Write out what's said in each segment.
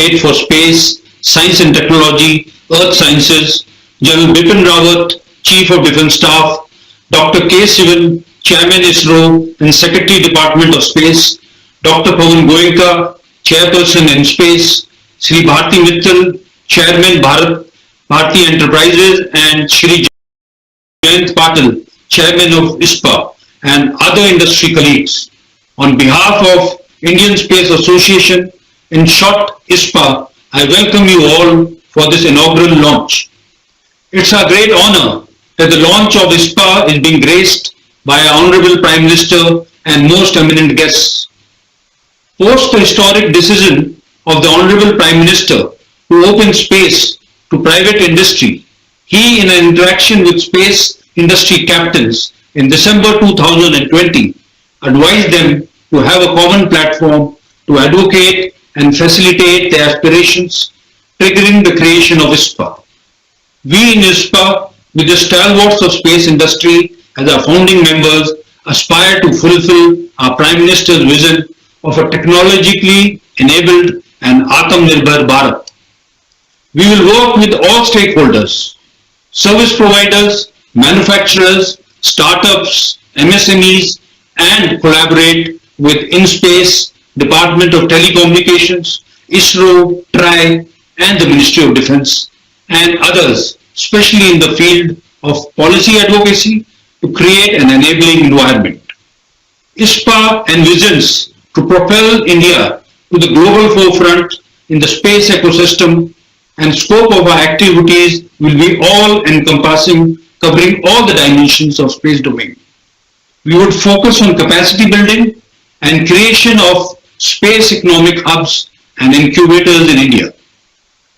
State for Space, Science and Technology, Earth Sciences, General Bipin Rawat, Chief of Defence Staff, Dr. K. Sivan, Chairman ISRO and Secretary Department of Space, Dr. Pawan Goenka, Chairperson InSpace, Sri Bharti Mittal, Chairman Bharti Enterprises, and Sri Jayant Patil, Chairman of ISpA, and other industry colleagues. On behalf of Indian Space Association, in short ISpA, I welcome you all for this inaugural launch. It's a great honor that the launch of ISpA is being graced by our Honorable Prime Minister and most eminent guests. Post the historic decision of the Honorable Prime Minister to open space to private industry, he, in an interaction with space industry captains in December 2020, advised them to have a common platform to advocate and facilitate their aspirations, triggering the creation of ISpA. We in ISpA, with the stalwarts of space industry as our founding members, aspire to fulfill our Prime Minister's vision of a technologically enabled and Atmanirbhar Bharat. We will work with all stakeholders, service providers, manufacturers, startups, MSMEs, and collaborate with InSpace, Department of Telecommunications, ISRO, TRI, and the Ministry of Defence, and others, especially in the field of policy advocacy, to create an enabling environment. ISpA envisions to propel India to the global forefront in the space ecosystem, and scope of our activities will be all-encompassing, covering all the dimensions of space domain. We would focus on capacity building and creation of space economic hubs and incubators in India.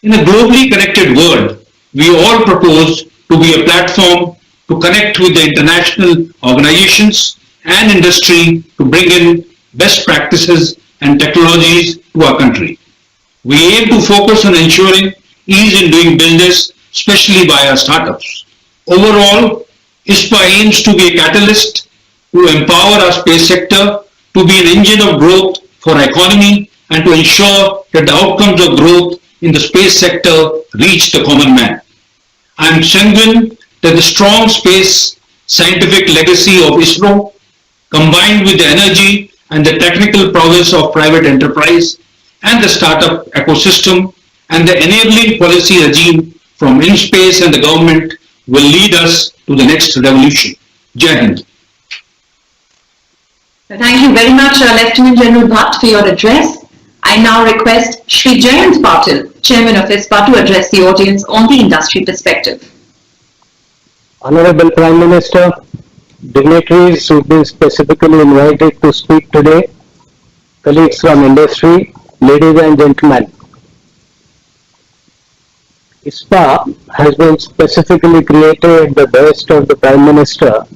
In a globally connected world, we all propose to be a platform to connect with the international organizations and industry to bring in best practices and technologies to our country. We aim to focus on ensuring ease in doing business, especially by our startups. Overall, ISpA aims to be a catalyst to empower our space sector to be an engine of growth for our economy and to ensure that the outcomes of growth in the space sector reach the common man. I am sanguine that the strong space scientific legacy of ISRO, combined with the energy and the technical prowess of private enterprise and the startup ecosystem and the enabling policy regime from InSpace and the government, will lead us to the next revolution. Jai Hind. Thank you very much, Lieutenant General Bhatt, for your address. I now request Sri Jayant Patil, Chairman of ISpA, to address the audience on the industry perspective. Honorable Prime Minister, dignitaries who've been specifically invited to speak today, colleagues from industry, ladies and gentlemen. ISpA has been specifically created at the behest of the Prime Minister.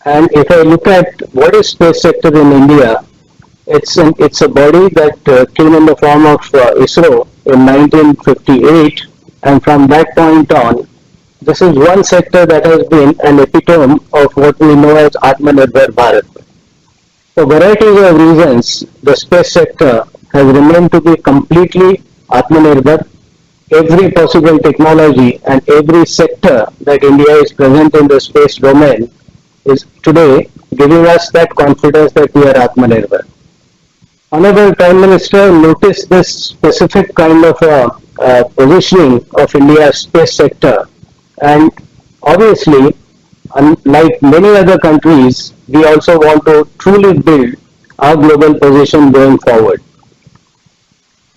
And if I look at what is space sector in India, it's a body that came in the form of ISRO in 1958, and from that point on, this is one sector that has been an epitome of what we know as Atmanirbhar Bharat. For varieties of reasons, the space sector has remained to be completely Atmanirbhar. Every possible technology and every sector that India is present in the space domain is today giving us that confidence that we are Atmanirbhar. Honorable Prime Minister noticed this specific kind of positioning of India's space sector, and obviously, unlike many other countries, we also want to truly build our global position going forward.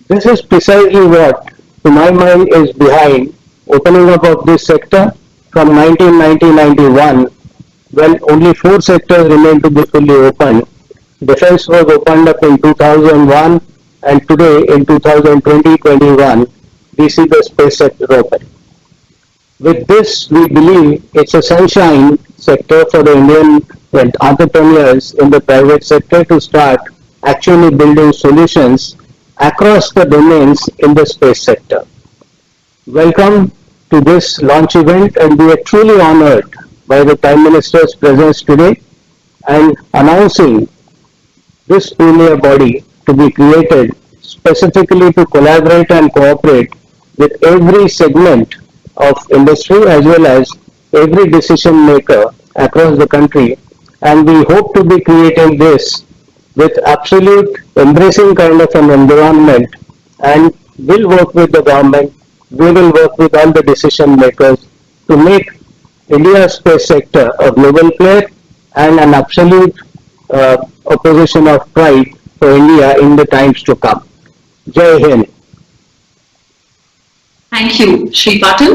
This is precisely what, to my mind, is behind opening up of this sector from 1990-91, when only 4 sectors remained to be fully open. Defense was opened up in 2001, and today in 2020-21, we see the space sector open. With this, we believe it's a sunshine sector for the Indian entrepreneurs in the private sector to start actually building solutions across the domains in the space sector. Welcome to this launch event, and we are truly honored by the Prime Minister's presence today and announcing this premier body to be created specifically to collaborate and cooperate with every segment of industry as well as every decision maker across the country, and we hope to be creating this with absolute embracing kind of an environment, and will work with the government, we will work with all the decision makers to make India's space sector a global player and an absolute opposition of pride for India in the times to come. Jai Hind. Thank you, Shri Patil.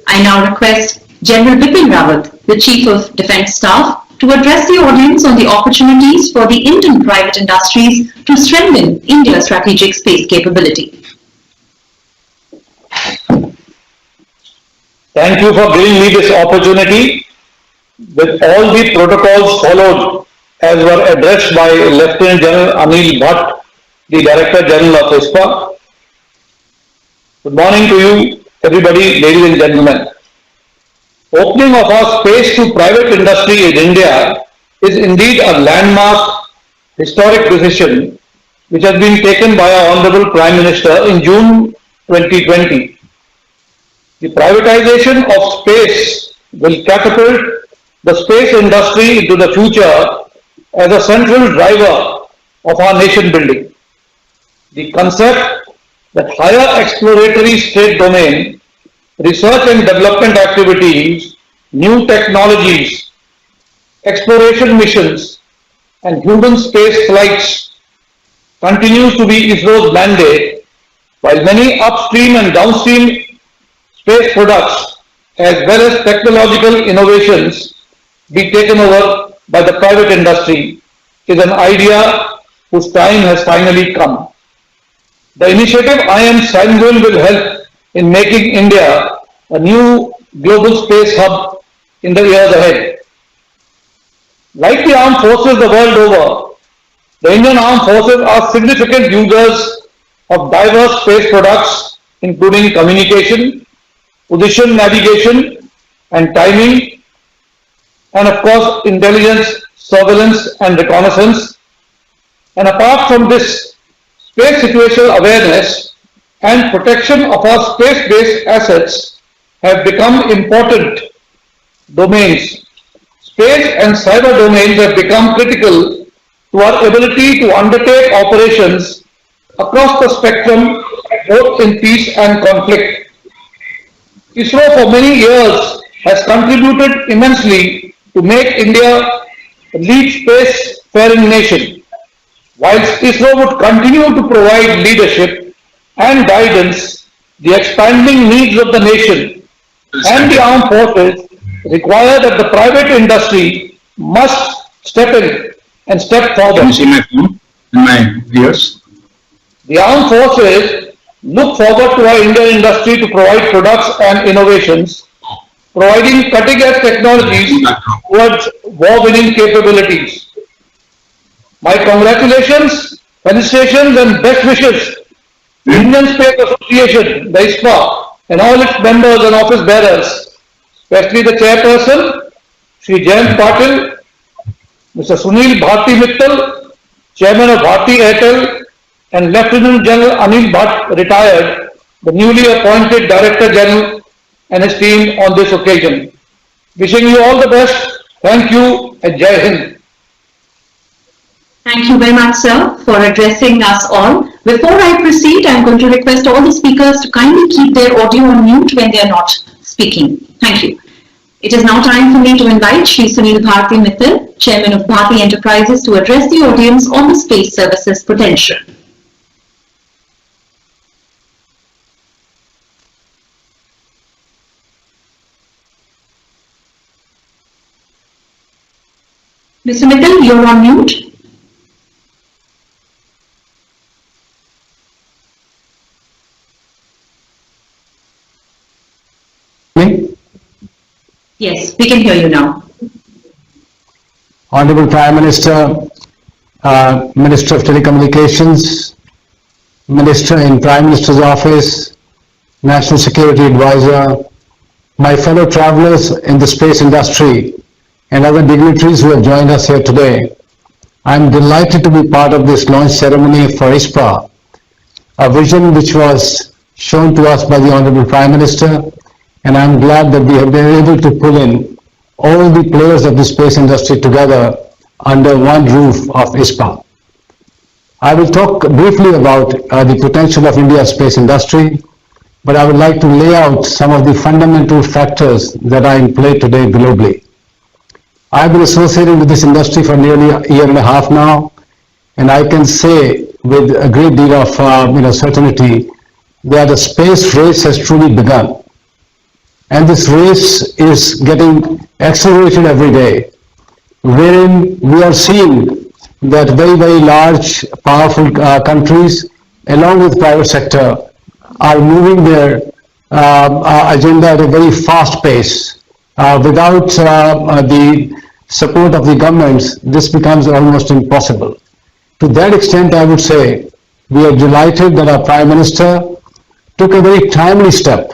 I now request General Bipin Rawat, the Chief of Defence Staff, to address the audience on the opportunities for the Indian private industries to strengthen India's strategic space capability. Thank you for giving me this opportunity. With all the protocols followed as were addressed by Lieutenant General Anil Bhatt, the Director General of ISpA. Good morning to you, everybody, ladies and gentlemen. Opening of our space to private industry in India is indeed a landmark historic decision which has been taken by our Honorable Prime Minister in June 2020. The privatization of space will catapult the space industry into the future as a central driver of our nation building. The concept that higher exploratory state domain, research and development activities, new technologies, exploration missions, and human space flights continues to be ISRO's mandate, while many upstream and downstream space products as well as technological innovations be taken over by the private industry is an idea whose time has finally come. The initiative I am sanguine will help in making India a new global space hub in the years ahead. Like the armed forces the world over, the Indian armed forces are significant users of diverse space products including communication, position navigation and timing, and of course intelligence, surveillance and reconnaissance. And apart from this, space situational awareness and protection of our space-based assets have become important domains. Space and cyber domains have become critical to our ability to undertake operations across the spectrum, both in peace and conflict. ISRO for many years has contributed immensely to make India a lead space-faring nation. Whilst ISRO would continue to provide leadership and guidance, the expanding needs of the nation and the armed forces require that the private industry must step in and step forward. Can you see my phone and my ears? The armed forces look forward to our Indian industry to provide products and innovations, providing cutting-edge technologies towards war-winning capabilities. My congratulations, felicitations and best wishes to Indian Space Association, the ISpA, and all its members and office bearers, especially the chairperson, Shri Jayant Patil, Mr. Sunil Bharti Mittal, Chairman of Bharti Airtel, and Lieutenant General Anil Bhatt, retired, the newly appointed Director General, and his team on this occasion. Wishing you all the best. Thank you and Jai Hind. Thank you very much, sir, for addressing us all. Before I proceed, I'm going to request all the speakers to kindly keep their audio on mute when they are not speaking. Thank you. It is now time for me to invite Shri Sunil Bharti Mittal, Chairman of Bharti Enterprises, to address the audience on the space services potential. Mr. Mittal, you're on mute. Yes, we can hear you now. Honorable Prime Minister, Minister of Telecommunications, Minister in Prime Minister's Office, National Security Advisor, my fellow travelers in the space industry, and other dignitaries who have joined us here today. I am delighted to be part of this launch ceremony for ISpA a vision which was shown to us by the Honorable Prime Minister, and I'm glad that we have been able to pull in all the players of the space industry together under one roof of ISpA. I will talk briefly about the potential of India's space industry, but I would like to lay out some of the fundamental factors that are in play today globally. I've been associated with this industry for nearly a year and a half now, and I can say with a great deal of certainty that the space race has truly begun. And this race is getting accelerated every day, wherein we are seeing that very, very large, powerful countries, along with private sector, are moving their agenda at a very fast pace. Without the support of the governments, this becomes almost impossible. To that extent, I would say, we are delighted that our Prime Minister took a very timely step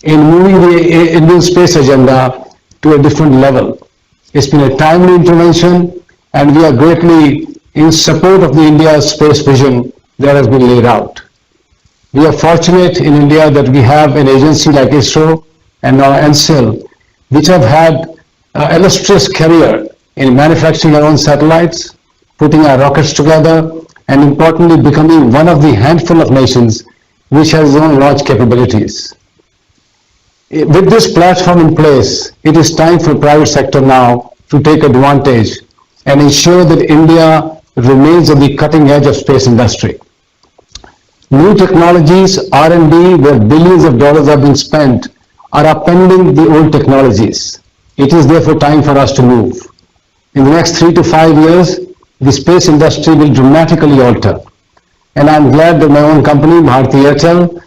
in moving the Indian space agenda to a different level. It's been a timely intervention, and we are greatly in support of the India's space vision that has been laid out. We are fortunate in India that we have an agency like ISRO and now NCL, which have had an illustrious career in manufacturing our own satellites, putting our rockets together, and importantly becoming one of the handful of nations which has its own launch capabilities. With this platform in place, it is time for private sector now to take advantage and ensure that India remains at the cutting edge of space industry. New technologies, R&D, where billions of dollars are being spent, are upending the old technologies. It is therefore time for us to move. In the next 3 to 5 years, the space industry will dramatically alter. And I'm glad that my own company, Bharti Airtel,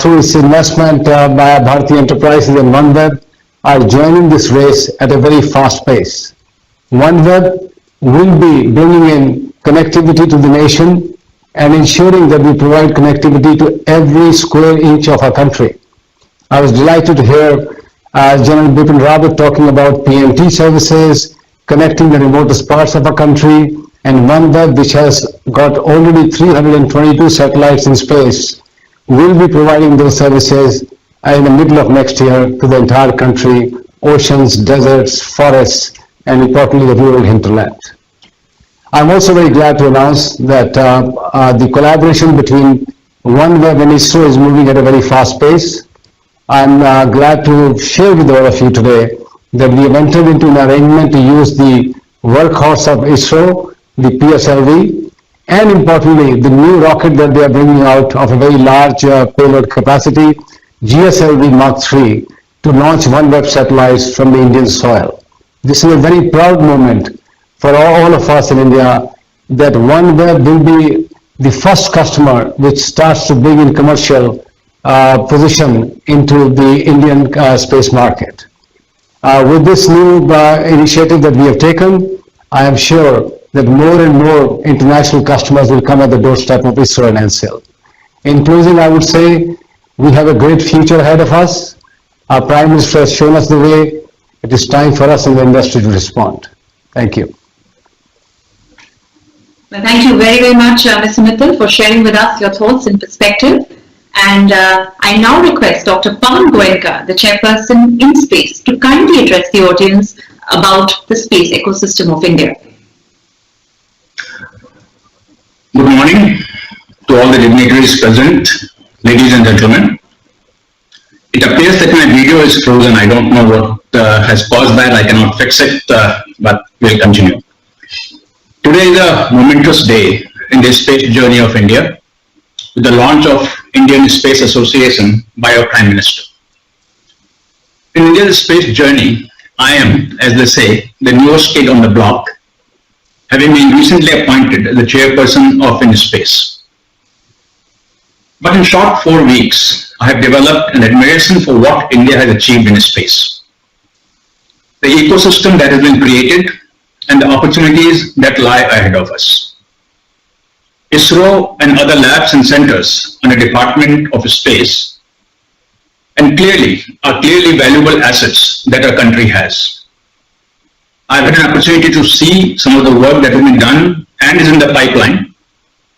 through its investment by Bharti Enterprises and OneWeb, are joining this race at a very fast pace. OneWeb will be bringing in connectivity to the nation and ensuring that we provide connectivity to every square inch of our country. I was delighted to hear General Bipin Rawat talking about PNT services, connecting the remotest parts of our country, and OneWeb, which has got already 322 satellites in space, will be providing those services in the middle of next year to the entire country, oceans, deserts, forests, and importantly the rural hinterland. I'm also very glad to announce that the collaboration between OneWeb and ISRO is moving at a very fast pace. I'm glad to share with all of you today that we have entered into an arrangement to use the workhorse of ISRO, the PSLV, and importantly, the new rocket that they are bringing out of a very large payload capacity, GSLV Mark III, to launch OneWeb satellites from the Indian soil. This is a very proud moment for all of us in India that OneWeb will be the first customer which starts to bring in commercial position into the Indian space market. With this new initiative that we have taken, I am sure that more and more international customers will come at the doorstep of ISRO and NCL. In closing, I would say we have a great future ahead of us. Our Prime Minister has shown us the way. It is time for us in the industry to respond. Thank you. Well, thank you very, very much, Mr. Mittal, for sharing with us your thoughts and perspective. And I now request Dr. Pawan Goenka, the chairperson in space, to kindly address the audience about the space ecosystem of India. Good morning to all the dignitaries present, ladies and gentlemen. It appears that my video is frozen. I don't know what has caused that. I cannot fix it, but we'll continue. Today is a momentous day in the space journey of India with the launch of Indian Space Association by our Prime Minister. In India's space journey, I am, as they say, the newest kid on the block, having been recently appointed as the chairperson of InSpace. But in short 4 weeks, I have developed an admiration for what India has achieved in space, the ecosystem that has been created, and the opportunities that lie ahead of us. ISRO and other labs and centers under Department of Space are clearly valuable assets that our country has. I've had an opportunity to see some of the work that has been done and is in the pipeline,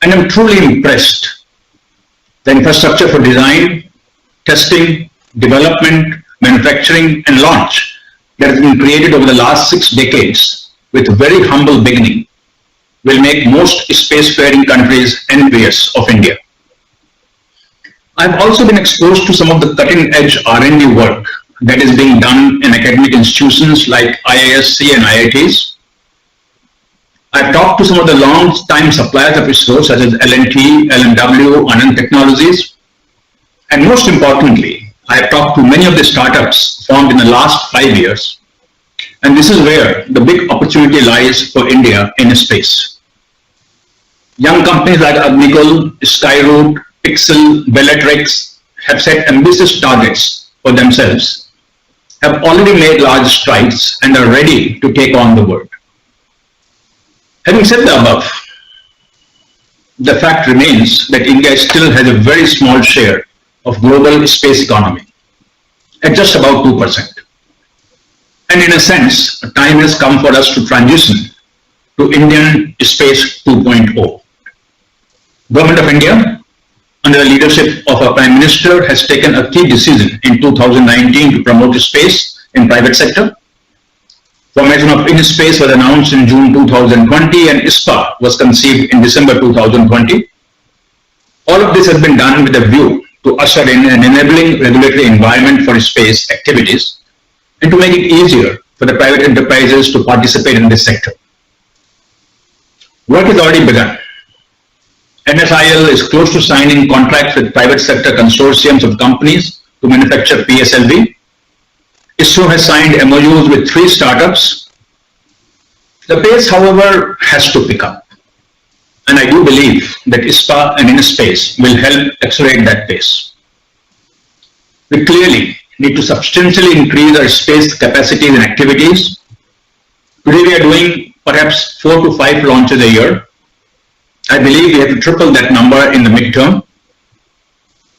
and I'm truly impressed The infrastructure for design, testing, development, manufacturing and launch that has been created over the last 6 decades with a very humble beginning will make most spacefaring countries envious of India. I've also been exposed to some of the cutting-edge R&D work that is being done in academic institutions like IISc and IITs. I've talked to some of the long-time suppliers of ISRO such as L&T, L&W, Anand Technologies, and most importantly, I have talked to many of the startups formed in the last 5 years, and this is where the big opportunity lies for India in space. Young companies like Agnikul, Skyroot, Pixel, Bellatrix have set ambitious targets for themselves, have already made large strides and are ready to take on the world. Having said the above, the fact remains that India still has a very small share of global space economy, at just about 2%. And in a sense, time has come for us to transition to Indian Space 2.0. Government of India, under the leadership of our Prime Minister, has taken a key decision in 2019 to promote space in private sector. Formation of InSpace was announced in June 2020 and ISpA was conceived in December 2020. All of this has been done with a view to usher in an enabling regulatory environment for space activities and to make it easier for the private enterprises to participate in this sector. Work has already begun. NSIL is close to signing contracts with private sector consortiums of companies to manufacture PSLV. ISRO has signed MOUs with 3 startups. The pace, however, has to pick up. And I do believe that ISPA and InSpace will help accelerate that pace. We clearly need to substantially increase our space capacities and activities. Today we are doing perhaps 4 to 5 launches a year. I believe we have to triple that number in the midterm.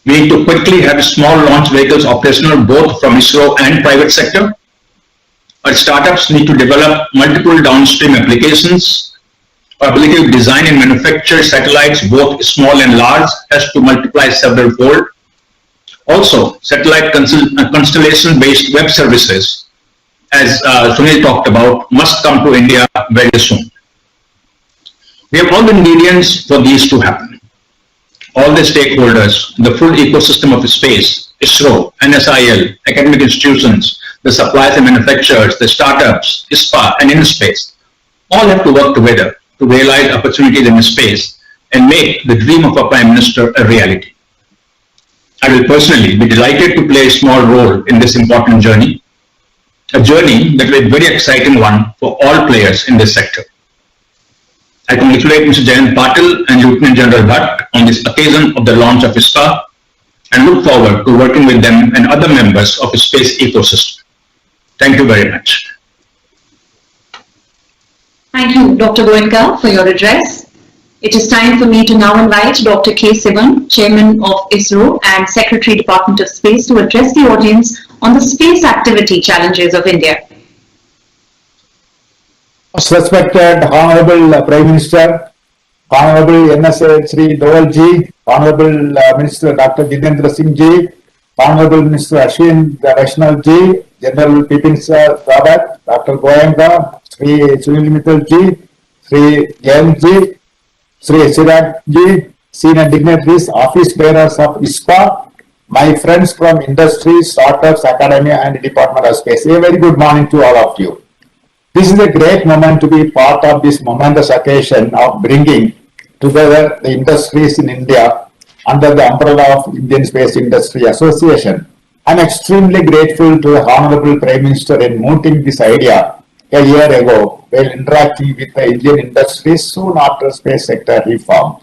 We need to quickly have small launch vehicles operational both from ISRO and private sector. Our startups need to develop multiple downstream applications. Our ability to design and manufacture satellites, both small and large, has to multiply several fold. Also, satellite constellation-based web services, as Sunil talked about, must come to India very soon. We have all the ingredients for these to happen. All the stakeholders, the full ecosystem of space, ISRO, NSIL, academic institutions, the suppliers and manufacturers, the startups, ISPA and InSpace, all have to work together to realize opportunities in space and make the dream of our Prime Minister a reality. I will personally be delighted to play a small role in this important journey, a journey that will be a very exciting one for all players in this sector. I congratulate Mr. Jayant Patil and Lieutenant General Bhatt on this occasion of the launch of ISPA and look forward to working with them and other members of the space ecosystem. Thank you very much. Thank you, Dr. Goenka, for your address. It is time for me to now invite Dr. K. Sivan, Chairman of ISRO and Secretary, Department of Space, to address the audience on the space activity challenges of India. Respected Honorable Prime Minister, Honorable NSA Sri Dowal Ji, Honorable Minister Dr. Jitendra Singh Ji, Honorable Minister Ashwin Vaishnav Ji, General Bipin Rawat, Dr. Goenka, Sri Sunil Mittal Ji, Sri Jain Ji, Sri Chirag Ji, senior dignitaries, office bearers of ISPA, my friends from industry, startups, academia and Department of Space. A very good morning to all of you. This is a great moment to be part of this momentous occasion of bringing together the industries in India under the umbrella of Indian Space Industry Association. I am extremely grateful to the Honorable Prime Minister in mooting this idea a year ago while interacting with the Indian industries soon after space sector reform.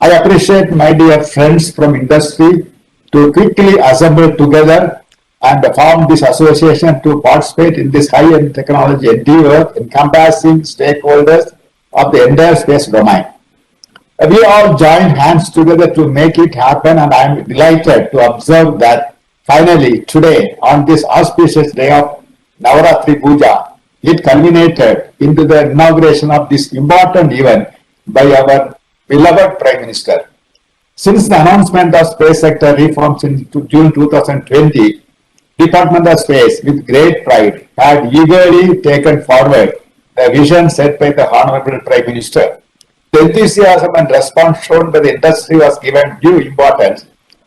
I appreciate my dear friends from industry to quickly assemble together and form this association to participate in this high-end technology endeavor encompassing stakeholders of the entire space domain. We all joined hands together to make it happen, and I am delighted to observe that finally today, on this auspicious day of Navaratri Puja, it culminated into the inauguration of this important event by our beloved Prime Minister. Since the announcement of space sector reforms in June 2020, Department of Space, with great pride, had eagerly taken forward the vision set by the Honorable Prime Minister. The enthusiasm and response shown by the industry was given due importance,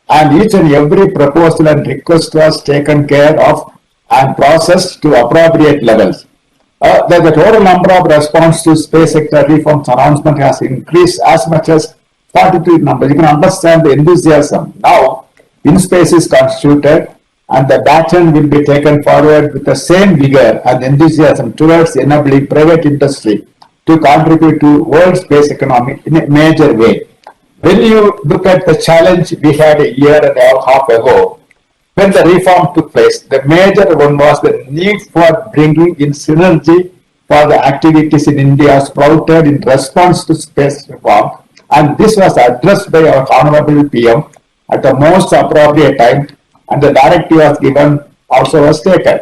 and each and every proposal and request was taken care of and processed to appropriate levels. The total number of response to space sector reforms announcement has increased as much as 42 numbers. You can understand the enthusiasm. Now, InSpace is constituted and the baton will be taken forward with the same vigor and enthusiasm towards enabling private industry to contribute to world space economy in a major way. When you look at the challenge we had a year and a half ago, when the reform took place, the major one was the need for bringing in synergy for the activities in India sprouted in response to space reform, and this was addressed by our Honorable PM at the most appropriate time, and the directive was given, also was taken.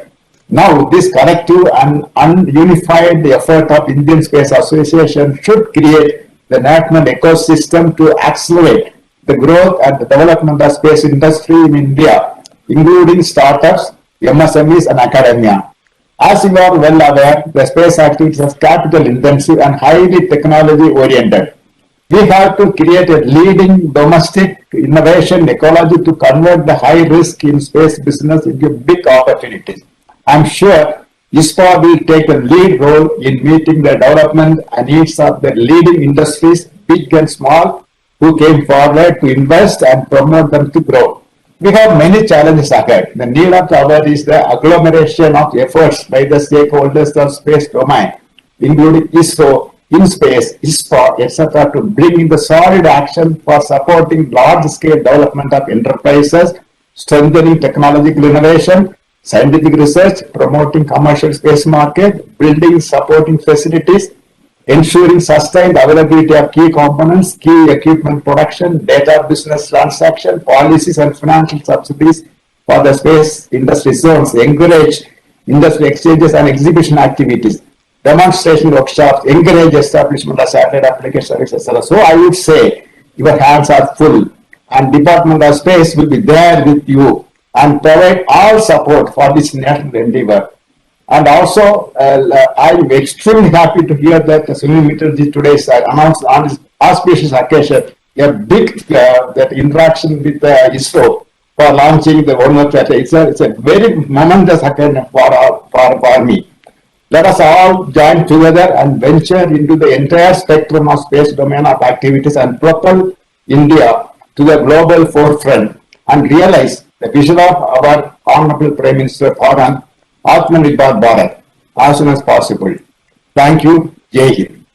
Now, this collective and unified effort of Indian Space Association should create the national ecosystem to accelerate the growth and the development of space industry in India, including startups, MSMEs and academia. As you are well aware, the space activities are capital intensive and highly technology oriented. We have to create a leading domestic innovation ecology to convert the high risk in space business into big opportunities. I am sure ISpA will take a lead role in meeting the development and needs of the leading industries, big and small, who came forward to invest and promote them to grow. We have many challenges ahead. The need of the hour is the agglomeration of efforts by the stakeholders of space domain, including ISRO, InSpace, ISpA, etc., to bring in the solid action for supporting large-scale development of enterprises, strengthening technological innovation, scientific research, promoting commercial space market, building supporting facilities, ensuring sustained availability of key components, key equipment production, data business transaction, policies and financial subsidies for the space industry zones, encourage industry exchanges and exhibition activities, demonstration workshops, encourage establishment of satellite application services, etc. So I would say your hands are full and Department of Space will be there with you and provide all support for this national endeavor. And also, I am extremely happy to hear that Sunil Mittalji today announced on this auspicious occasion a big that interaction with ISRO for launching the one satellite. It's a very momentous occasion for me. Let us all join together and venture into the entire spectrum of space domain of activities and propel India to the global forefront and realize the vision of our Honorable Prime Minister for an Atmanirbhar Bharat as soon as possible. Thank you. Jai Hind.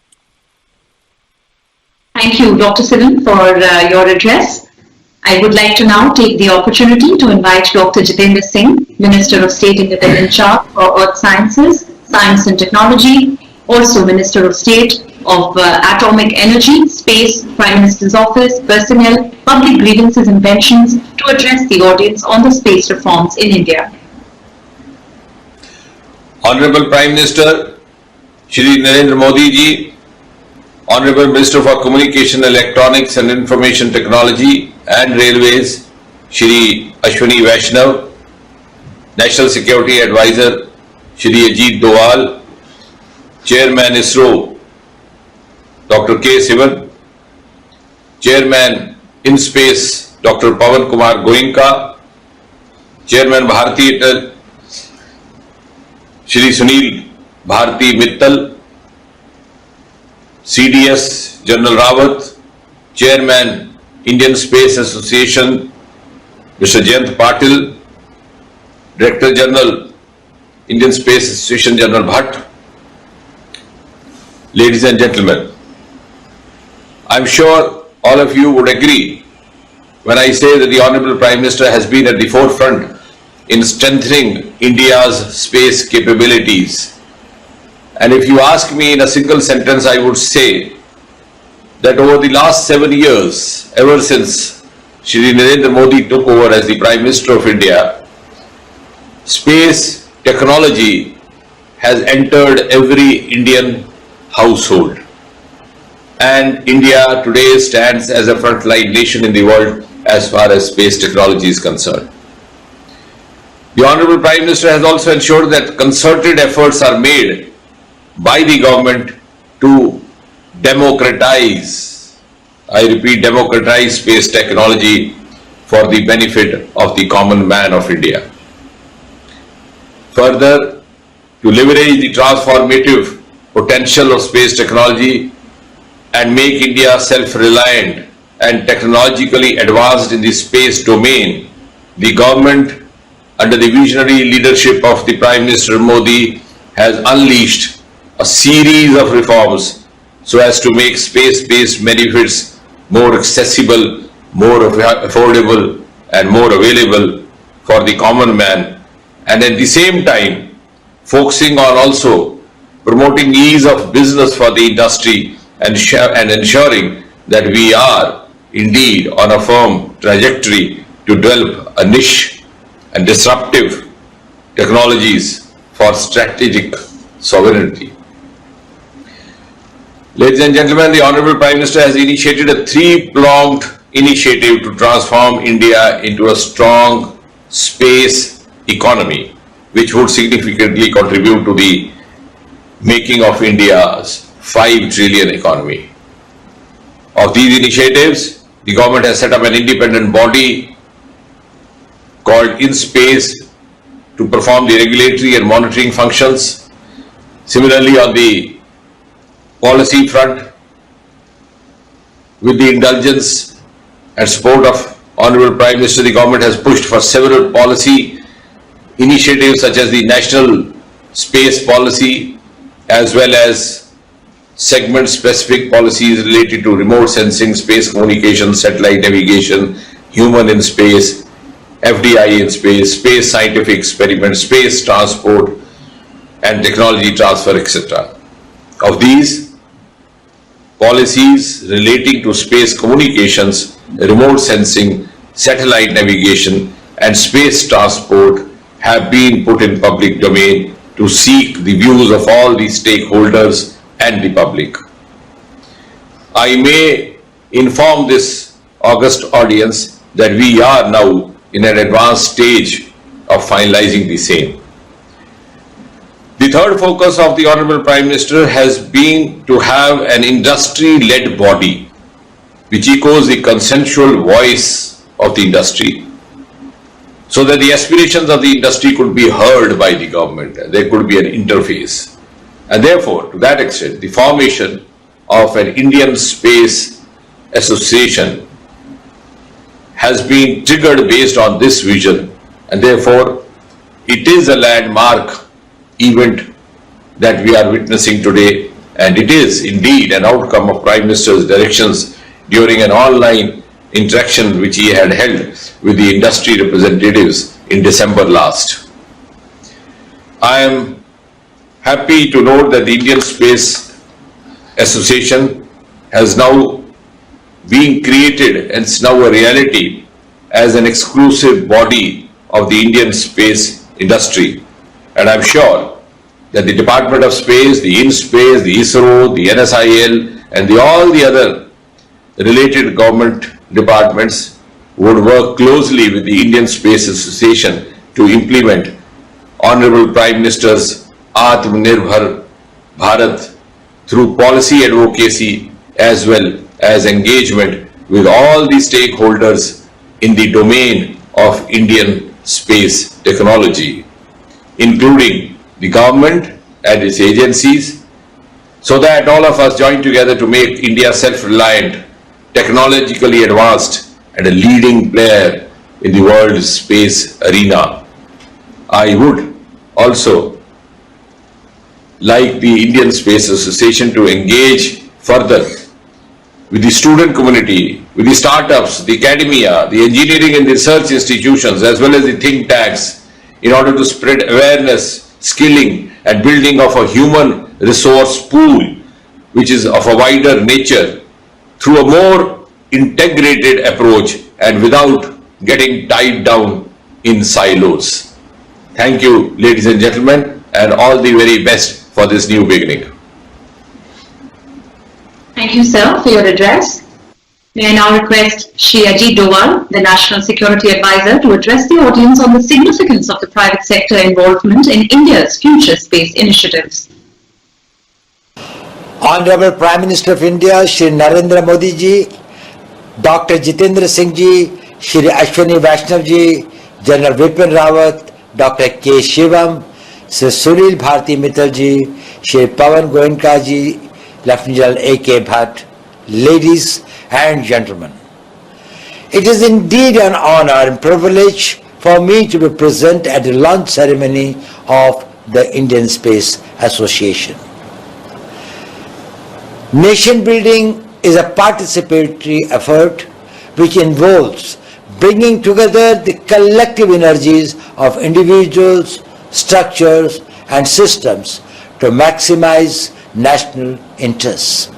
Thank you, Dr. Sivan, for your address. I would like to now take the opportunity to invite Dr. Jitendra Singh, Minister of State Independent Charge for Earth Sciences, Science and Technology, also Minister of State of Atomic Energy, Space, Prime Minister's Office, Personnel, Public Grievances and Pensions to address the audience on the space reforms in India. Honorable Prime Minister, Shri Narendra Modi ji, Honorable Minister for Communication, Electronics and Information Technology and Railways, Shri Ashwini Vaishnav, National Security Advisor, Shri Ajit Doval, Chairman ISRO, Dr. K. Sivan, Chairman InSpace, Dr. Pawan Kumar Goenka, Chairman Bharati Airtel, Shri Sunil Bharti Mittal, CDS General Rawat, Chairman Indian Space Association, Mr. Jayant Patil, Director General Indian Space Association General Bhatt, ladies and gentlemen, I'm sure all of you would agree when I say that the Honorable Prime Minister has been at the forefront in strengthening India's space capabilities. And if you ask me in a single sentence, I would say that over the last 7 years, ever since Shri Narendra Modi took over as the Prime Minister of India, space technology has entered every Indian household. and India today stands as a frontline nation in the world as far as space technology is concerned. The Honorable Prime Minister has also ensured that concerted efforts are made by the government to democratize, I repeat, democratize space technology for the benefit of the common man of India. Further, to leverage the transformative potential of space technology and make India self-reliant and technologically advanced in the space domain, the government, under the visionary leadership of the Prime Minister Modi, has unleashed a series of reforms so as to make space-based benefits more accessible, more affordable, and more available for the common man, and at the same time focusing on also promoting ease of business for the industry and ensuring that we are indeed on a firm trajectory to develop a niche and disruptive technologies for strategic sovereignty. Ladies and gentlemen, the Honorable Prime Minister has initiated a three-pronged initiative to transform India into a strong space economy, which would significantly contribute to the making of India's 5 trillion economy. Of these initiatives, the government has set up an independent body called ISpA to perform the regulatory and monitoring functions. Similarly, on the policy front, with the indulgence and support of Honorable Prime Minister, the government has pushed for several policy initiatives such as the National Space Policy as well as segment-specific policies related to remote sensing, space communication, satellite navigation, human in space, FDI in space, space scientific experiments, space transport and technology transfer, etc. Of these, policies relating to space communications, remote sensing, satellite navigation and space transport have been put in public domain to seek the views of all the stakeholders and the public. I may inform this august audience that we are now in an advanced stage of finalizing the same. The third focus of the Honorable Prime Minister has been to have an industry-led body which echoes the consensual voice of the industry, so that the aspirations of the industry could be heard by the government. There could be an interface. And therefore, to that extent, the formation of an Indian Space Association has been triggered based on this vision, and therefore it is a landmark event that we are witnessing today, and it is indeed an outcome of Prime Minister's directions during an online interaction which he had held with the industry representatives in December last. I am happy to note that the Indian Space Association has now been created and is now a reality as an exclusive body of the Indian space industry. And I'm sure that the Department of Space, the INSpace, the ISRO, the NSIL and all the other related government departments would work closely with the Indian Space Association to implement Honorable Prime Minister's Atmanirbhar Bharat through policy advocacy as well as engagement with all the stakeholders in the domain of Indian space technology, including the government and its agencies, so that all of us join together to make India self-reliant, technologically advanced and a leading player in the world space arena. I would also like the Indian Space Association to engage further with the student community, with the startups, the academia, the engineering and research institutions, as well as the think tanks, in order to spread awareness, skilling and building of a human resource pool which is of a wider nature through a more integrated approach and without getting tied down in silos. Thank you, ladies and gentlemen, and all the very best for this new beginning. Thank you, sir, for your address. May I now request Shri Ajit Doval, the National Security Advisor, to address the audience on the significance of the private sector involvement in India's future space initiatives. Honorable Prime Minister of India, Shri Narendra Modi ji, Dr. Jitendra Singh ji, Shri Ashwini Vaishnav ji, General Vipin Rawat, Dr. K. Shivam, Sri Sunil Bharti Mittal ji, Shri Pawan Goenka ji, Lieutenant General A.K. Bhatt, ladies and gentlemen. It is indeed an honor and privilege for me to be present at the launch ceremony of the Indian Space Association. Nation building is a participatory effort which involves bringing together the collective energies of individuals, structures and systems to maximize national interests.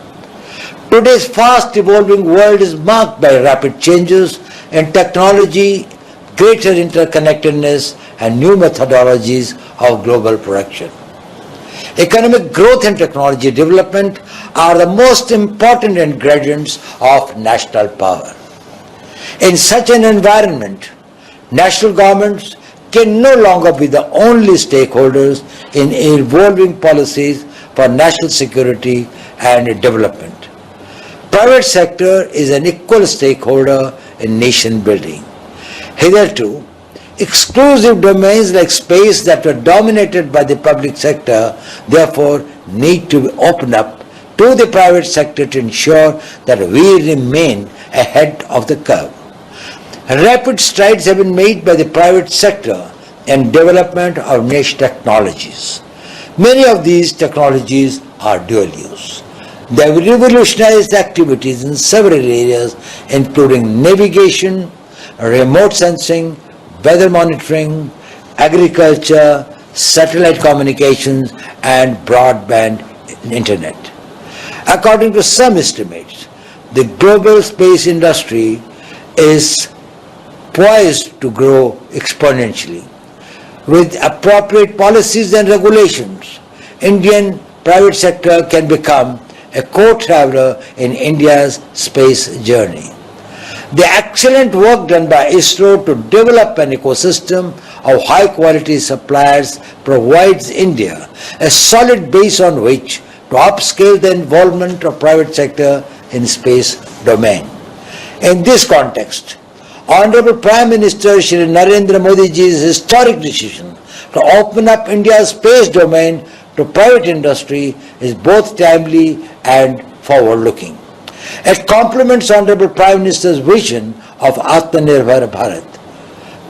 Today's fast evolving world is marked by rapid changes in technology, greater interconnectedness and new methodologies of global production. Economic growth and technology development are the most important ingredients of national power. In such an environment, national governments can no longer be the only stakeholders in evolving policies for national security and development. Private sector is an equal stakeholder in nation building. Hitherto, exclusive domains like space that were dominated by the public sector therefore need to be opened up to the private sector to ensure that we remain ahead of the curve. Rapid strides have been made by the private sector in development of niche technologies. Many of these technologies are dual use. They have revolutionized activities in several areas including navigation, remote sensing, weather monitoring, agriculture, satellite communications and broadband internet. According to some estimates, the global space industry is poised to grow exponentially. With appropriate policies and regulations, Indian private sector can become a co-traveler in India's space journey. The excellent work done by ISRO to develop an ecosystem of high-quality suppliers provides India a solid base on which to upscale the involvement of private sector in space domain. In this context, Honorable Prime Minister Shri Narendra Modi ji's historic decision to open up India's space domain to private industry is both timely and forward-looking. It complements Honorable Prime Minister's vision of Atmanirbhar Bharat.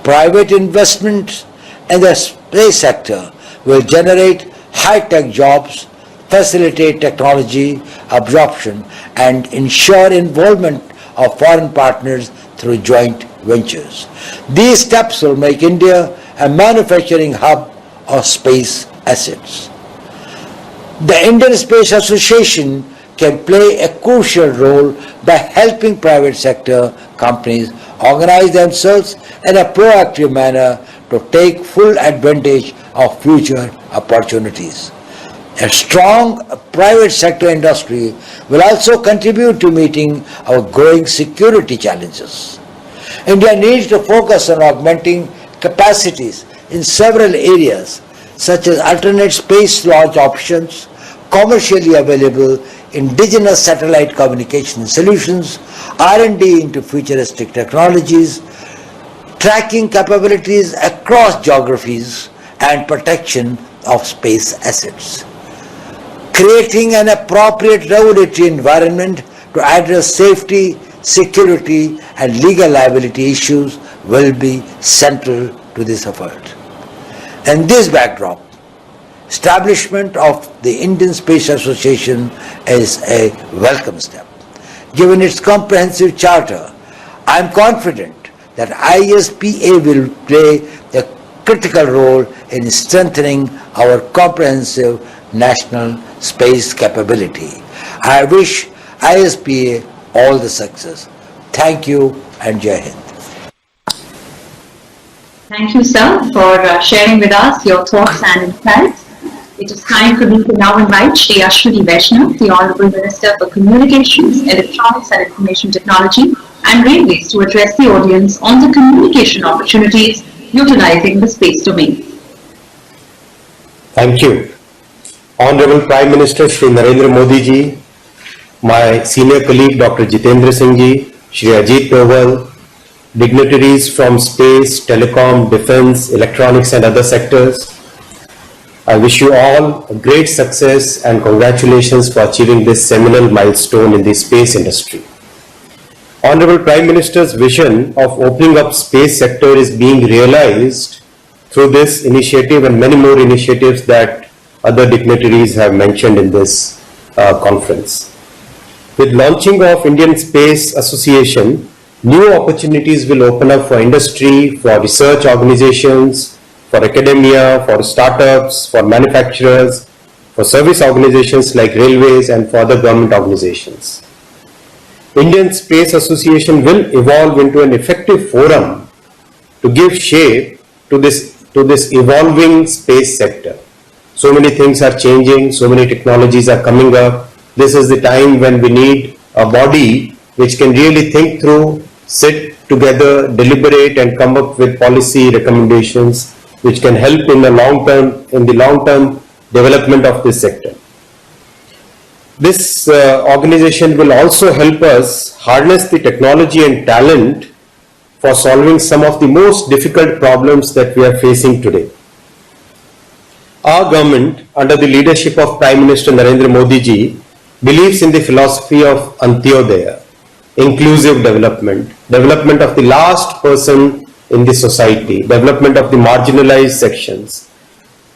Private investments in the space sector will generate high-tech jobs, facilitate technology absorption and ensure involvement of foreign partners through joint ventures. These steps will make India a manufacturing hub of space assets. The Indian Space Association can play a crucial role by helping private sector companies organize themselves in a proactive manner to take full advantage of future opportunities. A strong private sector industry will also contribute to meeting our growing security challenges. India needs to focus on augmenting capacities in several areas such as alternate space launch options, commercially available indigenous satellite communication solutions, R&D into futuristic technologies, tracking capabilities across geographies and protection of space assets. Creating an appropriate regulatory environment to address safety, security and legal liability issues will be central to this effort. In this backdrop, establishment of the Indian Space Association is a welcome step. Given its comprehensive charter, I am confident that ISPA will play a critical role in strengthening our comprehensive national space capability. I wish ISPA all the success. Thank you and Jai Hind. Thank you, sir, for sharing with us your thoughts and insights. It is time for me to now invite Shri Ashwini Vaishnav, the Honorable Minister for Communications, Electronics and Information Technology and Railways, to address the audience on the communication opportunities utilizing the space domain. Thank you. Honorable Prime Minister Shri Narendra Modi ji, my senior colleague Dr. Jitendra Singh ji, Shri Ajit Doval, dignitaries from space, telecom, defense, electronics and other sectors, I wish you all a great success and congratulations for achieving this seminal milestone in the space industry. Honorable Prime Minister's vision of opening up space sector is being realized through this initiative and many more initiatives that other dignitaries have mentioned in this conference. With launching of Indian Space Association, new opportunities will open up for industry, for research organizations, for academia, for startups, for manufacturers, for service organizations like railways and for other government organizations. Indian Space Association will evolve into an effective forum to give shape to this evolving space sector. So many things are changing, so many technologies are coming up. This is the time when we need a body which can really think through, sit together, deliberate and come up with policy recommendations which can help in the long-term development of this sector. This organization will also help us harness the technology and talent for solving some of the most difficult problems that we are facing today. Our government, under the leadership of Prime Minister Narendra Modi ji, believes in the philosophy of Antyodaya, inclusive development, development of the last person in the society, development of the marginalized sections.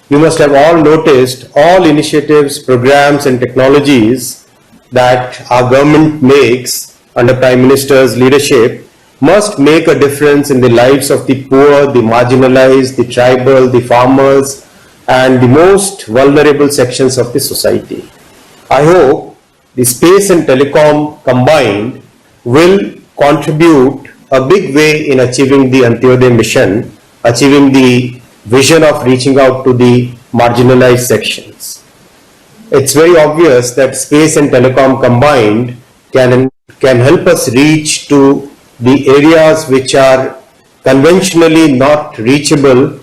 You must have all noticed all initiatives, programs and technologies that our government makes under Prime Minister's leadership must make a difference in the lives of the poor, the marginalized, the tribal, the farmers and the most vulnerable sections of the society. I hope the space and telecom combined will contribute a big way in achieving the Antyodaya mission, achieving the vision of reaching out to the marginalized sections. It's very obvious that space and telecom combined can help us reach to the areas which are conventionally not reachable.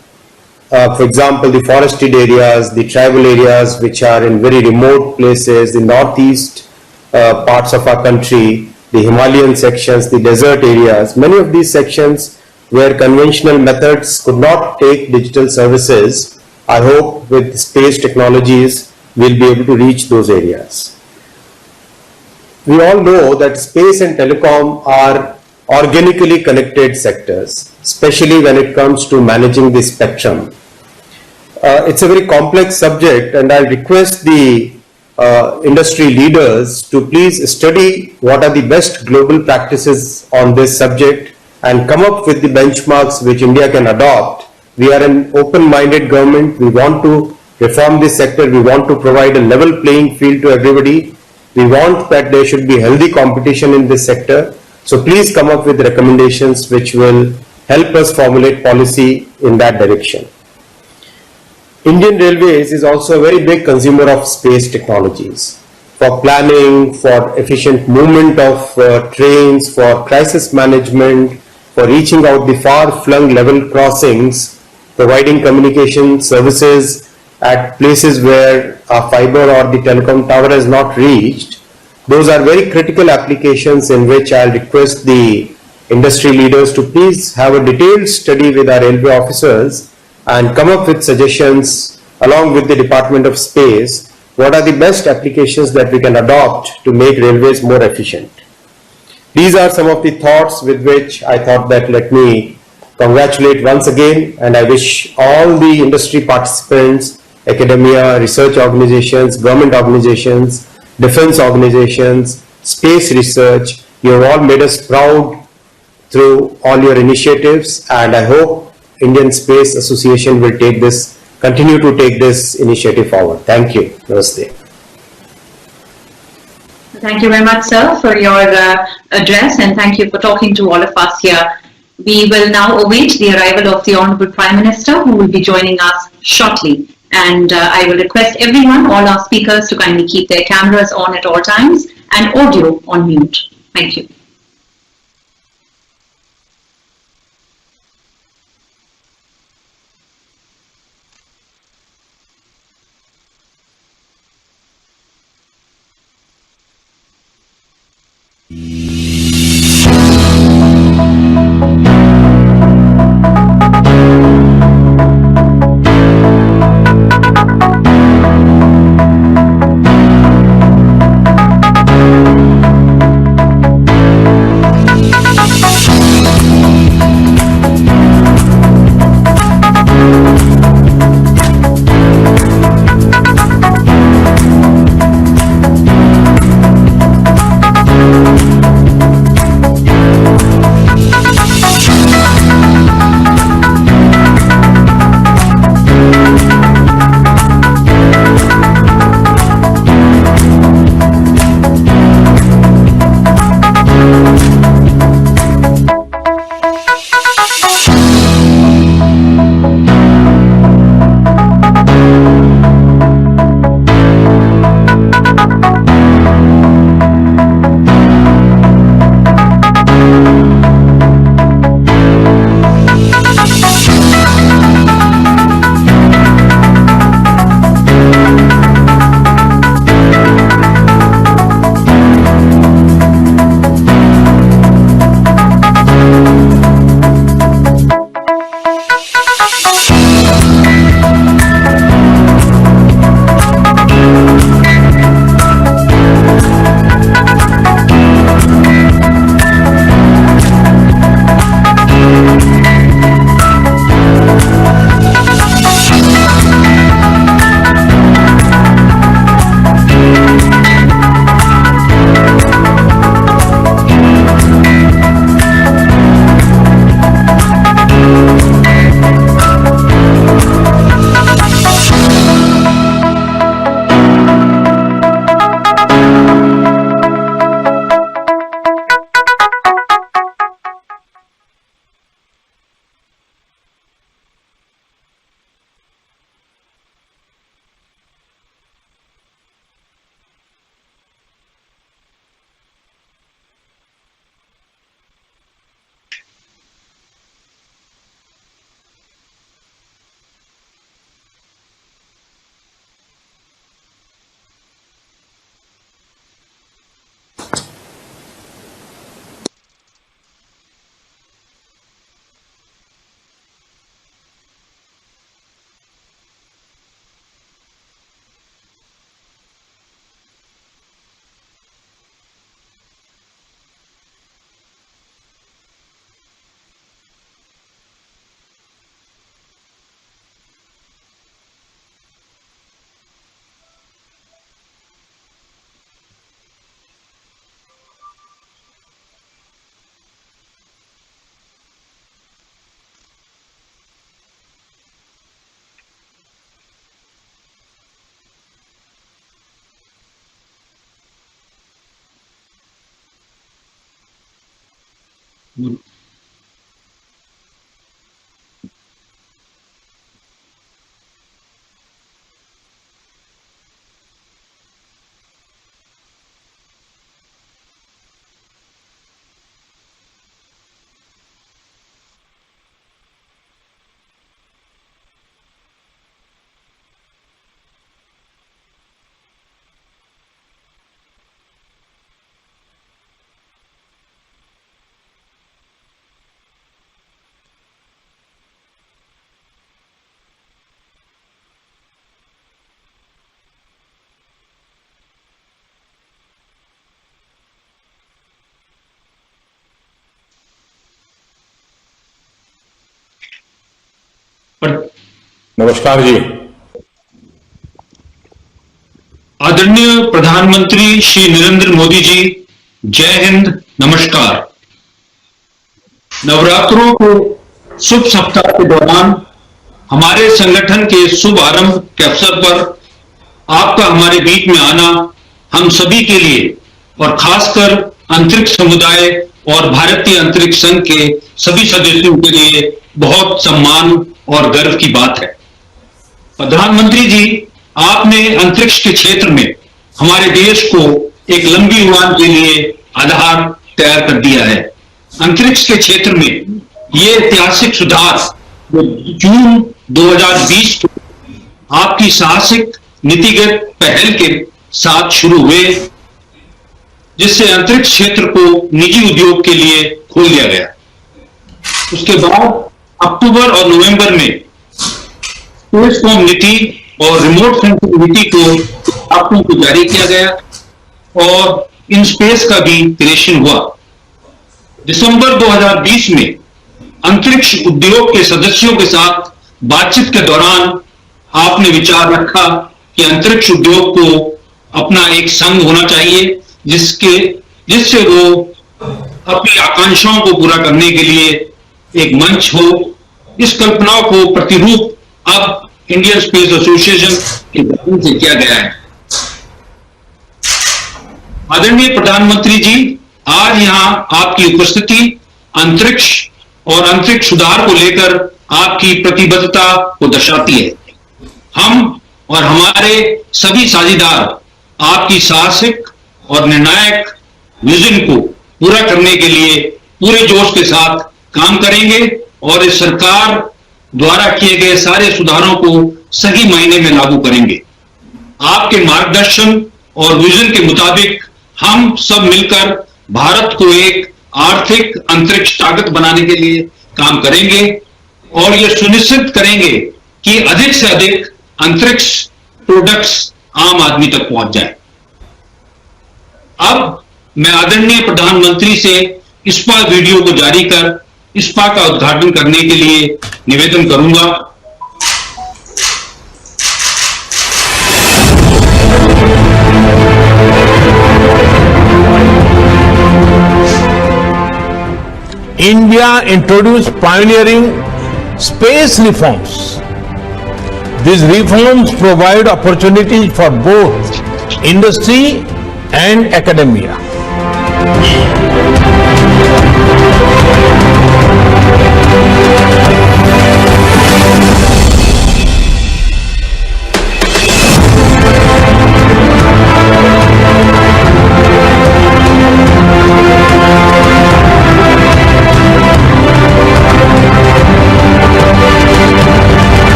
For example, the forested areas, the tribal areas which are in very remote places, the northeast parts of our country, the Himalayan sections, the desert areas, many of these sections where conventional methods could not take digital services. I hope with space technologies we'll be able to reach those areas. We all know that space and telecom are organically connected sectors, especially when it comes to managing the spectrum. It's a very complex subject and I request the industry leaders to please study what are the best global practices on this subject and come up with the benchmarks which India can adopt. We are an open-minded government. We want to reform this sector. We want to provide a level playing field to everybody. We want that there should be healthy competition in this sector. So please come up with recommendations which will help us formulate policy in that direction. Indian Railways is also a very big consumer of space technologies for planning, for efficient movement of trains, for crisis management, for reaching out the far-flung level crossings, providing communication services at places where a fiber or the telecom tower has not reached. Those are very critical applications in which I'll request the industry leaders to please have a detailed study with our railway officers and come up with suggestions along with the Department of Space, what are the best applications that we can adopt to make railways more efficient. These are some of the thoughts with which I thought that let me congratulate once again, and I wish all the industry participants, academia, research organizations, government organizations, defense organizations, space research, you have all made us proud through all your initiatives, and I hope Indian Space Association will continue to take this initiative forward. Thank you. Namaste. Thank you very much, sir, for your address, and thank you for talking to all of us here. We will now await the arrival of the Honorable Prime Minister, who will be joining us shortly. And I will request everyone, all our speakers, to kindly keep their cameras on at all times and audio on mute. Thank you. नमस्कार जी। आदरणीय प्रधानमंत्री श्री नरेंद्र मोदी जी, जय हिंद, नमस्कार। नवरात्रों के शुभ सप्ताह के दौरान हमारे संगठन के शुभ आरंभ के अवसर पर आपका हमारे बीच में आना हम सभी के लिए और खासकर अंतरिक्ष समुदाय और भारतीय अंतरिक्ष संघ के सभी सदस्यों के लिए बहुत सम्मान और गर्व की बात है। प्रधानमंत्री जी, आपने अंतरिक्ष के क्षेत्र में हमारे देश को एक लंबी उड़ान के लिए आधार तैयार कर दिया है। अंतरिक्ष के क्षेत्र में ये ऐतिहासिक सुधार जो जून 2020 को आपकी साहसिक नीतिगत पहल के साथ शुरू हुए, जिससे अंतरिक्ष क्षेत्र को निजी उद्योग के लिए खोल दिया गया। उसके बाद अक्टूबर और नवंबर में स्पेसकॉम नीति और रिमोट सेंसिंग नीति को आपको को जारी किया गया और इन स्पेस का भी क्रिएशन हुआ। दिसंबर 2020 में अंतरिक्ष उद्योग के सदस्यों के साथ बातचीत के दौरान आपने विचार रखा कि अंतरिक्ष उद्योग को अपना एक संघ होना चाहिए जिससे वो अपनी आकांक्षाओं को पूरा करने के लिए एक मंच हो। इस कल्पना को प्रतिरूप अब इंडियन स्पेस एसोसिएशन के माध्यम से किया गया है। आदरणीय प्रधानमंत्री जी, आज यहां आपकी उपस्थिति अंतरिक्ष और अंतरिक्ष सुधार को लेकर आपकी प्रतिबद्धता को दर्शाती है। हम और हमारे सभी साझीदार आपकी साहसिक और निर्णायक विजन को पूरा करने के लिए पूरे जोश के साथ काम करेंगे और इस सरकार द्वारा किए गए सारे सुधारों को सही मायने में लागू करेंगे। आपके मार्गदर्शन और विजन के मुताबिक हम सब मिलकर भारत को एक आर्थिक अंतरिक्ष ताकत बनाने के लिए काम करेंगे और यह सुनिश्चित करेंगे कि अधिक से अधिक अंतरिक्ष प्रोडक्ट्स आम आदमी तक पहुंच जाए। अब मैं आदरणीय प्रधानमंत्री से ISPA वीडियो को जारी कर ISPA का उद्घाटन करने के लिए निवेदन करूंगा। India introduced pioneering space reforms. These reforms provide opportunities for both industry and academia.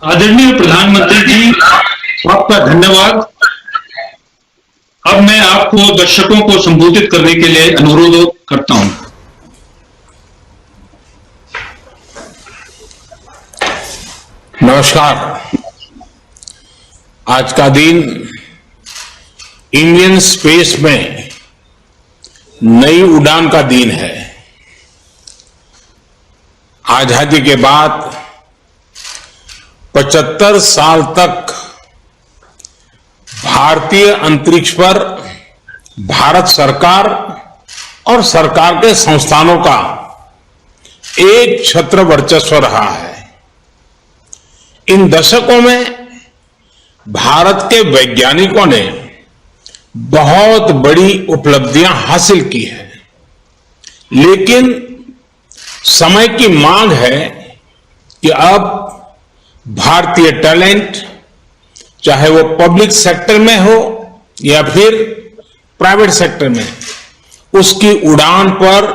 आदरणीय प्रधानमंत्री जी, आपका धन्यवाद। अब मैं आपको दर्शकों को संबोधित करने के लिए अनुरोध करता हूं। नमस्कार। आज का दिन इंडियन स्पेस में नई उड़ान का दिन है। आजादी के बाद 75 साल तक भारतीय अंतरिक्ष पर भारत सरकार और सरकार के संस्थानों का एक छत्र वर्चस्व रहा है। इन दशकों में भारत के वैज्ञानिकों ने बहुत बड़ी उपलब्धियां हासिल की है, लेकिन समय की मांग है कि अब भारतीय टैलेंट, चाहे वो पब्लिक सेक्टर में हो या फिर प्राइवेट सेक्टर में, उसकी उड़ान पर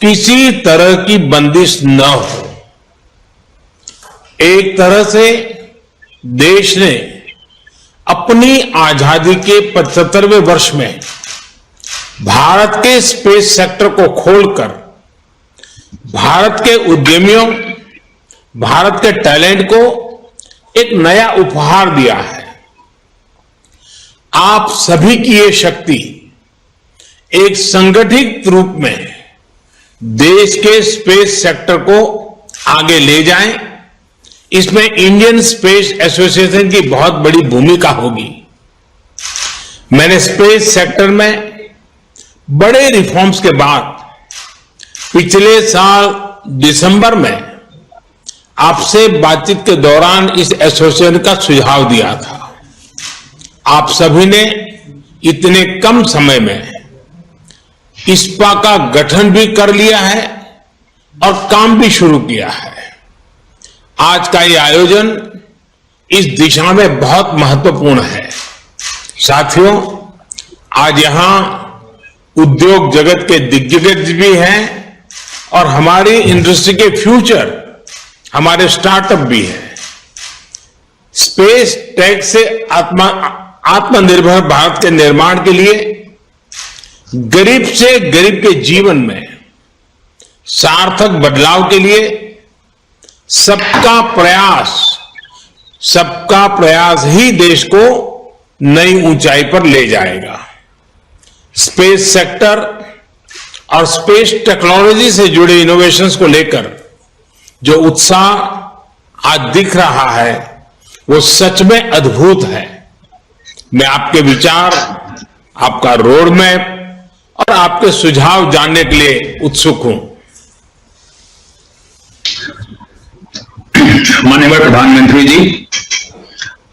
किसी तरह की बंदिश न हो। एक तरह से देश ने अपनी आजादी के 75वें वर्ष में भारत के स्पेस सेक्टर को खोलकर भारत के उद्यमियों, भारत के टैलेंट को एक नया उपहार दिया है। आप सभी की ये शक्ति एक संगठित रूप में देश के स्पेस सेक्टर को आगे ले जाएं, इसमें इंडियन स्पेस एसोसिएशन की बहुत बड़ी भूमिका होगी। मैंने स्पेस सेक्टर में बड़े रिफॉर्म्स के बाद पिछले साल दिसंबर में आपसे बातचीत के दौरान इस एसोसिएशन का सुझाव दिया था। आप सभी ने इतने कम समय में ISPA का गठन भी कर लिया है और काम भी शुरू किया है। आज का ये आयोजन इस दिशा में बहुत महत्वपूर्ण है। साथियों, आज यहां उद्योग जगत के दिग्गज भी हैं और हमारी इंडस्ट्री के फ्यूचर, हमारे स्टार्टअप भी हैं। स्पेस टेक से आत्मनिर्भर भारत के निर्माण के लिए गरीब से गरीब के जीवन में सार्थक बदलाव के लिए सबका प्रयास ही देश को नई ऊंचाई पर ले जाएगा। स्पेस सेक्टर और स्पेस टेक्नोलॉजी से जुड़े इनोवेशंस को लेकर जो उत्साह आज दिख रहा है वो सच में अद्भुत है। मैं आपके विचार, आपका रोड मैप और आपके सुझाव जानने के लिए उत्सुक हूं। माननीय प्रधानमंत्री जी,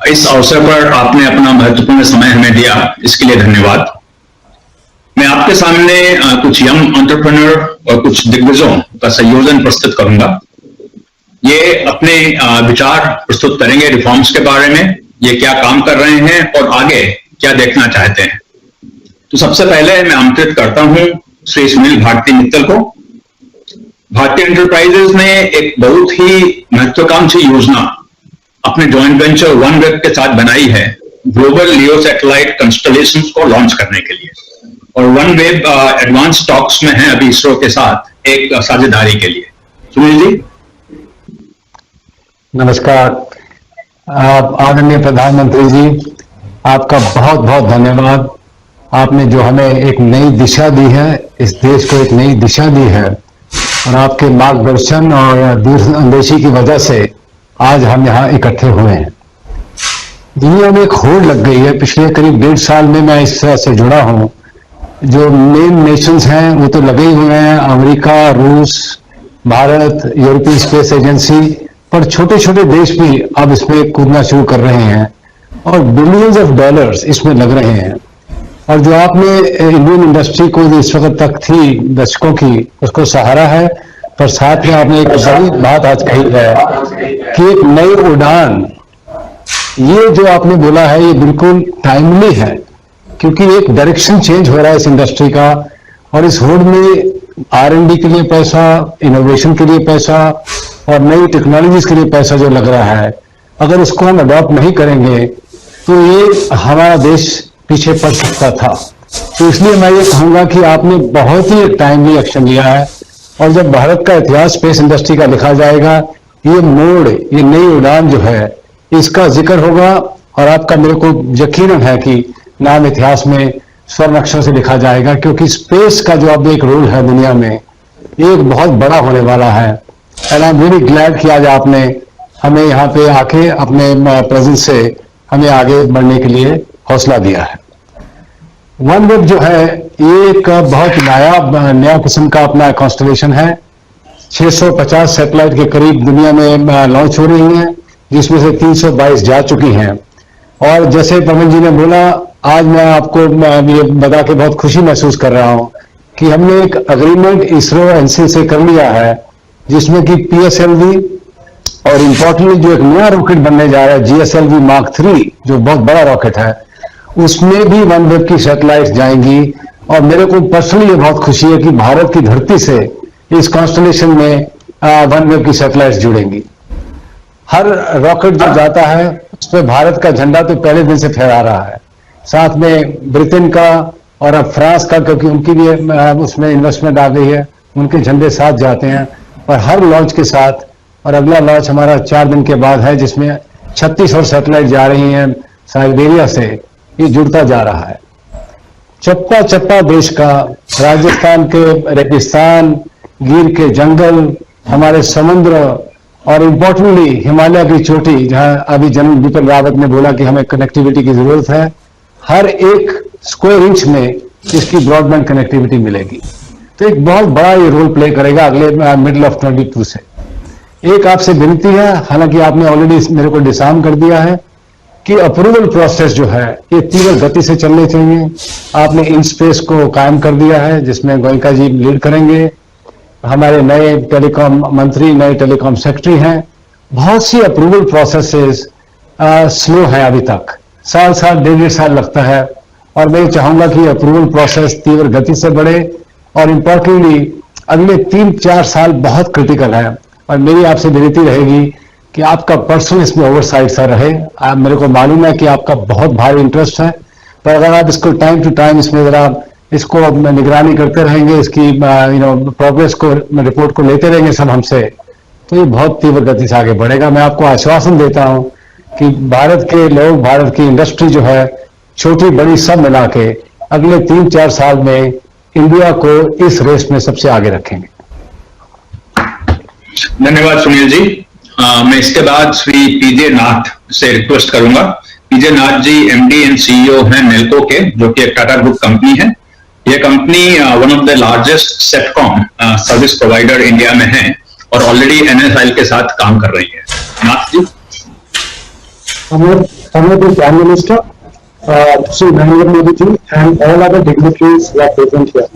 इस अवसर पर आपने अपना महत्वपूर्ण समय हमें दिया, इसके लिए धन्यवाद। मैं आपके सामने कुछ यंग एंटरप्रेन्योर और कुछ दिग्गजों का संयोजन प्रस्तुत करूंगा। ये अपने विचार प्रस्तुत करेंगे रिफॉर्म्स के बारे में, ये क्या काम कर रहे हैं और आगे क्या देखना चाहते हैं। तो सबसे पहले मैं आमंत्रित करता हूं श्री सुनील भारती मित्तल को। भारतीय एंटरप्राइजेज ने एक बहुत ही महत्वाकांक्षी योजना अपने जॉइंट वेंचर OneWeb के साथ बनाई है ग्लोबल लियो सैटेलाइट कंस्टलेशंस को लॉन्च करने के लिए, और OneWeb एडवांस टॉक्स में है अभी इसरो के साथ एक साझेदारी के लिए। सुनील जी। नमस्कार। आदरणीय प्रधानमंत्री जी, आपका बहुत बहुत धन्यवाद। आपने जो हमें एक नई दिशा दी है, इस देश को एक नई दिशा दी है, और आपके मार्गदर्शन और दूरंदेशी की वजह से आज हम यहाँ इकट्ठे हुए हैं। दुनिया में एक होड़ लग गई है। पिछले करीब 1.5 साल में मैं इस तरह से जुड़ा हूँ। जो मेन नेशंस हैं वो तो लगे ही हुए हैं, अमेरिका, रूस, भारत, यूरोपियन स्पेस एजेंसी, पर छोटे छोटे देश भी अब इसमें कूदना शुरू कर रहे हैं और बिलियंस ऑफ डॉलर्स इसमें लग रहे हैं। और जो आपने इंडियन इंडस्ट्री को जो इस वक्त तक थी दशकों की, उसको सहारा है, पर साथ में आपने एक बड़ी बात आज कही है कि एक नई उड़ान, ये जो आपने बोला है ये बिल्कुल टाइमली है, क्योंकि एक डायरेक्शन चेंज हो रहा है इस इंडस्ट्री का, और इस होड़ में R&D के लिए पैसा, इनोवेशन के लिए पैसा और नई टेक्नोलॉजीज के लिए पैसा जो लग रहा है, अगर इसको हम अडॉप्ट नहीं करेंगे तो ये हमारा देश पीछे पड़ सकता था। तो इसलिए मैं ये कहूंगा कि आपने बहुत ही टाइमली एक्शन लिया है, और जब भारत का इतिहास स्पेस इंडस्ट्री का लिखा जाएगा, ये मोड़, ये नई उड़ान जो है, इसका जिक्र होगा, और आपका मेरे को यकीन है कि नाम इतिहास में स्वर्ण अक्षर से लिखा जाएगा, क्योंकि स्पेस का जो अब एक रोल है दुनिया में, एक बहुत बड़ा होने वाला है। And I am very glad कि आज आपने हमें यहाँ पे आके अपने प्रेजेंस से हमें आगे बढ़ने के लिए हौसला दिया है। OneWeb जो है ये एक बहुत नया किस्म का अपना कॉन्स्टलेशन है। 650 सैटेलाइट के करीब दुनिया में लॉन्च हो रही हैं, जिसमें से 322 जा चुकी हैं। और जैसे पवन जी ने बोला, आज मैं आपको ये बता के बहुत खुशी महसूस कर रहा हूं कि हमने एक अग्रीमेंट इसरो एनसी से कर लिया है, जिसमें कि PSLV और इम्पोर्टेंटली जो एक नया रॉकेट बनने जा रहा है GSLV Mark 3, जो बहुत बड़ा रॉकेट है, उसमें भी OneWeb की सैटेलाइट जाएंगी। और मेरे को पर्सनली ये बहुत खुशी है कि भारत की धरती से इस कॉन्स्टलेशन में OneWeb की सैटेलाइट जुड़ेंगी। हर रॉकेट जो जाता है उस पर भारत का झंडा तो पहले दिन से फहरा रहा है, साथ में ब्रिटेन का और अब फ्रांस का, क्योंकि उनकी भी उसमें इन्वेस्टमेंट आ गई है, उनके झंडे साथ जाते हैं। और हर लॉन्च के साथ, और अगला लॉन्च हमारा 4 दिन के बाद है, जिसमें 36 और सैटेलाइट जा रही हैं साइबेरिया से, ये जुड़ता जा रहा है। चप्पा चप्पा देश का, राजस्थान के रेगिस्तान, गिर के जंगल, हमारे समुद्र और इम्पोर्टेंटली हिमालय की चोटी, जहां अभी जनरल बिपिन रावत ने बोला कि हमें कनेक्टिविटी की जरूरत है, हर एक स्क्वायर इंच में इसकी ब्रॉडबैंड कनेक्टिविटी मिलेगी। तो एक बहुत बड़ा ये रोल प्ले करेगा अगले मिडल ऑफ 22 से। एक आपसे विनती है, हालांकि आपने ऑलरेडी मेरे को डिसार्म कर दिया है, कि अप्रूवल प्रोसेस जो है ये तीव्र गति से चलने चाहिए। आपने इन स्पेस को कायम कर दिया है, जिसमें गोयनका जी लीड करेंगे। हमारे नए टेलीकॉम मंत्री, नए टेलीकॉम सेक्रेटरी हैं। बहुत सी अप्रूवल प्रोसेसेस स्लो है अभी तक, साल 1.5 साल लगता है, और मैं चाहूंगा कि अप्रूवल प्रोसेस तीव्र गति से बढ़े। और इम्पोर्टेंटली अगले 3-4 साल बहुत क्रिटिकल है, और मेरी आपसे विनती रहेगी कि आपका पर्सनल इसमें ओवरसाइट सा रहे। मेरे को मालूम है कि आपका बहुत भारी इंटरेस्ट है, पर अगर आप इसको टाइम टू टाइम इसमें जरा इसको निगरानी करते रहेंगे, इसकी प्रोग्रेस को, रिपोर्ट को लेते रहेंगे सब हमसे, तो ये बहुत तीव्र गति से आगे बढ़ेगा। मैं आपको आश्वासन देता हूं कि भारत के लोग, भारत की इंडस्ट्री जो है, छोटी बड़ी सब मिला के अगले 3-4 साल में इंडिया को इस रेस में सबसे आगे रखेंगे। धन्यवाद सुनील जी। मैं इसके बाद श्री पीजे नाथ से रिक्वेस्ट करूंगा। पीजे Nath ji MD and CEO हैं नेल्को के, जो कि एक टाटा ग्रुप कंपनी है। यह company one of the largest sitcom service provider India में है और ऑलरेडी एनएसआई के साथ काम कर रही है। Nath ji. Honorable Prime Minister, Sri Narendra Modi ji, and all other dignitaries who are present here.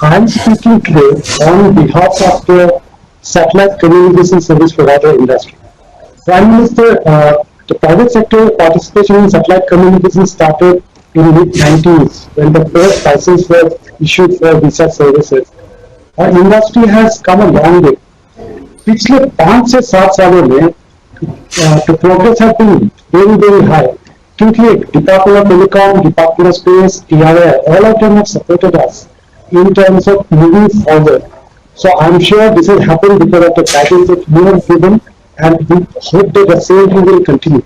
I am speaking today on behalf of the satellite communication service provider industry. Prime Minister, the private sector participation in satellite communication started in mid-90s when the first license was issued for visa services. Our industry has come a long way. पिछले 5 से 7 सालों में the progress has been very, very high. क्योंकि Department of Telecom, Department of Space, TRI, all of them have supported us in terms of moving forward. So I'm sure this has happened because of the guidance that you have given, and we hope that the same thing will continue.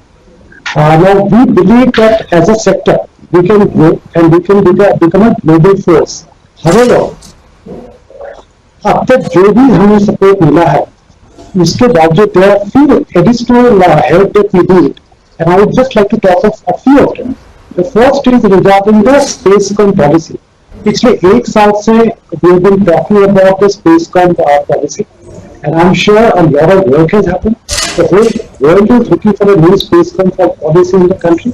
Now we believe that as a sector we can grow and we can become a global force. However, अब तक जो भी हमें support मिला है, उसके बावजूद there are few additional help that we need, and I would just like to talk of a few of them. The first is regarding the SpaceCom policy. पिछले 1 साल से we have been talking about the SpaceCom policy, and I'm sure a lot of work has happened. The whole world is looking for a new SpaceCom policy in the country,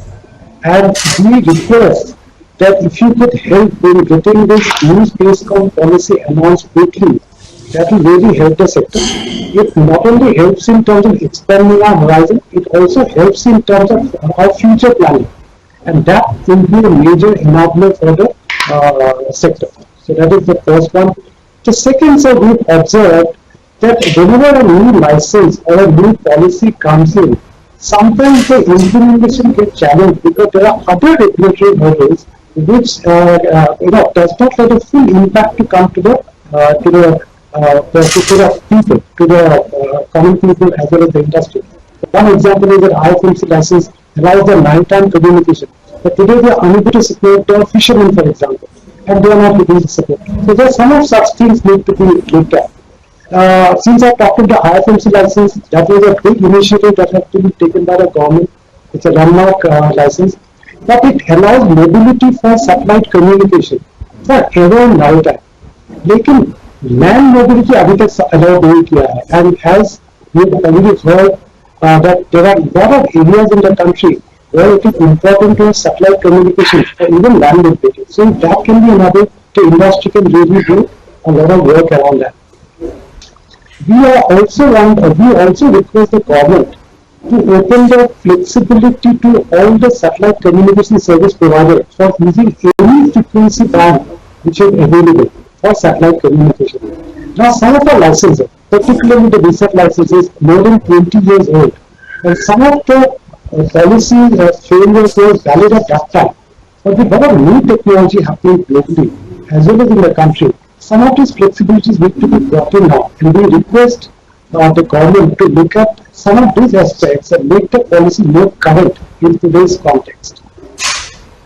and we request that if you could help in getting this new SpaceCom policy announced quickly, that will really help the sector. It not only helps in terms of expanding our horizon, it also helps in terms of our future planning, and that will be a major enabler for the sector. So that is the first one. The second, sir, we've observed that whenever a new license or a new policy comes in, sometimes the implementation gets challenged because there are other regulatory hurdles which does not let a full impact to come to the people, to the common people as well as the industry. One example is that IFMC license allows the nighttime communication, but today they are unable to support the fishermen, for example, and they are not getting the support. So there are some of such things need to be looked at. Since I talked about the IFMC license, that was a big initiative that had to be taken by the government. It's a landmark license, but it allows mobility for satellite communication for ever and nighttime. लेकिन land mobility अभी तक allow नहीं किया है, and as we have already heard that there are a lot of areas in the country where it is important to have satellite communication or even land mobility. So that can be another, the industry can really do a lot of work around that. We also request the government to open the flexibility to all the satellite communication service providers for using any frequency band which is available for satellite communication. Now some of our licenses, particularly the research licenses, more than 20 years old, and some of the policies frameworks were valid at that time. But with a lot of new technology happening globally as well as in the country, some of these flexibilities need to be brought in now, and we request the government to look at some of these aspects and make the policy more current in today's context.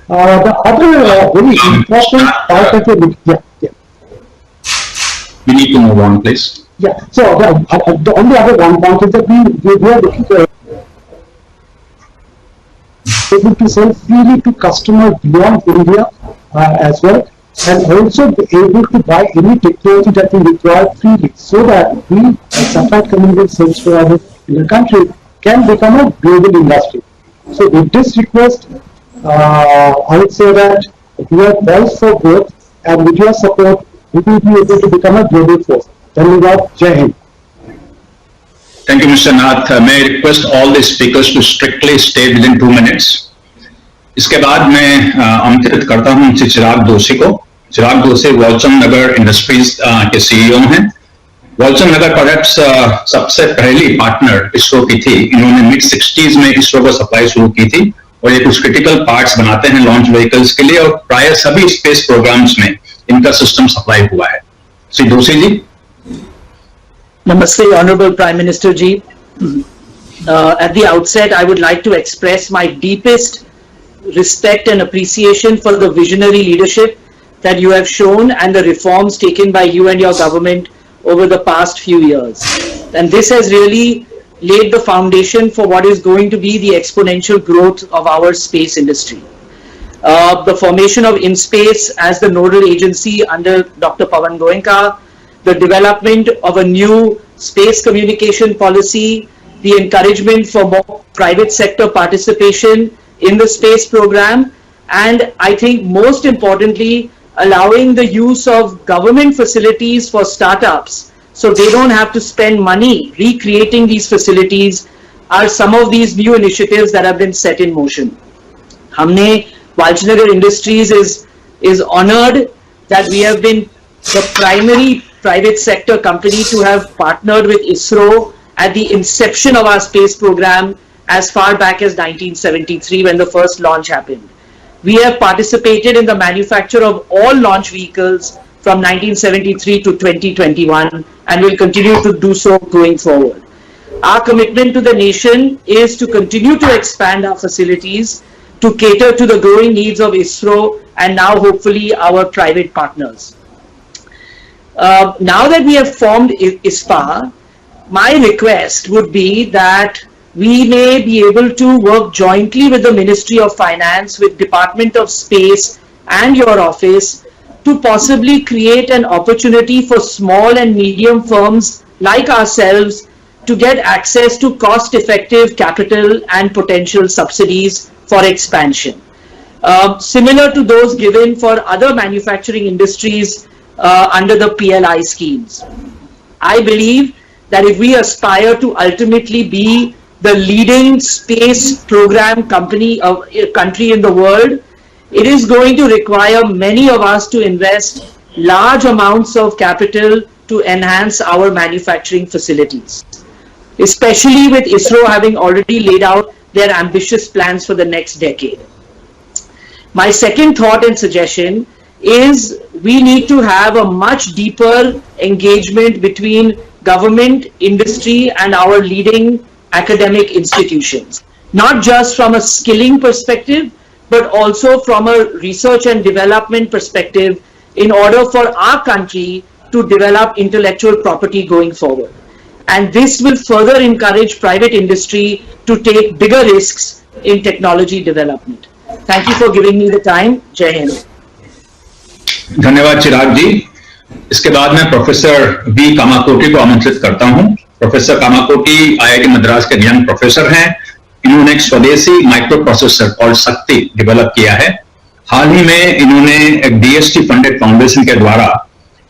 The other very important part of the we need to move on, please. Yeah, so the only other one point is that we are looking for able to sell freely to customers beyond India as well, and also be able to buy any technology that we require freely, so that we, as satellite communication service providers in the country, can become a global industry. So with this request, I would say that we are poised for growth, and with your support, we will be able to become a global force. Dhanyavad, Jai Hind. Thank you, Mr. Nath. May I request all the speakers to strictly stay within 2 minutes. इसके बाद मैं आमंत्रित करता हूं श्री चिराग दोषी को. चिराग दोषी वॉलचंद नगर industries के सीईओ हैं. वॉलचंद नगर परहैप्स सबसे पहली पार्टनर इसरो की थी. इन्होंने मिड 60s में इसरो को सप्लाई शुरू की थी और ये कुछ क्रिटिकल पार्ट्स बनाते हैं लॉन्च व्हीकल्स के लिए, और प्राय सभी स्पेस प्रोग्राम्स में इनका सिस्टम सप्लाई हुआ है. श्री दोषी जी. Namaste, Honorable Prime Minister Ji. At the outset, I would like to express my deepest respect and appreciation for the visionary leadership that you have shown and the reforms taken by you and your government over the past few years. And this has really laid the foundation for what is going to be the exponential growth of our space industry. The formation of InSpace as the nodal agency under Dr. Pawan Goenka, the development of a new space communication policy, the encouragement for more private sector participation in the space program, and I think most importantly, allowing the use of government facilities for startups so they don't have to spend money recreating these facilities are some of these new initiatives that have been set in motion. Humne Walchnagar Industries is honored that we have been the primary private sector company to have partnered with ISRO at the inception of our space program as far back as 1973 when the first launch happened. We have participated in the manufacture of all launch vehicles from 1973 to 2021 and will continue to do so going forward. Our commitment to the nation is to continue to expand our facilities to cater to the growing needs of ISRO and now hopefully our private partners. Now that we have formed ISpA, my request would be that we may be able to work jointly with the Ministry of Finance, with Department of Space and your office to possibly create an opportunity for small and medium firms like ourselves to get access to cost-effective capital and potential subsidies for expansion. Similar to those given for other manufacturing industries under the PLI schemes. I believe that if we aspire to ultimately be the leading space program country in the world, it is going to require many of us to invest large amounts of capital to enhance our manufacturing facilities, especially with ISRO having already laid out their ambitious plans for the next decade. My second thought and suggestion is we need to have a much deeper engagement between government, industry and our leading academic institutions, not just from a skilling perspective, but also from a research and development perspective in order for our country to develop intellectual property going forward. And this will further encourage private industry to take bigger risks in technology development. Thank you for giving me the time. Jai Hind. धन्यवाद चिराग जी. इसके बाद मैं professor B Kamakoti को आमंत्रित करता हूं. Professor Kamakoti IIT Madras के young professor हैं. इन्होंने एक स्वदेशी माइक्रो प्रोसेसर और शक्ति डेवलप किया है. हाल ही में इन्होंने एक डीएसटी फंडेड फाउंडेशन के द्वारा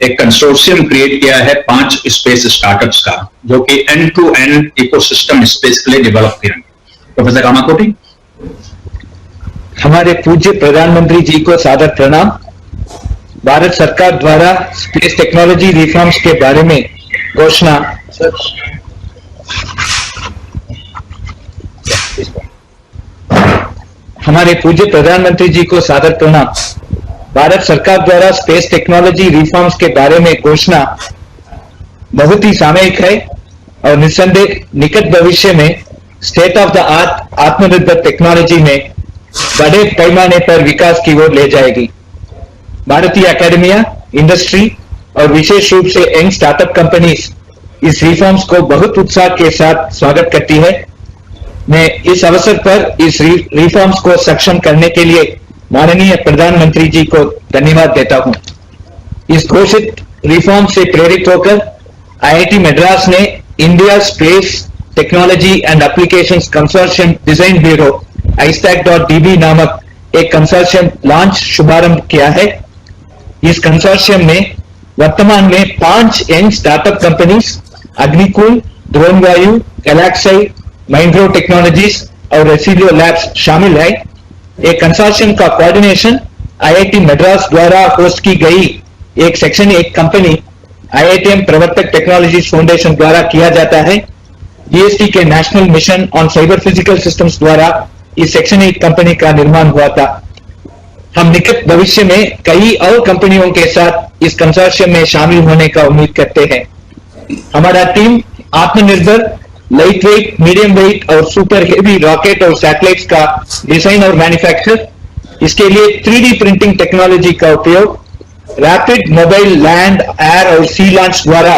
एक कंसोर्शियम क्रिएट किया है 5 स्पेस स्टार्टअप्स का, जो कि end to end ecosystem space के लिए डेवलप करेंगे. प्रोफेसर कामाकोटी. हमारे पूज्य प्रधानमंत्री जी को सादर प्रणाम. भारत सरकार द्वारा स्पेस टेक्नोलॉजी रिफॉर्म्स के बारे में घोषणा हमारे पूज्य प्रधानमंत्री जी को सादर प्रणाम. भारत सरकार द्वारा स्पेस टेक्नोलॉजी रिफॉर्म्स के बारे में घोषणा बहुत ही सामयिक है और निस्संदेह निकट भविष्य में स्टेट ऑफ द आर्ट आत्मनिर्भर टेक्नोलॉजी में बड़े पैमाने पर विकास की ओर ले जाएगी. भारतीय एकेडमिया, इंडस्ट्री और विशेष रूप से यंग स्टार्टअप कंपनीज इस रिफॉर्म्स को बहुत उत्साह के साथ स्वागत करती है। मैं इस अवसर पर इस रिफॉर्म्स को सक्षम करने के लिए माननीय प्रधानमंत्री जी को धन्यवाद देता हूं। इस घोषित रिफॉर्म से प्रेरित होकर आईआईटी मद्रास ने India space technology and applications consortium design bureau ISpA.db नामक एक कंसोर्शियम लॉन्च शुभारंभ किया है। इस कंसोर्शियम में वर्तमान में 5 young startup companies Agnikul, Dronavayu, GalaxEye, Mindgrove technologies और रेसिडियो लैब्स शामिल है। एक कंसोर्शियम का कोऑर्डिनेशन आईआईटी मद्रास द्वारा होस्ट की गई एक सेक्शन 1 कंपनी IITM प्रवर्तक टेक्नोलॉजीज फाउंडेशन द्वारा किया जाता है। DST के national mission on cyber physical systems द्वारा इस सेक्शन 1 कंपनी का निर्माण हुआ था। हम निकट भविष्य में कई और कंपनियों के साथ इस कंसोर्शियम में शामिल होने का उम्मीद करते हैं। हमारा टीम आत्मनिर्भर, लाइट वेट, मीडियम वेट और सुपर हेवी रॉकेट और सैटेलाइट्स का डिजाइन और मैन्युफैक्चर, इसके लिए 3D प्रिंटिंग टेक्नोलॉजी का उपयोग, रैपिड मोबाइल लैंड, एयर और सी लॉन्च द्वारा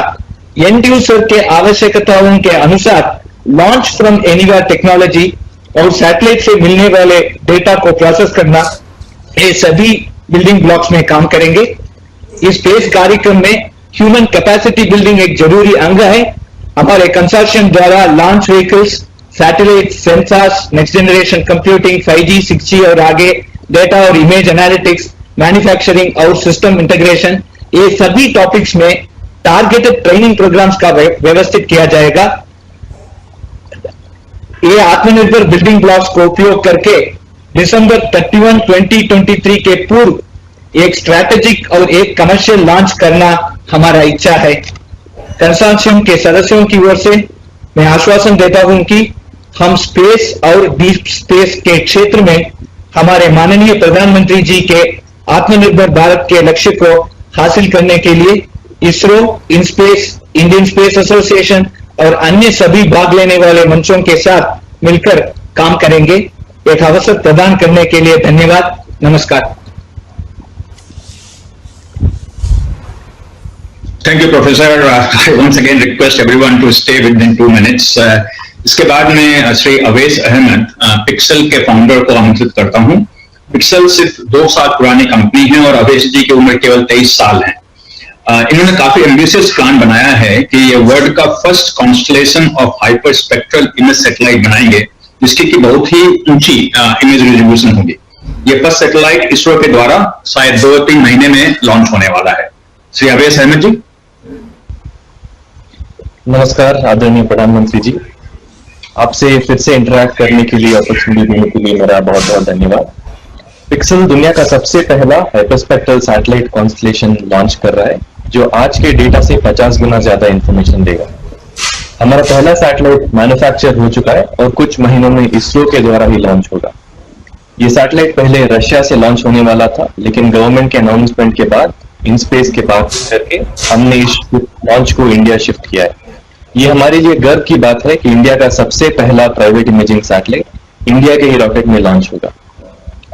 एंड यूजर के आवश्यकताओं के अनुसार लॉन्च फ्रॉम एनीवेयर टेक्नोलॉजी और सैटेलाइट से मिलने वाले डेटा को प्रोसेस करना, ये सभी बिल्डिंग ब्लॉक्स में काम करेंगे। इस स्पेस कार्यक्रम में ह्यूमन कैपेसिटी बिल्डिंग एक जरूरी अंग है। हमारे कंसोर्शियम द्वारा launch vehicles, satellite, sensors, next generation computing, 5G, 6G और आगे डेटा और इमेज एनालिटिक्स, मैन्युफैक्चरिंग और सिस्टम इंटीग्रेशन, ये सभी टॉपिक्स में टारगेटेड ट्रेनिंग प्रोग्राम्स का व्यवस्थित किया जाएगा। ये आत्मनिर्भर बिल्डिंग ब्लॉक्स को उपयोग करके दिसंबर 31, 2023 के पूर्व एक स्ट्रैटेजिक और एक कमर्शियल लॉन्च करना हमारा इच्छा है। कंसोर्शियम के सदस्यों की ओर से मैं आश्वासन देता हूं कि हम स्पेस और डीप स्पेस के क्षेत्र में हमारे माननीय प्रधानमंत्री जी के आत्मनिर्भर भारत के लक्ष्य को हासिल करने के लिए इसरो, इनस्पेस, इंडियन स्पेस एसोसिएशन और अन्य सभी भाग लेने वाले मंचों के साथ मिलकर काम करेंगे। एक अवसर प्रदान करने के लिए धन्यवाद। नमस्कार। Thank you, Professor. I once again request everyone to stay within 2 minutes. इसके बाद में श्री अवैस अहमद पिक्सल के फाउंडर को आमंत्रित करता हूं। पिक्सल सिर्फ 2 साल पुरानी कंपनी है और अवैस जी की उम्र केवल 23 साल है। इन्होंने काफी एम्बिशियस प्लान बनाया है कि ये वर्ल्ड का first constellation of hyperspectral image satellite बनाएंगे, जिसकी की बहुत ही ऊंची इमेज रेजोल्यूशन होगी। ये फर्स्ट सैटेलाइट इसरो के द्वारा शायद 2-3 महीने में लॉन्च होने वाला है। श्री अवैस अहमद जी। नमस्कार आदरणीय प्रधानमंत्री जी, आपसे फिर से इंटरैक्ट करने के लिए, अपॉर्चुनिटी देने के लिए मेरा बहुत बहुत धन्यवाद। पिक्सल दुनिया का सबसे पहला हाइपरस्पेक्ट्रल सैटेलाइट कॉन्स्टलेशन लॉन्च कर रहा है, जो आज के डेटा से 50 गुना ज्यादा इंफॉर्मेशन देगा। हमारा पहला सैटेलाइट मैन्युफैक्चर हो चुका है और कुछ महीनों में इसरो के द्वारा ही लॉन्च होगा। ये सैटेलाइट पहले रशिया से लॉन्च होने वाला था, लेकिन गवर्नमेंट के अनाउंसमेंट के बाद InSpace के पास करके हमने इस लॉन्च को इंडिया शिफ्ट किया है। ये हमारे लिए गर्व की बात है कि इंडिया का सबसे पहला प्राइवेट इमेजिंग सैटेलाइट इंडिया के ही रॉकेट में लॉन्च होगा।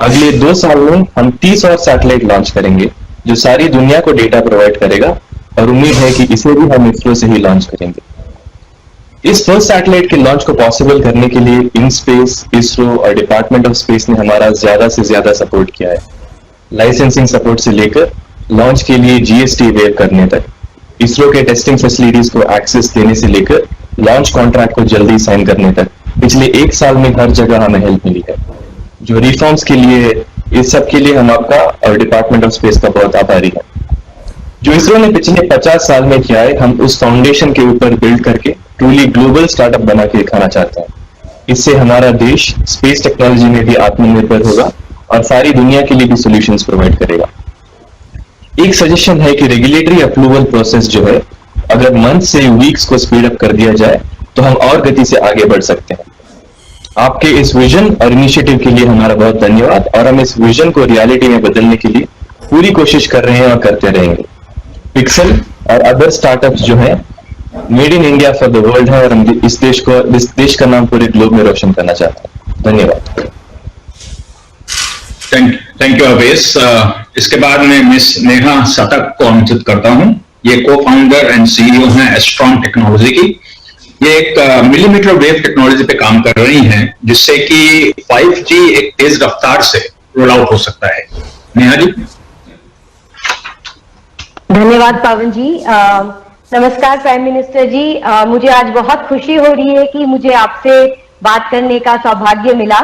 अगले 2 साल में हम 30 और सैटेलाइट लॉन्च करेंगे, जो सारी दुनिया को डेटा प्रोवाइड करेगा, और उम्मीद है कि इसे भी हम इसरो से ही लॉन्च करेंगे। इस फर्स्ट सैटेलाइट के लॉन्च को पॉसिबल करने के लिए InSpace, इसरो और डिपार्टमेंट ऑफ स्पेस ने हमारा ज्यादा से ज्यादा सपोर्ट किया है। लाइसेंसिंग सपोर्ट से लेकर लॉन्च के लिए GST वेव करने तक, इसरो के टेस्टिंग फैसिलिटीज को एक्सेस देने से लेकर लॉन्च कॉन्ट्रैक्ट को जल्दी साइन करने तक, पिछले 1 साल में हर जगह हमें हेल्प मिली है। जो रिफॉर्म्स के लिए, इस सब के लिए हम आपका और डिपार्टमेंट ऑफ स्पेस का बहुत आभारी है। जो इसरो ने पिछले 50 साल में किया है, हम उस फाउंडेशन के ऊपर बिल्ड करके ट्रूली ग्लोबल स्टार्टअप बना के दिखाना चाहते हैं। इससे हमारा देश स्पेस टेक्नोलॉजी में भी आत्मनिर्भर होगा और सारी दुनिया के लिए भी सॉल्यूशंस प्रोवाइड करेगा। एक सजेशन है कि रेगुलेटरी अप्रूवल प्रोसेस जो है, अगर मंथ से वीक्स को स्पीड अप कर दिया जाए तो हम और गति से आगे बढ़ सकते हैं। आपके इस विजन और इनिशिएटिव के लिए हमारा बहुत धन्यवाद, और हम इस विजन को रियलिटी में बदलने के लिए पूरी कोशिश कर रहे हैं और करते रहेंगे। पिक्सल और अदर स्टार्टअप्स जो है made in India for the world है, और हम इस देश का नाम पूरे ग्लोब में रोशन करना चाहते हैं। धन्यवाद। Thank you Awais. इसके बाद में मिस नेहा सतक को आमंत्रित करता हूं, ये को फाउंडर एंड सीईओ हैं एस्ट्रॉन टेक्नोलॉजी की। ये एक मिलीमीटर वेव टेक्नोलॉजी पे काम कर रही हैं, जिससे कि 5G एक तेज रफ्तार से रोल आउट हो सकता है। नेहा जी। धन्यवाद पावन जी। नमस्कार प्राइम मिनिस्टर जी। मुझे आज बहुत खुशी हो रही है कि मुझे आपसे बात करने का सौभाग्य मिला।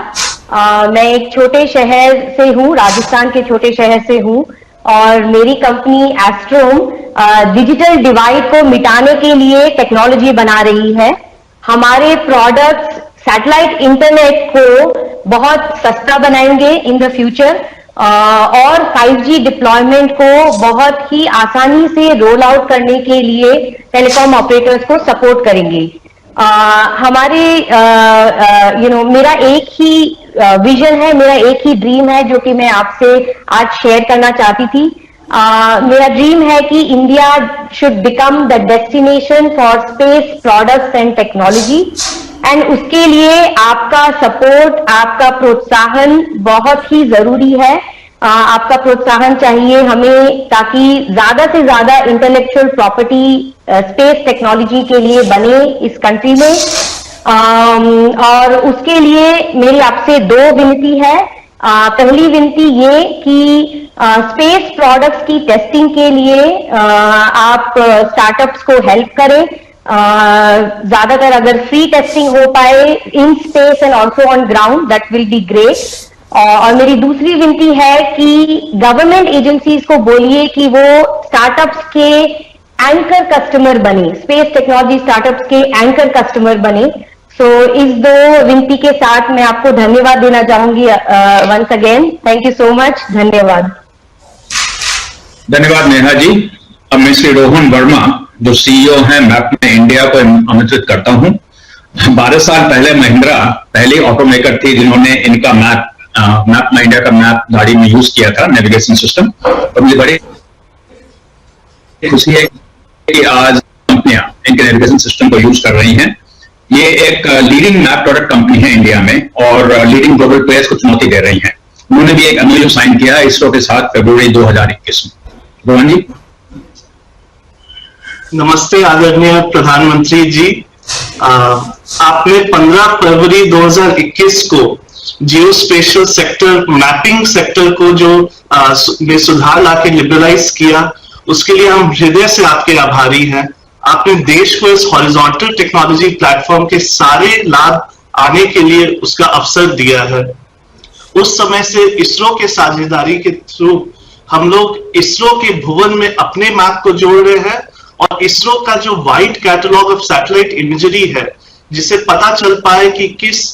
मैं एक छोटे शहर से हूँ, राजस्थान के छोटे शहर से हूँ, और मेरी कंपनी एस्ट्रोम डिजिटल डिवाइड को मिटाने के लिए टेक्नोलॉजी बना रही है। हमारे प्रोडक्ट्स सैटेलाइट इंटरनेट को बहुत सस्ता बनाएंगे इन द फ्यूचर, और 5G डिप्लॉयमेंट को बहुत ही आसानी से रोल आउट करने के लिए टेलीकॉम ऑपरेटर्स को सपोर्ट करेंगे। हमारे मेरा एक ही विजन है, मेरा एक ही ड्रीम है जो कि मैं आपसे आज शेयर करना चाहती थी। मेरा ड्रीम है कि India should become the destination for space products and technology, and उसके लिए आपका सपोर्ट, आपका प्रोत्साहन बहुत ही जरूरी है। आपका प्रोत्साहन चाहिए हमें, ताकि ज्यादा से ज्यादा इंटेलेक्चुअल प्रॉपर्टी स्पेस टेक्नोलॉजी के लिए बने इस कंट्री में। और उसके लिए मेरी आपसे दो विनती है। पहली विनती ये कि स्पेस प्रोडक्ट्स की टेस्टिंग के लिए आप स्टार्टअप्स को हेल्प करें। ज्यादातर अगर फ्री टेस्टिंग हो पाए in space and also on ground, that will be great. और मेरी दूसरी विनती है कि गवर्नमेंट एजेंसीज को बोलिए कि वो स्टार्टअप्स के एंकर कस्टमर बने, स्पेस टेक्नोलॉजी स्टार्टअप्स के एंकर कस्टमर बने। सो इस दो विनती के साथ मैं आपको धन्यवाद देना चाहूंगी once again. Thank you so much. धन्यवाद। धन्यवाद नेहा जी। अब मैं श्री रोहन वर्मा, जो सीईओ हैं मैप में इंडिया, को आमंत्रित करता हूं। 12 साल पहले महिंद्रा पहली ऑटोमेकर थी जिन्होंने इनका मैप में इंडिया का मैप गाड़ी में यूज किया था, नेविगेशन सिस्टम। और मुझे बड़ी खुशी है कि आज कंपनियां इनके नेविगेशन सिस्टम को यूज कर रही हैं। ये एक लीडिंग मैप प्रोडक्ट कंपनी है इंडिया में, और लीडिंग ग्लोबल प्लेयर्स को चुनौती दे रही हैं। उन्होंने भी एक एमओयू साइन किया है इसरो के साथ फरवरी 2021 में। रोहन जी। नमस्ते आदरणीय प्रधानमंत्री जी। आपने 15 फरवरी 2021 को जियो स्पेशल सेक्टर, मैपिंग सेक्टर को जो में सुधार लाके लिबरलाइज किया, उसके लिए हम हृदय से आपके आभारी हैं। आपने देश को इस हॉरिजॉन्टल टेक्नोलॉजी प्लेटफॉर्म के सारे लाभ आने के लिए उसका अवसर दिया है। उस समय से इसरो के साझेदारी के थ्रू हम लोग इसरो के भुवन में अपने मैप को जोड़ रहे हैं, और इसरो का जो wide catalogue of satellite imagery है, जिसे पता चल पाए कि किस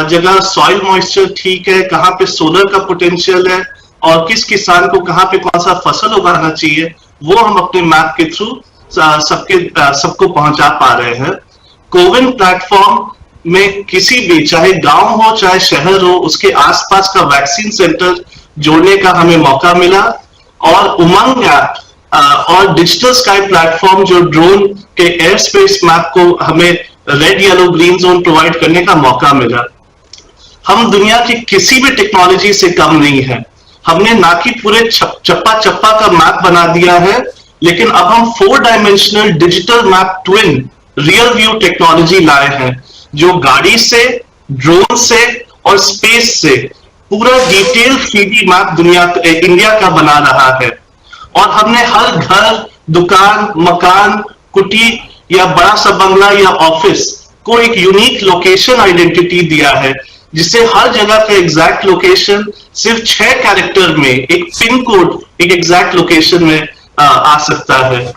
जगह सॉइल मॉइस्चर ठीक है, कहाँ पे सोलर का पोटेंशियल है, और किस किसान को कहाँ पे कौन सा फसल उगाना चाहिए, वो हम अपने मैप के थ्रू सबको पहुंचा पा रहे हैं। कोविन प्लेटफॉर्म में किसी भी, चाहे गांव हो चाहे शहर हो, उसके आसपास का वैक्सीन सेंटर जोड़ने का हमें मौका मिला। और उमंग ऐप और डिजिटल स्काई प्लेटफॉर्म जो ड्रोन के एयर स्पेस मैप को हमें red yellow green zone provide करने का मौका मिला। हम दुनिया की किसी भी टेक्नोलॉजी से कम नहीं है। हमने ना कि पूरे चप्पा चप्पा का मैप बना दिया है, लेकिन अब हम 4 dimensional digital map twin real view technology लाए हैं, जो गाड़ी से, ड्रोन से और स्पेस से पूरा डिटेल 3D मैप इंडिया का बना रहा है। और हमने हर घर, दुकान, मकान, कुटी या बड़ा सा बंगला या ऑफिस को एक यूनिक लोकेशन आइडेंटिटी दिया है, जिससे हर जगह का एग्जैक्ट लोकेशन सिर्फ 6 कैरेक्टर में, एक पिन कोड एक एग्जैक्ट लोकेशन में आ सकता है।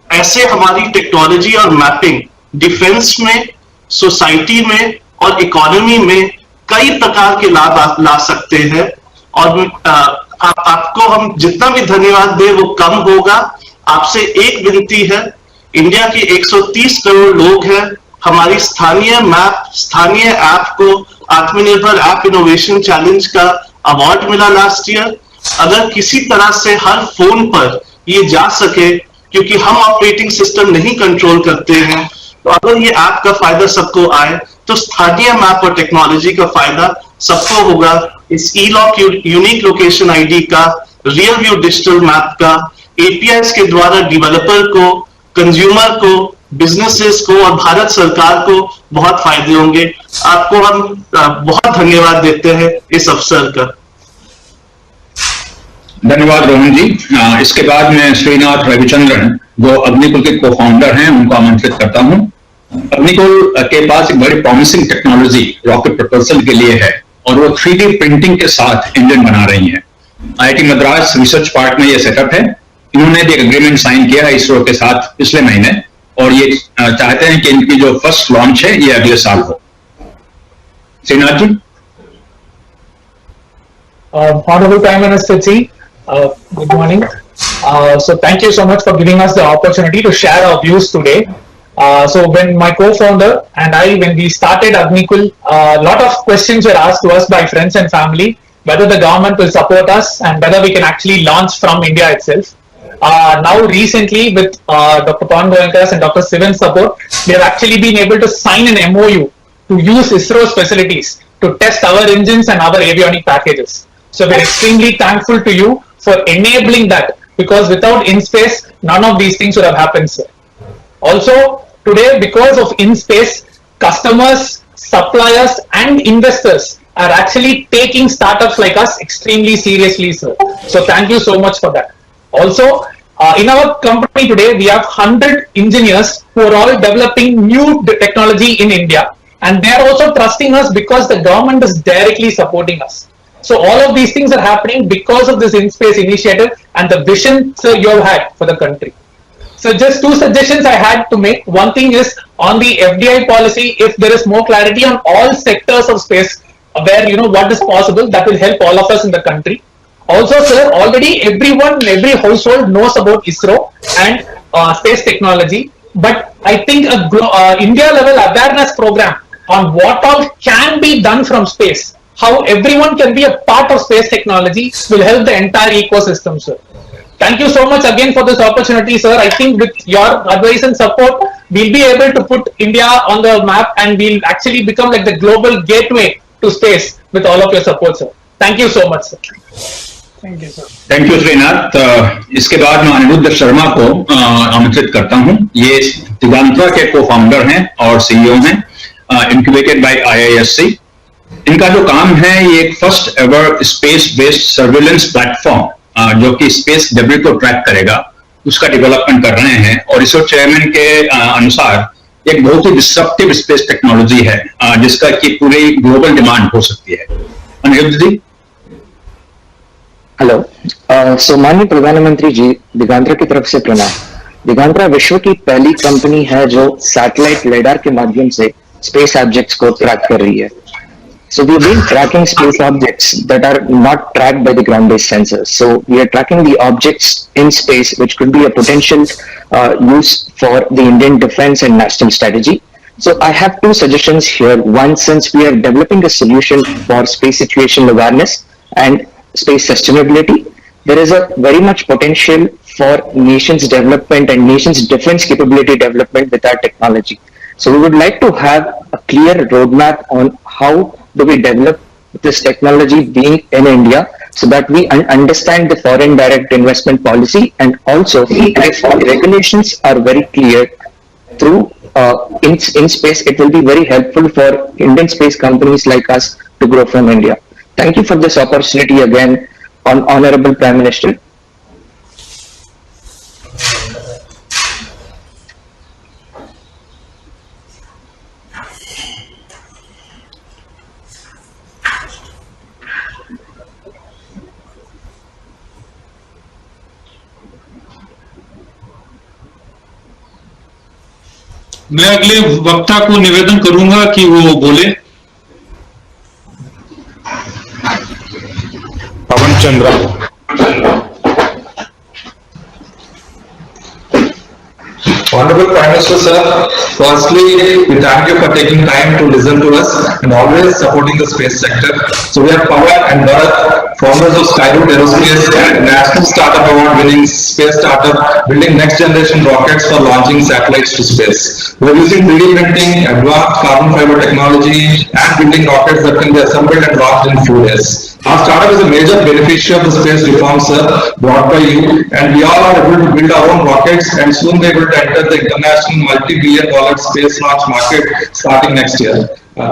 ऐसे हमारी टेक्नोलॉजी और मैपिंग डिफेंस में, सोसाइटी में और इकोनॉमी में कई प्रकार के लाभ ला सकते हैं। और आपको हम जितना भी धन्यवाद दें वो कम होगा। आपसे एक विनती है, इंडिया के 130 करोड़ लोग हैं। हमारी स्थानीय मैप, स्थानीय ऐप को आत्मनिर्भर ऐप इनोवेशन चैलेंज का अवार्ड मिला लास्ट ईयर। अगर किसी तरह से हर फोन पर ये जा सके, क्योंकि हम ऑपरेटिंग सिस्टम नहीं कंट्रोल करते हैं, तो अगर ये ऐप का फायदा सबको आए, तो स्थानीय मैप और टेक्नोलॉजी का फायदा सबको होगा। इस ई लॉक यूनिक लोकेशन आईडी का, रियल व्यू डिजिटल मैप का, APIs के द्वारा डेवलपर को, कंज्यूमर को, बिजनेसेस को और भारत सरकार को बहुत फायदे होंगे। आपको हम बहुत धन्यवाद देते हैं इस अवसर का। धन्यवाद रोहन जी। इसके बाद मैं श्रीनाथ रविचंद्रन, जो अग्निकुल के को फाउंडर हैं, उनको आमंत्रित करता हूं। अग्निकुल के पास एक बड़ी प्रॉमिसिंग टेक्नोलॉजी रॉकेट प्रपोजल के लिए है और वो 3D प्रिंटिंग के साथ इंजन बना रही हैं। IIT मद्रास रिसर्च पार्क में ये सेटअप है। इन्होंने भी एक एग्रीमेंट साइन किया है इसरो के साथ पिछले महीने और ये चाहते हैं कि इनकी जो फर्स्ट लॉन्च है ये अगले साल हो। Shrinath ji. Honorable Prime Minister ji, good morning. So thank you so much for giving us the opportunity to share our views today. So when my co-founder and I, when we started Agnikul, a lot of questions were asked to us by friends and family, whether the government will support us and whether we can actually launch from India itself. Now recently with Dr. Pawan Goenka's and Dr. Sivan's support, we have actually been able to sign an MOU to use ISRO's facilities to test our engines and our avionic packages. So we're extremely thankful to you for enabling that, because without InSpace, none of these things would have happened, sir. Also, today, because of InSpace, customers, suppliers, and investors are actually taking startups like us extremely seriously, sir. So thank you so much for that. Also, in our company today, we have 100 engineers who are all developing new technology in India, and they are also trusting us because the government is directly supporting us. So all of these things are happening because of this InSpace initiative and the vision, sir, you have had for the country. So just two suggestions I had to make. One thing is on the FDI policy, if there is more clarity on all sectors of space where, you know, what is possible, that will help all of us in the country. Also, sir, already everyone, every household knows about ISRO and space technology. But I think a India level awareness program on what all can be done from space, how everyone can be a part of space technology, will help the entire ecosystem, sir. Thank you so much again for this opportunity, sir. I think with your advice and support, we'll be able to put India on the map and we'll actually become like the global gateway to space with all of your support, sir. Thank you so much, sir. Thank you, sir. Thank you Srinath. इसके बाद मैं अनिरुद्ध शर्मा को आमंत्रित करता हूं। ये दिगंतरा के को फाउंडर हैं और CEO हैं, इंक्यूबेटेड बाय IISc। इनका जो काम है, ये एक first ever space based surveillance platform जो कि स्पेस डेब्रिस को ट्रैक करेगा, उसका डेवलपमेंट कर रहे हैं। और इसरो चेयरमैन के अनुसार एक बहुत ही डिस्रप्टिव स्पेस टेक्नोलॉजी है जिसका कि पूरी ग्लोबल डिमांड हो सकती है। अनिरुद्ध जी। हेलो, सो माननीय प्रधानमंत्री जी, दिगंतरा की तरफ से प्रणाम। दिगंतरा विश्व की पहली कंपनी है जो सैटेलाइट लेडार के माध्यम से स्पेस ऑब्जेक्ट्स को ट्रैक कर रही है। So we've been tracking space objects that are not tracked by the ground-based sensors. So we are tracking the objects in space, which could be a potential use for the Indian defense and national strategy. So I have two suggestions here. One, since we are developing a solution for space situational awareness and space sustainability, there is a very much potential for nation's development and nation's defense capability development with our technology. So we would like to have a clear roadmap on how do we develop this technology being in India, so that we understand the foreign direct investment policy, and also if regulations are very clear through in space, it will be very helpful for Indian space companies like us to grow from India. Thank you for this opportunity again, Honorable Prime Minister. मैं अगले वक्ता को निवेदन करूंगा कि वो बोले। पवन Chandra. Honorable Prime Minister, sir, firstly, we thank you for taking time to listen to us and always supporting the space sector. So we are Pawan and Bharat, founders of Skyroot Aerospace, National Startup Award winning space startup, building next generation rockets for launching satellites to space. We are using 3D printing, advanced carbon fiber technology, and building rockets that can be assembled and launched in few days. Our startup is a major beneficiary of the space reforms, sir, brought by you, and we all are able to build our own rockets and soon be able to enter the international multi-billion-dollar space launch market starting next year.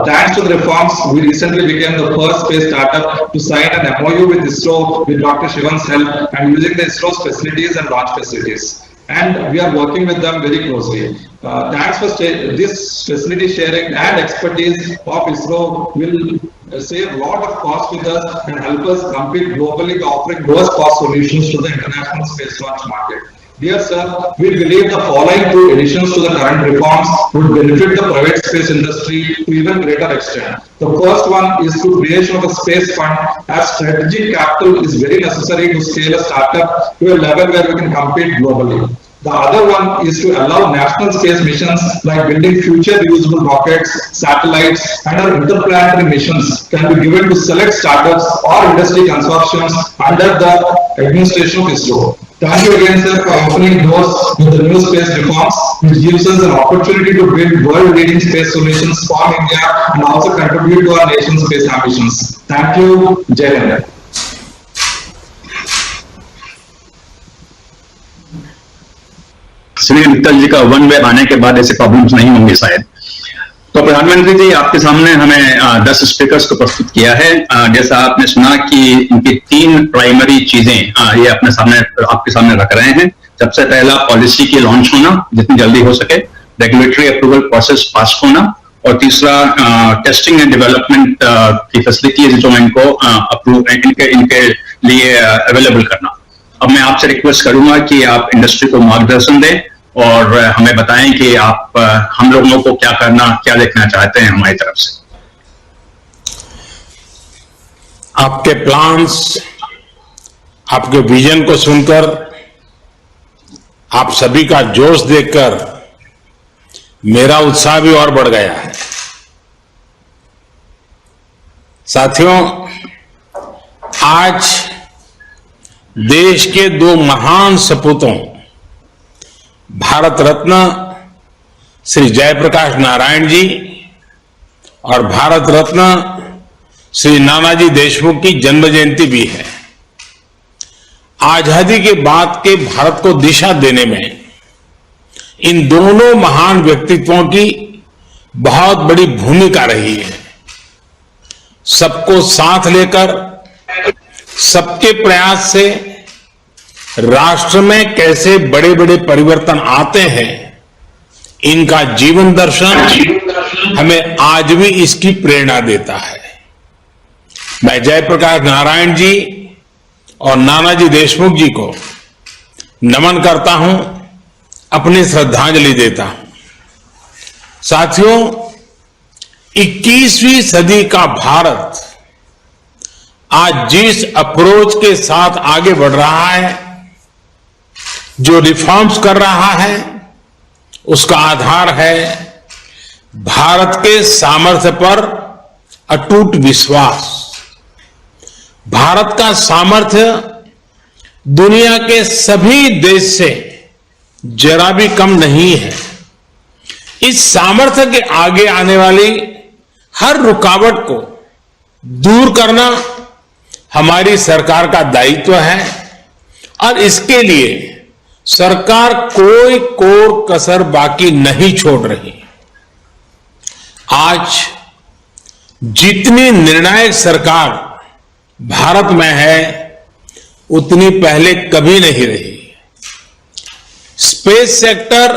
Thanks to the reforms, we recently became the first space startup to sign an MOU with ISRO with Dr. Shivan's help and using the ISRO's facilities and launch facilities. And we are working with them very closely. Thanks for this facility sharing and expertise of ISRO will save a lot of cost with us and help us compete globally by offering lowest cost solutions to the international space launch market. Dear sir, we believe the following two additions to the current reforms would benefit the private space industry to even greater extent. The first one is the creation of a space fund, as strategic capital is very necessary to scale a startup to a level where we can compete globally. The other one is to allow national space missions like building future reusable rockets, satellites, and our interplanetary missions can be given to select startups or industry consortiums under the administration of ISRO. Thank you again, sir, for opening doors with the new space reforms, which gives us an opportunity to build world-leading space solutions for India and also contribute to our nation's space ambitions. Thank you. Jai Hind. Shri Mittal जी का one way आने के बाद ऐसे problems नहीं होंगे शायद। तो प्रधानमंत्री जी, आपके सामने हमें 10 स्पीकर्स को प्रस्तुत किया है। जैसा आपने सुना कि इनकी 3 प्राइमरी चीजें ये अपने सामने आपके सामने रख रहे हैं। सबसे पहला पॉलिसी की लॉन्च होना जितनी जल्दी हो सके, रेगुलेटरी अप्रूवल प्रोसेस पास होना, और तीसरा टेस्टिंग एंड डेवलपमेंट की फैसिलिटीज जो इनको अप्रूव इनके लिए अवेलेबल करना। अब मैं आपसे रिक्वेस्ट करूंगा कि आप इंडस्ट्री को मार्गदर्शन दें और हमें बताएं कि आप हम लोगों को क्या करना, क्या देखना चाहते हैं हमारी तरफ से। आपके प्लान्स, आपके विजन को सुनकर, आप सभी का जोश देखकर मेरा उत्साह भी और बढ़ गया है। साथियों, आज देश के 2 महान सपूतों भारत रत्न श्री जयप्रकाश नारायण जी और भारत रत्न श्री नानाजी देशमुख की जन्म जयंती भी है। आजादी के बाद के भारत को दिशा देने में इन दोनों महान व्यक्तित्वों की बहुत बड़ी भूमिका रही है। सबको साथ लेकर, सबके प्रयास से राष्ट्र में कैसे बड़े बड़े परिवर्तन आते हैं, इनका जीवन दर्शन हमें आज भी इसकी प्रेरणा देता है। मैं जयप्रकाश नारायण जी और नानाजी देशमुख जी को नमन करता हूं, अपनी श्रद्धांजलि देता हूं। साथियों, 21वीं सदी का भारत आज जिस अप्रोच के साथ आगे बढ़ रहा है, जो रिफॉर्म्स कर रहा है, उसका आधार है भारत के सामर्थ्य पर अटूट विश्वास। भारत का सामर्थ्य दुनिया के सभी देश से जरा भी कम नहीं है। इस सामर्थ्य के आगे आने वाली हर रुकावट को दूर करना हमारी सरकार का दायित्व है और इसके लिए सरकार कोई कोर कसर बाकी नहीं छोड़ रही। आज जितनी निर्णायक सरकार भारत में है, उतनी पहले कभी नहीं रही। स्पेस सेक्टर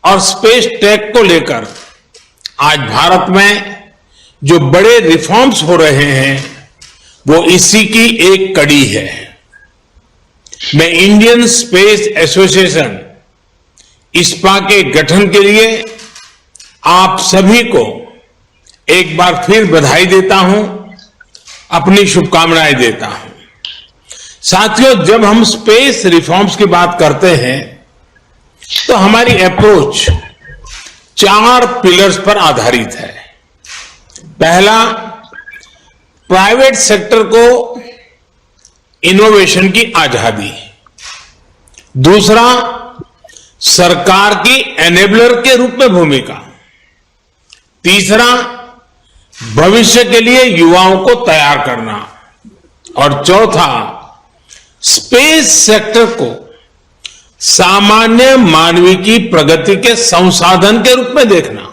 और स्पेस टेक को लेकर आज भारत में जो बड़े रिफॉर्म्स हो रहे हैं, वो इसी की एक कड़ी है। मैं इंडियन स्पेस एसोसिएशन ISpA के गठन के लिए आप सभी को एक बार फिर बधाई देता हूं, अपनी शुभकामनाएं देता हूं। साथियों, जब हम स्पेस रिफॉर्म्स की बात करते हैं तो हमारी अप्रोच 4 पिलर्स पर आधारित है। पहला, प्राइवेट सेक्टर को इनोवेशन की आजादी। दूसरा, सरकार की एनेबलर के रूप में भूमिका। तीसरा, भविष्य के लिए युवाओं को तैयार करना और चौथा, स्पेस सेक्टर को सामान्य मानवीय की प्रगति के संसाधन के रूप में देखना।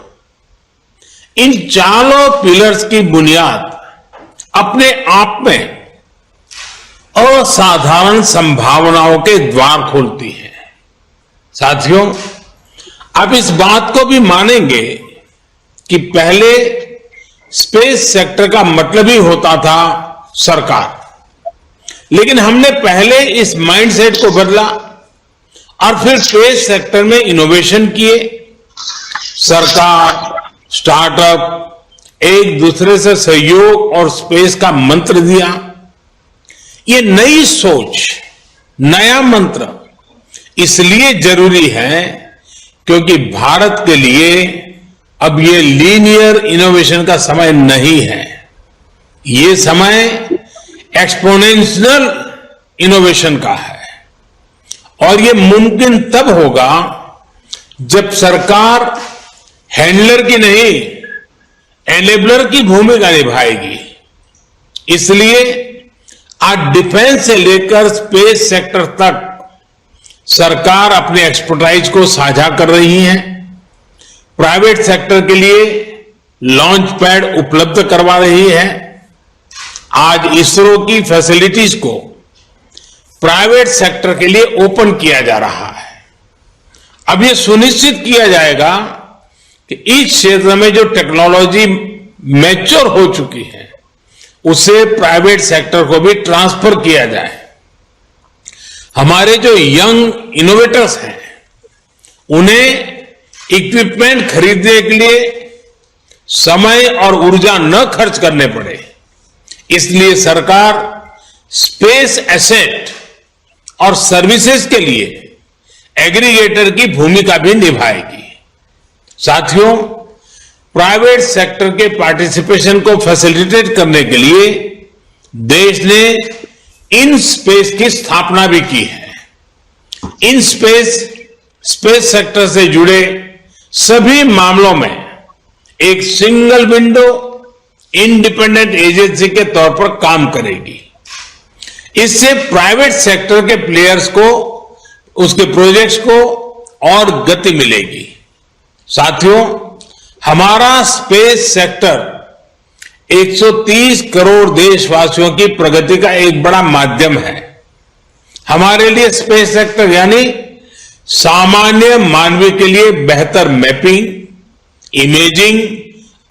इन चारों पिलर्स की बुनियाद अपने आप में असाधारण संभावनाओं के द्वार खोलती है। साथियों, आप इस बात को भी मानेंगे कि पहले स्पेस सेक्टर का मतलब ही होता था सरकार, लेकिन हमने पहले इस माइंडसेट को बदला और फिर स्पेस सेक्टर में इनोवेशन किए। सरकार, स्टार्टअप एक दूसरे से सहयोग और स्पेस का मंत्र दिया। ये नई सोच, नया मंत्र इसलिए जरूरी है क्योंकि भारत के लिए अब ये लीनियर इनोवेशन का समय नहीं है। ये समय एक्सपोनेंशियल इनोवेशन का है और ये मुमकिन तब होगा जब सरकार हैंडलर की नहीं, एनेबलर की भूमिका निभाएगी। इसलिए आज डिफेंस से लेकर स्पेस सेक्टर तक सरकार अपने एक्सपर्टाइज को साझा कर रही है। प्राइवेट सेक्टर के लिए लॉन्च पैड उपलब्ध करवा रही है। आज इसरो की फैसिलिटीज को प्राइवेट सेक्टर के लिए ओपन किया जा रहा है। अब यह सुनिश्चित किया जाएगा कि इस क्षेत्र में जो टेक्नोलॉजी मैच्योर हो चुकी है उसे प्राइवेट सेक्टर को भी ट्रांसफर किया जाए। हमारे जो यंग इनोवेटर्स हैं उन्हें इक्विपमेंट खरीदने के लिए समय और ऊर्जा न खर्च करने पड़े, इसलिए सरकार स्पेस एसेट और सर्विसेज के लिए एग्रीगेटर की भूमिका भी निभाएगी। साथियों, प्राइवेट सेक्टर के पार्टिसिपेशन को फैसिलिटेट करने के लिए देश ने इन स्पेस की स्थापना भी की है। इन स्पेस सेक्टर से जुड़े सभी मामलों में एक सिंगल विंडो इंडिपेंडेंट एजेंसी के तौर पर काम करेगी। इससे प्राइवेट सेक्टर के प्लेयर्स को, उसके प्रोजेक्ट्स को और गति मिलेगी। साथियों, हमारा स्पेस सेक्टर 130 करोड़ देशवासियों की प्रगति का एक बड़ा माध्यम है। हमारे लिए स्पेस सेक्टर यानी सामान्य मानवीय के लिए बेहतर मैपिंग, इमेजिंग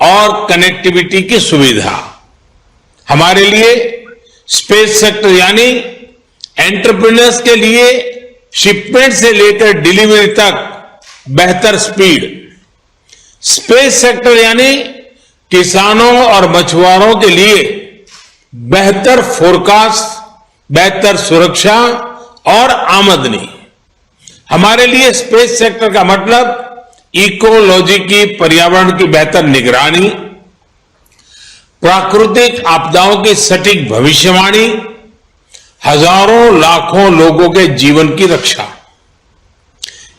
और कनेक्टिविटी की सुविधा। हमारे लिए स्पेस सेक्टर यानी एंटरप्रेन्योर्स के लिए शिपमेंट से लेकर डिलीवरी तक बेहतर स्पीड। स्पेस सेक्टर यानी किसानों और मछुआरों के लिए बेहतर फोरकास्ट, बेहतर सुरक्षा और आमदनी। हमारे लिए स्पेस सेक्टर का मतलब इकोलॉजी की, पर्यावरण की बेहतर निगरानी, प्राकृतिक आपदाओं की सटीक भविष्यवाणी, हजारों लाखों लोगों के जीवन की रक्षा।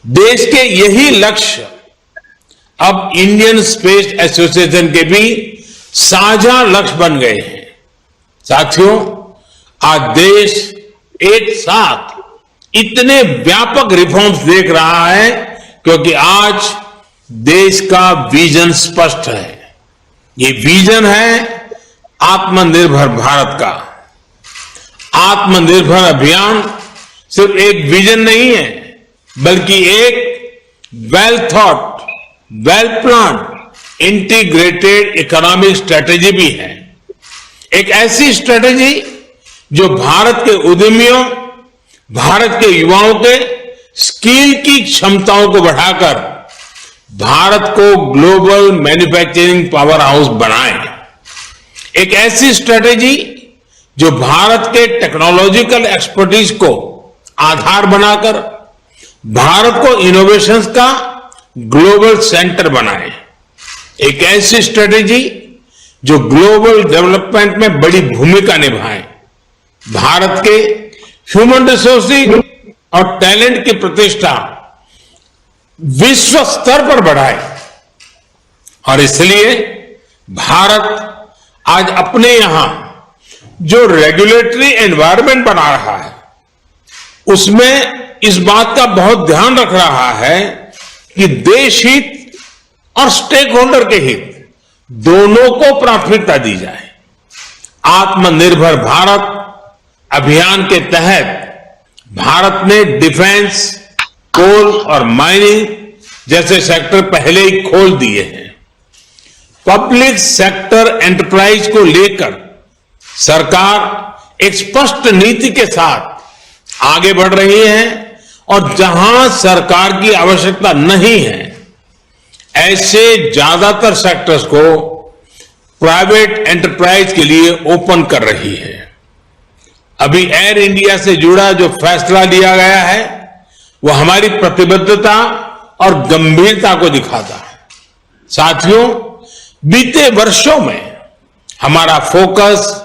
देश के यही लक्ष्य अब इंडियन स्पेस एसोसिएशन के भी साझा लक्ष्य बन गए हैं। साथियों, आज देश एक साथ इतने व्यापक रिफॉर्म्स देख रहा है क्योंकि आज देश का विजन स्पष्ट है। ये विजन है आत्मनिर्भर भारत का। आत्मनिर्भर अभियान सिर्फ एक विजन नहीं है, बल्कि एक well thought, well plan, integrated economic strategy भी है। एक ऐसी स्ट्रेटेजी जो भारत के उद्यमियों, भारत के युवाओं के स्किल की क्षमताओं को बढ़ाकर भारत को ग्लोबल मैन्युफैक्चरिंग पावर हाउस बनाए। एक ऐसी स्ट्रेटेजी जो भारत के टेक्नोलॉजिकल एक्सपर्टीज को आधार बनाकर भारत को इनोवेशंस का ग्लोबल सेंटर बनाए। एक ऐसी स्ट्रेटेजी जो ग्लोबल डेवलपमेंट में बड़ी भूमिका निभाए, भारत के ह्यूमन रिसोर्सेज और टैलेंट की प्रतिष्ठा विश्व स्तर पर बढ़ाए। और इसलिए भारत आज अपने यहां जो रेगुलेटरी एनवायरनमेंट बना रहा है उसमें इस बात का बहुत ध्यान रख रहा है कि देश हित और स्टेक होल्डर के हित दोनों को प्राथमिकता दी जाए। आत्मनिर्भर भारत अभियान के तहत भारत ने डिफेंस, कोल और माइनिंग जैसे सेक्टर पहले ही खोल दिए हैं। पब्लिक सेक्टर एंटरप्राइज को लेकर सरकार एक स्पष्ट नीति के साथ आगे बढ़ रही है और जहां सरकार की आवश्यकता नहीं है ऐसे ज्यादातर सेक्टर्स को प्राइवेट एंटरप्राइज के लिए ओपन कर रही है। अभी एयर इंडिया से जुड़ा जो फैसला लिया गया है वो हमारी प्रतिबद्धता और गंभीरता को दिखाता है। साथियों, बीते वर्षों में हमारा फोकस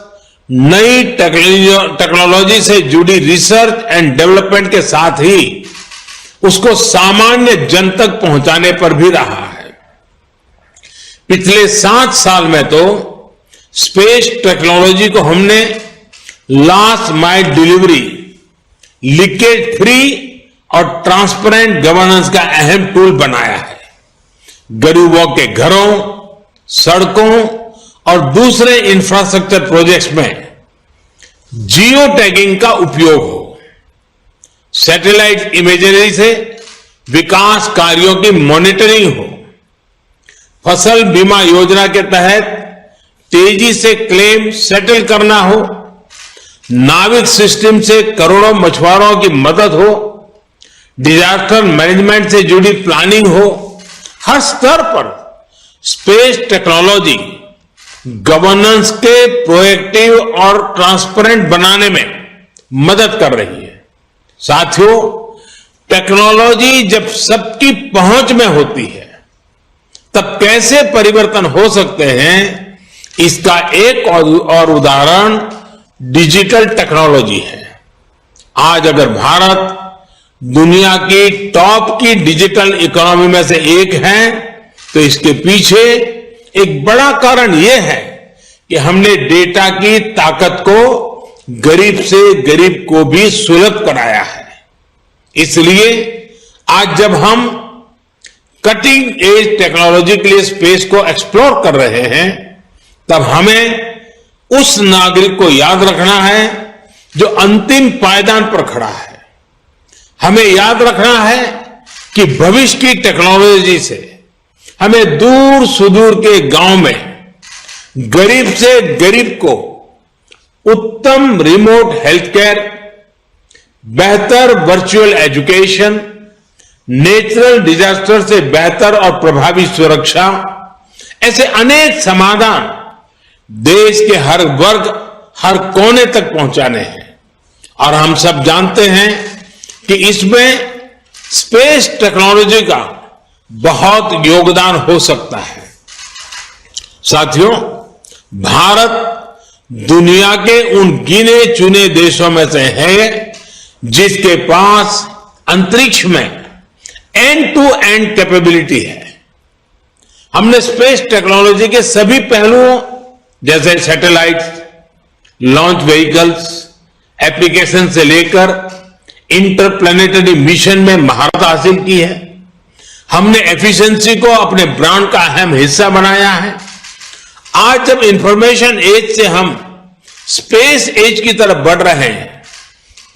नई टेक्नोलॉजी से जुड़ी रिसर्च एंड डेवलपमेंट के साथ ही उसको सामान्य जन तक पहुंचाने पर भी रहा है। पिछले 7 साल में तो स्पेस टेक्नोलॉजी को हमने last mile delivery, leakage free और ट्रांसपेरेंट गवर्नेंस का अहम टूल बनाया है। गरीबों के घरों, सड़कों और दूसरे इंफ्रास्ट्रक्चर प्रोजेक्ट्स में जियो टैगिंग का उपयोग हो, सैटेलाइट इमेजरी से विकास कार्यों की मॉनिटरिंग हो, फसल बीमा योजना के तहत तेजी से क्लेम सेटल करना हो, नाविक सिस्टम से करोड़ों मछुआरों की मदद हो, डिजास्टर मैनेजमेंट से जुड़ी प्लानिंग हो। हर स्तर पर स्पेस टेक्नोलॉजी गवर्नेंस के प्रोएक्टिव और ट्रांसपेरेंट बनाने में मदद कर रही है। साथियों, टेक्नोलॉजी जब सबकी पहुंच में होती है तब कैसे परिवर्तन हो सकते हैं, इसका एक और उदाहरण डिजिटल टेक्नोलॉजी है। आज अगर भारत दुनिया की टॉप की डिजिटल इकोनॉमी में से एक है तो इसके पीछे एक बड़ा कारण यह है कि हमने डेटा की ताकत को गरीब से गरीब को भी सुलभ कराया है। इसलिए आज जब हम कटिंग एज टेक्नोलॉजी के लिए स्पेस को एक्सप्लोर कर रहे हैं तब हमें उस नागरिक को याद रखना है जो अंतिम पायदान पर खड़ा है। हमें याद रखना है कि भविष्य की टेक्नोलॉजी से हमें दूर सुदूर के गांव में गरीब से गरीब को उत्तम रिमोट हेल्थ केयर, बेहतर वर्चुअल एजुकेशन, नेचुरल डिजास्टर से बेहतर और प्रभावी सुरक्षा, ऐसे अनेक समाधान देश के हर वर्ग, हर कोने तक पहुंचाने हैं। और हम सब जानते हैं कि इसमें स्पेस टेक्नोलॉजी का बहुत योगदान हो सकता है। साथियों, भारत दुनिया के उन गिने चुने देशों में से है जिसके पास अंतरिक्ष में एंड टू एंड कैपेबिलिटी है। हमने स्पेस टेक्नोलॉजी के सभी पहलुओं जैसे सैटेलाइट, लॉन्च व्हीकल्स, एप्लीकेशन से लेकर इंटरप्लैनेटरी मिशन में महारत हासिल की है। हमने एफिशिएंसी को अपने ब्रांड का अहम हिस्सा बनाया है। आज जब इंफॉर्मेशन एज से हम स्पेस एज की तरफ बढ़ रहे हैं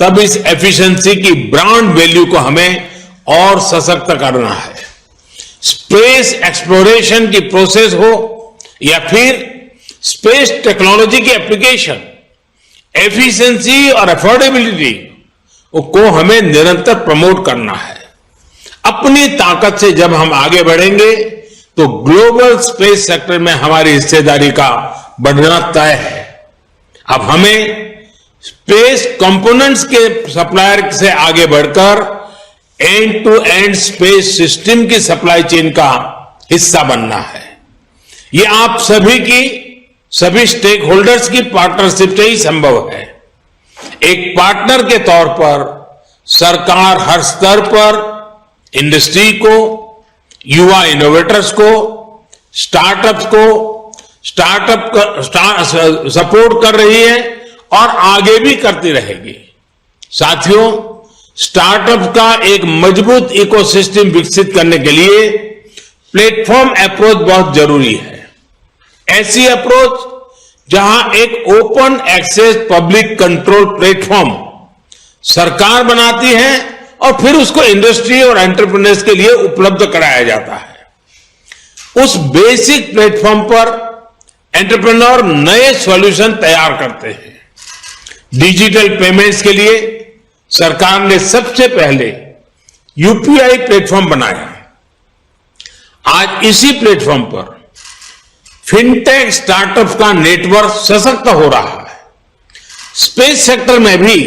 तब इस एफिशिएंसी की ब्रांड वैल्यू को हमें और सशक्त करना है। स्पेस एक्सप्लोरेशन की प्रोसेस हो या फिर स्पेस टेक्नोलॉजी की एप्लीकेशन, एफिशिएंसी और अफोर्डेबिलिटी को हमें निरंतर प्रमोट करना है। अपनी ताकत से जब हम आगे बढ़ेंगे तो ग्लोबल स्पेस सेक्टर में हमारी हिस्सेदारी का बढ़ना तय है। अब हमें स्पेस कंपोनेंट्स के सप्लायर से आगे बढ़कर end to end space system की सप्लाई चेन का हिस्सा बनना है। ये आप सभी स्टेक होल्डर्स की पार्टनरशिप से ही संभव है। एक पार्टनर के तौर पर सरकार हर स्तर पर इंडस्ट्री को, युवा इनोवेटर्स को, स्टार्टअप्स को सपोर्ट कर रही है और आगे भी करती रहेगी। साथियों, स्टार्टअप का एक मजबूत इकोसिस्टम विकसित करने के लिए प्लेटफॉर्म अप्रोच बहुत जरूरी है। ऐसी अप्रोच जहां एक open access public control platform सरकार बनाती है और फिर उसको इंडस्ट्री और एंटरप्रेन्योर्स के लिए उपलब्ध कराया जाता है। उस बेसिक प्लेटफॉर्म पर एंटरप्रेन्योर नए सॉल्यूशन तैयार करते हैं। डिजिटल पेमेंट्स के लिए सरकार ने सबसे पहले यूपीआई प्लेटफॉर्म बनाया। आज इसी प्लेटफॉर्म पर फिनटेक स्टार्टअप का नेटवर्क सशक्त हो रहा है। स्पेस सेक्टर में भी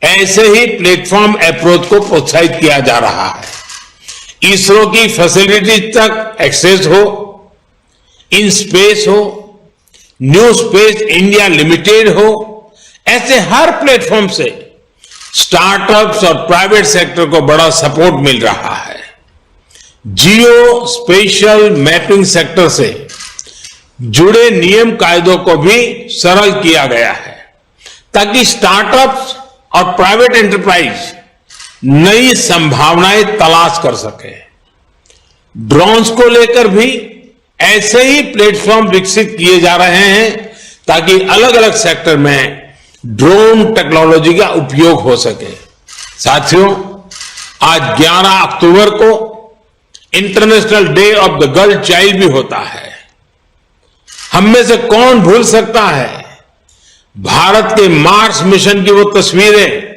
ऐसे ही प्लेटफॉर्म अप्रोच को प्रोत्साहित किया जा रहा है। इसरो की फैसिलिटीज तक एक्सेस हो, इन स्पेस हो, न्यू स्पेस इंडिया लिमिटेड हो, ऐसे हर प्लेटफॉर्म से स्टार्टअप्स और प्राइवेट सेक्टर को बड़ा सपोर्ट मिल रहा है। जियो स्पेशल मैपिंग सेक्टर से जुड़े नियम कायदों को भी सरल किया गया है ताकि स्टार्टअप्स और प्राइवेट एंटरप्राइज नई संभावनाएं तलाश कर सके। ड्रोन्स को लेकर भी ऐसे ही प्लेटफॉर्म विकसित किए जा रहे हैं ताकि अलग अलग सेक्टर में ड्रोन टेक्नोलॉजी का उपयोग हो सके। साथियों, आज 11 अक्टूबर को international day of the girl child भी होता है। हम में से कौन भूल सकता है भारत के मार्स मिशन की वो तस्वीरें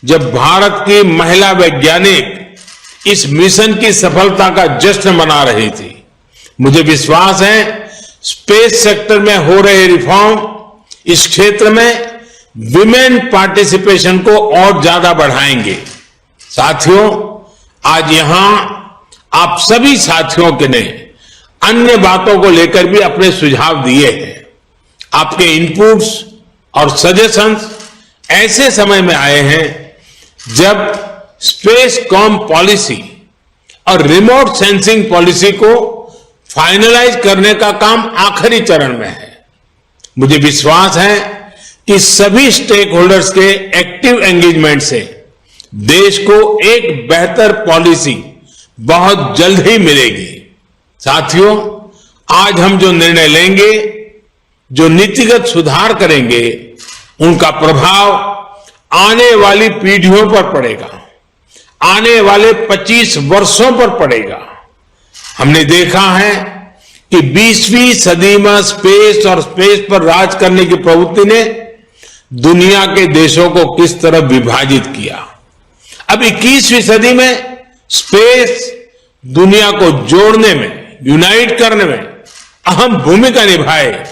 जब भारत की महिला वैज्ञानिक इस मिशन की सफलता का जश्न मना रही थी। मुझे विश्वास है स्पेस सेक्टर में हो रहे रिफॉर्म इस क्षेत्र में विमेन पार्टिसिपेशन को और ज्यादा बढ़ाएंगे। साथियों, आज यहां आप सभी साथियों के ने अन्य बातों को लेकर भी अपने सुझाव दिए हैं। आपके इनपुट्स और सजेशंस ऐसे समय में आए हैं जब स्पेस कॉम पॉलिसी और रिमोट सेंसिंग पॉलिसी को फाइनलाइज करने का काम आखिरी चरण में है। मुझे विश्वास है कि सभी स्टेक होल्डर्स के एक्टिव एंगेजमेंट से देश को एक बेहतर पॉलिसी बहुत जल्द ही मिलेगी। साथियों, आज हम जो निर्णय लेंगे, जो नीतिगत सुधार करेंगे, उनका प्रभाव आने वाली पीढ़ियों पर पड़ेगा, आने वाले 25 वर्षों पर पड़ेगा। हमने देखा है कि 20वीं सदी में स्पेस और स्पेस पर राज करने की प्रवृत्ति ने दुनिया के देशों को किस तरह विभाजित किया। अब 21वीं सदी में स्पेस दुनिया को जोड़ने में, यूनाइट करने में अहम भूमिका निभाए,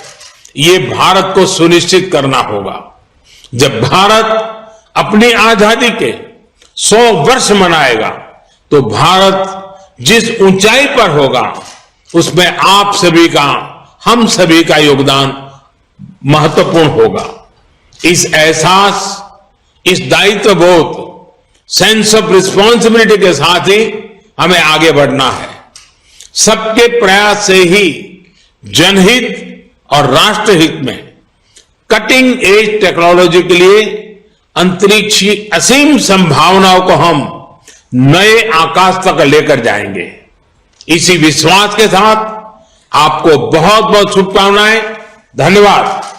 ये भारत को सुनिश्चित करना होगा। जब भारत अपनी आजादी के 100 वर्ष मनाएगा तो भारत जिस ऊंचाई पर होगा उसमें आप सभी का, हम सभी का योगदान महत्वपूर्ण होगा। इस एहसास, इस दायित्व बोध, सेंस ऑफ रिस्पॉन्सिबिलिटी के साथ ही हमें आगे बढ़ना है। सबके प्रयास से ही जनहित और राष्ट्रहित में कटिंग एज टेक्नोलॉजी के लिए अंतरिक्ष की असीम संभावनाओं को हम नए आकाश तक लेकर जाएंगे। इसी विश्वास के साथ आपको बहुत बहुत शुभकामनाएं। धन्यवाद।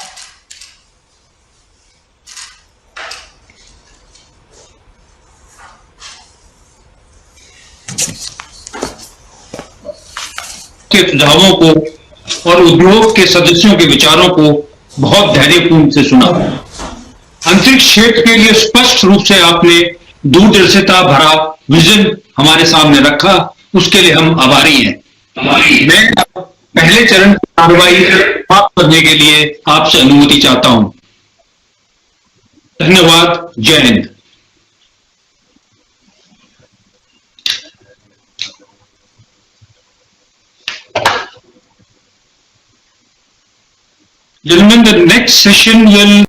के सुझावों को और उद्योग के सदस्यों के विचारों को बहुत धैर्यपूर्ण से सुना। अंतरिक्ष क्षेत्र के लिए स्पष्ट रूप से आपने दूरदर्शिता भरा विजन हमारे सामने रखा, उसके लिए हम आभारी हैं। मैं पहले चरण की कार्रवाई समाप्त करने के लिए आपसे अनुमति चाहता हूं। धन्यवाद। जय Hind. Gentlemen, the next session will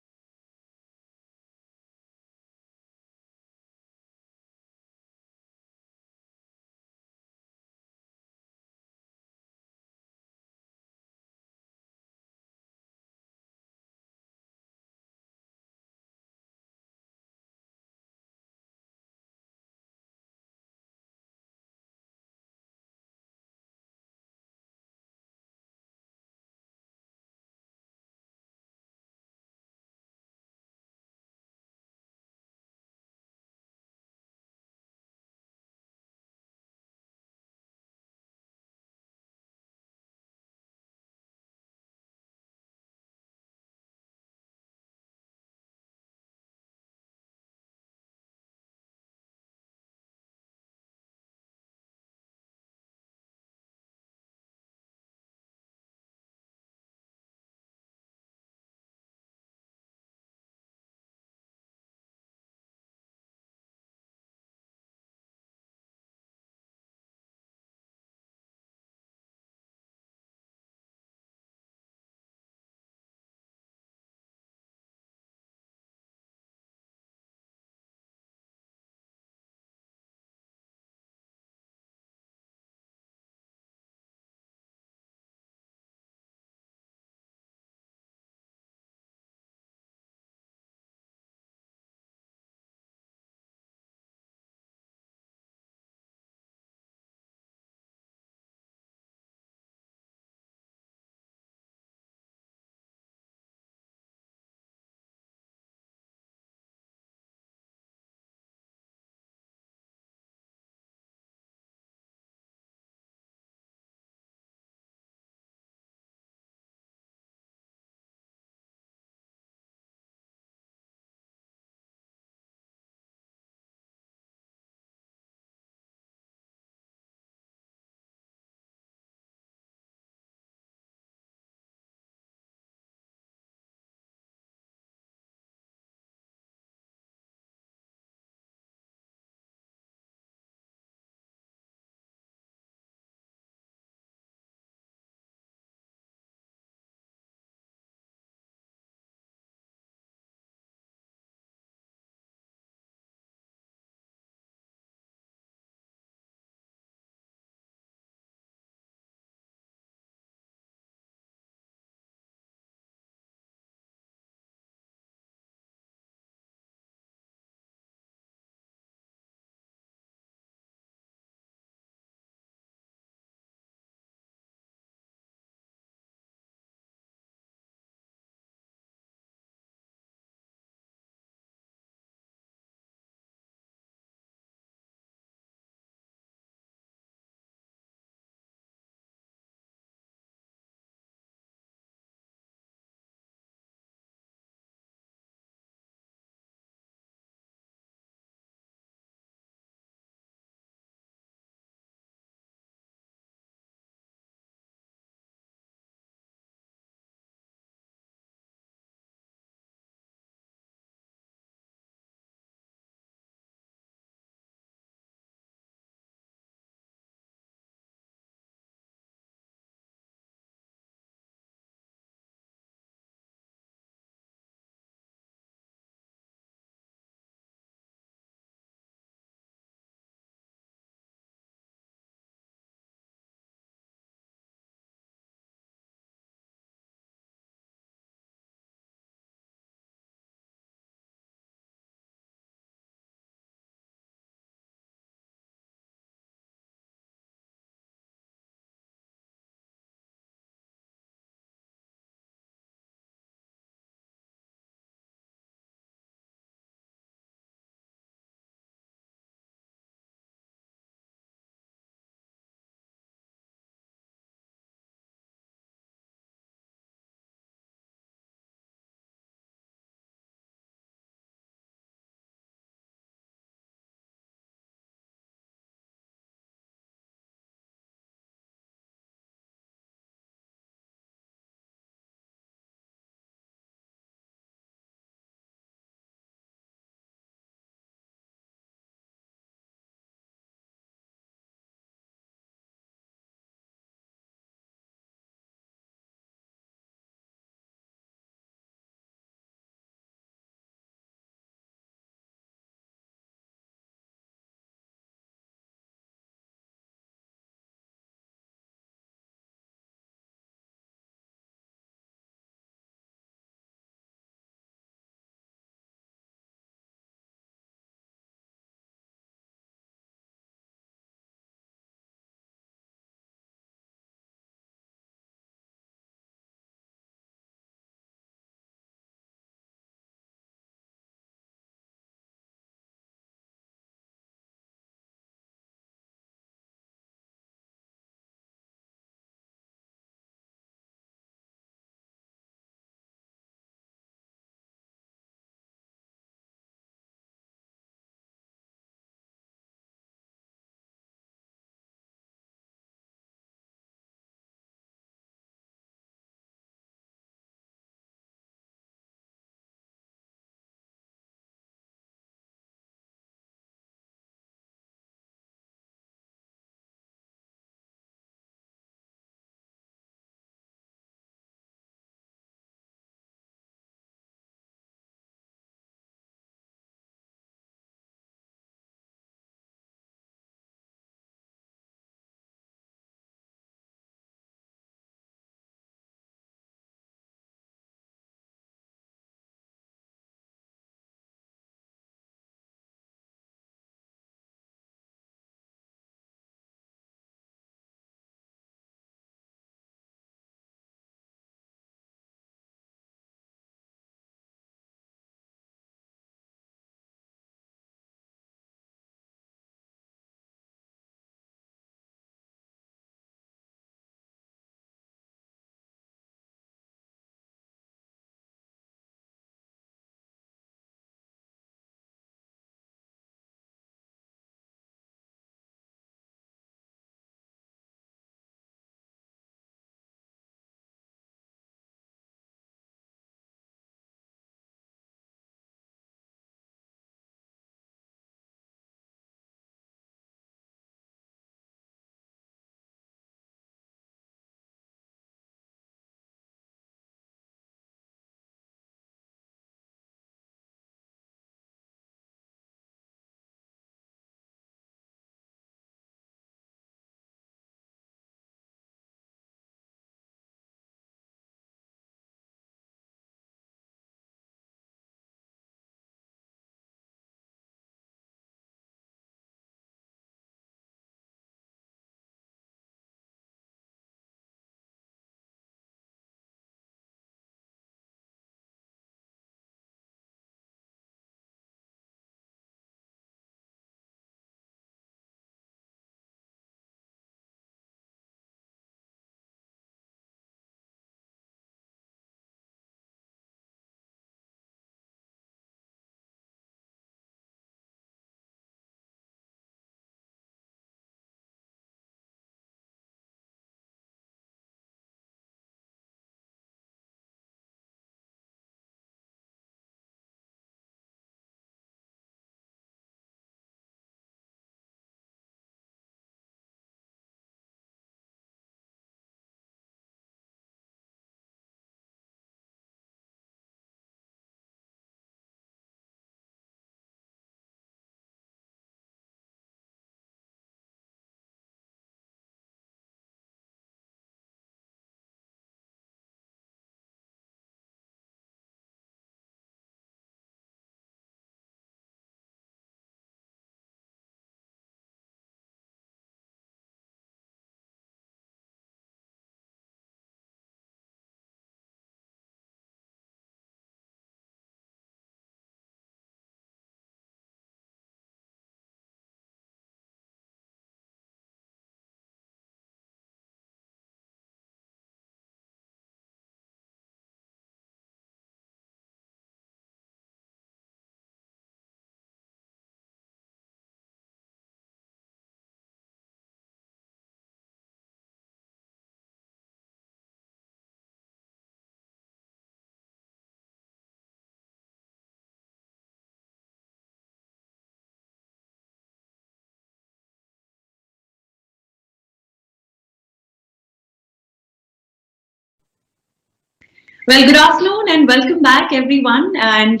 Well, good afternoon and welcome back everyone, and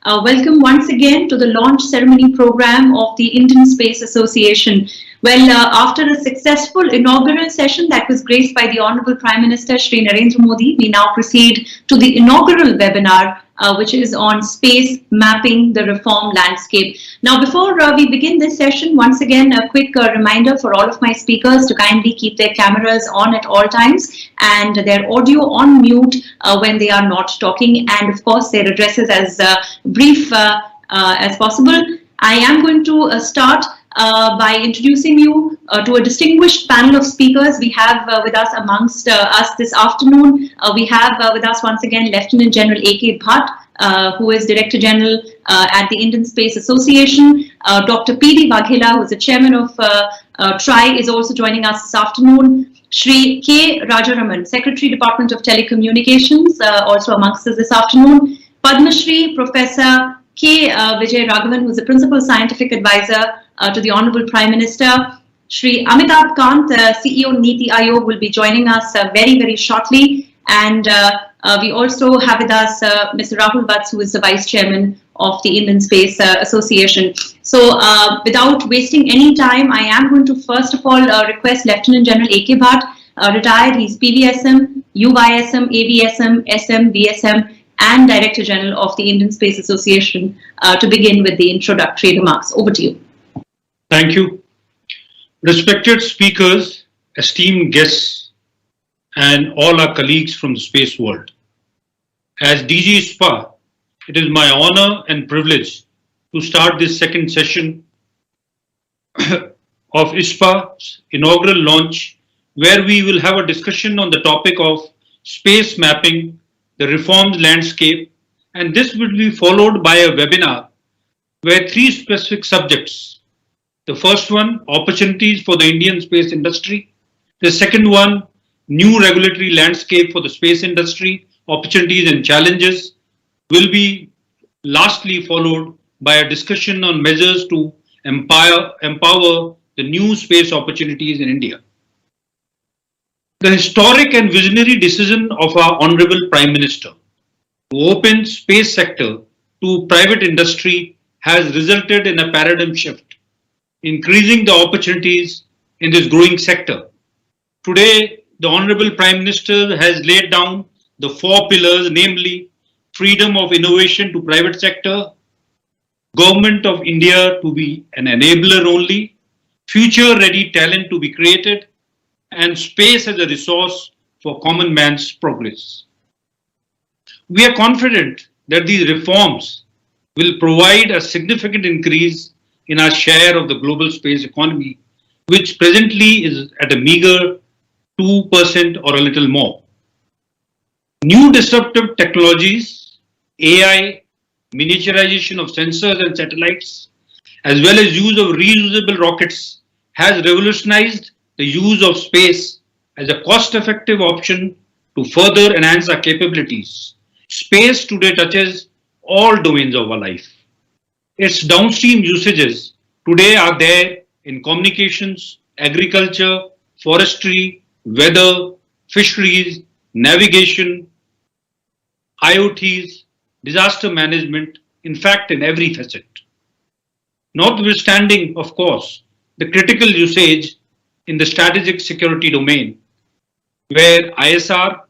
welcome once again to the launch ceremony program of the Indian Space Association. Well, after a successful inaugural session that was graced by the Honorable Prime Minister Shri Narendra Modi, we now proceed to the inaugural webinar, which is on space mapping the reform landscape. Now, before we begin this session, once again, a quick reminder for all of my speakers to kindly keep their cameras on at all times and their audio on mute when they are not talking, and of course their addresses as brief as possible. I am going to start by introducing you to a distinguished panel of speakers we have with us amongst us this afternoon. We have with us once again Lieutenant General A.K. Bhatt, who is Director General at the Indian Space Association. Dr. P.D. Vaghela, who is the Chairman of TRI, is also joining us this afternoon. Shri K. Rajaraman, Secretary, Department of Telecommunications, also amongst us this afternoon. Padma Shri Professor K. Vijay Raghavan, who is the Principal Scientific Advisor to the Honorable Prime Minister. Shri Amitabh Kant, CEO Niti Aayog, will be joining us very shortly. And we also have with us Mr. Rahul Vats, who is the Vice Chairman of the Indian Space Association. So without wasting any time, I am going to first of all request Lieutenant General A.K. Bhatt, retired. He's PVSM, UYSM, AVSM, SM, VSM, and Director General of the Indian Space Association, to begin with the introductory remarks. Over to you. Thank you. Respected speakers, esteemed guests, and all our colleagues from the space world. As DG ISpA, it is my honor and privilege to start this second session of ISPA's inaugural launch, where we will have a discussion on the topic of space mapping, the reforms landscape, and this will be followed by a webinar where three specific subjects. The first one, opportunities for the Indian space industry. The second one, new regulatory landscape for the space industry, opportunities and challenges, will be lastly followed by a discussion on measures to empower the new space opportunities in India. The historic and visionary decision of our Honorable Prime Minister to open space sector to private industry has resulted in a paradigm shift, increasing the opportunities in this growing sector. Today, the Honorable Prime Minister has laid down the four pillars, namely freedom of innovation to private sector, Government of India to be an enabler only, future-ready talent to be created, and space as a resource for common man's progress. We are confident that these reforms will provide a significant increase in our share of the global space economy, which presently is at a meager 2% or a little more. New disruptive technologies, AI, miniaturization of sensors and satellites, as well as use of reusable rockets, has revolutionized the use of space as a cost-effective option to further enhance our capabilities. Space today touches all domains of our life. Its downstream usages today are there in communications, agriculture, forestry, weather, fisheries, navigation, IoTs, disaster management, in fact, in every facet. Notwithstanding, of course, the critical usage in the strategic security domain, where ISR,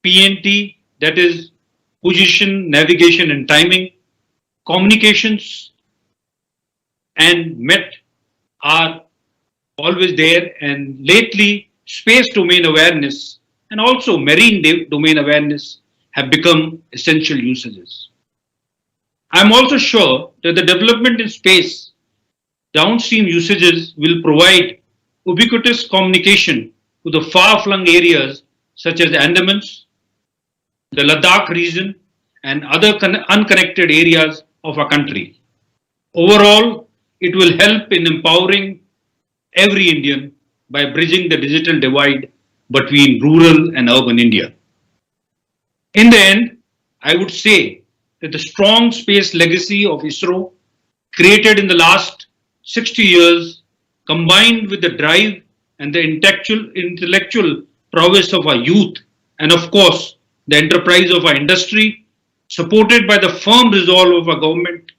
PNT, that is position, navigation and timing, communications and MET are always there, and lately space domain awareness and also marine domain awareness have become essential usages. I am also sure that the development in space downstream usages will provide ubiquitous communication to the far-flung areas such as the Andamans, the Ladakh region, and other unconnected areas of our country. Overall, it will help in empowering every Indian by bridging the digital divide between rural and urban India. In the end, I would say that the strong space legacy of ISRO, created in the last 60 years, combined with the drive and the intellectual prowess of our youth, and of course, the enterprise of our industry, supported by the firm resolve of our government,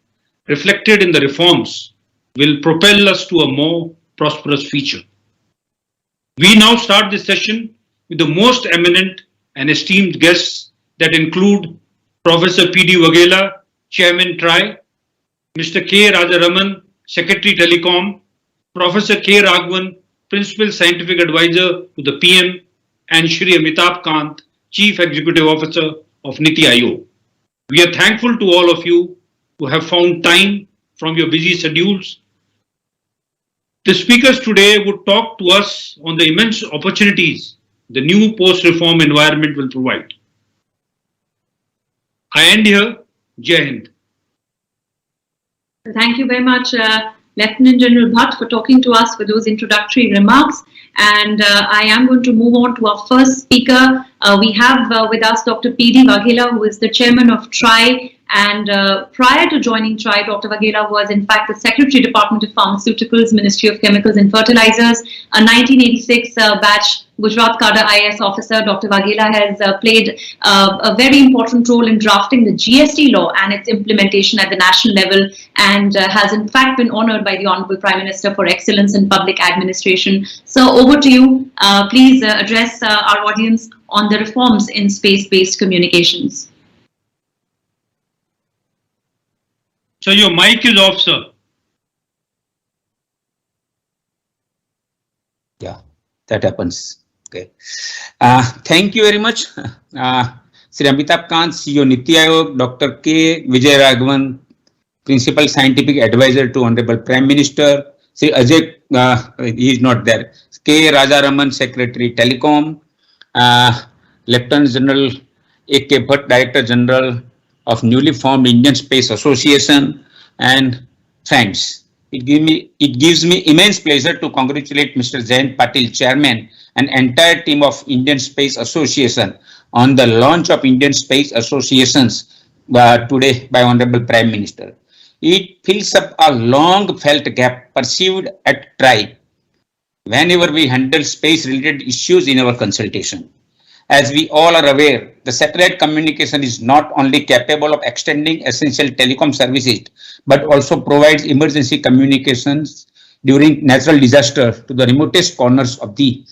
reflected in the reforms, will propel us to a more prosperous future. We now start this session with the most eminent and esteemed guests that include Professor P.D. Waghela, Chairman TRI, Mr. K. Rajaraman, Secretary Telecom, Professor K. Raghavan, Principal Scientific Advisor to the PM, and Shri Amitabh Kant, Chief Executive Officer of Niti Aayog. We are thankful to all of you who have found time from your busy schedules. The speakers today would talk to us on the immense opportunities the new post-reform environment will provide. I end here. Jai Hind. Thank you very much, Lieutenant General Bhatt, for talking to us for those introductory remarks. And I am going to move on to our first speaker. We have with us Dr. P.D. Waghela, who is the chairman of TRI. And prior to joining TRI, Dr. Waghela was in fact the Secretary, Department of Pharmaceuticals, Ministry of Chemicals and Fertilizers, a 1986 batch Gujarat Cadre IAS officer. Dr. Waghela has played a very important role in drafting the GST law and its implementation at the national level, and has in fact been honored by the Honorable Prime Minister for excellence in public administration. So over to you. Please address our audience on the reforms in space-based communications. So your mic is off, sir. Yeah, that happens. Okay. Thank you very much. Sri Amitabh Kant, CEO Niti Aayog, Dr. K. Vijay Raghavan, Principal Scientific Advisor to Honorable Prime Minister, Sri Ajay, he is not there, K. Rajaraman, Secretary Telecom, Lieutenant General A.K. Bhatt, Director General of newly formed Indian Space Association, and friends. It gives me immense pleasure to congratulate Mr. Jayant Patil, Chairman, and entire team of Indian Space Association on the launch of Indian Space Associations today by Honorable Prime Minister. It fills up a long felt gap perceived at TRI whenever we handle space related issues in our consultation. As we all are aware, the satellite communication is not only capable of extending essential telecom services, but also provides emergency communications during natural disaster to the remotest corners of the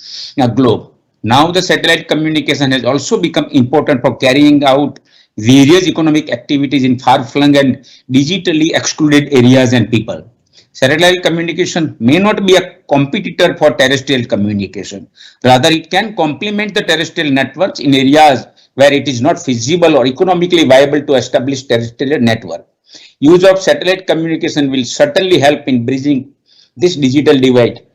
globe. Now the satellite communication has also become important for carrying out various economic activities in far-flung and digitally excluded areas and people. Satellite communication may not be a competitor for terrestrial communication. Rather, it can complement the terrestrial networks in areas where it is not feasible or economically viable to establish terrestrial network. Use of satellite communication will certainly help in bridging this digital divide.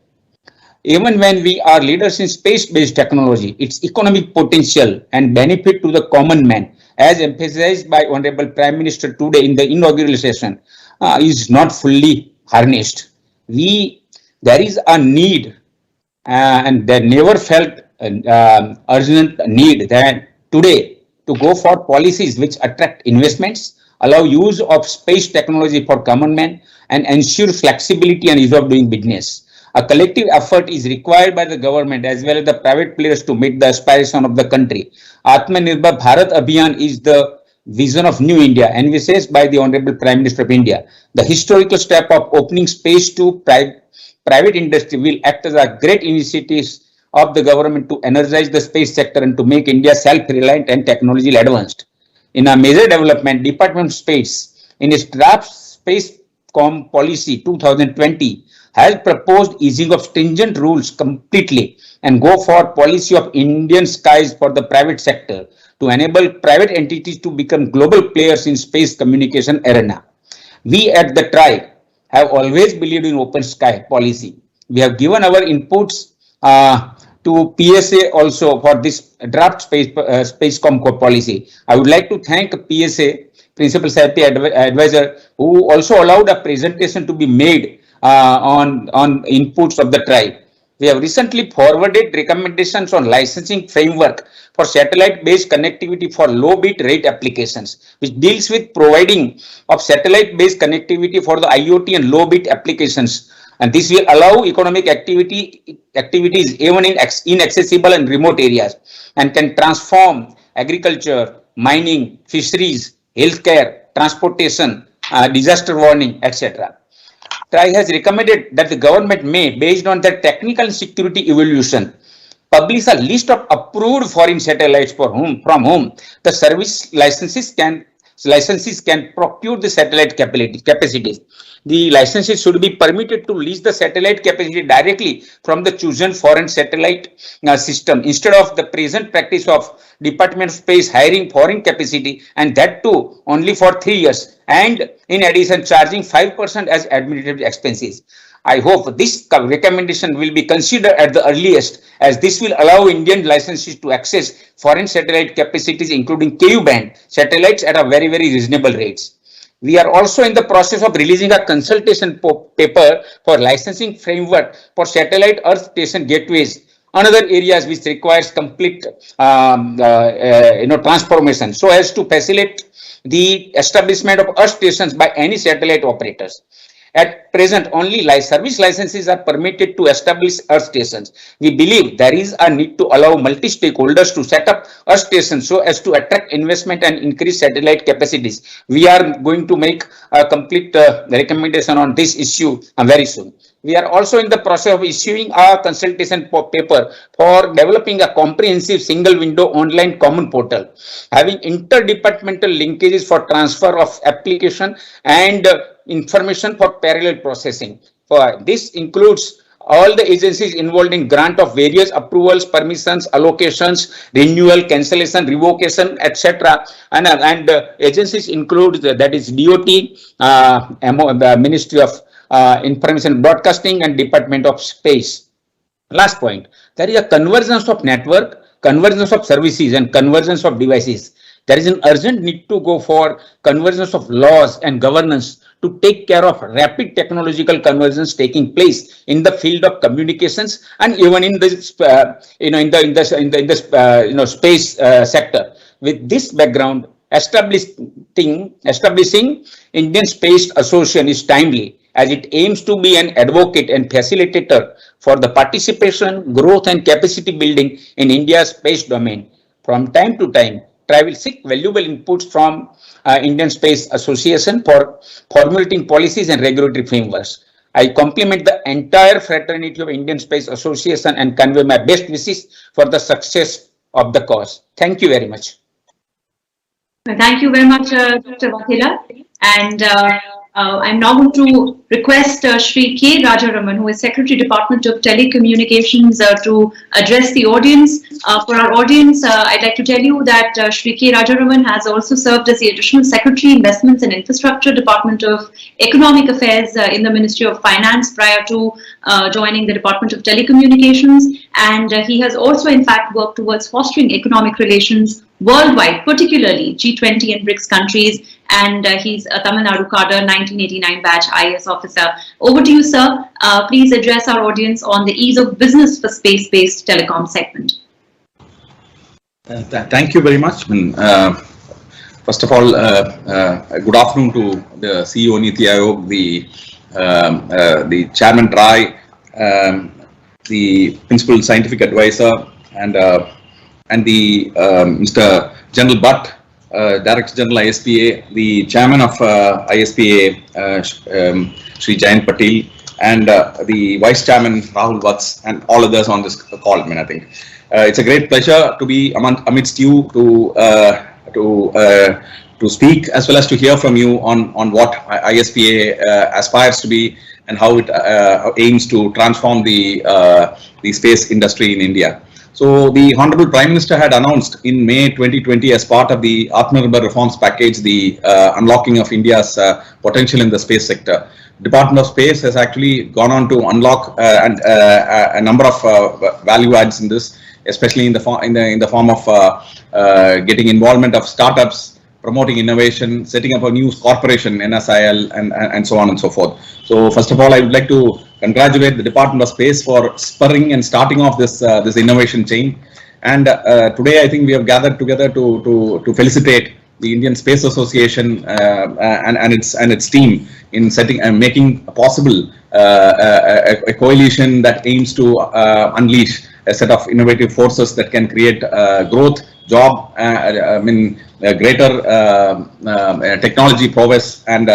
Even when we are leaders in space-based technology, its economic potential and benefit to the common man, as emphasized by Honorable Prime Minister today in the inaugural session, is not fully harnessed. There is a need, and there never felt urgent need than today to go for policies which attract investments, allow use of space technology for common man, and ensure flexibility and ease of doing business. A collective effort is required by the government as well as the private players to meet the aspiration of the country. Atmanirbhar Bharat Abhiyan is the vision of New India, envisaged by the Honorable Prime Minister of India. The historical step of opening space to private industry will act as a great initiative of the government to energize the space sector and to make India self-reliant and technologically advanced. In a major development, Department of Space, in its draft Spacecom Policy 2020, has proposed easing of stringent rules completely and go for policy of Indian skies for the private sector to enable private entities to become global players in space communication arena. We at the TRI have always believed in open sky policy. We have given our inputs to PSA also for this draft Spacecom policy. I would like to thank PSA, Principal Scientific Advisor, who also allowed a presentation to be made on inputs of the TRI. We have recently forwarded recommendations on licensing framework for satellite-based connectivity for low bit rate applications, which deals with providing of satellite-based connectivity for the IoT and low bit applications and this will allow economic activities even in inaccessible and remote areas, and can transform agriculture, mining, fisheries, healthcare, transportation, disaster warning, etc. TRAI has recommended that the government may, based on their technical and security evaluation, publish a list of approved foreign satellites from whom the service licenses can procure the satellite capacities. The licenses should be permitted to lease the satellite capacity directly from the chosen foreign satellite system, instead of the present practice of Department of Space hiring foreign capacity, and that too only for 3 years, and in addition charging 5% as administrative expenses. I hope this recommendation will be considered at the earliest, as this will allow Indian licensees to access foreign satellite capacities, including Ku-band satellites, at a very reasonable rates. We are also in the process of releasing a consultation paper for licensing framework for satellite earth station gateways, another areas which requires complete transformation, so as to facilitate the establishment of earth stations by any satellite operators. At present, only service licenses are permitted to establish earth stations. We believe there is a need to allow multi-stakeholders to set up earth stations so as to attract investment and increase satellite capacities. We are going to make a complete recommendation on this issue very soon. We are also in the process of issuing a consultation paper for developing a comprehensive single window online common portal, having interdepartmental linkages for transfer of application and information for parallel processing. For this includes all the agencies involved in grant of various approvals, permissions, allocations, renewal, cancellation, revocation, etc. And agencies include that is DOT, the Ministry of Information Broadcasting, and Department of Space. Last point, there is a convergence of network, convergence of services, and convergence of devices. There is an urgent need to go for convergence of laws and governance to take care of rapid technological convergence taking place in the field of communications, and even in the space sector. With this background, establishing Indian Space Association is timely, as it aims to be an advocate and facilitator for the participation, growth, and capacity building in India's space domain. From time to time, TRAI will seek valuable inputs from Indian Space Association for formulating policies and regulatory frameworks. I compliment the entire fraternity of Indian Space Association and convey my best wishes for the success of the cause. Thank you very much. Thank you very much, Dr. Vakila. And I'm now going to request Shri K. Rajaraman, who is Secretary, Department of Telecommunications, to address the audience. For our audience, I'd like to tell you that Shri K. Rajaraman has also served as the Additional Secretary, Investments and Infrastructure, Department of Economic Affairs in the Ministry of Finance prior to joining the Department of Telecommunications. And he has also, in fact, worked towards fostering economic relations worldwide, particularly G20 and BRICS countries, and he's a Tamil Nadu cadre 1989 batch IAS officer. Over to you, sir. Please address our audience on the ease of business for space-based telecom segment. Thank you very much. First of all, good afternoon to the CEO Niti Aayog, the Chairman TRAI, the Principal Scientific Advisor, and the Mr. General Bhatt, Director General ISpA, the Chairman of ISpA, Shri Jayant Patel, and the Vice Chairman Rahul Vats, and all others on this call. I think it's a great pleasure to be amidst you to speak, as well as to hear from you on what ISpA aspires to be and how it aims to transform the space industry in India. So the Honorable Prime Minister had announced in May 2020 as part of the Atmanirbhar reforms package the unlocking of India's potential in the space sector. Department of Space has actually gone on to unlock a number of value adds in this, especially in the form of getting involvement of startups, promoting innovation, setting up a new corporation, NSIL, and so on and so forth. So first of all, I would like to congratulate the Department of Space for spurring and starting off this innovation chain. And today, I think we have gathered together to felicitate the Indian Space Association and its team in setting and making possible a coalition that aims to unleash a set of innovative forces that can create growth, job, greater technology prowess, and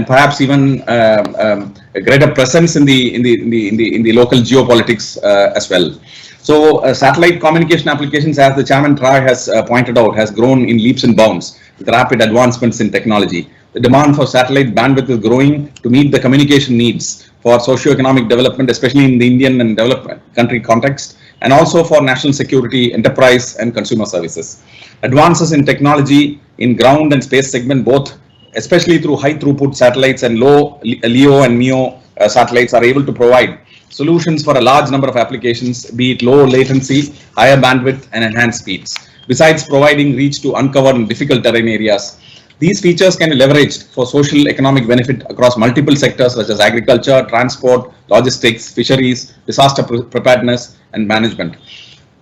perhaps even a greater presence in the local geopolitics as well. So satellite communication applications, as the Chairman Trai has pointed out, has grown in leaps and bounds with rapid advancements in technology. The demand for satellite bandwidth is growing to meet the communication needs for socio-economic development, especially in the Indian and development country context, and also for national security, enterprise, and consumer services. Advances in technology in ground and space segment, both especially through high throughput satellites and low LEO and MEO satellites, are able to provide solutions for a large number of applications, be it low latency, higher bandwidth, and enhanced speeds. Besides providing reach to uncovered and difficult terrain areas, these features can be leveraged for social economic benefit across multiple sectors such as agriculture, transport, logistics, fisheries, disaster preparedness, and management.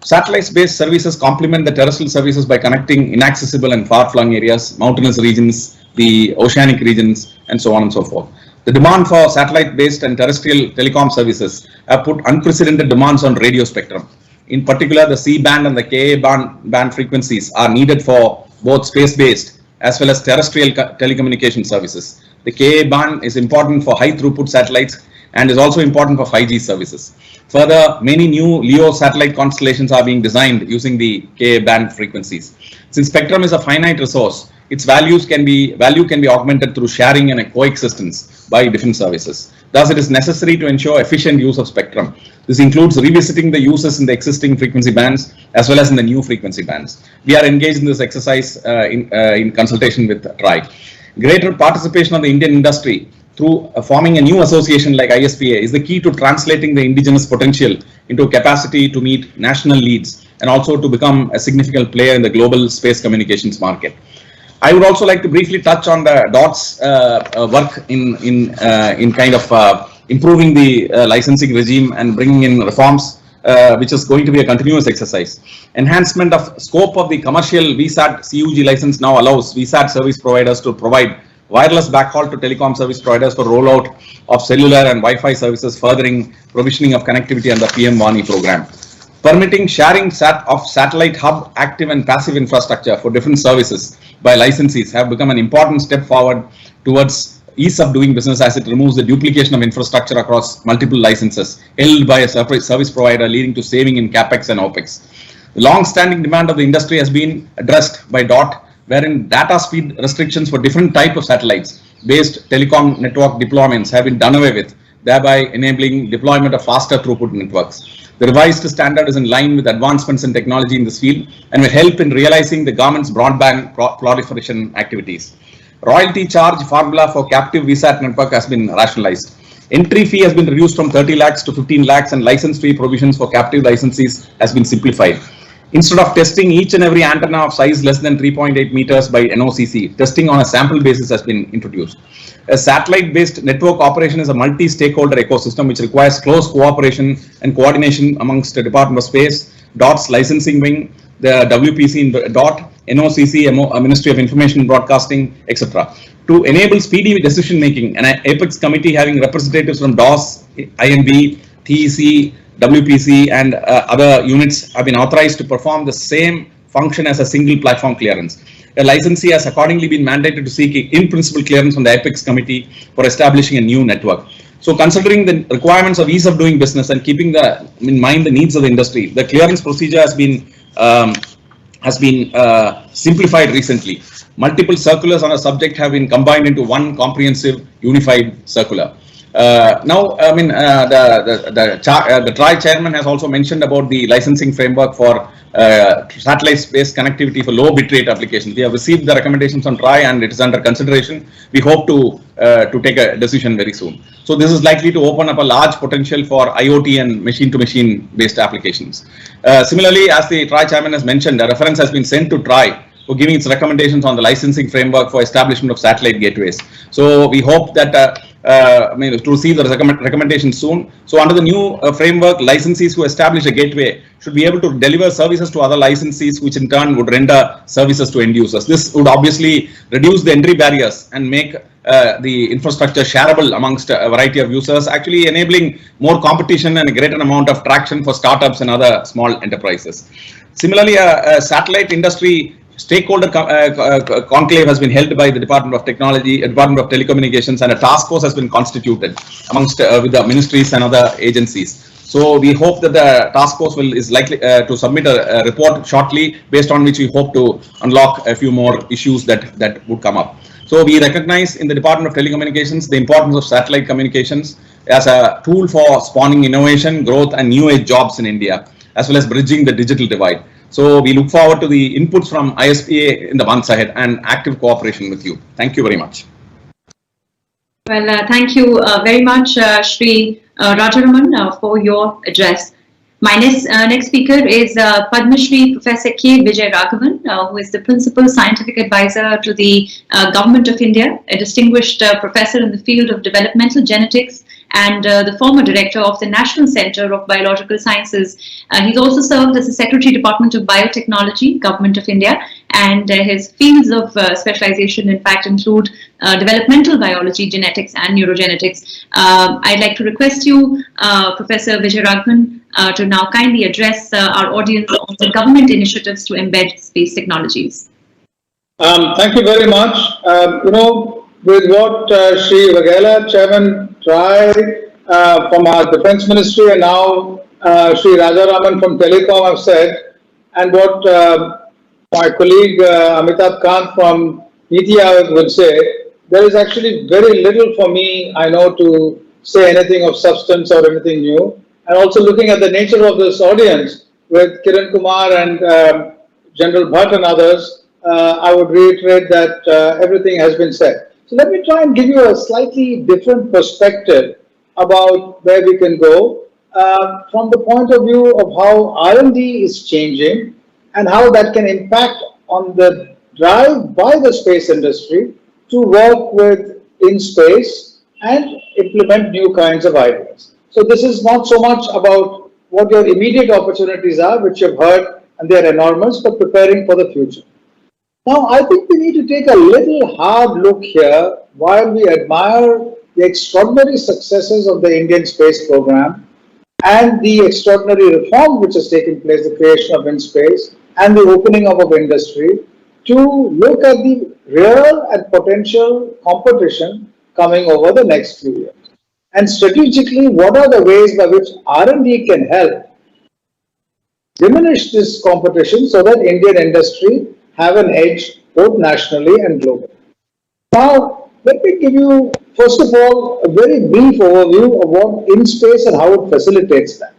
Satellite-based services complement the terrestrial services by connecting inaccessible and far-flung areas, mountainous regions, the oceanic regions, and so on and so forth. The demand for satellite-based and terrestrial telecom services have put unprecedented demands on radio spectrum. In particular, the C-band and the Ka-band frequencies are needed for both space-based as well as terrestrial telecommunication services. The Ka-band is important for high throughput satellites and is also important for 5G services. Further, many new LEO satellite constellations are being designed using the Ka-band frequencies. Since spectrum is a finite resource, its value can be augmented through sharing and coexistence by different services. Thus, it is necessary to ensure efficient use of spectrum. This includes revisiting the uses in the existing frequency bands as well as in the new frequency bands. We are engaged in this exercise in consultation with TRAI. Greater participation of the Indian industry through forming a new association like ISpA is the key to translating the indigenous potential into capacity to meet national needs and also to become a significant player in the global space communications market. I would also like to briefly touch on the DOTS work in kind of improving the licensing regime and bringing in reforms, which is going to be a continuous exercise. Enhancement of scope of the commercial VSAT CUG license now allows VSAT service providers to provide wireless backhaul to telecom service providers for rollout of cellular and Wi-Fi services, furthering provisioning of connectivity under PM WANI program. Permitting sharing of satellite hub active and passive infrastructure for different services by licensees have become an important step forward towards ease of doing business, as it removes the duplication of infrastructure across multiple licenses held by a service provider, leading to saving in capex and opex. The long-standing demand of the industry has been addressed by DOT, wherein data speed restrictions for different types of satellites-based telecom network deployments have been done away with, thereby enabling deployment of faster throughput networks. The revised standard is in line with advancements in technology in this field and will help in realizing the government's broadband proliferation activities. Royalty charge formula for captive VSAT network has been rationalized. Entry fee has been reduced from 30 lakhs to 15 lakhs and license fee provisions for captive licensees has been simplified. Instead of testing each and every antenna of size less than 3.8 meters by NOCC, testing on a sample basis has been introduced. A satellite-based network operation is a multi-stakeholder ecosystem which requires close cooperation and coordination amongst the Department of Space, DOT's licensing wing, the WPC in DOT, NOCC, Ministry of Information and Broadcasting, etc. To enable speedy decision-making, an apex committee having representatives from DOS, INB, TEC, WPC and other units have been authorized to perform the same function as a single platform clearance. A licensee has accordingly been mandated to seek in-principle clearance from the Apex Committee for establishing a new network. So, considering the requirements of ease of doing business and keeping in mind the needs of the industry, the clearance procedure has been simplified recently. Multiple circulars on a subject have been combined into one comprehensive unified circular. The TRAI chairman has also mentioned about the licensing framework for satellite-based connectivity for low bitrate applications. We have received the recommendations on TRAI and it is under consideration. We hope to take a decision very soon. So this is likely to open up a large potential for IoT and machine-to-machine based applications. Similarly, as the TRAI chairman has mentioned, a reference has been sent to TRAI for giving its recommendations on the licensing framework for establishment of satellite gateways. So we hope that to receive the recommendations soon. So under the new framework, licensees who establish a gateway should be able to deliver services to other licensees, which in turn would render services to end users. This would obviously reduce the entry barriers and make the infrastructure shareable amongst a variety of users, actually enabling more competition and a greater amount of traction for startups and other small enterprises. Similarly, a satellite industry stakeholder conclave has been held by the Department of Technology, Department of Telecommunications, and a task force has been constituted amongst with the ministries and other agencies. So we hope that the task force is likely to submit a report shortly, based on which we hope to unlock a few more issues that would come up. So we recognize in the Department of Telecommunications the importance of satellite communications as a tool for spawning innovation, growth, and new age jobs in India, as well as bridging the digital divide. So we look forward to the inputs from ISpA in the months ahead and active cooperation with you. Thank you very much. Well, thank you very much, Shri Rajaraman, for your address. My next speaker is Padma Shri Professor K. Vijay Raghavan, who is the Principal Scientific Advisor to the Government of India, a distinguished professor in the field of developmental genetics, and the former director of the National Center of Biological Sciences. He's also served as the Secretary, Department of Biotechnology, Government of India, and his fields of specialization, in fact, include developmental biology, genetics, and neurogenetics. I'd like to request you, Professor Vijay Raghavan, to now kindly address our audience on the government initiatives to embed space technologies. Thank you very much. With what Shri Vaghela, Chairman, tried from our Defence Ministry, and now Shri Rajaraman from Telecom have said, and what my colleague Amitabh Kant from Niti Aayog would say, there is actually very little for me, I know, to say anything of substance or anything new. And also looking at the nature of this audience with Kiran Kumar and General Bhatt and others, I would reiterate that everything has been said. So let me try and give you a slightly different perspective about where we can go from the point of view of how R&D is changing and how that can impact on the drive by the space industry to work with in space and implement new kinds of ideas. So this is not so much about what your immediate opportunities are, which you've heard, and they are enormous, but preparing for the future. Now, I think we need to take a little hard look here while we admire the extraordinary successes of the Indian space program and the extraordinary reform which has taken place, the creation of InSpace and the opening up of industry, to look at the real and potential competition coming over the next few years. And strategically, what are the ways by which R&D can help diminish this competition so that Indian industry have an edge both nationally and globally. Now, let me give you, first of all, a very brief overview of what InSpace and how it facilitates that.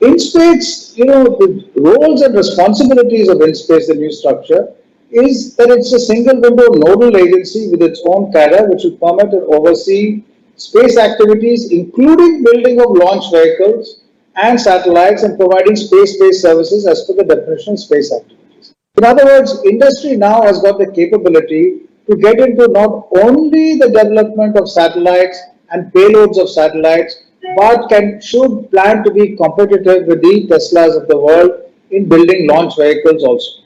InSpace, the roles and responsibilities of InSpace, the new structure, is that it's a single window nodal agency with its own cadre, which will permit and oversee space activities, including building of launch vehicles and satellites, and providing space-based services as per the definition of space activities. In other words, industry now has got the capability to get into not only the development of satellites and payloads of satellites, but should plan to be competitive with the Teslas of the world in building launch vehicles also.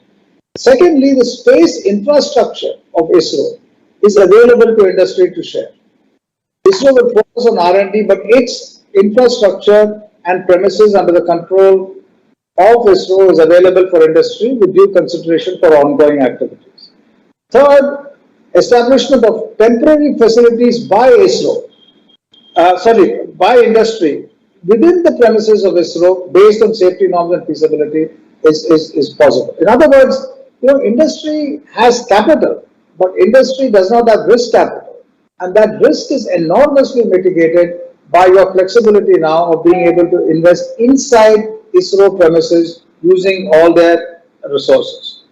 Secondly, the space infrastructure of ISRO is available to industry to share. ISRO will focus on R&D, but its infrastructure and premises under the control of ISRO is available for industry with due consideration for ongoing activities. Third, establishment of temporary facilities by ISRO, by industry within the premises of ISRO based on safety norms and feasibility is possible. In other words, industry has capital, but industry does not have risk capital. And that risk is enormously mitigated by your flexibility now of being able to invest inside ISRO premises using all their resources.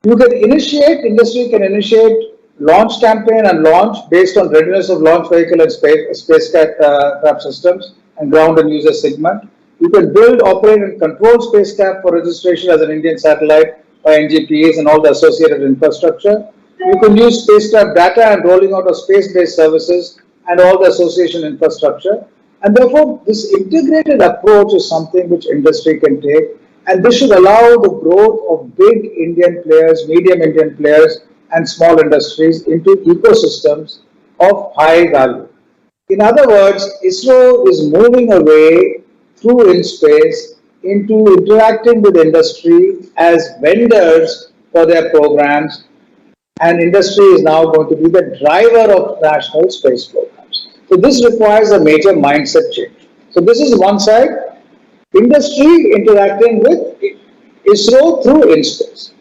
Industry can initiate launch campaign and launch based on readiness of launch vehicle and spacecraft systems and ground and user segment. You can build, operate and control spacecraft for registration as an Indian satellite by NGPAs and all the associated infrastructure. You can use spacecraft data and rolling out of space-based services and all the association infrastructure. And therefore, this integrated approach is something which industry can take, and this should allow the growth of big Indian players, medium Indian players, and small industries into ecosystems of high value. In other words, ISRO is moving away through InSpace into interacting with industry as vendors for their programs, and industry is now going to be the driver of national space programs. So this requires a major mindset change. So this is one side, industry interacting with ISRO through InSpace.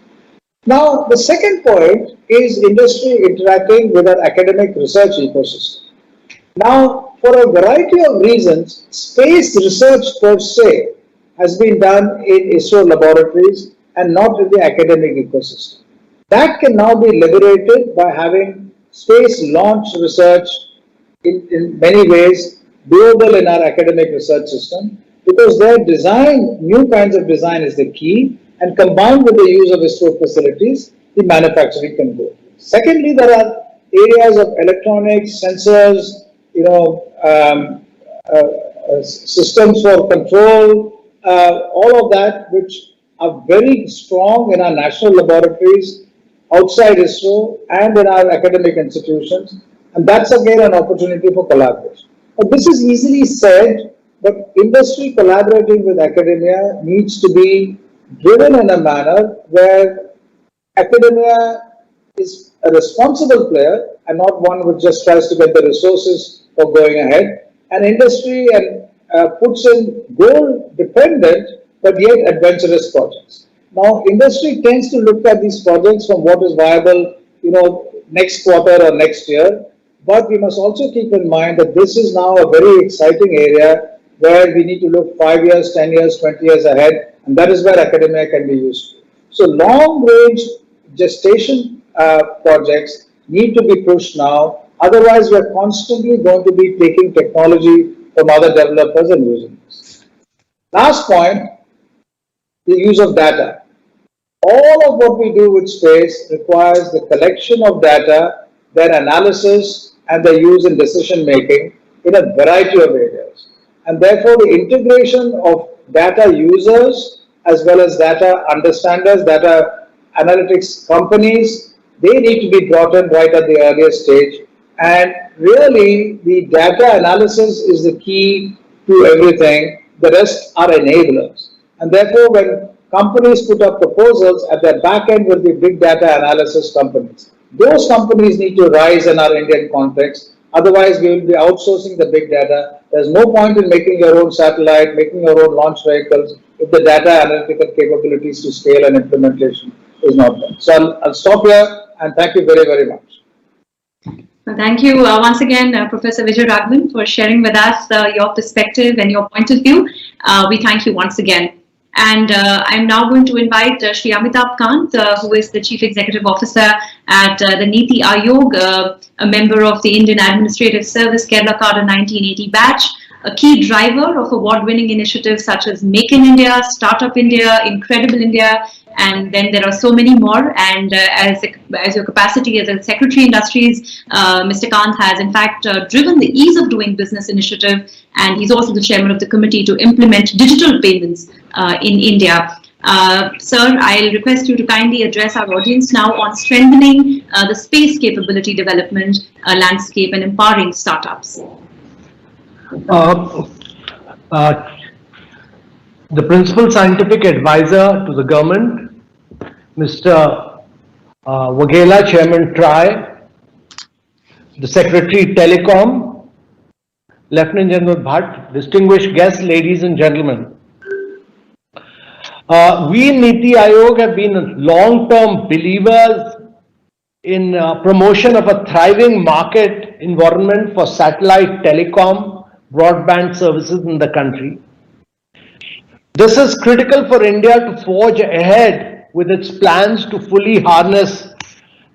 Now, the second point is industry interacting with our academic research ecosystem. Now, for a variety of reasons, space research per se has been done in ISRO laboratories and not in the academic ecosystem. That can now be liberated by having space launch research in many ways doable in our academic research system, because their design, new kinds of design is the key, and combined with the use of ISRO facilities, the manufacturing can go. Secondly, there are areas of electronics, sensors, systems for control, all of that which are very strong in our national laboratories, outside ISRO, and in our academic institutions, and that's again an opportunity for collaboration. But this is easily said, but industry collaborating with academia needs to be driven in a manner where academia is a responsible player and not one which just tries to get the resources for going ahead, and industry puts in goal-dependent but yet adventurous projects. Now, industry tends to look at these projects from what is viable, next quarter or next year, but we must also keep in mind that this is now a very exciting area where we need to look 5 years, 10 years, 20 years ahead, and that is where academia can be useful. So long-range gestation projects need to be pushed now, otherwise we are constantly going to be taking technology from other developers and using this. Last point, the use of data. All of what we do with space requires the collection of data, their analysis, and their use in decision making in a variety of areas. And therefore, the integration of data users as well as data understanders, data analytics companies, they need to be brought in right at the earliest stage. And really, the data analysis is the key to everything. The rest are enablers. And therefore, when companies put up proposals, at their back end will be big data analysis companies. Those companies need to rise in our Indian context. Otherwise, we will be outsourcing the big data. There's no point in making your own satellite, making your own launch vehicles, if the data analytical capabilities to scale and implementation is not done. So I'll stop here, and thank you very, very much. Well, thank you once again, Professor Vijay Raghavan, for sharing with us your perspective and your point of view. We thank you once again. And I'm now going to invite Shri Amitabh Kant, who is the Chief Executive Officer at the Niti Aayog, a member of the Indian Administrative Service Kerala Cadre 1980 batch, a key driver of award-winning initiatives such as Make in India, Startup India, Incredible India, and then there are so many more. And as your capacity as a Secretary Industries, Mr. Kant has in fact driven the Ease of Doing Business initiative, and he's also the chairman of the committee to implement digital payments in India. Sir, I'll request you to kindly address our audience now on strengthening the space capability development landscape and empowering startups. The Principal Scientific Advisor to the Government, Mr. Waghela, Chairman TRI, the Secretary Telecom, Lieutenant General Bhatt, distinguished guests, ladies and gentlemen. We in Niti Aayog have been long-term believers in promotion of a thriving market environment for satellite telecom, broadband services in the country. This is critical for India to forge ahead with its plans to fully harness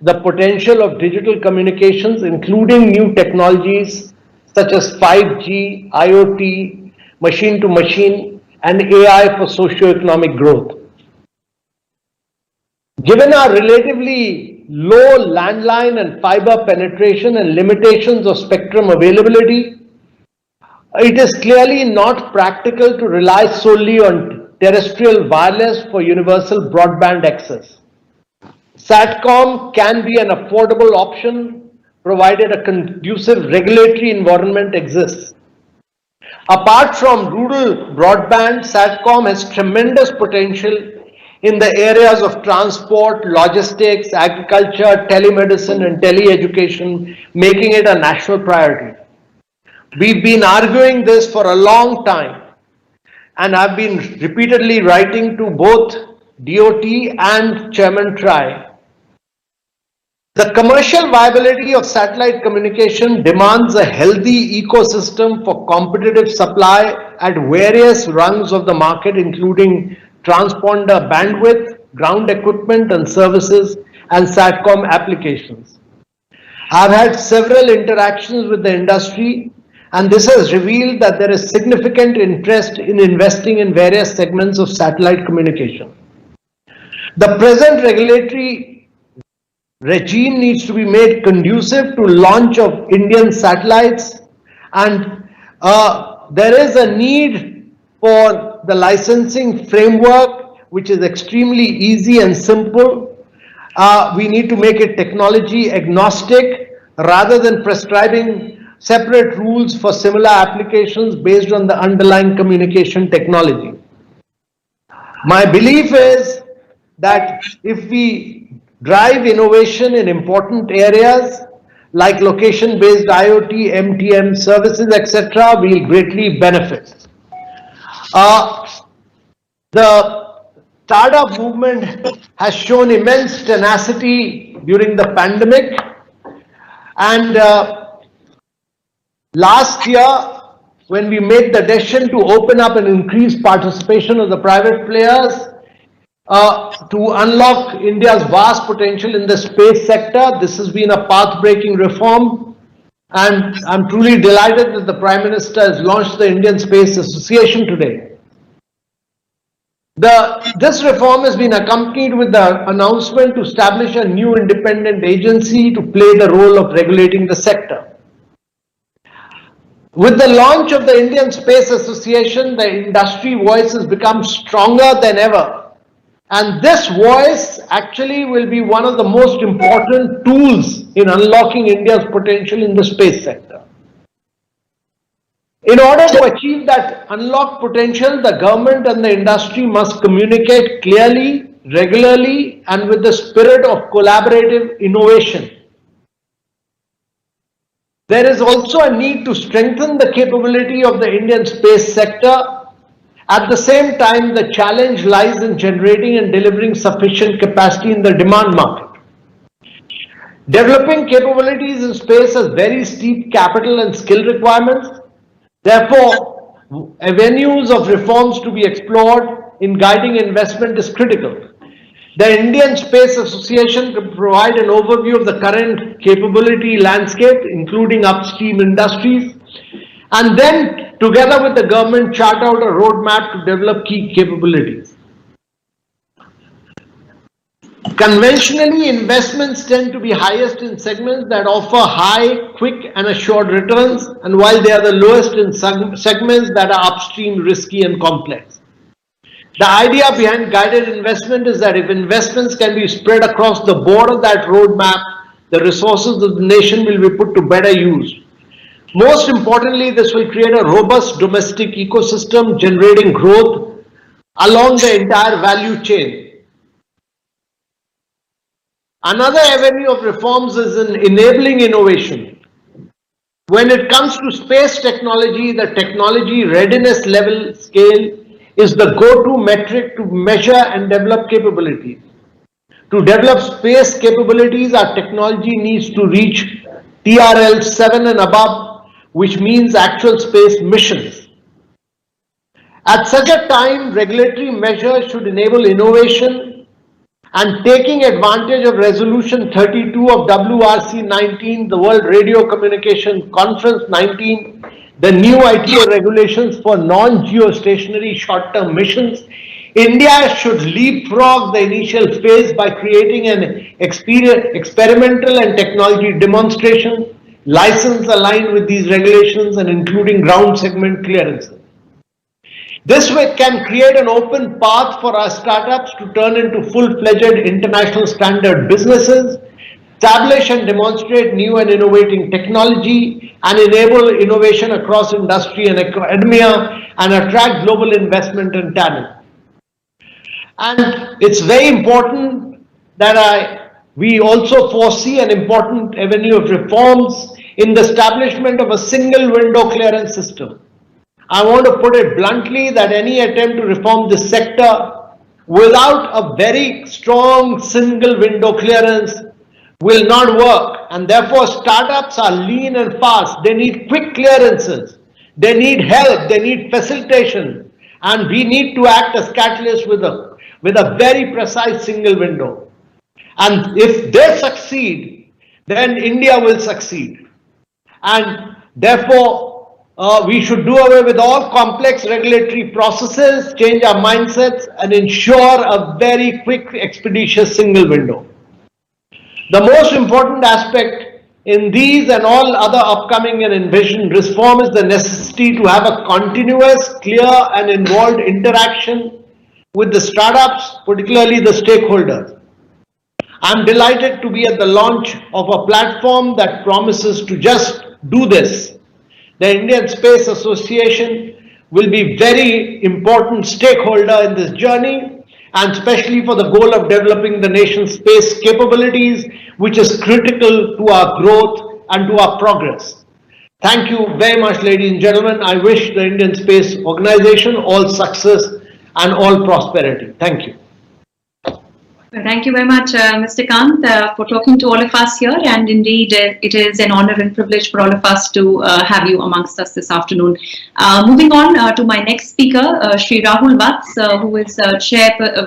the potential of digital communications, including new technologies such as 5G, IoT, machine-to-machine, and AI for socio-economic growth. Given our relatively low landline and fiber penetration and limitations of spectrum availability, it is clearly not practical to rely solely on terrestrial wireless for universal broadband access. SATCOM can be an affordable option provided a conducive regulatory environment exists. Apart from rural broadband, SATCOM has tremendous potential in the areas of transport, logistics, agriculture, telemedicine, and tele-education, making it a national priority. We've been arguing this for a long time, and I've been repeatedly writing to both DOT and Chairman TRAI. The commercial viability of satellite communication demands a healthy ecosystem for competitive supply at various rungs of the market, including transponder bandwidth, ground equipment and services, and SATCOM applications. I've had several interactions with the industry, and this has revealed that there is significant interest in investing in various segments of satellite communication. The present regulatory regime needs to be made conducive to launch of Indian satellites, and there is a need for the licensing framework, which is extremely easy and simple. We need to make it technology agnostic rather than prescribing separate rules for similar applications based on the underlying communication technology. My belief is that if we drive innovation in important areas like location-based IoT, MTM services, etc., we'll greatly benefit. The startup movement has shown immense tenacity during the pandemic, and last year, when we made the decision to open up and increase participation of the private players, to unlock India's vast potential in the space sector, this has been a path-breaking reform, and I'm truly delighted that the Prime Minister has launched the Indian Space Association today. This reform has been accompanied with the announcement to establish a new independent agency to play the role of regulating the sector. With the launch of the Indian Space Association, the industry voice has become stronger than ever. And this voice actually will be one of the most important tools in unlocking India's potential in the space sector. In order to achieve that unlocked potential, the government and the industry must communicate clearly, regularly, and with the spirit of collaborative innovation. There is also a need to strengthen the capability of the Indian space sector. At the same time, the challenge lies in generating and delivering sufficient capacity in the demand market. Developing capabilities in space has very steep capital and skill requirements. Therefore, avenues of reforms to be explored in guiding investment is critical. The Indian Space Association can provide an overview of the current capability landscape, including upstream industries, and then together with the government chart out a roadmap to develop key capabilities. Conventionally, investments tend to be highest in segments that offer high, quick and assured returns, and while they are the lowest in segments that are upstream, risky and complex. The idea behind guided investment is that if investments can be spread across the board of that roadmap, the resources of the nation will be put to better use. Most importantly, this will create a robust domestic ecosystem generating growth along the entire value chain. Another avenue of reforms is in enabling innovation. When it comes to space technology, the technology readiness level scale is the go-to metric to measure and develop capabilities. To develop space capabilities, our technology needs to reach TRL 7 and above, which means actual space missions. At such a time, regulatory measures should enable innovation, and taking advantage of Resolution 32 of WRC 19, the World Radio Communication Conference 19, the new ITO regulations for non-geostationary short-term missions, India should leapfrog the initial phase by creating an experimental and technology demonstration license aligned with these regulations and including ground segment clearances. This way can create an open path for our startups to turn into full-fledged international standard businesses, establish and demonstrate new and innovating technology, and enable innovation across industry and academia, and attract global investment and talent. And it's very important that we also foresee an important avenue of reforms in the establishment of a single window clearance system. I want to put it bluntly that any attempt to reform this sector without a very strong single window clearance will not work, and therefore startups are lean and fast. They need quick clearances, they need help, they need facilitation, and we need to act as catalysts with a very precise single window. And if they succeed, then India will succeed. And therefore, we should do away with all complex regulatory processes, change our mindsets, and ensure a very quick, expeditious single window. The most important aspect in these and all other upcoming and envisioned reform is the necessity to have a continuous, clear, and involved interaction with the startups, particularly the stakeholders. I'm delighted to be at the launch of a platform that promises to just do this. The Indian Space Association will be very important stakeholder in this journey, and especially for the goal of developing the nation's space capabilities, which is critical to our growth and to our progress. Thank you very much, ladies and gentlemen. I wish the Indian Space Organization all success and all prosperity. Thank you. Thank you very much, Mr. Kant, for talking to all of us here. And indeed, it is an honor and privilege for all of us to have you amongst us this afternoon. Moving on to my next speaker, Shri Rahul Vats, who is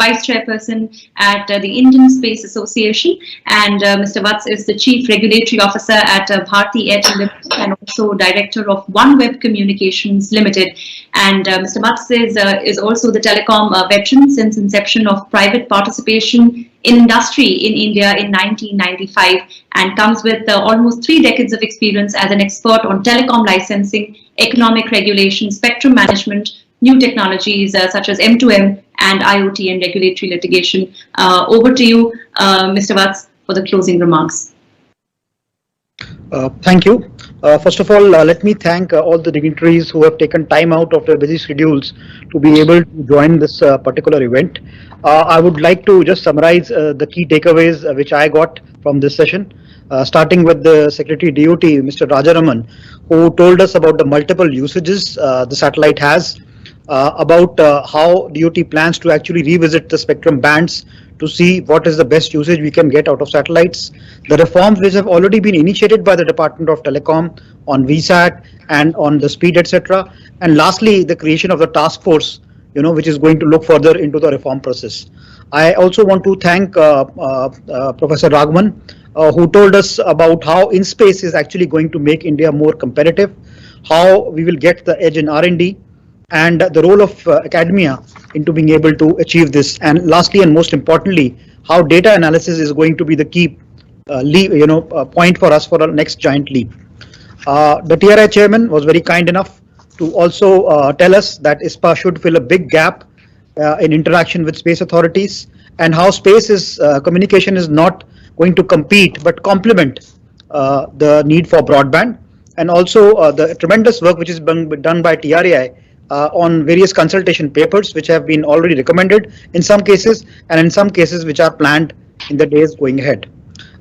Vice Chairperson at the Indian Space Association. And Mr. Vats is the Chief Regulatory Officer at Bharti Airtel Limited and also Director of OneWeb Communications Limited. And Mr. Vats is also the telecom veteran since inception of private participation in industry in India in 1995, and comes with almost 3 decades of experience as an expert on telecom licensing, economic regulation, spectrum management, new technologies such as M2M and IoT and regulatory litigation. Over to you, Mr. Vats, for the closing remarks. Thank you. First of all, let me thank all the dignitaries who have taken time out of their busy schedules to be able to join this particular event. I would like to just summarize the key takeaways which I got from this session, starting with the Secretary DOT, Mr. Rajaraman, who told us about the multiple usages the satellite has, about how DOT plans to actually revisit the spectrum bands to see what is the best usage we can get out of satellites, the reforms which have already been initiated by the Department of Telecom on VSAT and on the speed, etc. And lastly, the creation of the task force, which is going to look further into the reform process. I also want to thank Professor Raghavan, who told us about how InSpace is actually going to make India more competitive, how we will get the edge in R&D, and the role of academia into being able to achieve this. And lastly, and most importantly, how data analysis is going to be the key point for us for our next giant leap. The TRI chairman was very kind enough to also tell us that ISpA should fill a big gap in interaction with space authorities, and how communication is not going to compete but complement the need for broadband, and also the tremendous work which is being done by TRI on various consultation papers which have been already recommended in some cases, and in some cases which are planned in the days going ahead.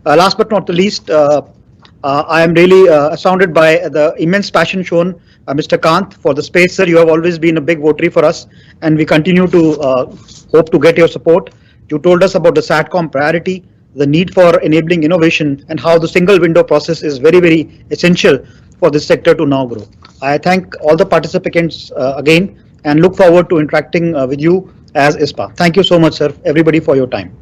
Last but not the least, I am really astounded by the immense passion shown Mr. Kant for the space. Sir, you have always been a big votary for us, and we continue to hope to get your support. You told us about the SATCOM priority, the need for enabling innovation, and how the single window process is very, very essential for this sector to now grow. I thank all the participants again and look forward to interacting with you as ISpA. Thank you so much, sir, everybody, for your time.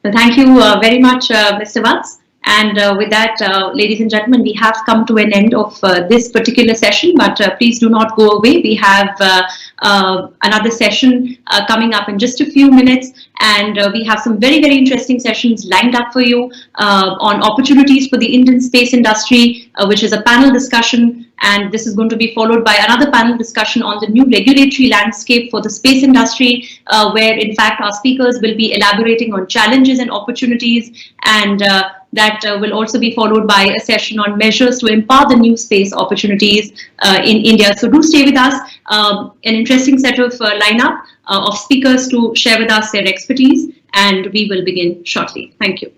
Thank you very much, Mr. Vats. And with that, ladies and gentlemen, we have come to an end of this particular session, but please do not go away. We have another session coming up in just a few minutes, and we have some very, very interesting sessions lined up for you on opportunities for the Indian space industry, which is a panel discussion. And this is going to be followed by another panel discussion on the new regulatory landscape for the space industry, where in fact our speakers will be elaborating on challenges and opportunities, and that will also be followed by a session on measures to empower the new space opportunities in India. So do stay with us. An interesting set of lineup of speakers to share with us their expertise, and we will begin shortly. Thank you.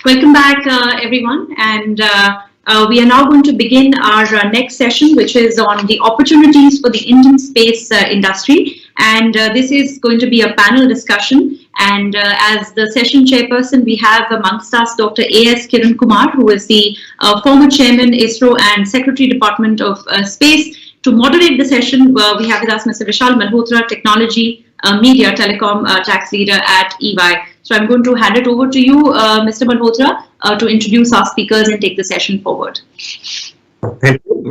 Welcome back, everyone, and we are now going to begin our next session, which is on the opportunities for the Indian space industry. And this is going to be a panel discussion. And as the session chairperson, we have amongst us Dr. A.S. Kiran Kumar, who is the former chairman, ISRO, and Secretary, Department of Space. To moderate the session, we have with us Mr. Vishal Malhotra, Technology, Media, Telecom Tax Leader at EY. So I'm going to hand it over to you, Mr. Malhotra, to introduce our speakers and take the session forward. Thank you.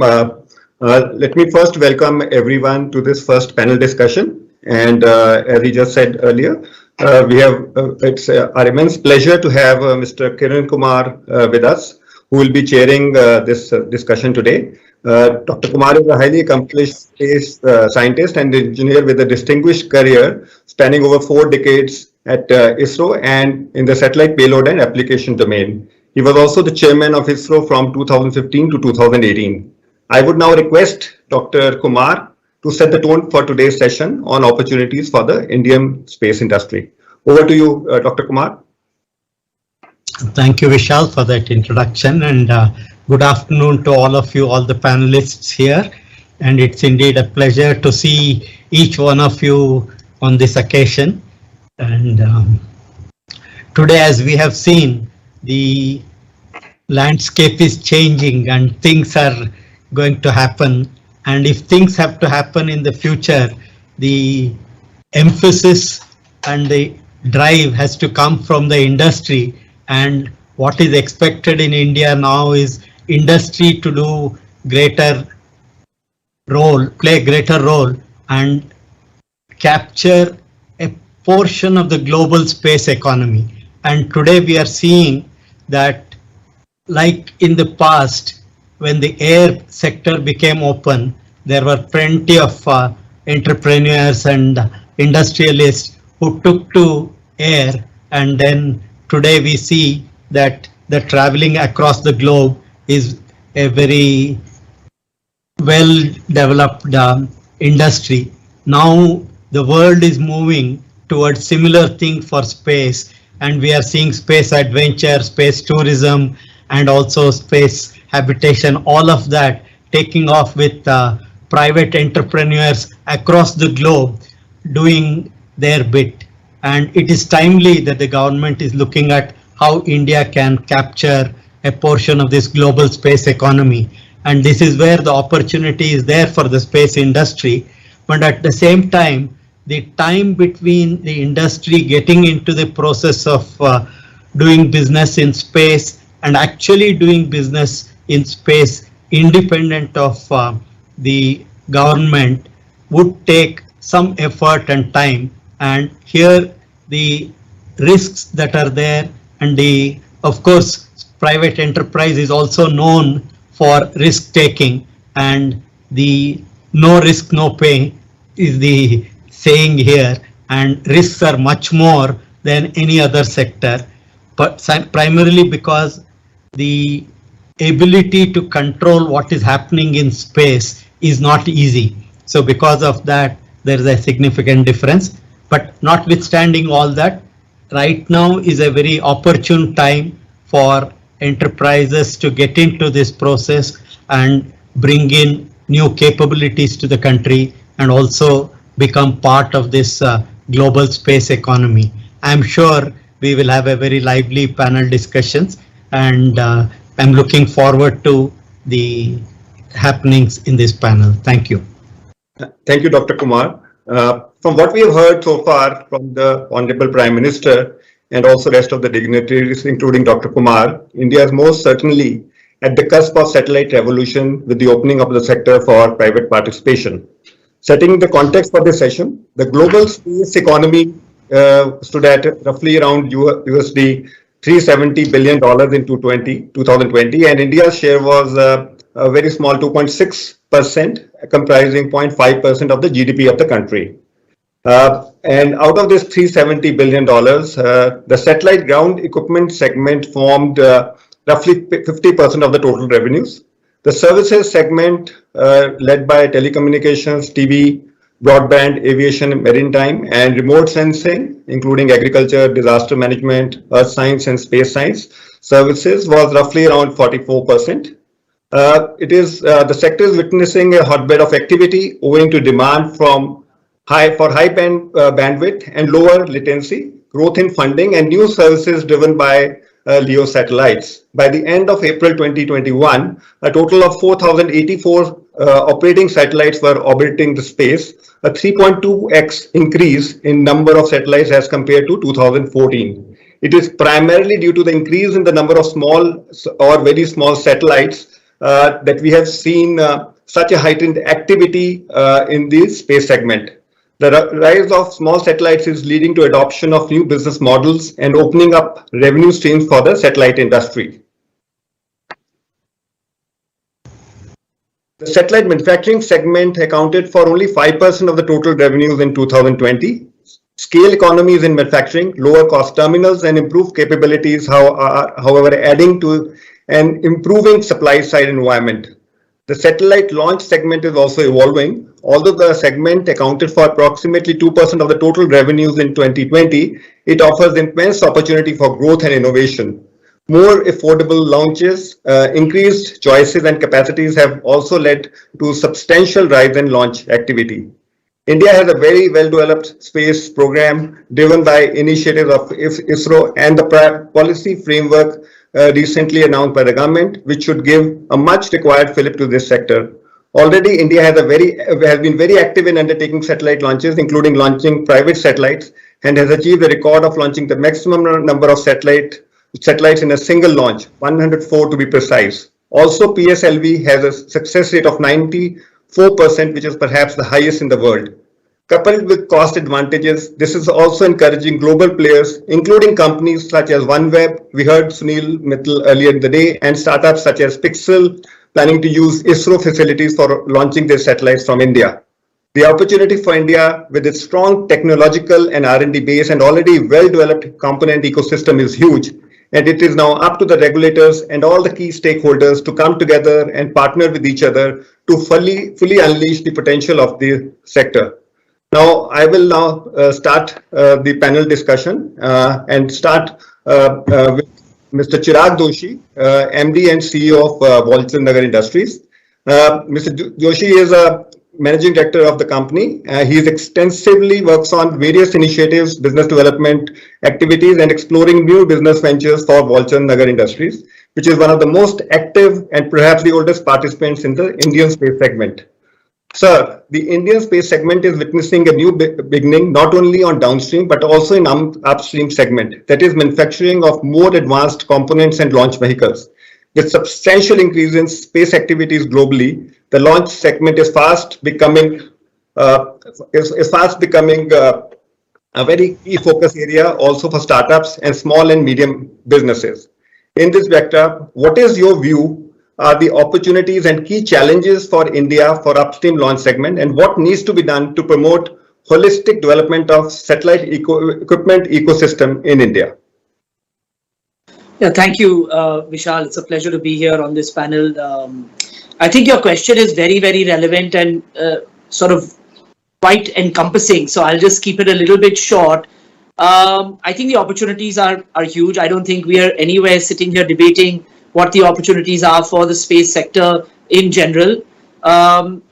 Let me first welcome everyone to this first panel discussion. And as he just said earlier, it's our immense pleasure to have Mr. Kiran Kumar with us, who will be chairing this discussion today. Dr. Kumar is a highly accomplished space scientist and engineer with a distinguished career spanning over 4 decades at ISRO and in the satellite payload and application domain. He was also the chairman of ISRO from 2015 to 2018. I would now request Dr. Kumar to set the tone for today's session on opportunities for the Indian space industry. Over to you, Dr. Kumar. Thank you, Vishal, for that introduction, and good afternoon to all of you, all the panelists here. And it's indeed a pleasure to see each one of you on this occasion. And today, as we have seen, the landscape is changing and things are going to happen. And if things have to happen in the future, the emphasis and the drive has to come from the industry. And what is expected in India now is industry to do greater role, play a greater role and capture a portion of the global space economy. And today we are seeing that, like in the past, when the air sector became open, there were plenty of entrepreneurs and industrialists who took to air, and then today we see that the traveling across the globe is a very well developed industry. Now the world is moving towards similar thing for space, and we are seeing space adventure, space tourism, and also space habitation, all of that taking off with private entrepreneurs across the globe doing their bit. And it is timely that the government is looking at how India can capture a portion of this global space economy. And this is where the opportunity is there for the space industry. But at the same time, the time between the industry getting into the process of doing business in space and actually doing business in space independent of the government would take some effort and time. And here the risks that are there, and of course private enterprise is also known for risk taking, and the no risk no pay is the saying here, and risks are much more than any other sector, but primarily because the ability to control what is happening in space is not easy. So because of that, there is a significant difference. But notwithstanding all that, right now is a very opportune time for enterprises to get into this process and bring in new capabilities to the country and also become part of this global space economy. I'm sure we will have a very lively panel discussions, and I'm looking forward to the happenings in this panel. Thank you. Thank you, Dr. Kumar. From what we have heard so far from the Honorable Prime Minister and also rest of the dignitaries, including Dr. Kumar, India is most certainly at the cusp of satellite revolution with the opening of the sector for private participation. Setting the context for this session, the global space economy stood at roughly around USD $370 billion in 2020, and India's share was a very small 2.6%, comprising 0.5% of the GDP of the country. And out of this $370 billion, the satellite ground equipment segment formed roughly 50% of the total revenues. The services segment, led by telecommunications, TV, broadband, aviation, maritime, and remote sensing, including agriculture, disaster management, earth science, and space science services, was roughly around 44%. The sector is witnessing a hotbed of activity owing to demand for high bandwidth and lower latency, growth in funding, and new services driven by LEO satellites. By the end of April 2021, a total of 4,084 operating satellites were orbiting the space, a 3.2x increase in number of satellites as compared to 2014. It is primarily due to the increase in the number of small or very small satellites that we have seen such a heightened activity in the space segment. The rise of small satellites is leading to adoption of new business models and opening up revenue streams for the satellite industry. The satellite manufacturing segment accounted for only 5% of the total revenues in 2020. Scale economies in manufacturing, lower cost terminals, and improved capabilities, however, adding to an improving supply side environment. The satellite launch segment is also evolving. Although the segment accounted for approximately 2% of the total revenues in 2020, it offers immense opportunity for growth and innovation. More affordable launches, increased choices and capacities have also led to substantial rise in launch activity. India has a very well-developed space program driven by initiatives of ISRO and the policy framework recently announced by the government, which should give a much required fillip to this sector. Already, India has been very active in undertaking satellite launches, including launching private satellites, and has achieved a record of launching the maximum number of satellites in a single launch, 104 to be precise. Also, PSLV has a success rate of 94%, which is perhaps the highest in the world. Coupled with cost advantages, this is also encouraging global players, including companies such as OneWeb, we heard Sunil Mittal earlier in the day, and startups such as Pixel, planning to use ISRO facilities for launching their satellites from India. The opportunity for India, with its strong technological and R&D base and already well-developed component ecosystem, is huge, and it is now up to the regulators and all the key stakeholders to come together and partner with each other to fully unleash the potential of the sector. Now, I will start the panel discussion and start with Mr. Chirag Doshi, MD and CEO of Walchand Nagar Industries. Mr. Doshi is a managing director of the company. He extensively works on various initiatives, business development activities, and exploring new business ventures for Walchand Nagar Industries, which is one of the most active and perhaps the oldest participants in the Indian space segment. Sir, the Indian space segment is witnessing a new beginning, not only on downstream, but also in upstream segment, that is manufacturing of more advanced components and launch vehicles. With substantial increase in space activities globally, the launch segment is fast becoming a very key focus area also for startups and small and medium businesses. In this vector, what is your view are the opportunities and key challenges for India for upstream launch segment, and what needs to be done to promote holistic development of satellite equipment ecosystem in India? Yeah, thank you, Vishal. It's a pleasure to be here on this panel. I think your question is very, very relevant and sort of quite encompassing. So I'll just keep it a little bit short. I think the opportunities are huge. I don't think we are anywhere sitting here debating what the opportunities are for the space sector in general.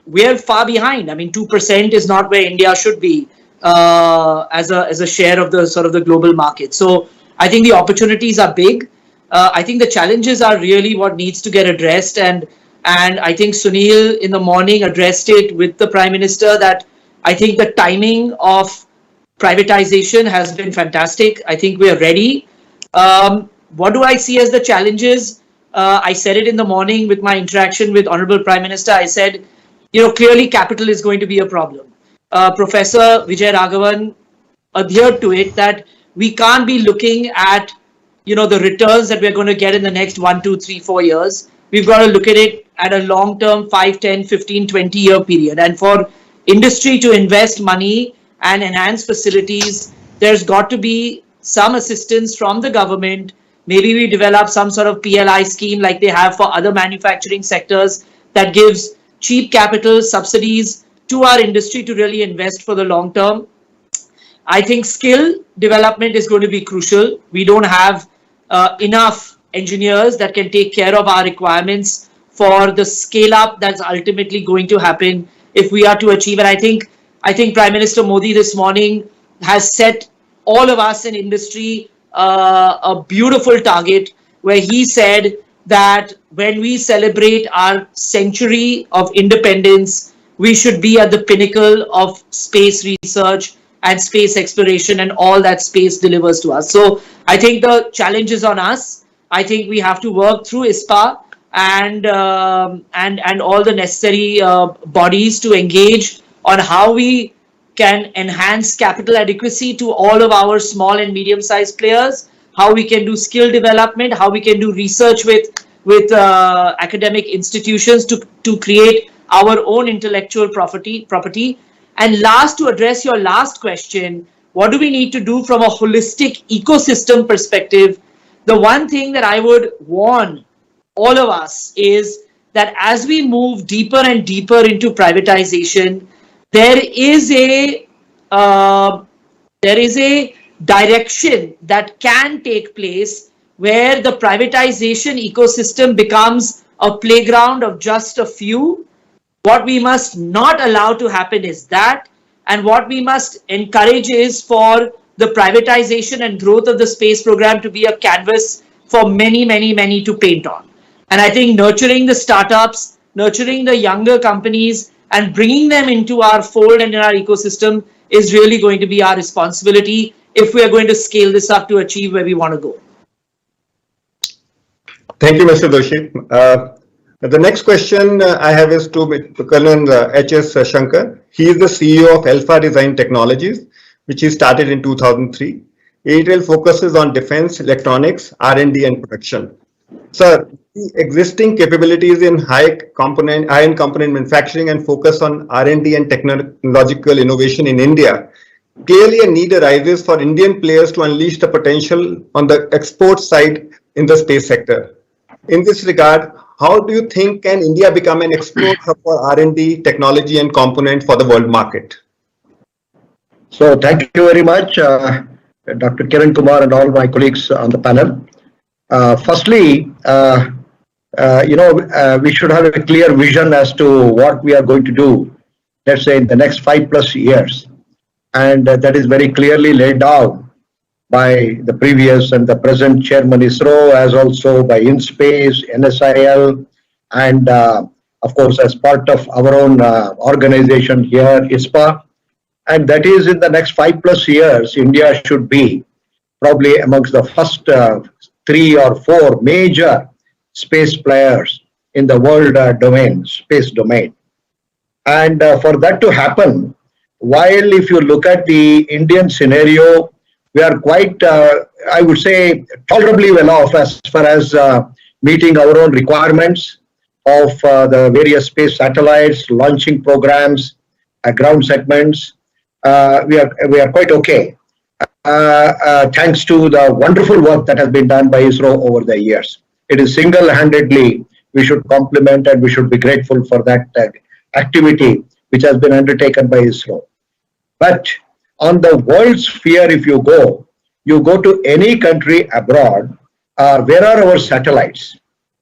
We are far behind. I mean, 2% is not where India should be as a share of the sort of the global market. So I think the opportunities are big. I think the challenges are really what needs to get addressed, and I think Sunil in the morning addressed it with the Prime Minister that I think the timing of privatization has been fantastic. I think we are ready. What do I see as the challenges? I said it in the morning with my interaction with Honorable Prime Minister. I said, clearly capital is going to be a problem. Professor Vijay Raghavan adhered to it that we can't be looking at, the returns that we're going to get in the next 1, 2, 3, 4 years. We've got to look at it at a long-term 5, 10, 15, 20-year period. And for industry to invest money and enhance facilities, there's got to be some assistance from the government. Maybe we develop some sort of PLI scheme like they have for other manufacturing sectors that gives cheap capital subsidies to our industry to really invest for the long term. I think skill development is going to be crucial. We don't have enough engineers that can take care of our requirements for the scale up that's ultimately going to happen if we are to achieve. And I think Prime Minister Modi this morning has set all of us in industry a beautiful target where he said that when we celebrate our century of independence, we should be at the pinnacle of space research and space exploration and all that space delivers to us. So I think the challenge is on us. I think we have to work through ISpA and all the necessary bodies to engage on how we can enhance capital adequacy to all of our small and medium-sized players, how we can do skill development, how we can do research with academic institutions to create our own intellectual property. And last, to address your last question, what do we need to do from a holistic ecosystem perspective? The one thing that I would warn all of us is that as we move deeper and deeper into privatization, there is a direction that can take place where the privatization ecosystem becomes a playground of just a few. What we must not allow to happen is that, and what we must encourage is for the privatization and growth of the space program to be a canvas for many, many, many to paint on. And I think nurturing the startups, nurturing the younger companies, and bringing them into our fold and in our ecosystem is really going to be our responsibility if we are going to scale this up to achieve where we want to go. Thank you, Mr. Doshi. The next question I have is to Colonel H.S. Shankar. He is the CEO of Alpha Design Technologies, which he started in 2003. ADL focuses on defense, electronics, R&D and production. Sir, the existing capabilities in high-end component manufacturing and focus on R&D and technological innovation in India, clearly a need arises for Indian players to unleash the potential on the export side in the space sector. In this regard, how do you think can India become an export hub for R&D, technology and component for the world market? So thank you very much, Dr. Kiran Kumar and all my colleagues on the panel. Firstly, we should have a clear vision as to what we are going to do, let's say in the next 5+ years. And that is very clearly laid down by the previous and the present chairman ISRO, as also by InSpace, NSIL, and of course as part of our own organization here, ISpA. And that is in the next 5+ years, India should be probably amongst the first 3 or 4 major space players in the world space domain. And for that to happen, while if you look at the Indian scenario, we are quite, I would say, tolerably well off as far as meeting our own requirements of the various space satellites, launching programs, ground segments. We are quite okay, thanks to the wonderful work that has been done by ISRO over the years. It is single-handedly we should compliment and we should be grateful for that activity which has been undertaken by ISRO. But on the world sphere, if you go to any country abroad, where are our satellites?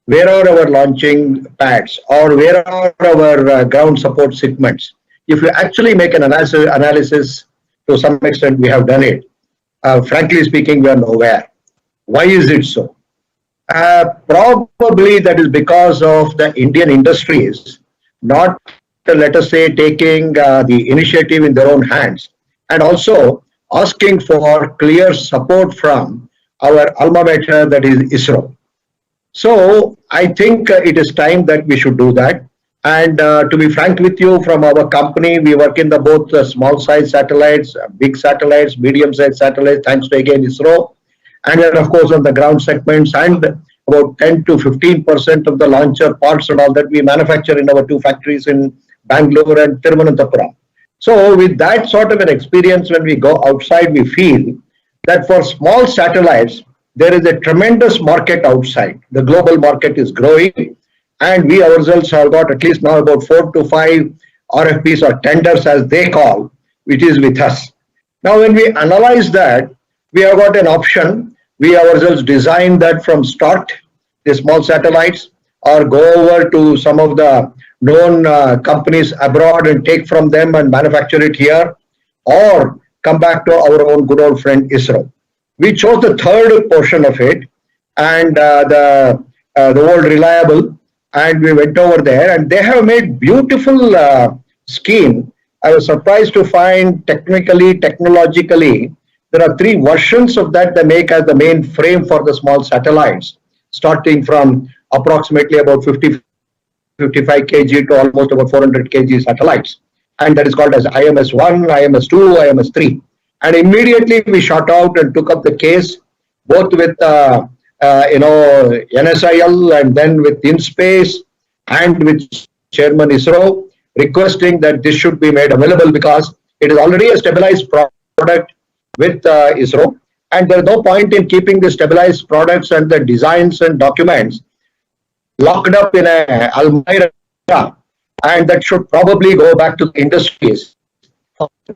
Where are our launching pads? Or where are our ground support segments? If you actually make an analysis, to some extent we have done it. Frankly speaking, we are nowhere. Why is it so? Probably that is because of the Indian industries not, let us say, taking the initiative in their own hands and also asking for clear support from our alma mater, that is ISRO. So I think it is time that we should do that. And to be frank with you, from our company, we work in the both small size satellites, big satellites, medium size satellites, thanks to again ISRO. And then of course on the ground segments, and about 10 to 15% of the launcher parts and all that we manufacture in our 2 factories in Bangalore and Thiruvananthapuram. So with that sort of an experience, when we go outside, we feel that for small satellites, there is a tremendous market outside. The global market is growing, and we ourselves have got at least now about 4 to 5 RFPs or tenders, as they call, which is with us. Now, when we analyze that, we have got an option. We ourselves design that from start, the small satellites, or go over to some of the known companies abroad and take from them and manufacture it here, or come back to our own good old friend ISRO. We chose the third portion of it, and the old reliable, and we went over there, and they have made beautiful scheme. I was surprised to find technologically, there are 3 versions of that they make as the main frame for the small satellites, starting from approximately about 55 kg to almost about 400 kg satellites. And that is called as IMS-1, IMS-2, IMS-3. And immediately we shot out and took up the case, both with NSIL and then with InSpace and with Chairman ISRO, requesting that this should be made available because it is already a stabilized product with ISRO, and there is no point in keeping the stabilized products and the designs and documents locked up in a almirah, and that should probably go back to the industries,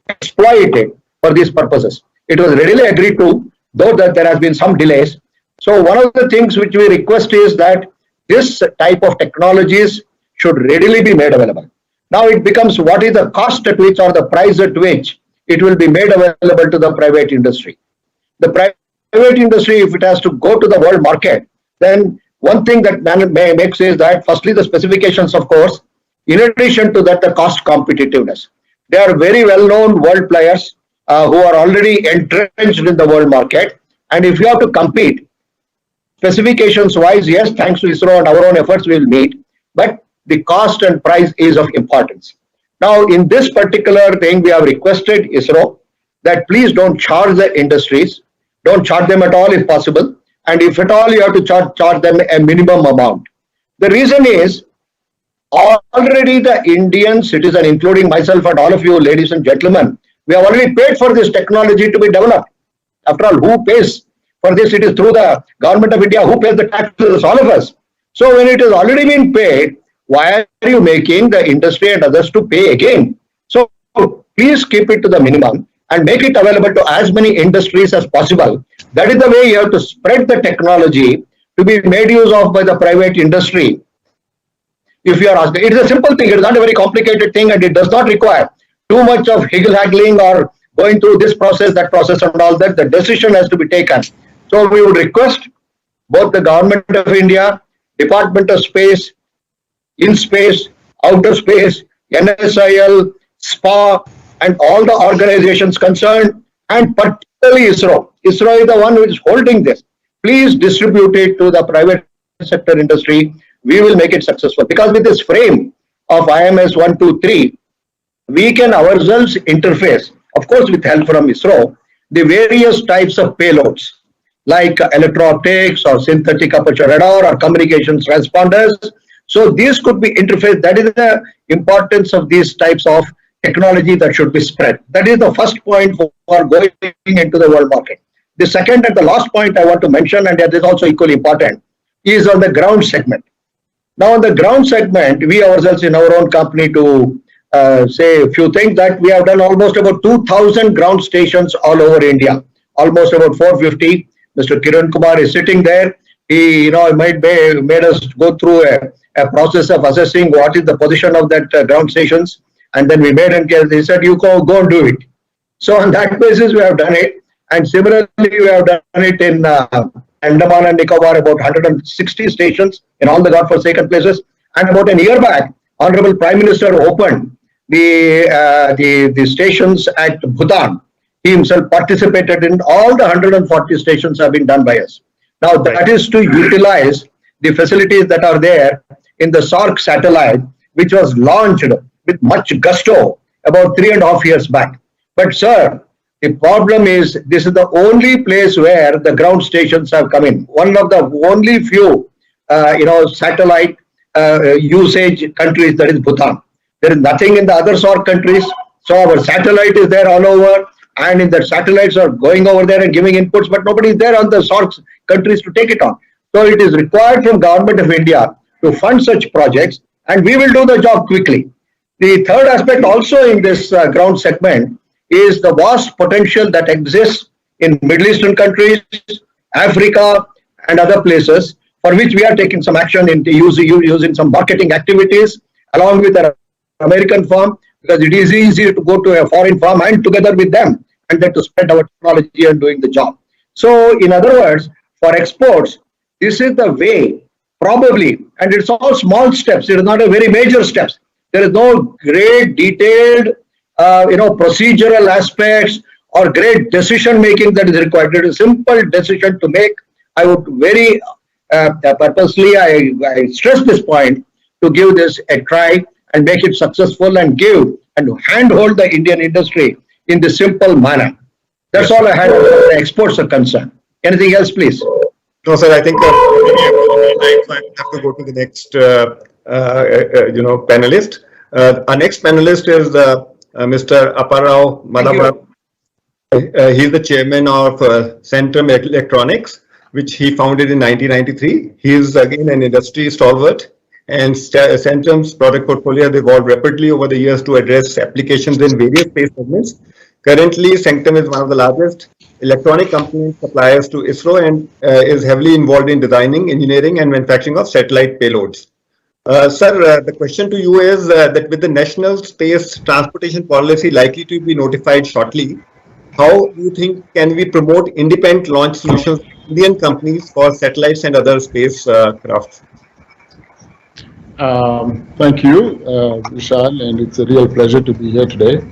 exploit it for these purposes. It was readily agreed to, though that there has been some delays. So one of the things which we request is that this type of technologies should readily be made available. Now it becomes what is the cost at which or the price at which it will be made available to the private industry. The private industry, if it has to go to the world market, then one thing that makes is that firstly the specifications, of course, in addition to that the cost competitiveness. They are very well-known world players who are already entrenched in the world market, and if you have to compete, specifications wise, yes, thanks to ISRO and our own efforts we will meet, but the cost and price is of importance. Now in this particular thing, we have requested ISRO that please don't charge the industries, don't charge them at all if possible, and if at all you have to charge them a minimum amount. The reason is already the Indian citizen, including myself and all of you ladies and gentlemen, we have already paid for this technology to be developed. After all, who pays for this? It is through the government of India. Who pays the taxes? All of us. So when it has already been paid, why are you making the industry and others to pay again? So please keep it to the minimum and make it available to as many industries as possible. That is the way you have to spread the technology to be made use of by the private industry? If you are asking, it is a simple thing. It is not a very complicated thing, and it does not require too much of higgle-haggling or going through this process, that process, and all that. The decision has to be taken. So we would request both the Government of India, Department of Space, InSpace, Outer Space, NSIL, SPA, and all the organizations concerned, and particularly ISRO. ISRO is the one who is holding this. Please distribute it to the private sector industry. We will make it successful, because with this frame of IMS 123, we can ourselves interface, of course with help from ISRO, the various types of payloads like electro-optics or synthetic aperture radar or communications transponders. So these could be interfaced. That is the importance of these types of technology that should be spread. That is the first point for going into the world market. The second and the last point I want to mention, and that is also equally important, is on the ground segment. Now on the ground segment, we ourselves in our own company to say a few things, that we have done almost about 2,000 ground stations all over India, almost about 450. Mr. Kiran Kumar is sitting there. He, made us go through a process of assessing what is the position of that ground stations, and then we made and he said, you go and do it. So on that basis, we have done it, and similarly, we have done it in Andaman and Nicobar, about 160 stations in all the godforsaken places. And about a year back, Honorable Prime Minister opened the stations at Bhutan. He himself participated in all the 140 stations have been done by us. Now that is to utilize the facilities that are there in the SARC satellite, which was launched with much gusto about 3.5 years back. But sir, the problem is this is the only place where the ground stations have come in. One of the only few, satellite usage countries, that is Bhutan. There is nothing in the other SARC countries. So our satellite is there all over, and in the satellites are going over there and giving inputs, but nobody is there on the SARC countries to take it on. So it is required from Government of India to fund such projects, and we will do the job quickly. The third aspect also in this ground segment is the vast potential that exists in Middle Eastern countries, Africa, and other places, for which we are taking some action into using some marketing activities along with our American firm, because it is easy to go to a foreign firm and together with them, and then to spread our technology and doing the job. So in other words, for exports, this is the way, probably, and it's all small steps. It is not a very major steps. There is no great detailed, procedural aspects or great decision making that is required. It is a simple decision to make. I would very purposely, I stress this point to give this a try and make it successful and give and handhold the Indian industry in the simple manner. That's all I had as the exports are concerned. Anything else, please? No, sir, I think I have to go to the next, panelist. Our next panelist is Mr. Apparao Madhavan. He's the chairman of Centrum Electronics, which he founded in 1993. He is again an industry stalwart, and Centrum's product portfolio has evolved rapidly over the years to address applications in various space segments. Currently, Centrum is one of the largest electronic company suppliers to ISRO and is heavily involved in designing, engineering, and manufacturing of satellite payloads. Sir, the question to you is that with the National Space Transportation Policy likely to be notified shortly, how do you think can we promote independent launch solutions for Indian companies for satellites and other space crafts? Thank you, Vishal, and it's a real pleasure to be here today.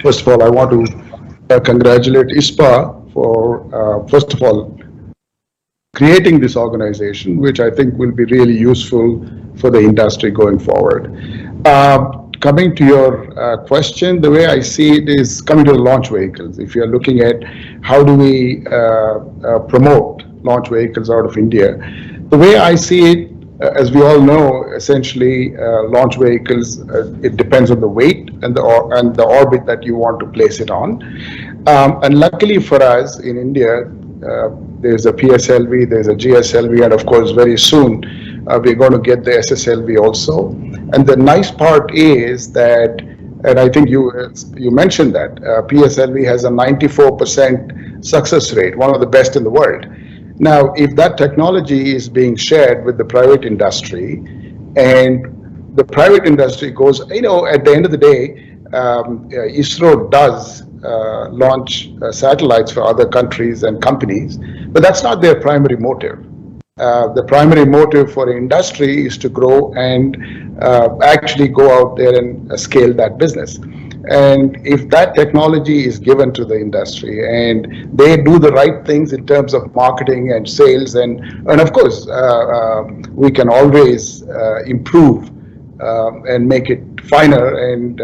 First of all, I want to congratulate ISpA for, first of all, creating this organization, which I think will be really useful for the industry going forward. Coming to your question, the way I see it is coming to the launch vehicles. If you're looking at how do we promote launch vehicles out of India, the way I see it, as we all know, essentially launch vehicles, it depends on the weight and the orbit that you want to place it on. And luckily for us in India, there's a PSLV, there's a GSLV, and of course very soon we're going to get the SSLV also. And the nice part is that, and I think you mentioned that, PSLV has a 94% success rate, one of the best in the world. Now, if that technology is being shared with the private industry, and the private industry goes, at the end of the day, ISRO does launch satellites for other countries and companies, but that's not their primary motive. The primary motive for industry is to grow and actually go out there and scale that business. And if that technology is given to the industry and they do the right things in terms of marketing and sales, and of course, we can always improve and make it finer and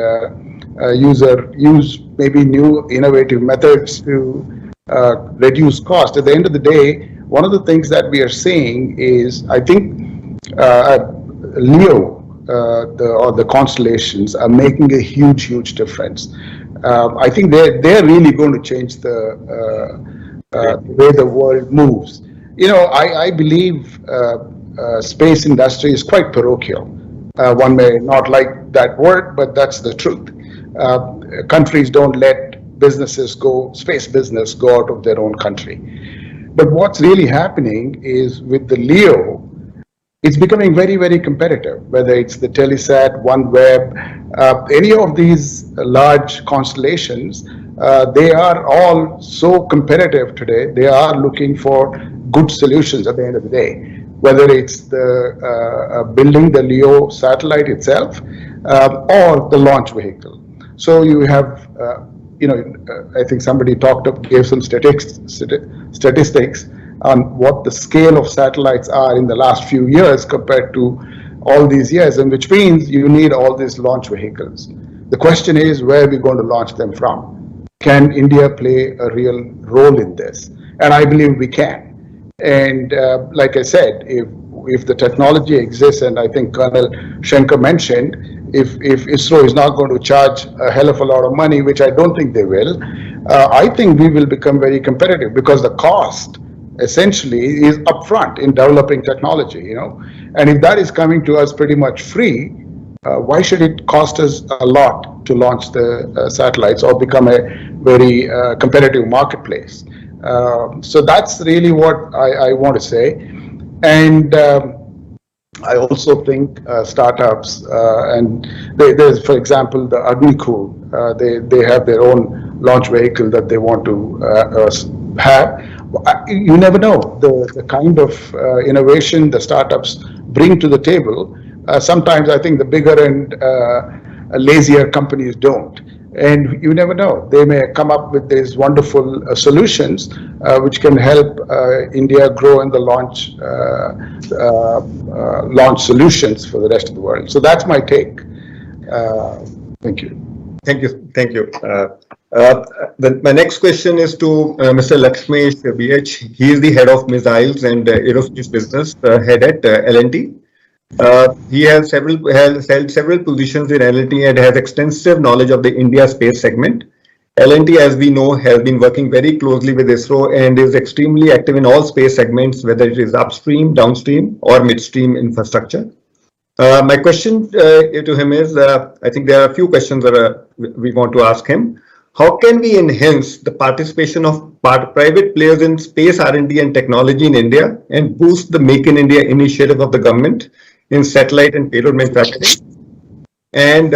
use maybe new innovative methods to reduce cost. At the end of the day, one of the things that we are seeing is, I think, LEO, or the constellations are making a huge difference. I think they're really going to change the way the world moves. I believe space industry is quite parochial. One may not like that word, but that's the truth. Countries don't let space business go out of their own country. But what's really happening is with the LEO, it's becoming very competitive, whether it's the Telesat, OneWeb, any of these large constellations, they are all so competitive today. They are looking for good solutions at the end of the day, whether it's the building the LEO satellite itself or the launch vehicle. So you have, I think somebody gave some statistics on what the scale of satellites are in the last few years compared to all these years, and which means you need all these launch vehicles. The question is, where are we going to launch them from? Can India play a real role in this? And I believe we can. And like I said, if the technology exists, and I think Colonel Shankar mentioned, if ISRO is not going to charge a hell of a lot of money, which I don't think they will, I think we will become very competitive, because the cost essentially is upfront in developing technology, and if that is coming to us pretty much free, why should it cost us a lot to launch the satellites or become a very competitive marketplace? So that's really what I want to say. And I also think startups, and there's, for example, the Agnikul, they have their own launch vehicle that they want to have. You never know the kind of innovation the startups bring to the table. Sometimes I think the bigger and lazier companies don't. And you never know, they may come up with these wonderful solutions which can help India grow in the launch solutions for the rest of the world. So that's my take. Thank you. Thank you. My next question is to Mr. Lakshmesh BH. He is the head of missiles and aerospace business head at L&T. He has held several positions in L&T and has extensive knowledge of the India space segment. L&T, as we know, has been working very closely with ISRO and is extremely active in all space segments, whether it is upstream, downstream, or midstream infrastructure. My question to him is, I think there are a few questions that we want to ask him. How can we enhance the participation of private players in space R&D and technology in India and boost the Make in India initiative of the government in satellite and payload manufacturing? And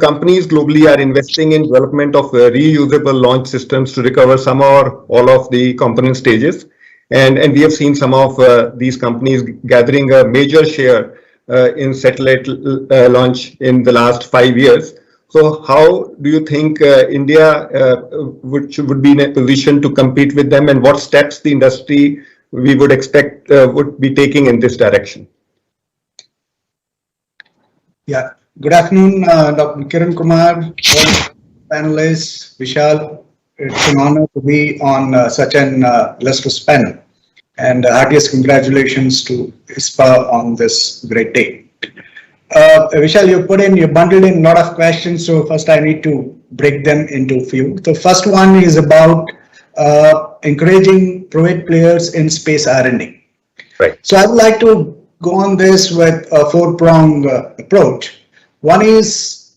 companies globally are investing in development of reusable launch systems to recover some or all of the component stages. And we have seen some of these companies gathering a major share in satellite launch in the last 5 years. So how do you think India would be in a position to compete with them, and what steps the industry we would expect would be taking in this direction? Yeah. Good afternoon, Dr. Kiran Kumar, panelists, Vishal. It's an honor to be on such an illustrious panel, and heartiest congratulations to ISPA on this great day. Vishal, you bundled in a lot of questions, so first I need to break them into a few. The first one is about encouraging private players in space R&D. Right. So I would like to go on this with a four-pronged approach. One is,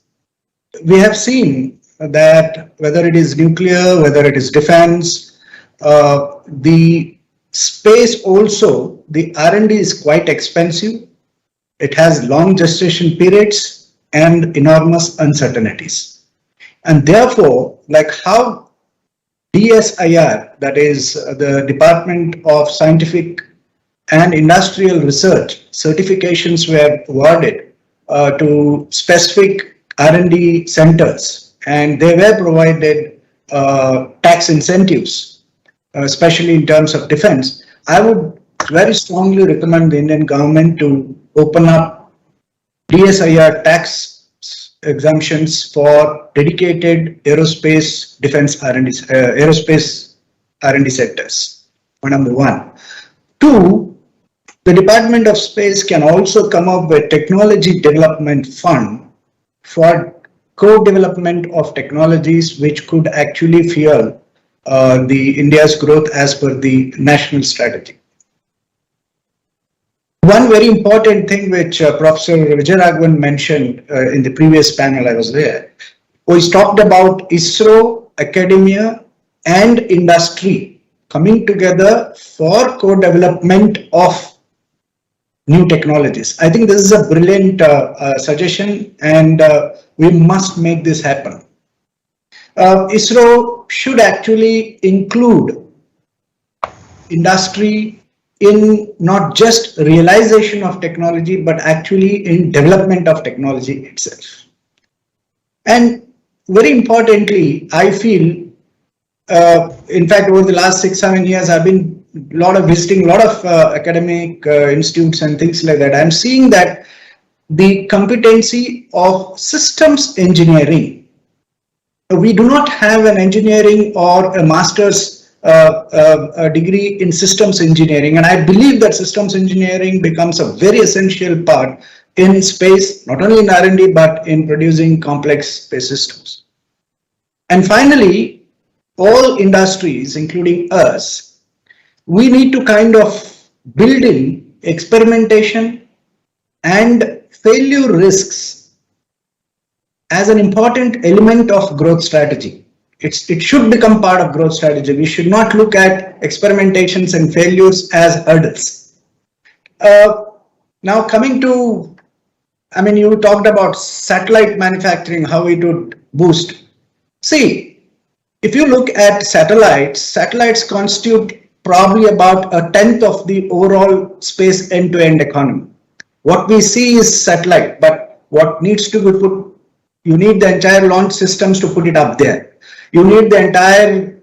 we have seen that whether it is nuclear, whether it is defense, the space also, the R&D is quite expensive. It has long gestation periods and enormous uncertainties. And therefore, like how DSIR, that is the Department of Scientific and Industrial Research, certifications were awarded to specific R&D centers, and they were provided tax incentives, especially in terms of defense. I would very strongly recommend the Indian government to open up DSIR tax exemptions for dedicated aerospace defense R&D, aerospace R&D sectors. Number one. Two, the Department of Space can also come up with technology development fund for co-development of technologies which could actually fuel the India's growth as per the national strategy. One very important thing which Professor Vijayaraghavan mentioned in the previous panel I was there, we talked about ISRO, academia and industry coming together for co-development of new technologies. I think this is a brilliant suggestion, and we must make this happen. ISRO should actually include industry in not just realization of technology, but actually in development of technology itself. And very importantly, I feel, in fact, over the last 6-7 years, I've been visiting a lot of academic institutes and things like that. I'm seeing that the competency of systems engineering, we do not have an engineering or a master's degree in systems engineering, and I believe that systems engineering becomes a very essential part in space, not only in R&D but in producing complex space systems. And finally, all industries, including us, we need to kind of build in experimentation and failure risks as an important element of growth strategy. It should become part of growth strategy. We should not look at experimentations and failures as hurdles. Now coming to, I mean, you talked about satellite manufacturing, how it would boost. See, if you look at satellites constitute probably about 1/10 of the overall space end-to-end economy. What we see is satellite, but what needs to be put, you need the entire launch systems to put it up there. You need the entire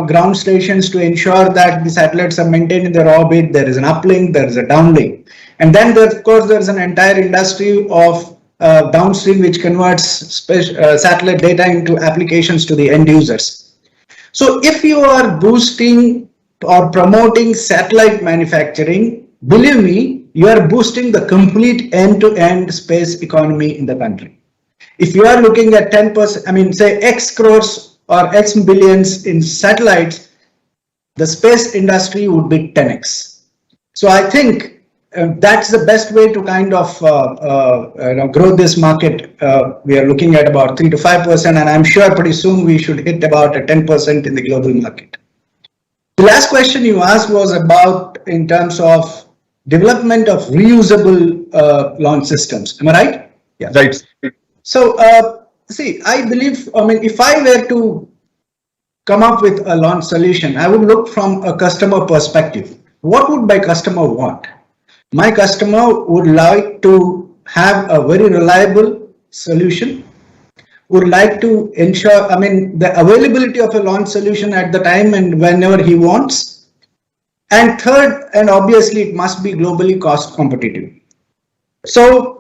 ground stations to ensure that the satellites are maintained in their orbit. There is an uplink, there is a downlink, and then there, of course there is an entire industry of downstream which converts satellite data into applications to the end users. So if you are boosting or promoting satellite manufacturing, believe me, you are boosting the complete end-to-end space economy in the country. If you are looking at 10%, I mean, say X crores or X billions in satellites, the space industry would be 10x. So I think that's the best way to kind of grow this market. We are looking at about 3 to 5%, and I'm sure pretty soon we should hit about a 10% in the global market. The last question you asked was about in terms of development of reusable launch systems. Am I right? Yeah. Right. So, see, I believe, I mean, if I were to come up with a launch solution, I would look from a customer perspective. What would my customer want? My customer would like to have a very reliable solution, would like to ensure, I mean, the availability of a launch solution at the time and whenever he wants. And third, and obviously it must be globally cost competitive. So,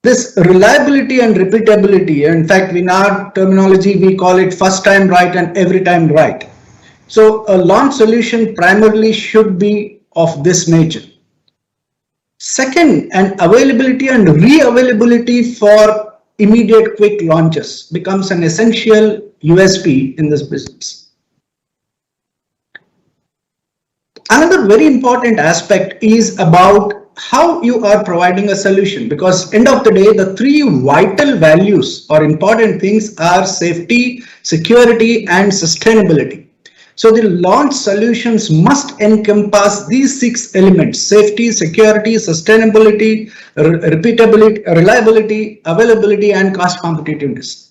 this reliability and repeatability, in fact, in our terminology, we call it first time right and every time right. So a launch solution primarily should be of this nature. Second, and availability and re-availability for immediate quick launches becomes an essential USP in this business. Another very important aspect is about how you are providing a solution, because end of the day, the three vital values or important things are safety, security, and sustainability. So the launch solutions must encompass these 6 elements: safety, security, sustainability, repeatability, reliability, availability, and cost competitiveness.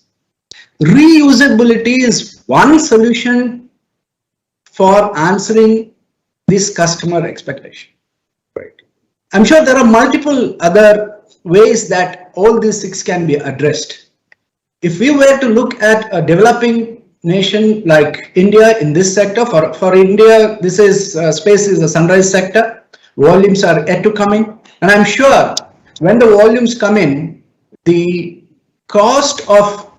Reusability is one solution for answering this customer expectation. Right. I'm sure there are multiple other ways that all these 6 can be addressed. If we were to look at a developing nation like India in this sector, for India, this is space is a sunrise sector. Volumes are yet to come in, and I'm sure when the volumes come in, the cost of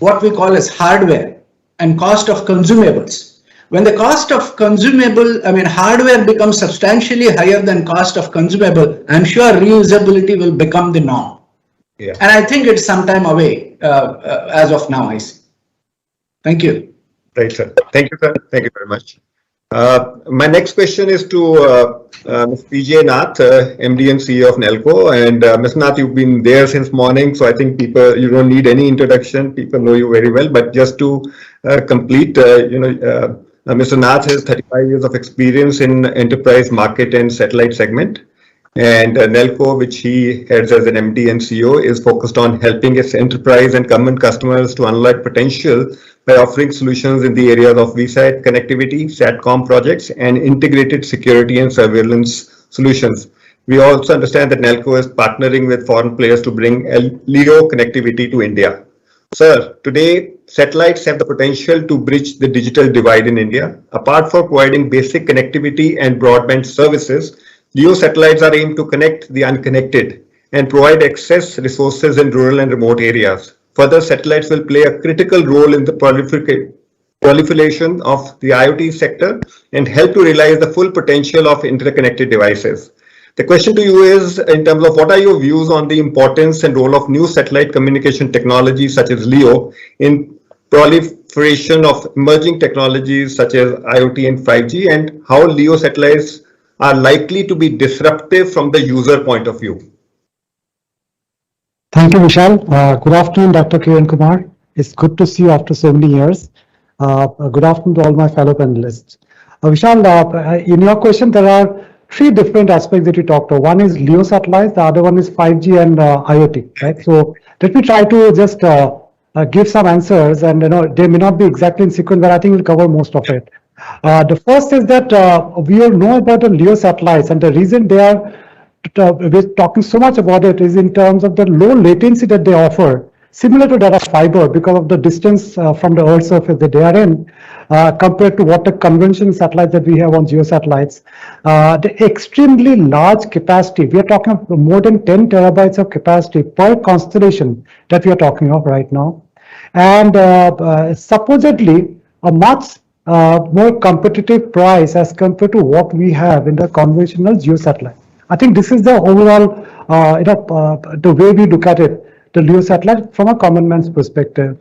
what we call as hardware and cost of consumables. When the cost of hardware becomes substantially higher than cost of consumable, I'm sure reusability will become the norm. Yeah. And I think it's some time away as of now, I see. Thank you. Right, sir. Thank you, sir. Thank you very much. My next question is to Ms. PJ Nath, MD and CEO of Nelco. And Ms. Nath, you've been there since morning, so I think you don't need any introduction. People know you very well. But just to complete, Mr. Nath has 35 years of experience in enterprise market and satellite segment. And Nelco, which he heads as an MD and CEO, is focused on helping its enterprise and government customers to unlock potential by offering solutions in the areas of VSAT connectivity, SATCOM projects, and integrated security and surveillance solutions. We also understand that Nelco is partnering with foreign players to bring LEO connectivity to India. Sir, today, satellites have the potential to bridge the digital divide in India. Apart from providing basic connectivity and broadband services, LEO satellites are aimed to connect the unconnected and provide access resources in rural and remote areas. Further, satellites will play a critical role in the proliferation of the IoT sector and help to realize the full potential of interconnected devices. The question to you is, in terms of what are your views on the importance and role of new satellite communication technologies such as LEO in proliferation of emerging technologies such as IoT and 5G, and how LEO satellites are likely to be disruptive from the user point of view? Thank you, Vishal. Good afternoon, Dr. Kiran Kumar. It's good to see you after so many years. Good afternoon to all my fellow panelists. Vishal, in your question, there are 3 different aspects that you talked about. One is LEO satellites, the other one is 5G and IoT, right? So let me try to just give some answers, and they may not be exactly in sequence, but I think we'll cover most of it. The first is that we all know about the LEO satellites, and the reason we're talking so much about it is in terms of the low latency that they offer, similar to that of fiber, because of the distance from the Earth's surface that they are in, compared to what the conventional satellites that we have on geosatellites. The extremely large capacity, we are talking of more than 10 terabytes of capacity per constellation that we are talking of right now, and supposedly a much more competitive price as compared to what we have in the conventional geosatellite. I think this is the overall, the way we look at it, the LEO satellite from a common man's perspective.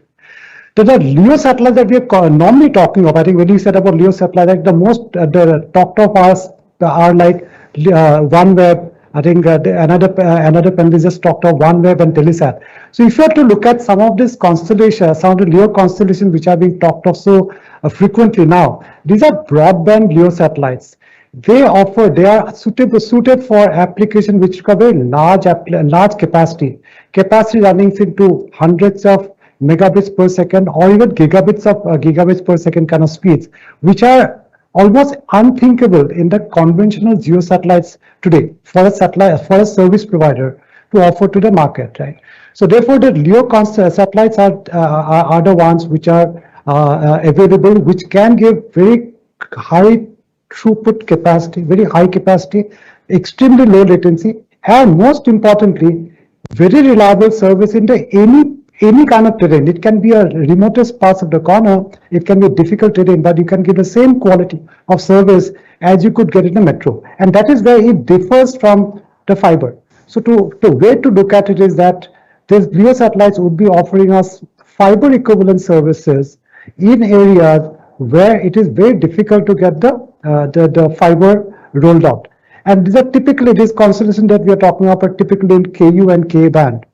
The LEO satellites that we are normally talking of, I think when you said about LEO satellite, like the most the talked of us are like OneWeb. I think another panelist just talked of OneWeb and Telesat. So if you have to look at some of these constellations, some of the LEO constellations which are being talked of so frequently now, these are broadband LEO satellites. They are suited for application which cover large capacity running into hundreds of megabits per second or even gigabits per second kind of speeds, which are almost unthinkable in the conventional geosatellites today for a service provider to offer to the market, right? So therefore, the LEO satellites are the ones which are available, which can give very high throughput capacity, very high capacity, extremely low latency, and most importantly, very reliable service in any kind of terrain. It can be a remotest parts of the corner, it can be a difficult terrain, but you can give the same quality of service as you could get in a metro. And that is where it differs from the fiber. So the way to look at it is that these LEO satellites would be offering us fiber equivalent services in areas where it is very difficult to get the fiber rolled out. And these are typically, this constellation that we are talking about are typically in Ku and Ka band.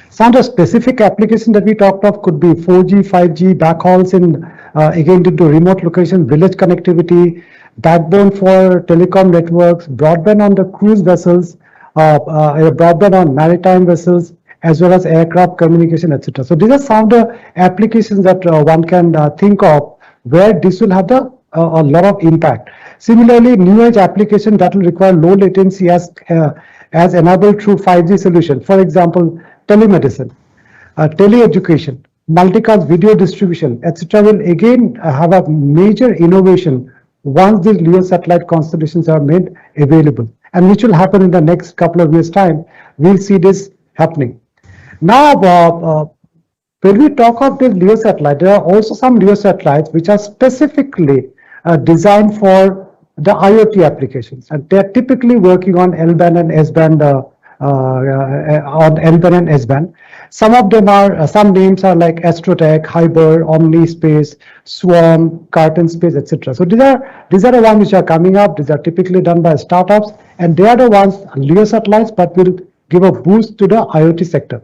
Some of the specific applications that we talked of could be 4G, 5G, backhauls in, again, into remote location, village connectivity, backbone for telecom networks, broadband on the cruise vessels, broadband on maritime vessels, as well as aircraft communication, etc. So these are some of the applications that one can think of where this will have a lot of impact. Similarly, new age application that will require low latency as enabled through 5G solution. For example, telemedicine, teleeducation, multicast video distribution, etc. will again have a major innovation once these LEO satellite constellations are made available, and which will happen in the next couple of years' time. We'll see this happening. Now, when we talk of this LEO satellite, there are also some LEO satellites which are specifically designed for the IoT applications, and they are typically working on L-band and S-band, Some of them are, some names are like Astrotech, Hyper, OmniSpace, Swarm, Carton Space, etc. So these are the ones which are coming up. These are typically done by startups, and they are the ones, LEO satellites, but will give a boost to the IoT sector.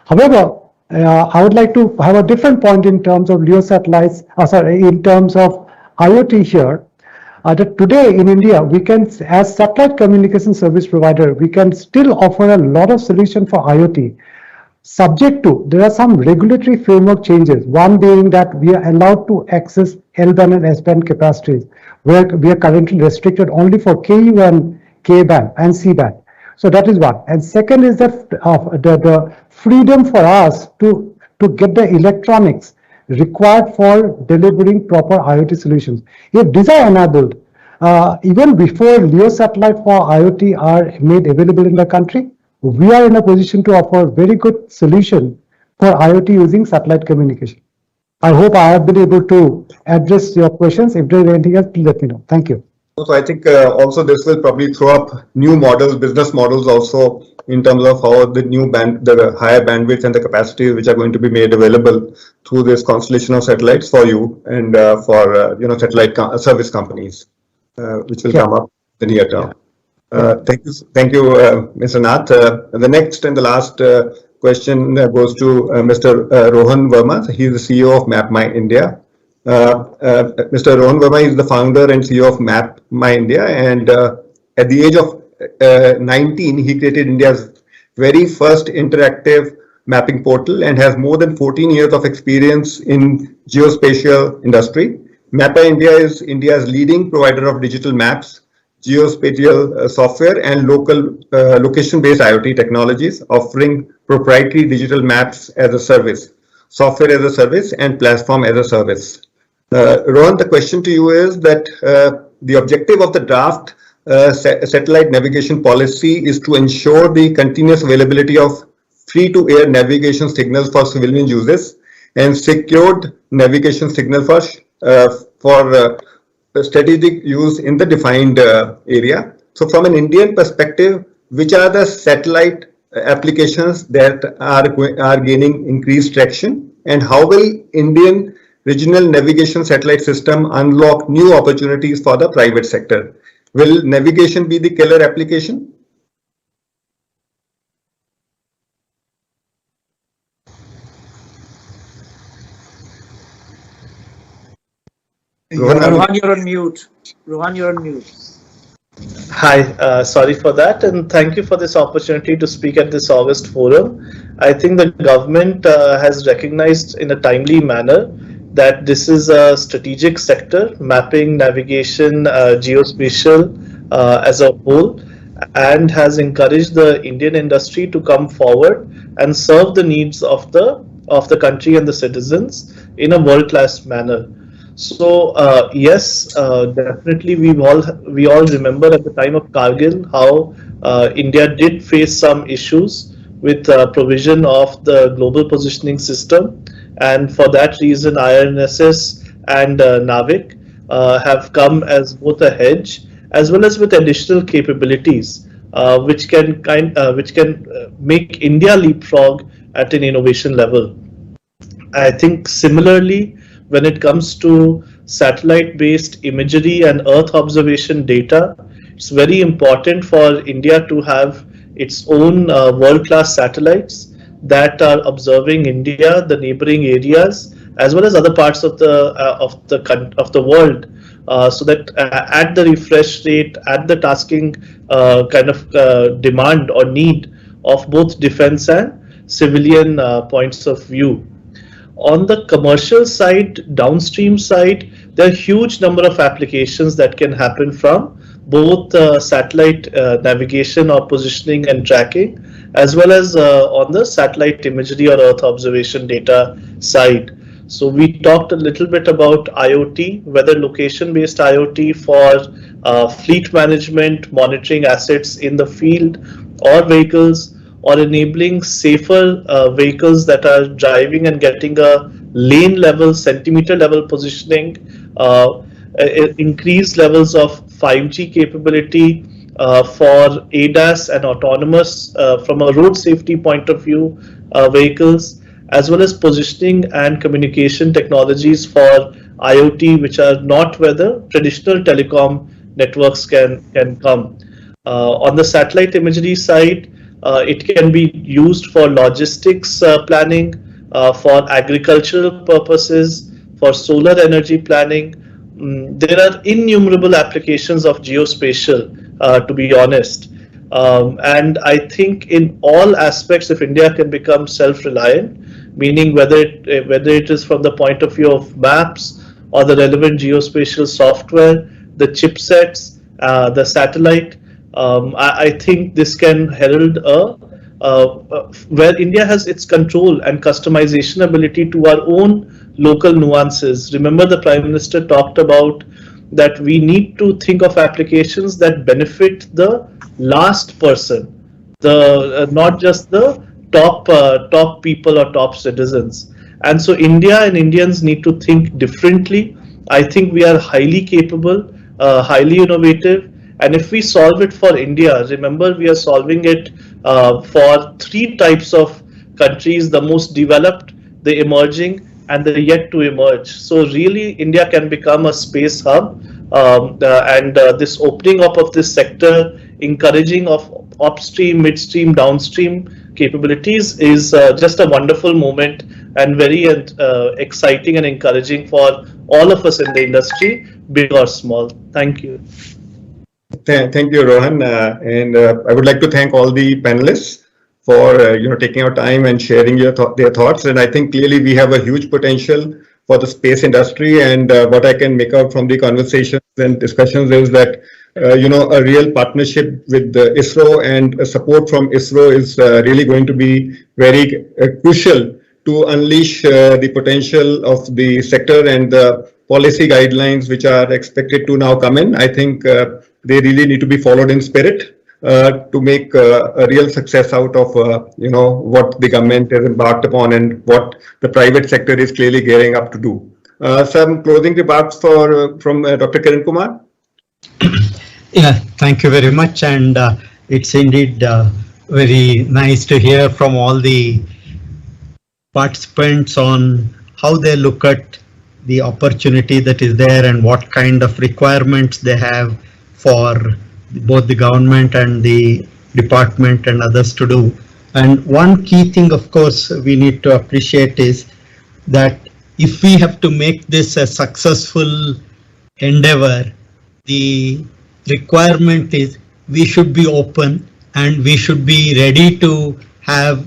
However, I would like to have a different point in terms of LEO satellites, in terms of IoT here. That today in India, we can, as satellite communication service provider, we can still offer a lot of solution for IoT, subject to, there are some regulatory framework changes. One being that we are allowed to access L-band and S-band capacities, where we are currently restricted only for KU and K-band and C-band. So that is one. And second is that the freedom for us to get the electronics required for delivering proper IoT solutions. If these are enabled, even before LEO satellite for IoT are made available in the country, we are in a position to offer very good solution for IoT using satellite communication. I hope I have been able to address your questions. If there is anything else, please let me know. Thank you. So I think also this will probably throw up new models, business models also, in terms of how the the higher bandwidth and the capacities which are going to be made available through this constellation of satellites for you and for satellite service companies, which will come up in the near term. Thank you, Mr. Nath. The next and the last question goes to Mr. Rohan Verma. He is the CEO of MapMy India. Mr. Rohan Verma is the founder and CEO of MapMy India, and at the age of 19, he created India's very first interactive mapping portal and has more than 14 years of experience in geospatial industry. MapMy India is India's leading provider of digital maps, geospatial software, and location-based IoT technologies, offering proprietary digital maps as a service, software as a service, and platform as a service. Rohan, the question to you is that the objective of the draft satellite navigation policy is to ensure the continuous availability of free-to-air navigation signals for civilian users and secured navigation signal for strategic use in the defined area. So from an Indian perspective, which are the satellite applications that are gaining increased traction, and how will Indian regional navigation satellite system unlock new opportunities for the private sector? Will navigation be the killer application? Rohan, you're on mute. Rohan, you're on mute. Hi, sorry for that, and thank you for this opportunity to speak at this August forum. I think the government has recognized in a timely manner that this is a strategic sector, mapping, navigation, geospatial as a whole, and has encouraged the Indian industry to come forward and serve the needs of the country and the citizens in a world-class manner. So yes, definitely we all remember at the time of Kargil how India did face some issues with provision of the global positioning system, and for that reason IRNSS and NAVIC have come as both a hedge as well as with additional capabilities which can make India leapfrog at an innovation level. I think similarly, when it comes to satellite-based imagery and Earth observation data, it's very important for India to have its own world-class satellites that are observing India, the neighboring areas, as well as other parts of the world, so that at the refresh rate, at the tasking kind of demand or need of both defense and civilian points of view. On the commercial side, downstream side, there are huge number of applications that can happen from both satellite navigation or positioning and tracking, as well as on the satellite imagery or Earth observation data side. So we talked a little bit about IoT, whether location-based IoT for fleet management, monitoring assets in the field or vehicles, or enabling safer vehicles that are driving and getting a lane level, centimeter level positioning, increased levels of 5G capability for ADAS and autonomous from a road safety point of view vehicles, as well as positioning and communication technologies for IoT, which are not where the traditional telecom networks can come. On the satellite imagery side, it can be used for logistics planning, for agricultural purposes, for solar energy planning. There are innumerable applications of geospatial, to be honest. And I think in all aspects, if India can become self-reliant, meaning whether it is from the point of view of maps or the relevant geospatial software, the chipsets, the satellite, I think this can herald where India has its control and customization ability to our own local nuances. Remember, the Prime Minister talked about that we need to think of applications that benefit the last person, not just the top people or top citizens. And so India and Indians need to think differently. I think we are highly capable, highly innovative. And if we solve it for India, remember we are solving it for three types of countries: the most developed, the emerging, and the yet to emerge. So really, India can become a space hub, and this opening up of this sector, encouraging of upstream, midstream, downstream capabilities is just a wonderful moment and very exciting and encouraging for all of us in the industry, big or small. Thank you. Thank you, Rohan, and I would like to thank all the panelists for taking our time and sharing their thoughts. And I think clearly we have a huge potential for the space industry. And what I can make out from the conversations and discussions is that a real partnership with ISRO and support from ISRO is really going to be very crucial to unleash the potential of the sector and the policy guidelines which are expected to now come in. I think they really need to be followed in spirit to make a real success out of what the government has embarked upon and what the private sector is clearly gearing up to do. Some closing remarks from Dr. Kiran Kumar. Yeah, thank you very much, and it's indeed very nice to hear from all the participants on how they look at the opportunity that is there and what kind of requirements they have for both the government and the department and others to do. And one key thing, of course, we need to appreciate is that if we have to make this a successful endeavor, the requirement is we should be open and we should be ready to have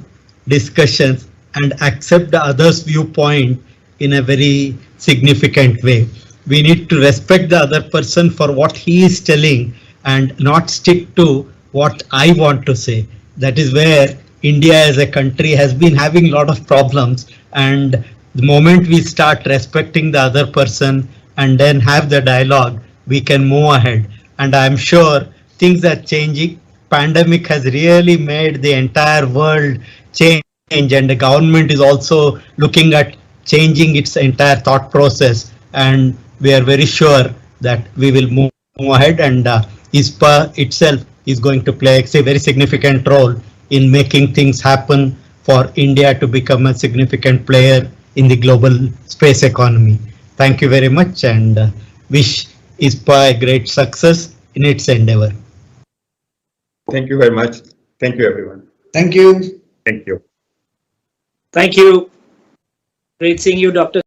discussions and accept the other's viewpoint in a very significant way. We need to respect the other person for what he is telling and not stick to what I want to say. That is where India as a country has been having a lot of problems, and the moment we start respecting the other person and then have the dialogue, we can move ahead. And I'm sure things are changing. Pandemic has really made the entire world change, and the government is also looking at changing its entire thought process, and we are very sure that we will move ahead, and ISpA itself is going to play a very significant role in making things happen for India to become a significant player in the global space economy. Thank you very much, and wish ISpA a great success in its endeavor. Thank you very much. Thank you, everyone. Thank you. Thank you. Thank you. Great seeing you, Dr.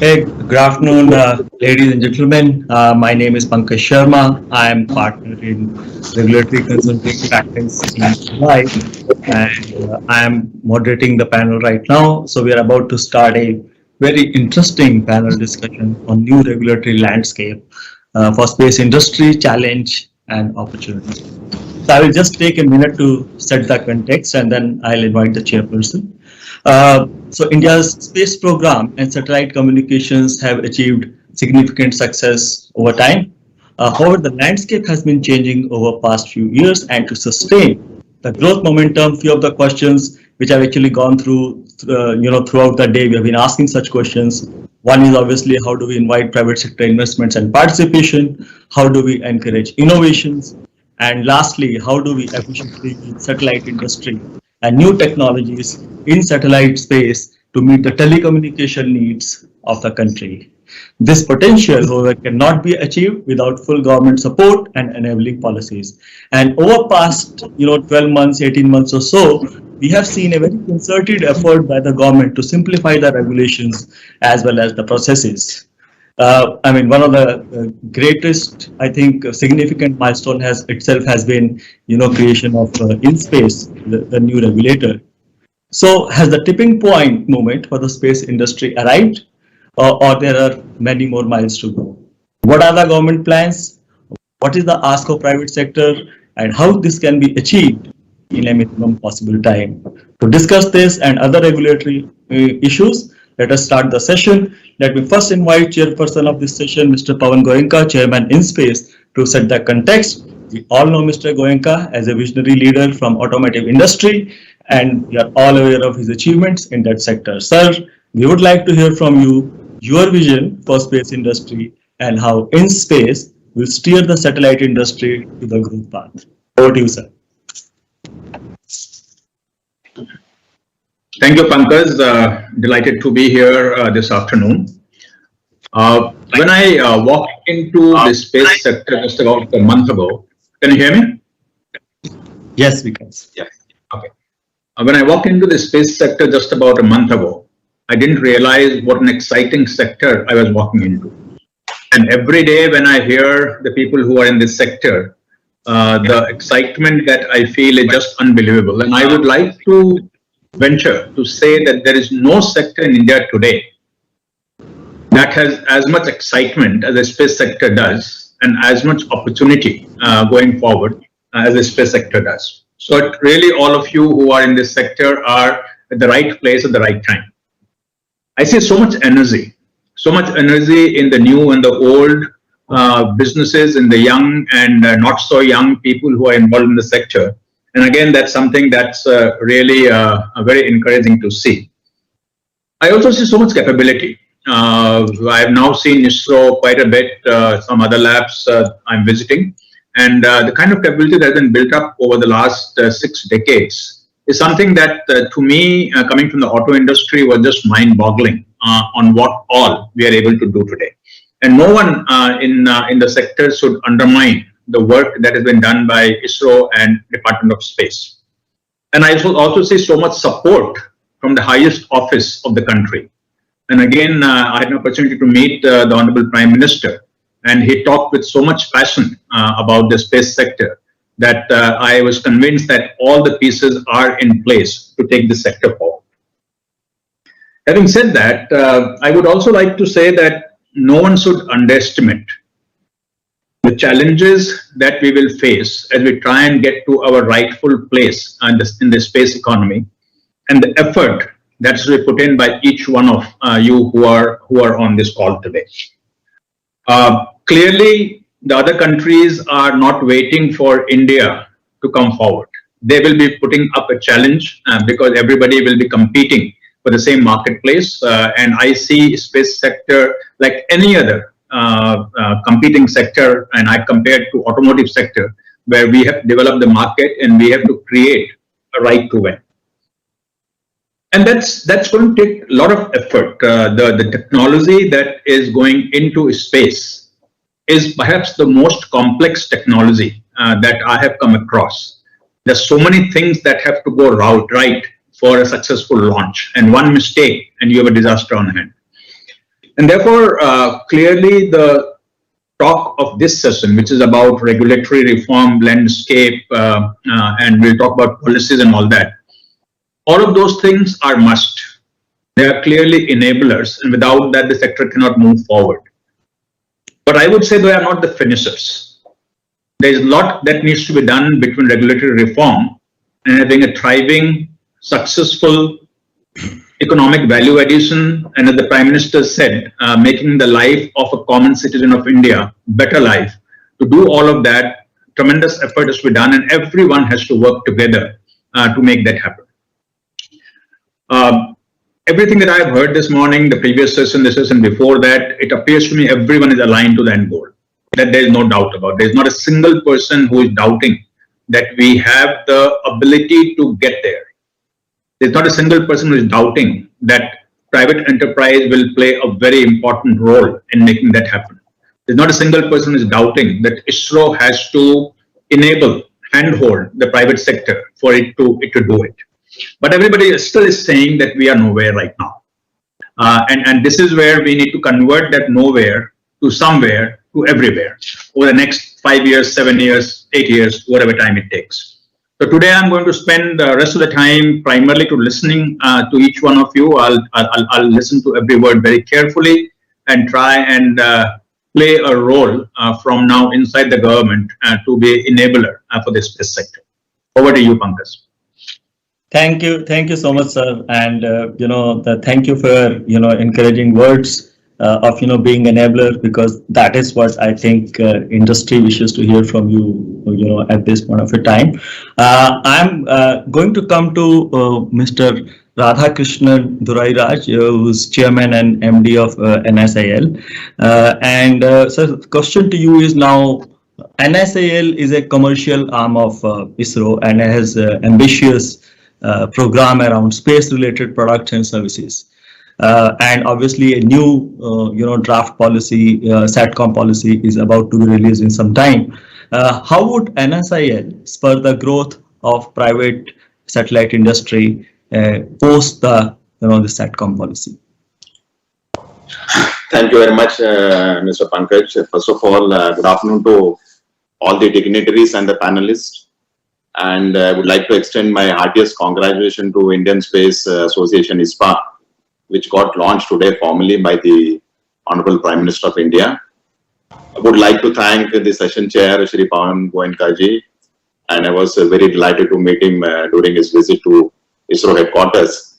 Hey, good afternoon, ladies and gentlemen. My name is Pankaj Sharma. I am partner in regulatory consulting practice in Mumbai, and I am moderating the panel right now. So we are about to start a very interesting panel discussion on new regulatory landscape for space industry, challenge and opportunity. So I will just take a minute to set the context, and then I'll invite the chairperson. So India's space program and satellite communications have achieved significant success over time. However, the landscape has been changing over past few years, and to sustain the growth momentum, few of the questions which have actually gone through, throughout the day, we have been asking such questions. One is obviously, how do we invite private sector investments and participation? How do we encourage innovations? And lastly, how do we efficiently use satellite industry and new technologies in satellite space to meet the telecommunication needs of the country? This potential, however, cannot be achieved without full government support and enabling policies. And over past, 12 months, 18 months or so, we have seen a very concerted effort by the government to simplify the regulations as well as the processes. One of the greatest, I think, significant milestone has been, creation of ISpA, the new regulator. So has the tipping point moment for the space industry arrived, or there are many more miles to go? What are the government plans? What is the ask of private sector, and how this can be achieved in a minimum possible time? To discuss this and other regulatory issues, let us start the session. Let me first invite chairperson of this session, Mr. Pawan Goenka, chairman ISpA, to set the context. We all know Mr. Goenka as a visionary leader from automotive industry, and we are all aware of his achievements in that sector. Sir, we would like to hear from you your vision for space industry and how ISpA will steer the satellite industry to the growth path. Over to you, sir. Thank you, Pankaj. Delighted to be here this afternoon. When I walked into the space sector just about a month ago, can you hear me? Yes, we can. Yeah. Okay. When I walked into the space sector just about a month ago, I didn't realize what an exciting sector I was walking into. And every day when I hear the people who are in this sector, the excitement that I feel is just unbelievable. And I would like to venture to say that there is no sector in India today that has as much excitement as the space sector does, and as much opportunity going forward as the space sector does. So it really, all of you who are in this sector are at the right place at the right time. I see so much energy in the new and the old businesses, in the young and not so young people who are involved in the sector. And again, that's something that's really very encouraging to see. I also see so much capability. I have now seen ISRO quite a bit, some other labs I'm visiting, and the kind of capability that has been built up over the last 6 decades is something that, to me, coming from the auto industry, was just mind-boggling on what all we are able to do today. And no one in the sector should undermine the work that has been done by ISRO and Department of Space. And I also see so much support from the highest office of the country. And again, I had an opportunity to meet the Honorable Prime Minister, and he talked with so much passion about the space sector that I was convinced that all the pieces are in place to take the sector forward. Having said that, I would also like to say that no one should underestimate the challenges that we will face as we try and get to our rightful place in the space economy, and the effort that's to be put in by each one of you who are on this call today. Clearly, the other countries are not waiting for India to come forward. They will be putting up a challenge because everybody will be competing for the same marketplace. And I see space sector like any other competing sector, and I compare it to automotive sector, where we have developed the market and we have to create a right to win. And that's going to take a lot of effort. The technology that is going into space is perhaps the most complex technology that I have come across. There's so many things that have to go right for a successful launch, and one mistake and you have a disaster on hand. And therefore, clearly the talk of this session, which is about regulatory reform, landscape, and we'll talk about policies and all that, all of those things are must. They are clearly enablers, and without that, the sector cannot move forward. But I would say they are not the finishers. There is a lot that needs to be done between regulatory reform and having a thriving, successful economic value addition, and as the Prime Minister said, making the life of a common citizen of India better life. To do all of that, tremendous effort has to be done, and everyone has to work together to make that happen. Everything that I have heard this morning, the previous session, the session before that, it appears to me everyone is aligned to the end goal. That there is no doubt about. There is not a single person who is doubting that we have the ability to get there. There's not a single person who is doubting that private enterprise will play a very important role in making that happen. There's not a single person who is doubting that ISRO has to enable, handhold the private sector for it to do it. But everybody still is saying that we are nowhere right now. And this is where we need to convert that nowhere to somewhere to everywhere over the next 5 years, 7 years, 8 years, whatever time it takes. So today I'm going to spend the rest of the time primarily to listening to each one of you. I'll listen to every word very carefully and try and play a role from now inside the government to be enabler for the space sector. Over to you, Pankaj. Thank you so much, sir. And thank you for encouraging words of being enabler, because that is what I think industry wishes to hear from you at this point of a time. I'm going to come to Mr. Radhakrishnan Durairaj, who's chairman and MD of NSIL. So the question to you is now, NSIL is a commercial arm of ISRO and has ambitious program around space related products and services. And obviously a new draft policy, SATCOM policy, is about to be released in some time. How would NSIL spur the growth of private satellite industry post the the SATCOM policy? Thank you very much, Mr. Pankaj. First of all, good afternoon to all the dignitaries and the panelists. And I would like to extend my heartiest congratulations to Indian Space Association, ISpA, which got launched today formally by the Honorable Prime Minister of India. I would like to thank the session chair, Shri Pawan Goenkaji, and I was very delighted to meet him during his visit to ISRO headquarters,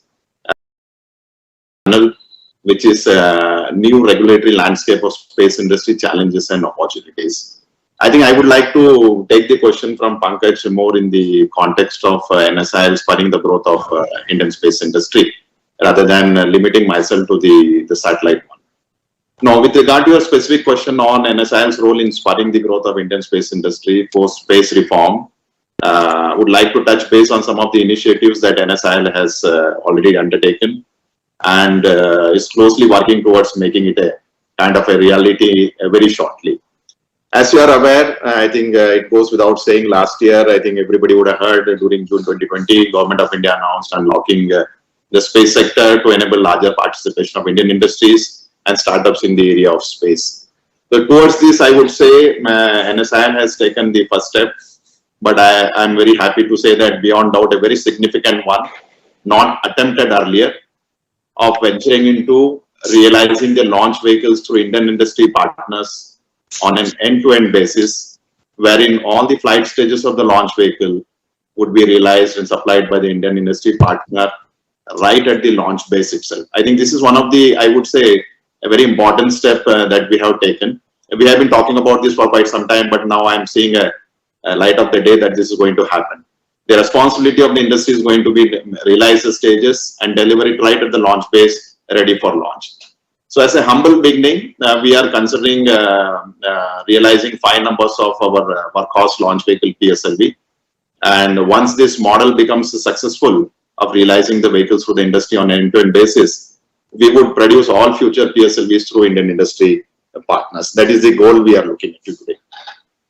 which is a new regulatory landscape of space industry challenges and opportunities. I think I would like to take the question from Pankaj more in the context of NSIL spurring the growth of Indian space industry, rather than limiting myself to the satellite one. Now, with regard to your specific question on NSIL's role in spurring the growth of Indian space industry post space reform, would like to touch base on some of the initiatives that NSIL has already undertaken and is closely working towards making it a kind of a reality very shortly. As you are aware, I think it goes without saying, last year, I think everybody would have heard during June 2020, Government of India announced unlocking the space sector to enable larger participation of Indian industries and startups in the area of space. So towards this, I would say NSIL has taken the first step, but I am very happy to say that beyond doubt, a very significant one, not attempted earlier, of venturing into realizing the launch vehicles through Indian industry partners on an end-to-end basis, wherein all the flight stages of the launch vehicle would be realized and supplied by the Indian industry partner right at the launch base itself. I think this is one of the, I would say, a very important step that we have taken. We have been talking about this for quite some time, but now I am seeing a light of the day that this is going to happen. The responsibility of the industry is going to be realize the stages and deliver it right at the launch base, ready for launch. So as a humble beginning, we are considering realizing 5 numbers of our workhorse launch vehicle PSLV. And once this model becomes successful of realizing the vehicles for the industry on an end-to-end basis, we would produce all future PSLVs through Indian industry partners. That is the goal we are looking at today.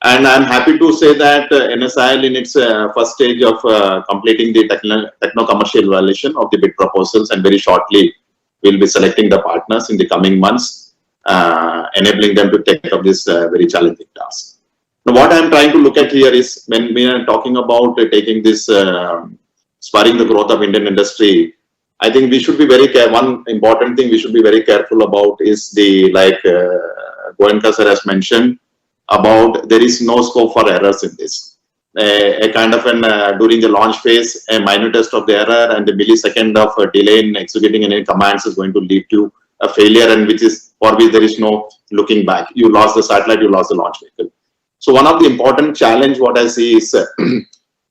And I'm happy to say that NSIL in its first stage of completing the techno-commercial evaluation of the bid proposals, and very shortly we'll be selecting the partners in the coming months, enabling them to take up this very challenging task. Now, what I'm trying to look at here is, when we are talking about taking this, spurring the growth of Indian industry, I think we should be very careful. One important thing we should be very careful about is the, like Goenka sir has mentioned, about there is no scope for errors in this. A kind of an, during the launch phase, a minor test of the error and the millisecond of delay in executing any commands is going to lead to a failure, and which is, for which there is no looking back. You lost the satellite, you lost the launch vehicle. So one of the important challenge what I see is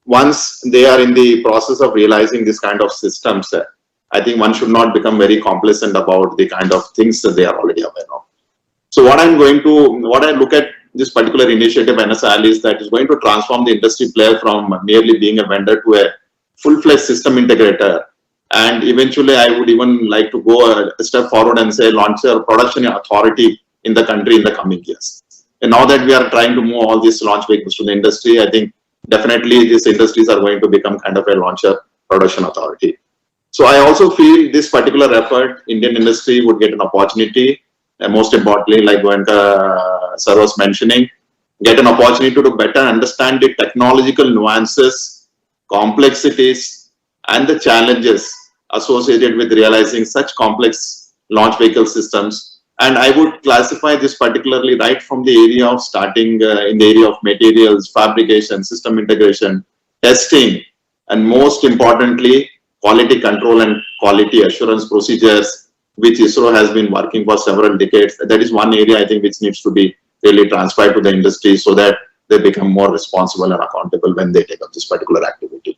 once they are in the process of realizing this kind of systems, I think one should not become very complacent about the kind of things that they are already aware of. So what I look at this particular initiative NSIL is that it's going to transform the industry player from merely being a vendor to a full-fledged system integrator. And eventually I would even like to go a step forward and say launch a production authority in the country in the coming years. And now that we are trying to move all these launch vehicles to the industry, I think definitely these industries are going to become kind of a launcher production authority. So I also feel this particular effort, Indian industry would get an opportunity, and most importantly, like Goenka sir was mentioning, get an opportunity to better understand the technological nuances, complexities, and the challenges associated with realizing such complex launch vehicle systems. And I would classify this particularly right from the area of starting in the area of materials, fabrication, system integration, testing, and most importantly, quality control and quality assurance procedures, which ISRO has been working for several decades. That is one area I think which needs to be really transferred to the industry so that they become more responsible and accountable when they take up this particular activity.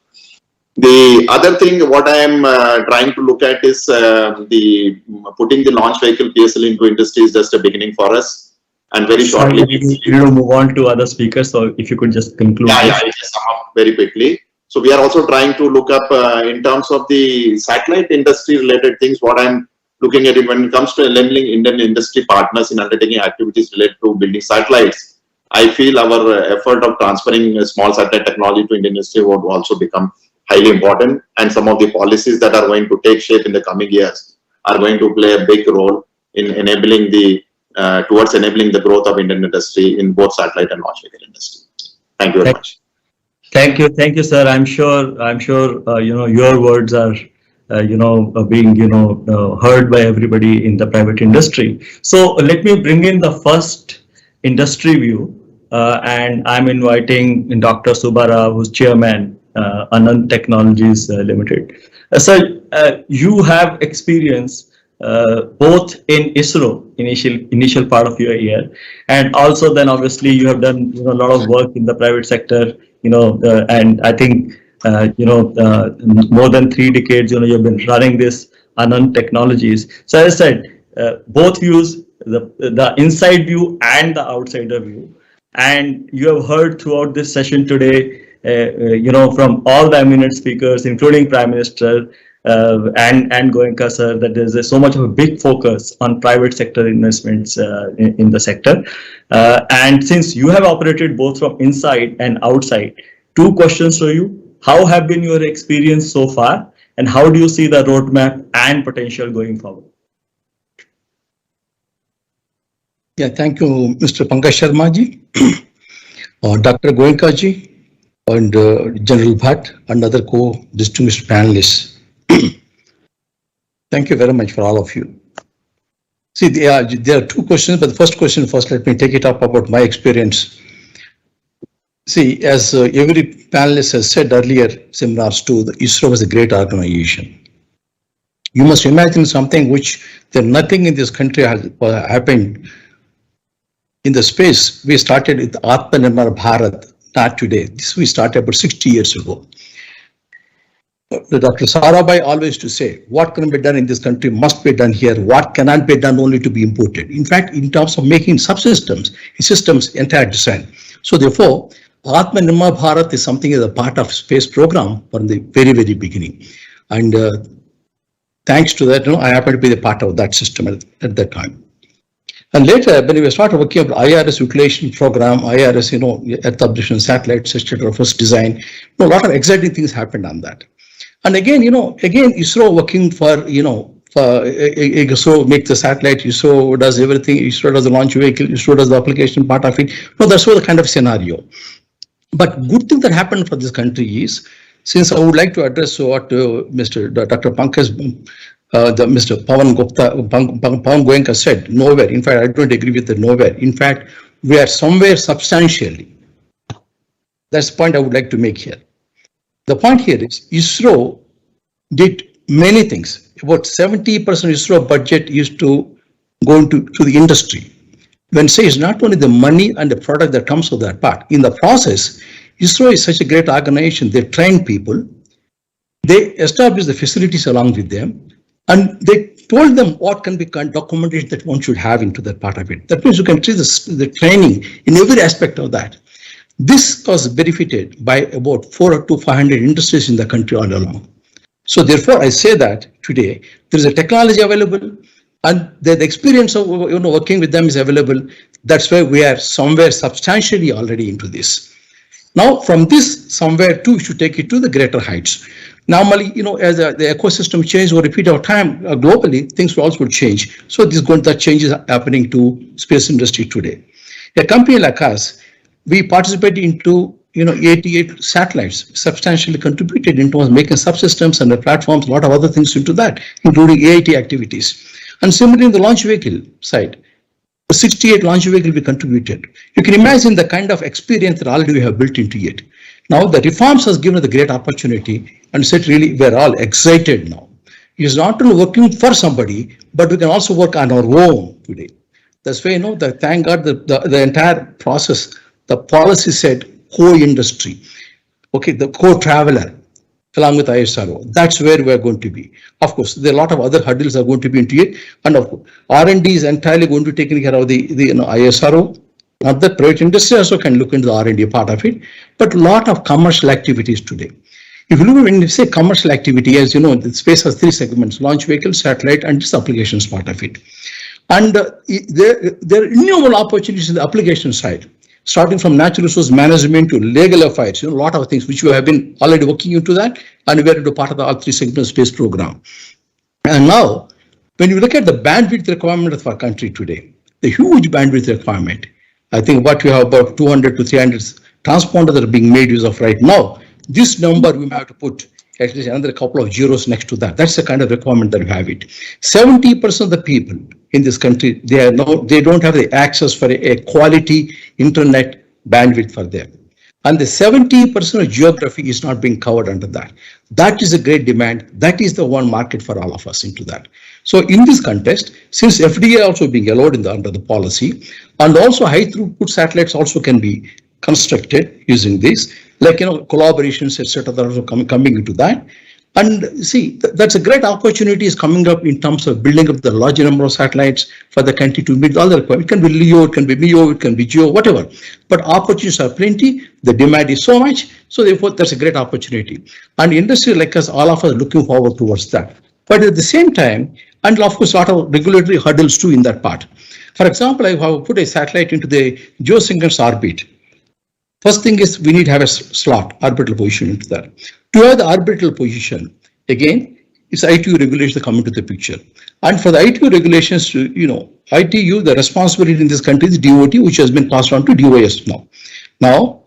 The other thing what I am trying to look at is the putting the launch vehicle PSL into industry is just a beginning for us, and very shortly we need to move on to other speakers. So if you could just conclude. Yeah, I'll just sum up very quickly. So we are also trying to look up in terms of the satellite industry related things. What I'm looking at it when it comes to enabling Indian industry partners in undertaking activities related to building satellites, I feel our effort of transferring small satellite technology to Indian industry would also become highly important, and some of the policies that are going to take shape in the coming years are going to play a big role in enabling the towards enabling the growth of Indian industry in both satellite and launch vehicle industry. Thank you very much. Thank you, sir. I'm sure your words are being heard by everybody in the private industry. So let me bring in the first industry view, and I'm inviting Dr. Subbarao, who's chairman, Anand Technologies Limited. Sir, you have experience both in ISRO initial part of your year, and also then obviously you have done a lot of work in the private sector, and I think more than 3 decades you've been running this Anand Technologies. So as I said, both views, the inside view and the outsider view, and you have heard throughout this session today from all the eminent speakers, including Prime Minister and Goenka sir, that there's so much of a big focus on private sector investments in the sector. And since you have operated both from inside and outside, 2 questions to you. How have been your experience so far, and how do you see the roadmap and potential going forward? Yeah, thank you, Mr. Pankaj Sharma ji, Dr. Goenka ji, and General Bhatt and other co-distinguished panelists. Thank you very much for all of you. See, there are 2 questions, but the first question first, let me take it up about my experience. See, as every panelist has said earlier, seminars too, the ISRO was a great organization. You must imagine something which nothing in this country has happened in the space. We started with Atmanirbhar Bharat, not today. This we started about 60 years ago. Dr. Sarabhai always used to say, what can be done in this country must be done here. What cannot be done only to be imported. In fact, in terms of making subsystems, systems, entire design. So therefore, Atmanirbhar Bharat is something as a part of space program from the very, very beginning. And thanks to that, I happened to be the part of that system at that time. And later, when we started working on IRS utilization program, IRS, Earth observation satellites, etc., first design, a lot of exciting things happened on that. And again, ISRO working for, ISRO make the satellite, ISRO does everything, ISRO does the launch vehicle, ISRO does the application part of it. No, that's what the kind of scenario. But good thing that happened for this country is, since I would like to address what Dr. Pankaj, Mr. Pawan Goenka said, nowhere. In fact, I don't agree with the nowhere. In fact, we are somewhere substantially. That's the point I would like to make here. The point here is ISRO did many things. About 70% ISRO budget used to go into the industry. When say it's not only the money and the product that comes with that part. In the process, ISRO is such a great organization. They train people. They establish the facilities along with them. And they told them what can be documentation that one should have into that part of it. That means you can treat the training in every aspect of that. This was benefited by about 400 to 500 industries in the country all along. So therefore, I say that today there is a technology available, and the experience of working with them is available. That's why we are somewhere substantially already into this. Now, from this somewhere too, we should take it to the greater heights. Normally, as the ecosystem changes over a period of time globally, things will also change. So that change is happening to space industry today. A company like us, we participated into 88 satellites, substantially contributed into making subsystems and the platforms, a lot of other things into that, including AIT activities. And similarly, in the launch vehicle side, 68 launch vehicles we contributed. You can imagine the kind of experience that already we have built into it. Now the reforms has given us the great opportunity, and said really we're all excited now. It's not only working for somebody, but we can also work on our own today. That's why thank God the entire process, the policy said co-industry, the co-traveler along with ISRO. That's where we're going to be. Of course, there are a lot of other hurdles are going to be into it, and of course, R&D is entirely going to be taken care of the ISRO. Not that private industry also can look into the R&D part of it, but a lot of commercial activities today. If you look at when you say commercial activity, as you know, the space has 3 segments: launch vehicle, satellite, and this applications part of it. And there are innumerable opportunities in the application side, starting from natural resource management to legal affairs, a lot of things which we have been already working into that, and we are into part of the all 3 segment space program. And now, when you look at the bandwidth requirement of our country today, the huge bandwidth requirement, I think what we have about 200 to 300 transponders that are being made use of right now. This number we have to put at least another couple of zeros next to that. That's the kind of requirement that we have it. 70% of the people in this country, they don't have the access for a quality internet bandwidth for them. And the 70% of geography is not being covered under that. That is a great demand. That is the one market for all of us into that. So in this context, since FDA also being allowed under the policy, and also high throughput satellites also can be constructed using this, like, collaborations, etc., that are also coming into that. And see, that's a great opportunity is coming up in terms of building up the larger number of satellites for the country to meet all the requirements. It can be LEO, it can be MEO, it can be GEO, whatever. But opportunities are plenty. The demand is so much. So therefore, that's a great opportunity. And industry like us, all of us are looking forward towards that. But at the same time, and of course, a lot of regulatory hurdles too in that part. For example, I have put a satellite into the geosynchronous orbit. First thing is we need to have a slot, orbital position into that. To have the orbital position, again, it's ITU regulations that come into the picture. And for the ITU regulations, ITU, the responsibility in this country is DOT, which has been passed on to DOS now. Now,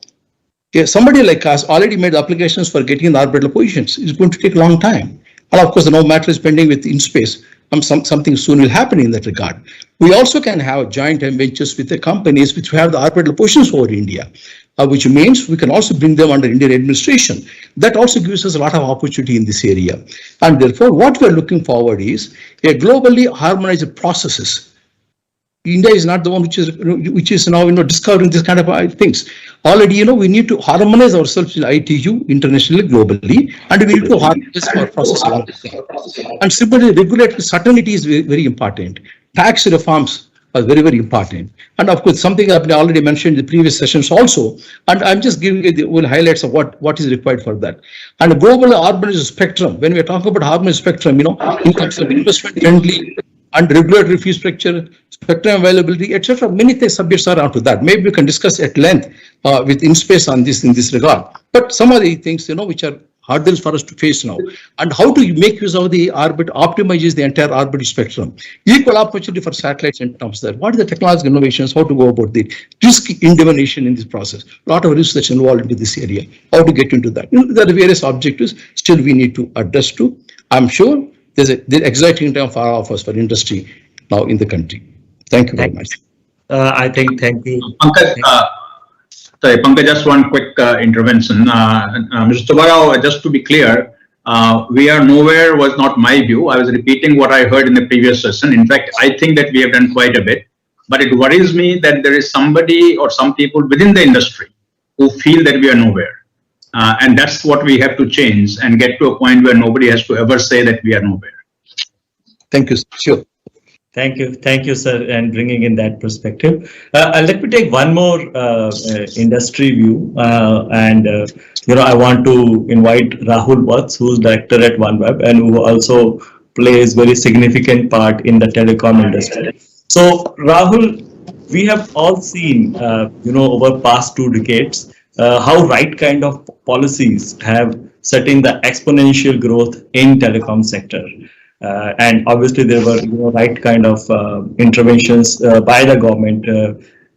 somebody like us already made applications for getting the orbital positions. It's going to take a long time. And of course, no matter is pending with InSpace. Something soon will happen in that regard. We also can have joint ventures with the companies which have the orbital positions over India, which means we can also bring them under Indian administration. That also gives us a lot of opportunity in this area. And therefore, what we are looking forward is a globally harmonized processes. India is not the one which is now discovering this kind of things. Already, we need to harmonize ourselves in ITU internationally, globally, and we need to harmonize our process along the way. And simply regulatory certainty is very, very important. Tax reforms are very, very important. And of course, something I've already mentioned in the previous sessions also. And I'm just giving you the highlights of what is required for that. And global harmonized spectrum. When we are talking about harmonized spectrum, in terms of investment friendly and regulatory fee structure, spectrum availability, etc. Many subjects are onto that. Maybe we can discuss at length with InSpace on this in this regard. But some of the things, which are hurdles for us to face now, and how to make use of the orbit, optimizes the entire orbit spectrum. Equal opportunity for satellites in terms of that. What are the technological innovations? How to go about the risk elimination in this process? A lot of risk that's involved into this area. How to get into that? There are various objectives still we need to address to. I'm sure there's exciting time for all of us, for industry now in the country. Thank you very much. Thank you. Pankaj, just one quick intervention. Mr. Subarao, just to be clear, we are nowhere was not my view. I was repeating what I heard in the previous session. In fact, I think that we have done quite a bit. But it worries me that there is somebody or some people within the industry who feel that we are nowhere. And that's what we have to change and get to a point where nobody has to ever say that we are nowhere. Thank you. Sure. Thank you, sir, and bringing in that perspective. Let me take one more industry view, I want to invite Rahul Watts, who's director at OneWeb and who also plays very significant part in the telecom industry. So, Rahul, we have all seen, over past 2 decades, how right kind of policies have set in the exponential growth in telecom sector. And obviously there were right kind of interventions by the government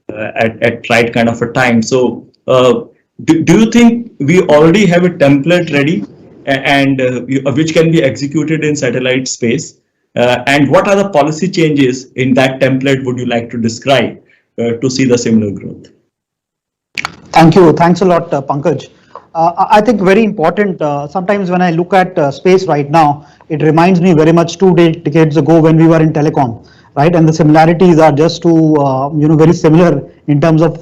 at right kind of a time. So do you think we already have a template ready and which can be executed in satellite space? And what are the policy changes in that template would you like to describe to see the similar growth? Thank you. Thanks a lot, Pankaj. I think very important. Sometimes when I look at space right now, it reminds me very much 2 decades ago when we were in telecom, right? And the similarities are just very similar in terms of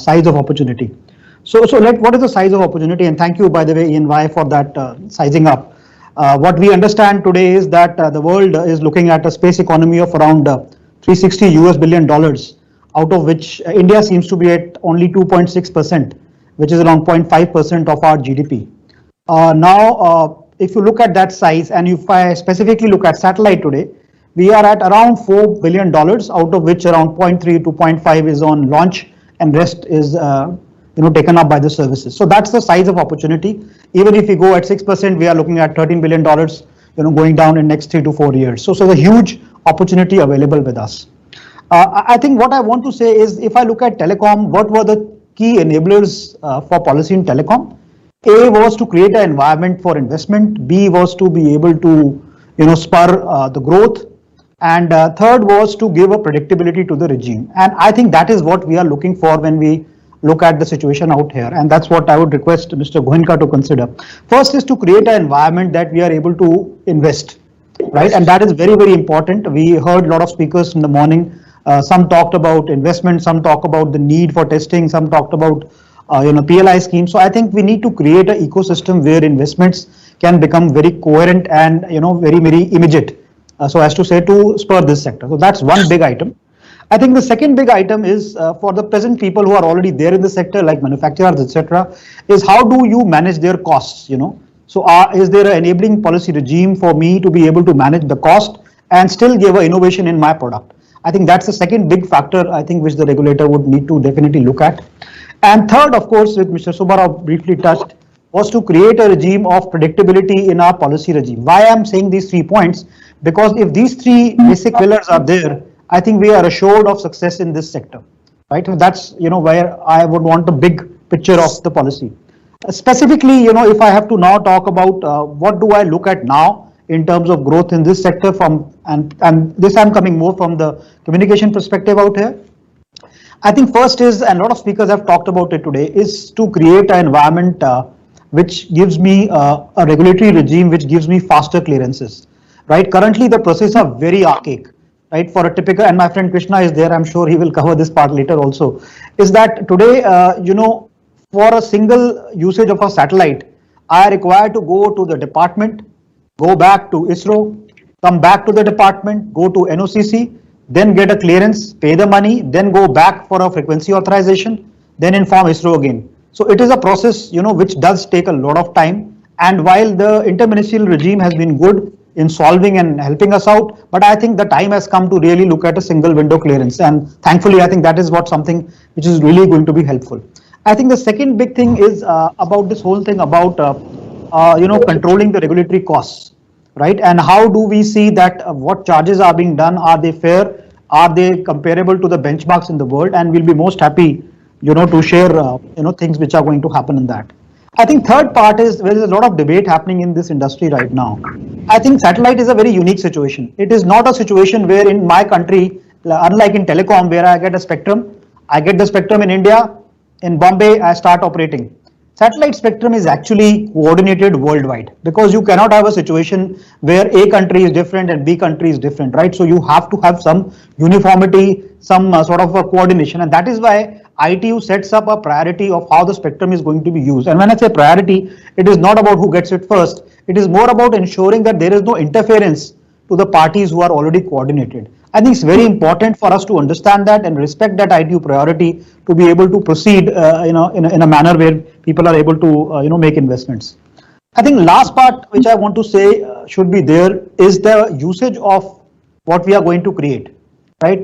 size of opportunity. So what is the size of opportunity? And thank you, by the way, EY, for that sizing up. What we understand today is that the world is looking at a space economy of around $360 billion, out of which India seems to be at only 2.6%. which is around 0.5% of our GDP. Now, if you look at that size, and if I specifically look at satellite today, we are at around $4 billion, out of which around 0.3 to 0.5 is on launch, and rest is taken up by the services. So that's the size of opportunity. Even if we go at 6%, we are looking at $13 billion, going down in next 3 to 4 years. So the huge opportunity available with us. I think what I want to say is, if I look at telecom, what were the key enablers for policy in telecom? A was to create an environment for investment. B was to be able to, spur the growth. And third was to give a predictability to the regime. And I think that is what we are looking for when we look at the situation out here. And that's what I would request Mr. Goenka to consider. First is to create an environment that we are able to invest, right? And that is very, very important. We heard a lot of speakers in the morning. Some talked about investment, some talked about the need for testing, some talked about PLI schemes. So I think we need to create an ecosystem where investments can become very coherent and very, very immediate, so as to say, to spur this sector. So that's one big item. I think the second big item is for the present people who are already there in the sector, like manufacturers, etc., is how do you manage their costs? So is there an enabling policy regime for me to be able to manage the cost and still give an innovation in my product? I think that's the second big factor, I think, which the regulator would need to definitely look at. And third, of course, which Mr. Subbarao briefly touched, was to create a regime of predictability in our policy regime. Why I'm saying these 3 points? Because if these 3 basic pillars are there, I think we are assured of success in this sector, right? So that's, where I would want a big picture of the policy. Specifically, if I have to now talk about what do I look at now in terms of growth in this sector and this I'm coming more from the communication perspective out here. I think first is, and a lot of speakers have talked about it today, is to create an environment which gives me a regulatory regime which gives me faster clearances, right? Currently, the processes are very archaic, right? For a typical, and my friend Krishna is there, I'm sure he will cover this part later also, is that today, for a single usage of a satellite, I require to go to the department, go back to ISRO, come back to the department, go to NOCC, then get a clearance, pay the money, then go back for a frequency authorization, then inform ISRO again. So it is a process, which does take a lot of time. And while the interministerial regime has been good in solving and helping us out, but I think the time has come to really look at a single window clearance. And thankfully, I think that is something which is really going to be helpful. I think the second big thing is about this whole thing about, controlling the regulatory costs, right? And how do we see that what charges are being done? Are they fair? Are they comparable to the benchmarks in the world? And we'll be most happy, to share, things which are going to happen in that. I think third part is there is a lot of debate happening in this industry right now. I think satellite is a very unique situation. It is not a situation where in my country, unlike in telecom, where I get the spectrum in India, in Bombay, I start operating. Satellite spectrum is actually coordinated worldwide because you cannot have a situation where A country is different and B country is different, right? So you have to have some uniformity, some sort of a coordination, and that is why ITU sets up a priority of how the spectrum is going to be used. And when I say priority, it is not about who gets it first. It is more about ensuring that there is no interference to the parties who are already coordinated. I think it's very important for us to understand that and respect that ITU priority to be able to proceed, in a manner where people are able to, make investments. I think last part which I want to say should be there is the usage of what we are going to create, right?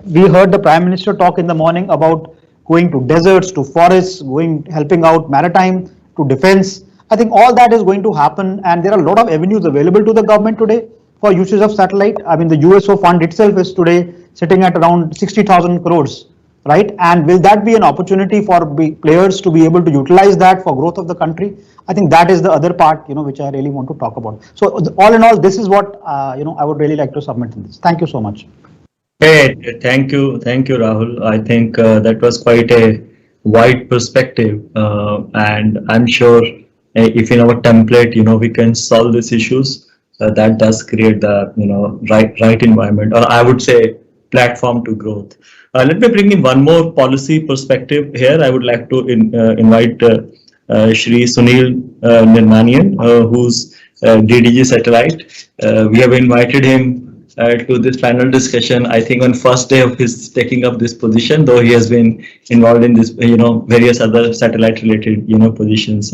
We heard the Prime Minister talk in the morning about going to deserts, to forests, helping out maritime, to defense. I think all that is going to happen, and there are a lot of avenues available to the government today for usage of satellite. I mean, the USO fund itself is today sitting at around 60,000 crores, right? And will that be an opportunity for players to be able to utilize that for growth of the country? I think that is the other part, which I really want to talk about. So all in all, this is what, I would really like to submit in this. Thank you so much. Hey, thank you, Rahul. I think that was quite a wide perspective, and I'm sure if in our template, we can solve these issues, that does create the right environment, or I would say platform to growth. Let me bring in one more policy perspective here. I would like to invite Shri Sunil Nirmanian, who's DDG Satellite. We have invited him to this panel discussion, I think on first day of his taking up this position, though he has been involved in this, various other satellite related, positions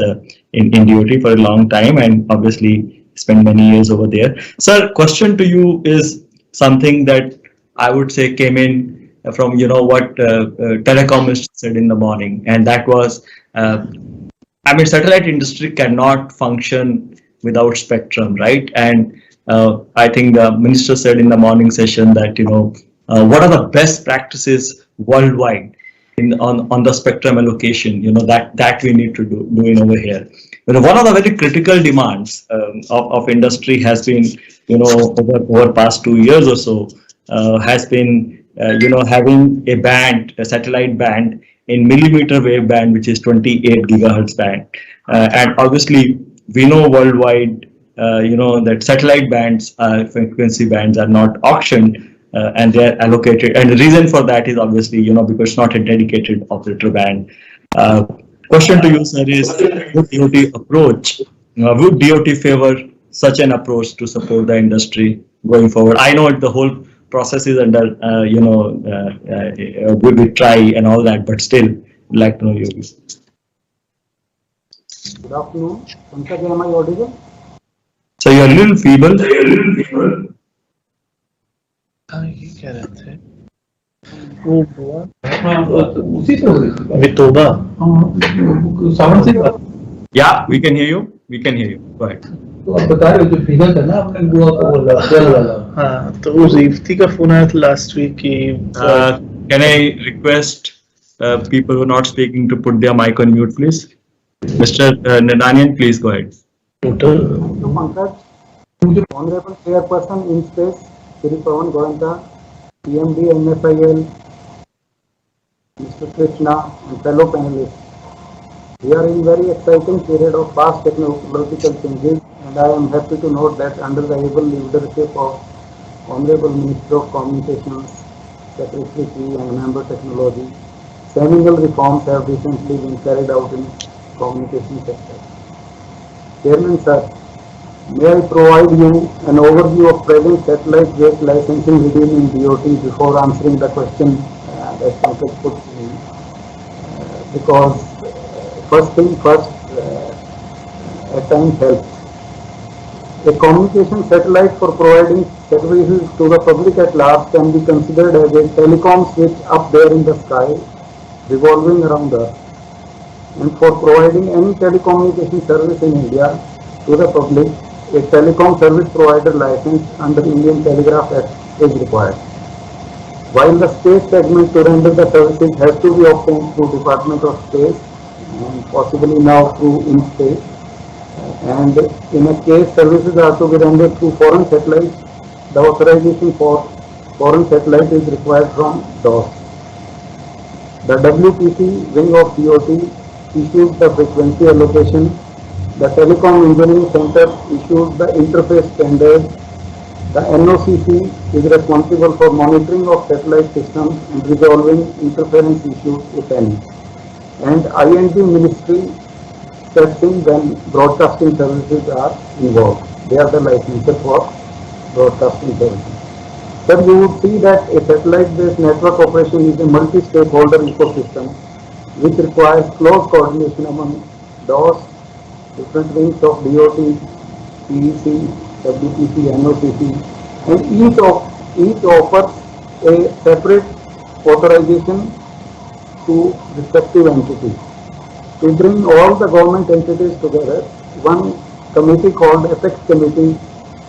in DOT for a long time, and obviously spent many years over there. Sir, question to you is something that I would say came in from, what telecomists said in the morning, and that was, satellite industry cannot function without spectrum, right? And I think the minister said in the morning session that, what are the best practices worldwide on the spectrum allocation, that we need to do in over here. One of the very critical demands of industry has been, over past 2 years or so, has been, having a satellite band in millimeter wave band, which is 28 gigahertz band. And obviously, we know worldwide, that satellite bands, frequency bands are not auctioned and they are allocated. And the reason for that is obviously, because it's not a dedicated operator band. Question to you, sir, is would DOT favor such an approach to support the industry going forward? I know the whole process is under, we try and all that, but still, I'd like to know your views. Good afternoon. Pankaj, am I audible? So you're a little feeble. Yeah, we can hear you. We can hear you. Go ahead. तो आप बता रहे हो जो figure था ना आपने वो बोला जल वाला हाँ तो वो रीफ्ती का फोन आया था लास्ट वीक की Can I request people who are not speaking to put their mic on mute, please? Mr. Narendra, please go ahead. Pankaj, Honorable Chairperson in Space, Shri Pawan Goenka, PMD NFIL, Mr. Krishna, and fellow panelists. We are in very exciting period of fast technological changes, and I am happy to note that under the able leadership of Honorable Minister of Communications, Secretary and Member Technology, seminal reforms have recently been carried out in communication sector. Chairman sir, may I provide you an overview of present satellite-based licensing regime in DOT before answering the question that Pankaj put to me? Because first thing first, at times helps. A communication satellite for providing services to the public at large can be considered as a telecom switch up there in the sky, revolving around Earth. And for providing any telecommunication service in India to the public, a telecom service provider license under Indian Telegraph Act is required. While the space segment to render the services has to be obtained through Department of Space and possibly now through ISpA, and in a case services are to be rendered through foreign satellites, the authorization for foreign satellite is required from DOS. The WPC wing of DOT issues the frequency allocation. The Telecom Engineering Center issues the interface standard. The NOCC is responsible for monitoring of satellite systems and resolving interference issues, if any. And IND Ministry steps in when broadcasting services are involved. They are the licensor for broadcasting services. Sir, you would see that a satellite-based network operation is a multi-stakeholder ecosystem which requires close coordination among DOS, different wings of DOT, PEC, WPC, NOCC, and each offers a separate authorization to respective entities. To bring all the government entities together, one committee called Apex Committee,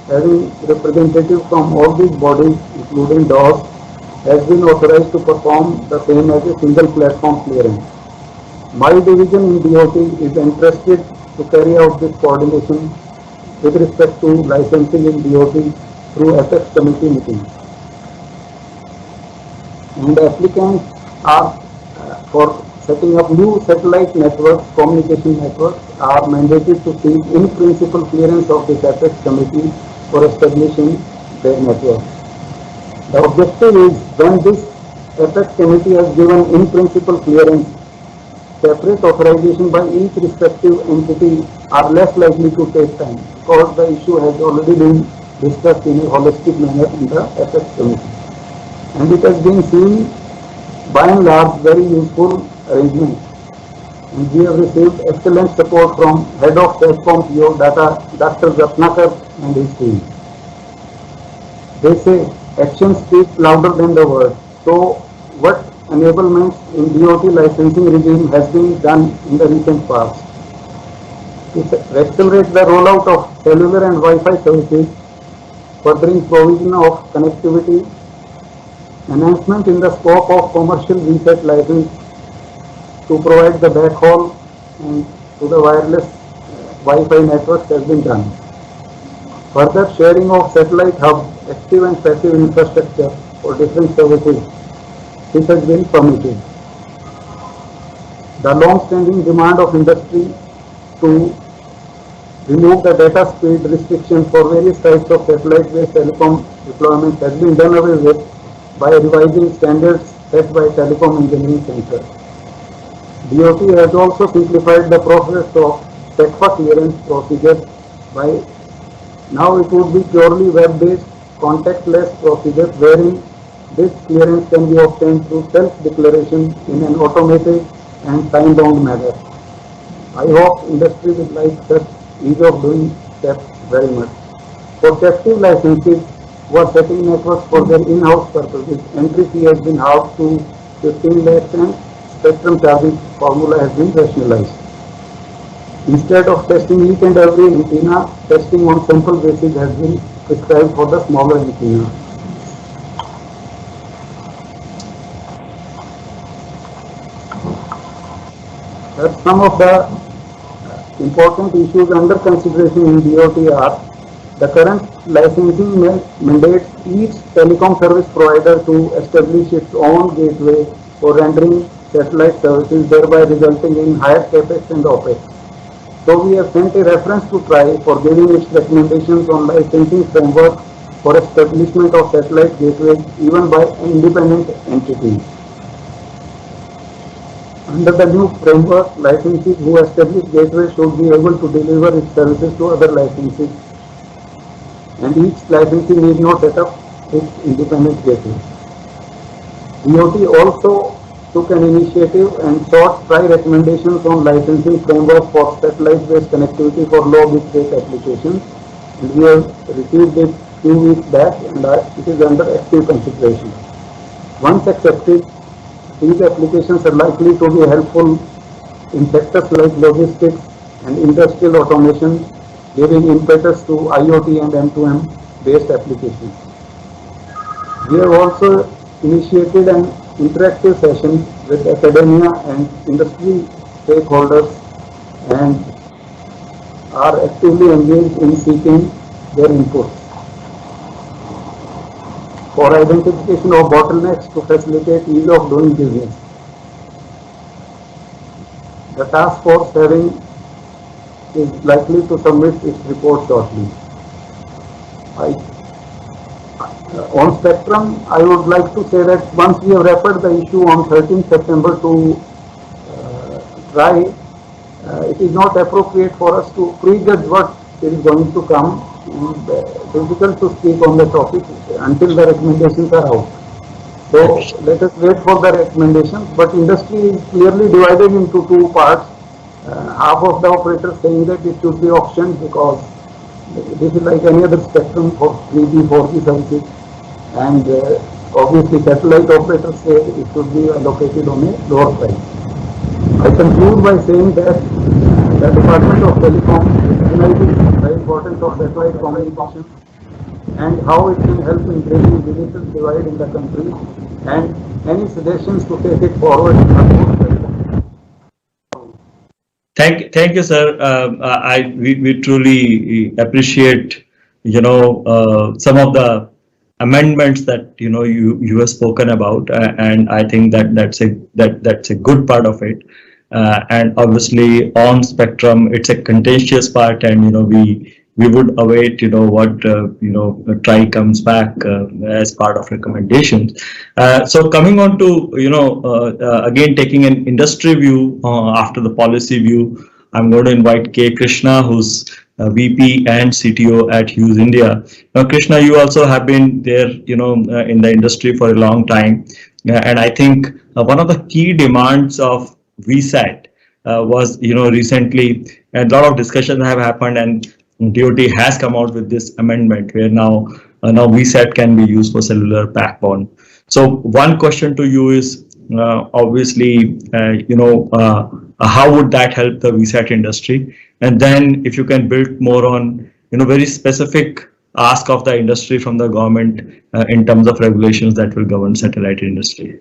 having representatives from all these bodies, including DOS, has been authorized to perform the same as a single platform clearance. My division in DOT is entrusted to carry out this coordination with respect to licensing in DOT through Apex Committee meetings. And the applicants are for setting up new satellite networks, communication networks, are mandated to seek in principle clearance of this Apex Committee for establishing their network. The objective is when this Apex Committee has given in principle clearance, separate authorization by each respective entity are less likely to take time because the issue has already been discussed in a holistic manner in the Apex Committee. And it has been seen by and large very useful arrangement. And we have received excellent support from Head of Satcom PO Dr. Ratnakar and his team. They say actions speak louder than the words. So what enablements in DOT licensing regime has been done in the recent past? To accelerate the rollout of cellular and Wi-Fi services, furthering provision of connectivity, enhancement in the scope of commercial reset license to provide the backhaul and to the wireless Wi-Fi networks has been done. Further sharing of satellite hubs, active and passive infrastructure for different services, this has been permitted. The long-standing demand of industry to remove the data speed restriction for various types of satellite-based telecom deployments has been done away with by revising standards set by Telecom Engineering Center. DOT has also simplified the process of TECFA clearance procedures by now it would be purely web-based, contactless procedure wherein this clearance can be obtained through self-declaration in an automated and time-bound manner. I hope industry will like such ease of doing steps very much. For captive licenses who are setting networks for their in-house purposes, entry fee has been halved to 15 lakhs and spectrum charging formula has been rationalized. Instead of testing each and every antenna, testing on sample basis has been prescribed for the smaller antenna. That's some of the important issues under consideration in DOT are the current licensing mandates each telecom service provider to establish its own gateway for rendering satellite services, thereby resulting in higher capex and opex. So we have sent a reference to TRAI for giving its recommendations on licensing framework for establishment of satellite gateways even by independent entities. Under the new framework, licensees who establish gateways should be able to deliver its services to other licensees, and each licensee need not set up its independent gateway. DOT also took an initiative and sought TRAI recommendations on licensing framework for satellite-based connectivity for low bit rate applications, and we have received it few weeks back, and it is under active consideration. Once accepted, these applications are likely to be helpful in sectors like logistics and industrial automation, giving impetus to IoT and M2M based applications. We have also initiated an interactive session with academia and industry stakeholders and are actively engaged in seeking their input for identification of bottlenecks to facilitate ease of doing business. The task force is likely to submit its report shortly. On spectrum, I would like to say that once we have referred the issue on 13th September to TRAI, it is not appropriate for us to prejudge what is going to come. Difficult to speak on the topic until the recommendations are out. So let us wait for the recommendations. But industry is clearly divided into two parts. Half of the operators saying that it should be auctioned because this is like any other spectrum for 3G, 4G services, and obviously satellite operators say it should be allocated on a lower price. I conclude by saying that the Department of Telecom recognizes the importance of satellite communication and how it can help in bridging digital divide in the country, and any suggestions to take it forward are most welcome. Thank you, sir. We truly appreciate, some of the amendments that you have spoken about, and I think that's a good part of it. And obviously on spectrum, it's a contentious part, and we would await what TRAI comes back as part of recommendations. So coming on to again taking an industry view after the policy view, I'm going to invite K. Krishna, who's VP and CTO at Hughes India. Now, Krishna, you also have been there, in the industry for a long time, and I think one of the key demands of VSAT was, recently a lot of discussions have happened, and DOT has come out with this amendment where now VSAT can be used for cellular backbone. So one question to you is, obviously, how would that help the VSAT industry? And then if you can build more on, very specific ask of the industry from the government in terms of regulations that will govern satellite industry.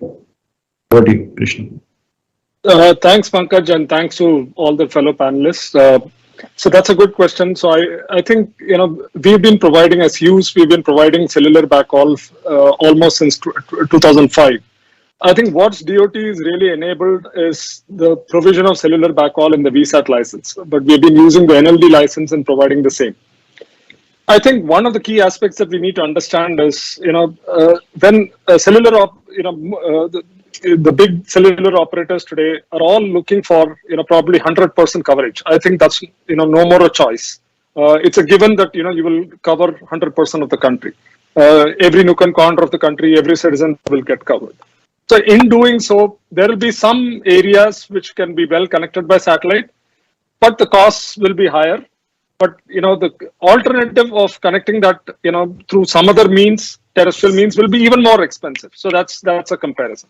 Over to you, Krishna. Thanks, Pankaj, and thanks to all the fellow panelists. So that's a good question. So I think, we've been providing, as Hughes, we've been providing cellular backhaul almost since 2005. I think what DOT is really enabled is the provision of cellular backhaul in the VSAT license, but we've been using the NLD license and providing the same. I think one of the key aspects that we need to understand is, when cellular, the big cellular operators today are all looking for, probably 100% coverage. I think that's, no more a choice. It's a given that, you will cover 100% of the country. Every nook and corner of the country, every citizen will get covered. So in doing so, there will be some areas which can be well connected by satellite, but the costs will be higher. But, the alternative of connecting that, through some other means, terrestrial means, will be even more expensive. So that's a comparison.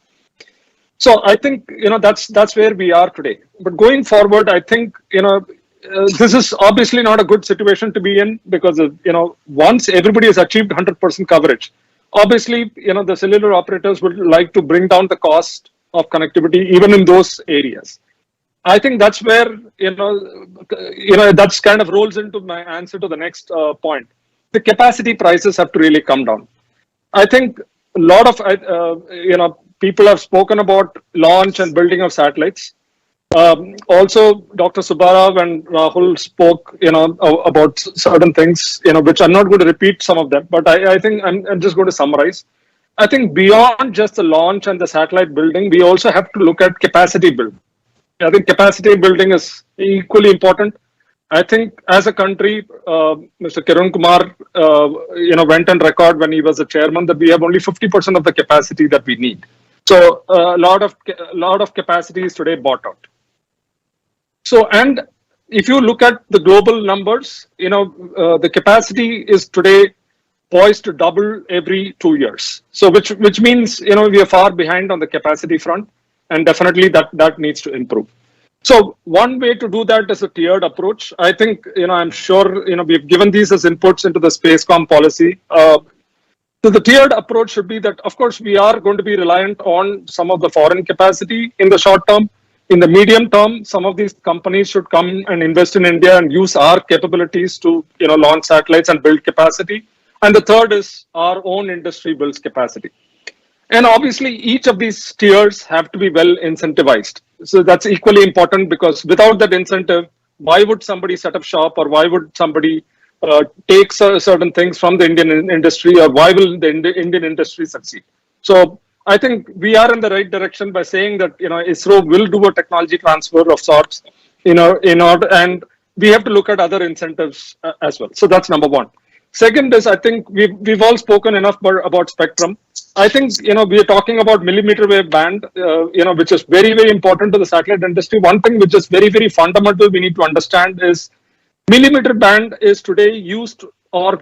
So I think, that's where we are today. But going forward, I think, this is obviously not a good situation to be in because, once everybody has achieved 100% coverage, obviously, the cellular operators would like to bring down the cost of connectivity even in those areas. I think that's where, that's kind of rolls into my answer to the next point. The capacity prices have to really come down. I think a lot of, people have spoken about launch and building of satellites. Also, Dr. Subbarao and Rahul spoke, about certain things, which I'm not going to repeat some of them, but I think I'm just going to summarize. I think beyond just the launch and the satellite building, we also have to look at capacity building. I think capacity building is equally important. I think as a country, Mr. Kiran Kumar, went on record when he was the chairman that we have only 50% of the capacity that we need. So a lot of capacity is today bought out. So, and if you look at the global numbers, the capacity is today poised to double every 2 years. So, which means, we are far behind on the capacity front, and definitely that needs to improve. So, one way to do that is a tiered approach. I think, I'm sure, we've given these as inputs into the Spacecom policy. So the tiered approach should be that, of course, we are going to be reliant on some of the foreign capacity in the short term. In the medium term, some of these companies should come and invest in India and use our capabilities to, launch satellites and build capacity. And the third is our own industry builds capacity. And obviously, each of these tiers have to be well incentivized. So that's equally important because without that incentive, why would somebody set up shop or why would somebody take certain things from the Indian industry, or why will the Indian industry succeed? So I think we are in the right direction by saying that, ISRO will do a technology transfer of sorts, in order, and we have to look at other incentives as well. So that's number one. Second is, I think we've all spoken enough about spectrum. I think, we are talking about millimeter wave band, which is very, very important to the satellite industry. One thing which is very, very fundamental we need to understand is millimeter band is today used, or,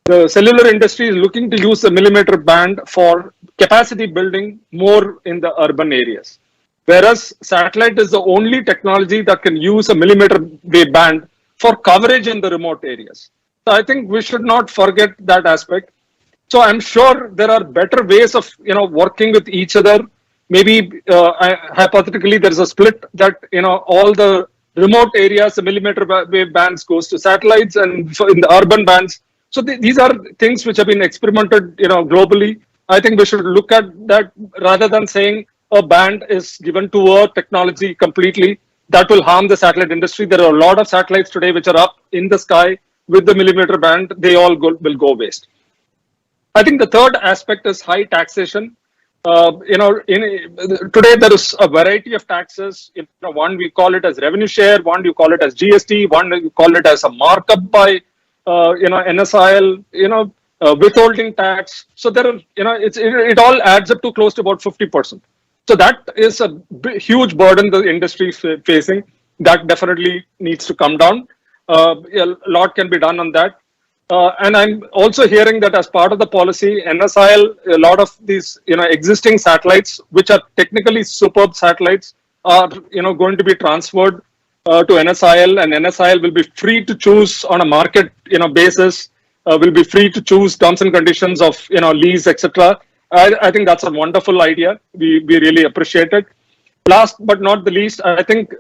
the cellular industry is looking to use the millimeter band for capacity building more in the urban areas. Whereas satellite is the only technology that can use a millimeter wave band for coverage in the remote areas. So I think we should not forget that aspect. So I'm sure there are better ways of, working with each other. Maybe hypothetically there is a split that, all the remote areas, the millimeter wave bands goes to satellites, and in the urban bands. So these are things which have been experimented, globally. I think we should look at that rather than saying a band is given to a technology completely. That will harm the satellite industry. There are a lot of satellites today which are up in the sky with the millimeter band. They all will go waste. I think the third aspect is high taxation. Today there is a variety of taxes. One we call it as revenue share, one you call it as GST, one you call it as a markup by NSIL, withholding tax. So there are, it all adds up to close to about 50%. So that is a huge burden the industry is facing. That definitely needs to come down. A lot can be done on that. And I'm also hearing that as part of the policy, NSIL, a lot of these, existing satellites, which are technically superb satellites, are, going to be transferred to NSIL, and NSIL will be free to choose on a market, basis, will be free to choose terms and conditions of, lease, etc. I think that's a wonderful idea. We really appreciate it. Last but not the least, I think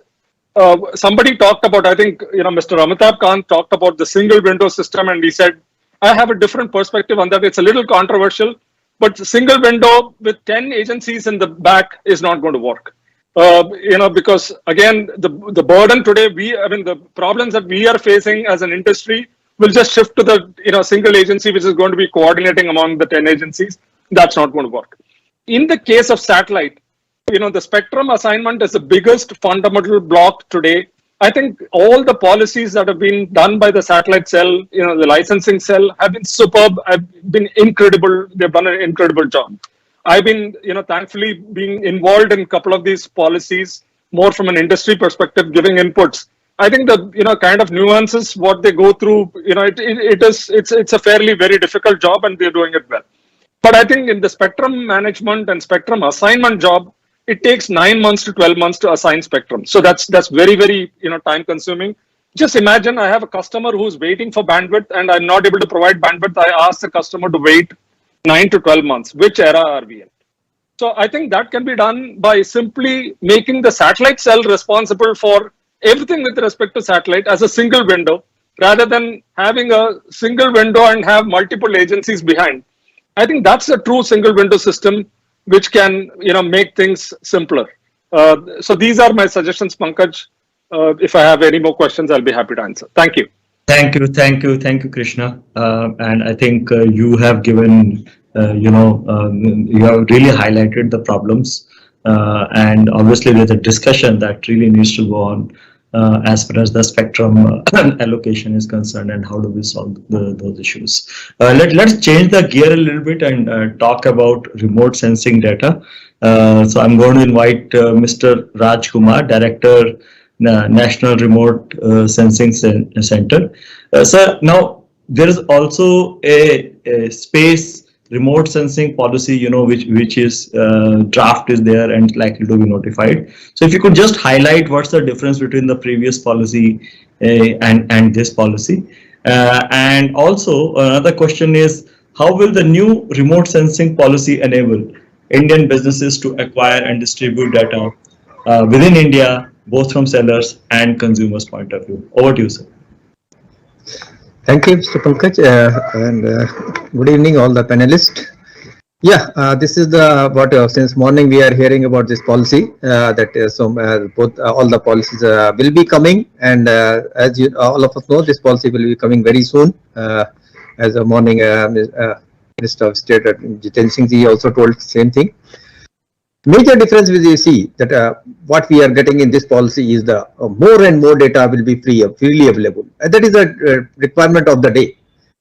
somebody talked about, Mr. Amitabh Kant talked about the single window system, and he said, I have a different perspective on that. It's a little controversial, but single window with 10 agencies in the back is not going to work. Because again, the burden today, the problems that we are facing as an industry will just shift to the single agency, which is going to be coordinating among the 10 agencies. That's not going to work. In the case of satellite, the spectrum assignment is the biggest fundamental block today. I think all the policies that have been done by the satellite cell, the licensing cell, have been superb, have been incredible. They've done an incredible job. I've been, thankfully being involved in a couple of these policies, more from an industry perspective, giving inputs. I think the, kind of nuances, what they go through, it's a fairly very difficult job and they're doing it well. But I think in the spectrum management and spectrum assignment job, it takes 9 months to 12 months to assign spectrum. So that's very, very, time consuming. Just imagine I have a customer who's waiting for bandwidth and I'm not able to provide bandwidth. I ask the customer to wait 9 to 12 months. Which era are we in? So I think that can be done by simply making the satellite cell responsible for everything with respect to satellite as a single window, rather than having a single window and have multiple agencies behind. I think that's a true single window system which can, make things simpler. So these are my suggestions, Pankaj. If I have any more questions, I'll be happy to answer. Thank you. Thank you, Krishna. And I think you have given, you have really highlighted the problems. And obviously there's a discussion that really needs to go on as far as the spectrum allocation is concerned and how do we solve those issues. Let's change the gear a little bit and talk about remote sensing data. So I'm going to invite Mr. Raj Kumar, Director, National Remote Sensing Center. Sir, now there is also a space remote sensing policy, which is draft is there and likely to be notified. So if you could just highlight what's the difference between the previous policy and this policy. And also another question is, how will the new remote sensing policy enable Indian businesses to acquire and distribute data within India, both from sellers and consumers' point of view? Over to you, sir. Thank you, Mr. Pankaj, and good evening, all the panelists. Yeah, this is what since morning we are hearing about this policy that all the policies will be coming, and as all of us know, this policy will be coming very soon. As a morning, Minister of State Jiten Singh ji also told the same thing. Major difference we see that what we are getting in this policy is the more and more data will be freely available. And that is a requirement of the day.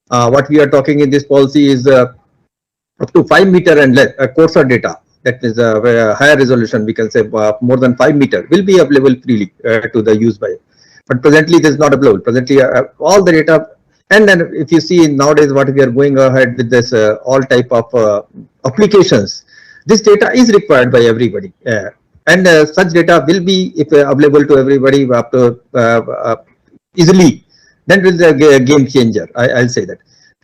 What we are talking in this policy is up to 5 meter and less coarser data. That is a higher resolution. We can say more than 5 meter will be available freely to the use by. But presently it is not available. Presently all the data. And then if you see nowadays what we are going ahead with this all type of applications. This data is required by everybody, and such data will be available to everybody up to easily. Then will be a game changer. I'll say that,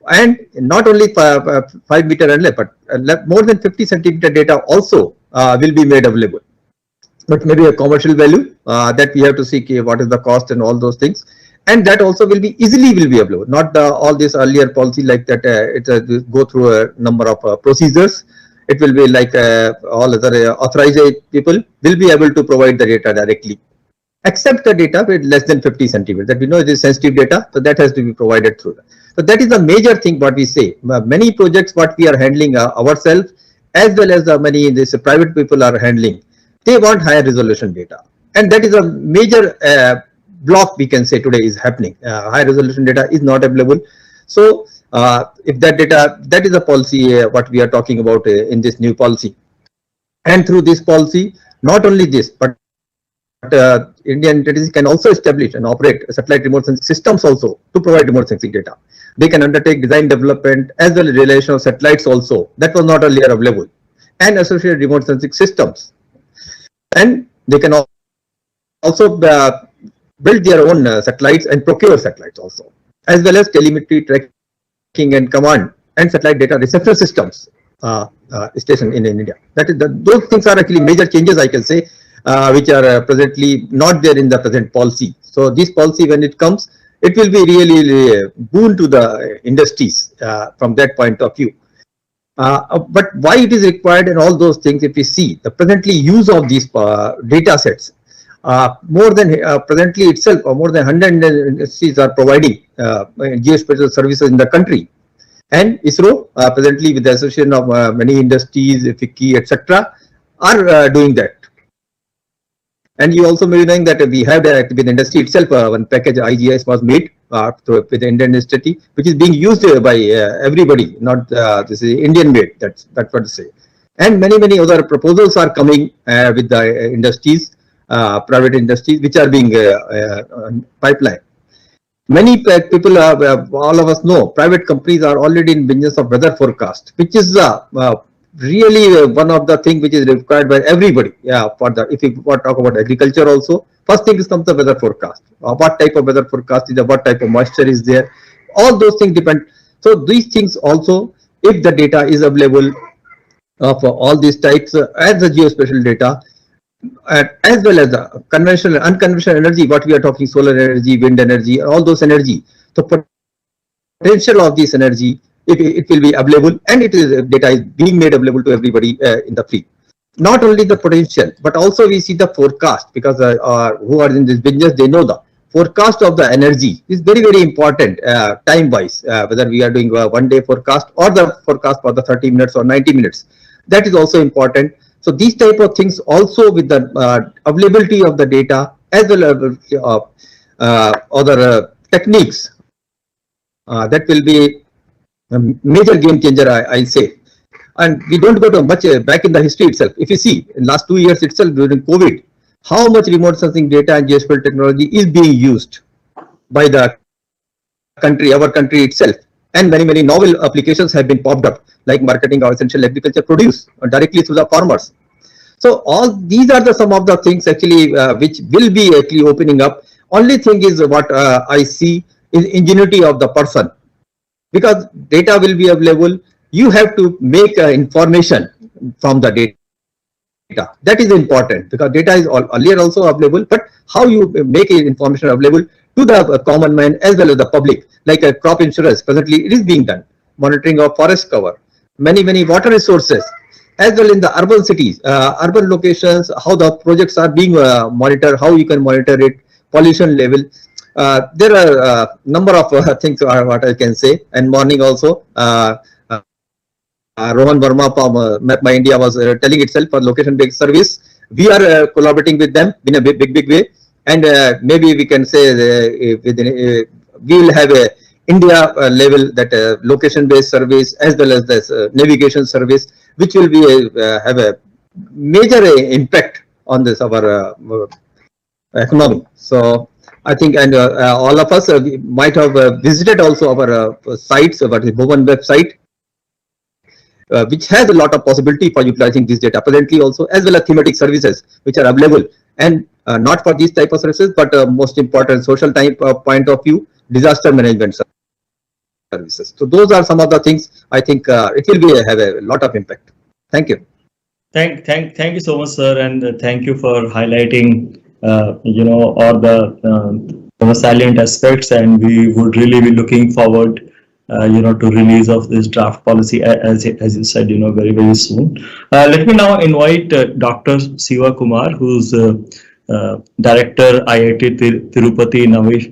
and not only 5 meter and less, but more than 50 centimeter data also will be made available. But maybe a commercial value that we have to see what is the cost and all those things, and that also will be easily available. Not all this earlier policy like that. It go through a number of procedures. It will be like all other authorized people will be able to provide the data directly, except the data with less than 50 centimeters. That we know it is sensitive data, so that has to be provided through that. So that is a major thing what we say. Many projects what we are handling ourselves, as well as many this private people are handling, they want higher resolution data, and that is a major block we can say today is happening. High resolution data is not available. So if that data, that is a policy what we are talking about in this new policy. And through this policy, not only this, but Indian entities can also establish and operate satellite remote sensing systems also to provide remote sensing data. They can undertake design development as well as relation of satellites also. That was not earlier available, and associated remote sensing systems. And they can also build their own satellites and procure satellites also, as well as telemetry tracking and command and satellite data reception systems station in India. That is those things are actually major changes I can say, which are presently not there in the present policy. So this policy, when it comes, it will be really boon to the industries from that point of view. But why it is required and all those things, if we see the presently use of these data sets, more than presently itself, more than 100 industries are providing geospatial services in the country. And ISRO, presently with the association of many industries, FICCI, etc., are doing that. And you also may be knowing that we have with the industry itself, one package IGS was made with the Indian industry, which is being used by everybody, not this is Indian made, that's what to say. And many other proposals are coming with the industries, private industries, which are being pipeline. Many people, all of us know, private companies are already in business of weather forecast, which is really one of the things which is required by everybody. Yeah, for the if you talk about agriculture also, first thing is comes the weather forecast. What type of weather forecast is there? What type of moisture is there? All those things depend. So these things also, if the data is available of all these types as the geospatial data, as well as the conventional and unconventional energy, what we are talking, solar energy, wind energy, all those energy, the potential of this energy, it will be available, and data is being made available to everybody in the free. Not only the potential, but also we see the forecast, because who are in this business, they know the forecast of the energy is very important time wise, whether we are doing a 1 day forecast or the forecast for the 30 minutes or 90 minutes. That is also important. So these type of things also with the availability of the data as well as other techniques, that will be a major game changer, I say. And we don't go to much back in the history itself. If you see in last 2 years itself during COVID, how much remote sensing data and geospatial technology is being used by the country, our country itself. And many novel applications have been popped up, like marketing our essential agriculture produce directly to the farmers. So all these are some of the things actually which will be actually opening up. Only thing is what I see is ingenuity of the person, because data will be available. You have to make information from the data. That is important, because data is earlier also available, but how you make information available to the common man as well as the public, like a crop insurance, presently it is being done, monitoring of forest cover, many water resources, as well in the urban cities, urban locations, how the projects are being monitored, how you can monitor it, pollution level. There are a number of things what I can say. And morning also, Rohan Verma from Map My India was telling itself for location-based service. We are collaborating with them in a big way, and maybe we can say we will have a India level that location-based service as well as this navigation service, which will be have a major impact on this our economy. So I think, and all of us might have visited also our sites, our Bhuvan website, which has a lot of possibility for utilizing this data presently also, as well as thematic services which are available, and not for these type of services, but most important social type point of view, disaster management services. So those are some of the things I think it will be have a lot of impact. Thank you. Thank you so much, sir, and thank you for highlighting all the salient aspects, and we would really be looking forward to release of this draft policy, as you said, very soon. Let me now invite Dr. Siva Kumar, who's Director IIT Tirupati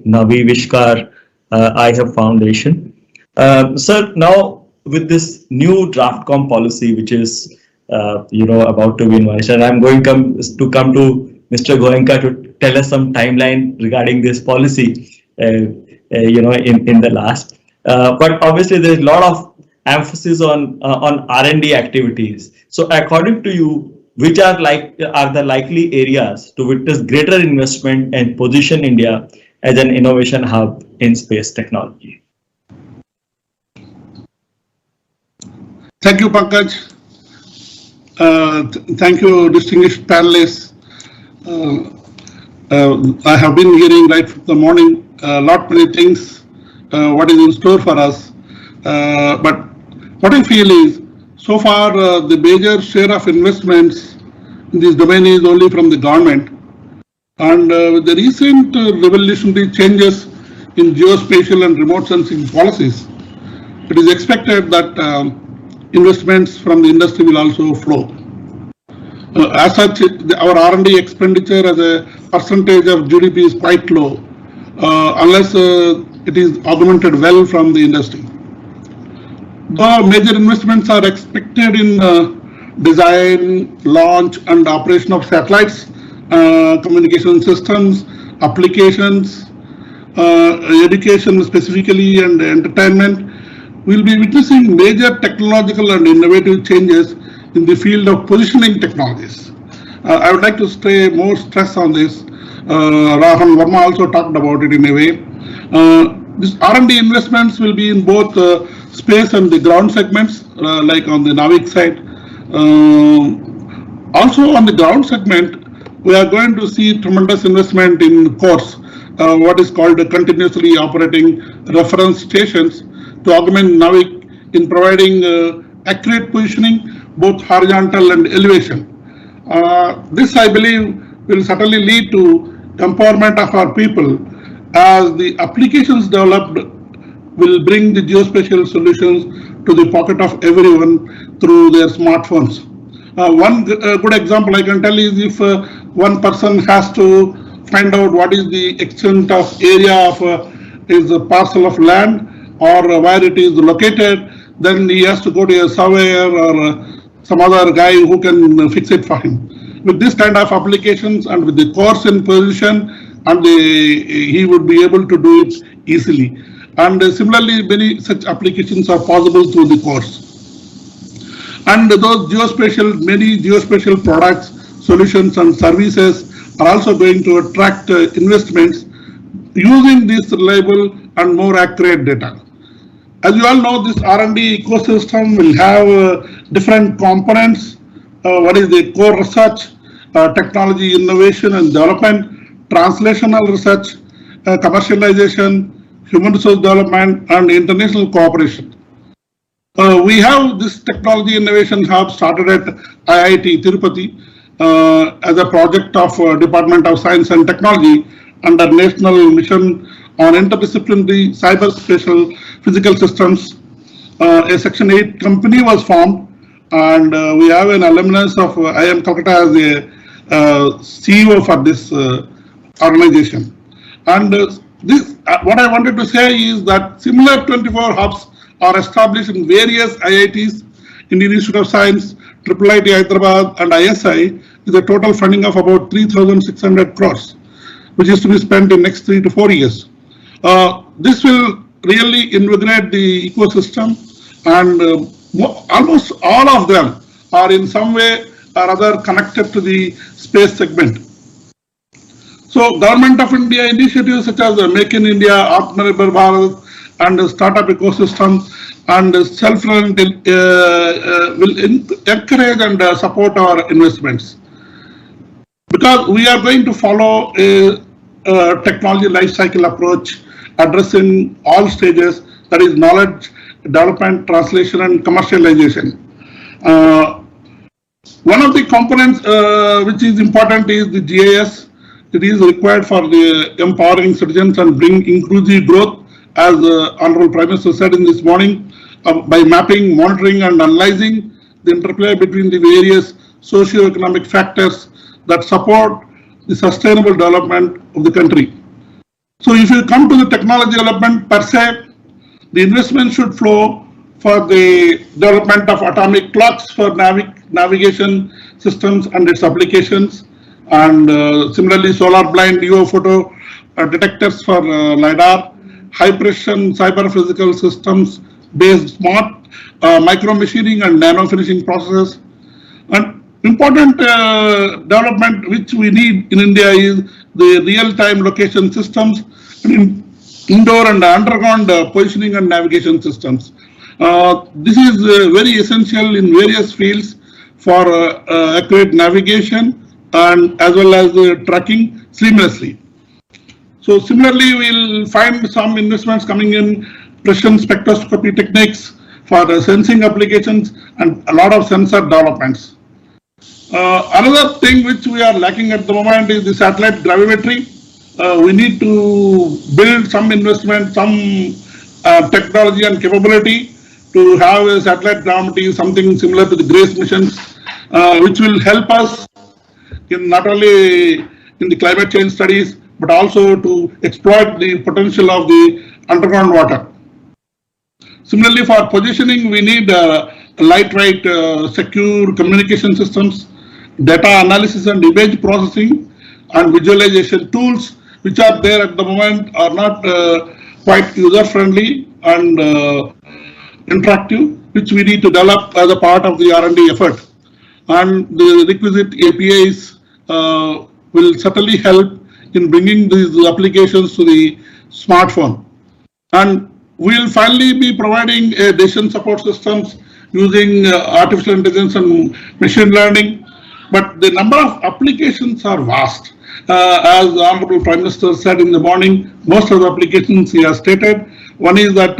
Navivishkar IHub Foundation. Sir, now with this new draftcom policy, which is about to be invited, and I'm going to come to Mr. Goenka to tell us some timeline regarding this policy, in the last. But obviously, there's a lot of emphasis on R&D activities. So, according to you, which are the likely areas to witness greater investment and position India as an innovation hub in space technology? Thank you, Pankaj. Thank you, distinguished panelists. I have been hearing right from the morning many things, what is in store for us. But what I feel is, so far the major share of investments in this domain is only from the government. And with the recent revolutionary changes in geospatial and remote sensing policies, it is expected that investments from the industry will also flow. As such, our R&D expenditure as a percentage of GDP is quite low, unless it is augmented well from the industry. The major investments are expected in design, launch, and operation of satellites, communication systems, applications, education specifically, and entertainment. We'll be witnessing major technological and innovative changes in the field of positioning technologies. I would like to stay more stress on this. Rahul Verma also talked about it in a way. This R&D investments will be in both space and the ground segments, like on the Navig side. Also on the ground segment, we are going to see tremendous investment in CORS, what is called continuously operating reference stations, to augment Navig in providing accurate positioning, both horizontal and elevation. This, I believe, will certainly lead to empowerment of our people, as the applications developed will bring the geospatial solutions to the pocket of everyone through their smartphones. One good example I can tell is if one person has to find out what is the extent of area of his parcel of land or where it is located, then he has to go to a surveyor or some other guy who can fix it for him. With this kind of applications and with the course in position, and he would be able to do it easily. And similarly, many such applications are possible through the course. And those many geospatial products, solutions, and services are also going to attract investments using this reliable and more accurate data. As you all know, this R&D ecosystem will have different components. What is the core research, technology innovation and development, translational research, commercialization, human resource development, and international cooperation. We have this technology innovation hub started at IIT Tirupati as a project of Department of Science and Technology under National Mission on Interdisciplinary Cyberspatial Physical Systems. A Section 8 company was formed, and we have an alumnus of IIM Calcutta as a CEO for this organization. And what I wanted to say is that similar 24 hubs are established in various IITs, Indian Institute of Science, IIIT Hyderabad, and ISI, with a total funding of about 3,600 crores, which is to be spent in next 3 to 4 years. This will really invigorate the ecosystem, and almost all of them are in some way or other connected to the space segment. So Government of India initiatives such as Make in India, Atmanirbhar Bharat, and startup ecosystem and self-reliant will encourage and support our investments. Because we are going to follow a technology life cycle approach addressing all stages, that is knowledge, development, translation, and commercialization. One of the components which is important is the GIS. It is required for the empowering citizens and bring inclusive growth, as Honorable Prime Minister said in this morning, by mapping, monitoring, and analyzing the interplay between the various socio-economic factors that support the sustainable development of the country. So if you come to the technology development per se, the investment should flow for the development of atomic clocks for navigation systems and its applications, and similarly solar blind UV photo detectors for LiDAR, high precision cyber physical systems based smart micro machining and nano finishing processes. And important development which we need in India is the real-time location systems and indoor and underground positioning and navigation systems. This is very essential in various fields for accurate navigation and as well as tracking seamlessly. So similarly, we'll find some investments coming in precision spectroscopy techniques for the sensing applications and a lot of sensor developments. Another thing which we are lacking at the moment is the satellite gravimetry. We need to build some investment, some technology and capability to have a satellite geometry, something similar to the GRACE missions, which will help us in not only in the climate change studies, but also to exploit the potential of the underground water. Similarly, for positioning, we need lightweight, secure communication systems, data analysis and image processing, and visualization tools, which are there at the moment, are not quite user-friendly and interactive, which we need to develop as a part of the R&D effort. And the requisite APIs will certainly help in bringing these applications to the smartphone. And we will finally be providing decision support systems using artificial intelligence and machine learning. But the number of applications are vast. As the Honorable Prime Minister said in the morning, most of the applications he has stated. One is that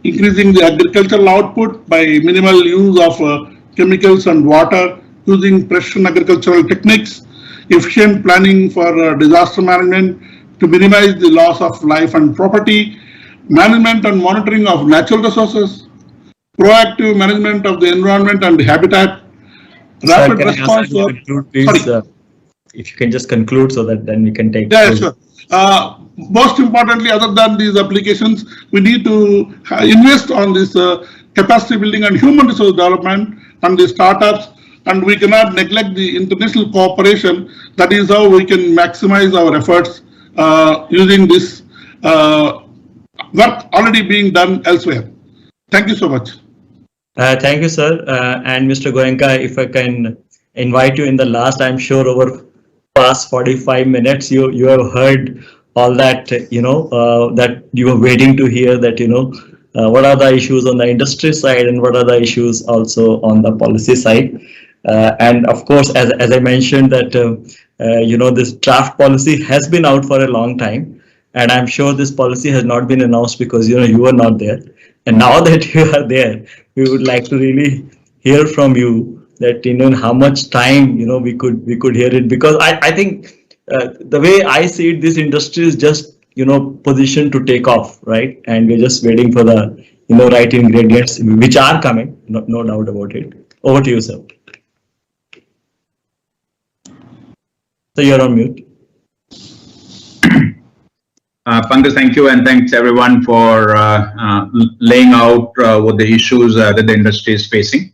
increasing the agricultural output by minimal use of chemicals and water, using precision agricultural techniques, efficient planning for disaster management to minimize the loss of life and property, management and monitoring of natural resources, proactive management of the environment and habitat, rapid response. Sir, can I ask you to conclude, please? If you can just conclude so that then we can take. Yeah, sure. Most importantly, other than these applications, we need to invest on this capacity building and human resource development and the startups, and we cannot neglect the international cooperation. That is how we can maximize our efforts using this work already being done elsewhere. Thank you so much. Thank you, sir. And Mr. Goenka, if I can invite you in the last, I'm sure over past 45 minutes, you have heard all that, that you were waiting to hear, that, what are the issues on the industry side and what are the issues also on the policy side. And of course, as I mentioned that, this draft policy has been out for a long time. And I'm sure this policy has not been announced because, you were not there. And now that you are there, we would like to really hear from you that, in how much time, we could hear it. Because I think the way I see it, this industry is just, positioned to take off, right? And we're just waiting for the, right ingredients, which are coming, no doubt about it. Over to you, sir. So you're on mute. Pankaj, thank you, and thanks everyone for laying out what the issues that the industry is facing.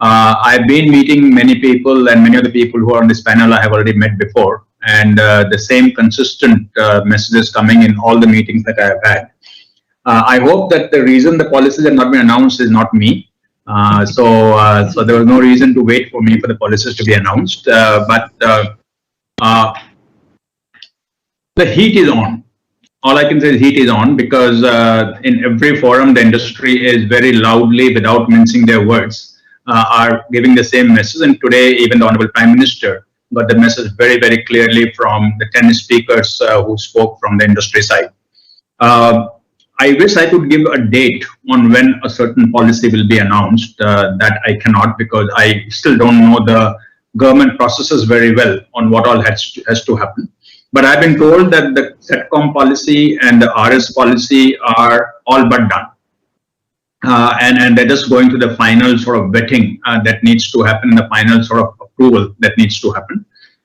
I've been meeting many people, and many of the people who are on this panel I have already met before, and the same consistent messages coming in all the meetings that I have had. I hope that the reason the policies have not been announced is not me. So there was no reason to wait for me for the policies to be announced. But the heat is on. All I can say is heat is on, because in every forum the industry is very loudly, without mincing their words, are giving the same message. And today even the Honorable Prime Minister got the message very, very clearly from the 10 speakers who spoke from the industry side. I wish I could give a date on when a certain policy will be announced. That I cannot, because I still don't know the government processes very well on what all has to happen. But I've been told that the SETCOM policy and the RS policy are all but done. And they're just going to the final sort of vetting that needs to happen, the final sort of approval that needs to happen.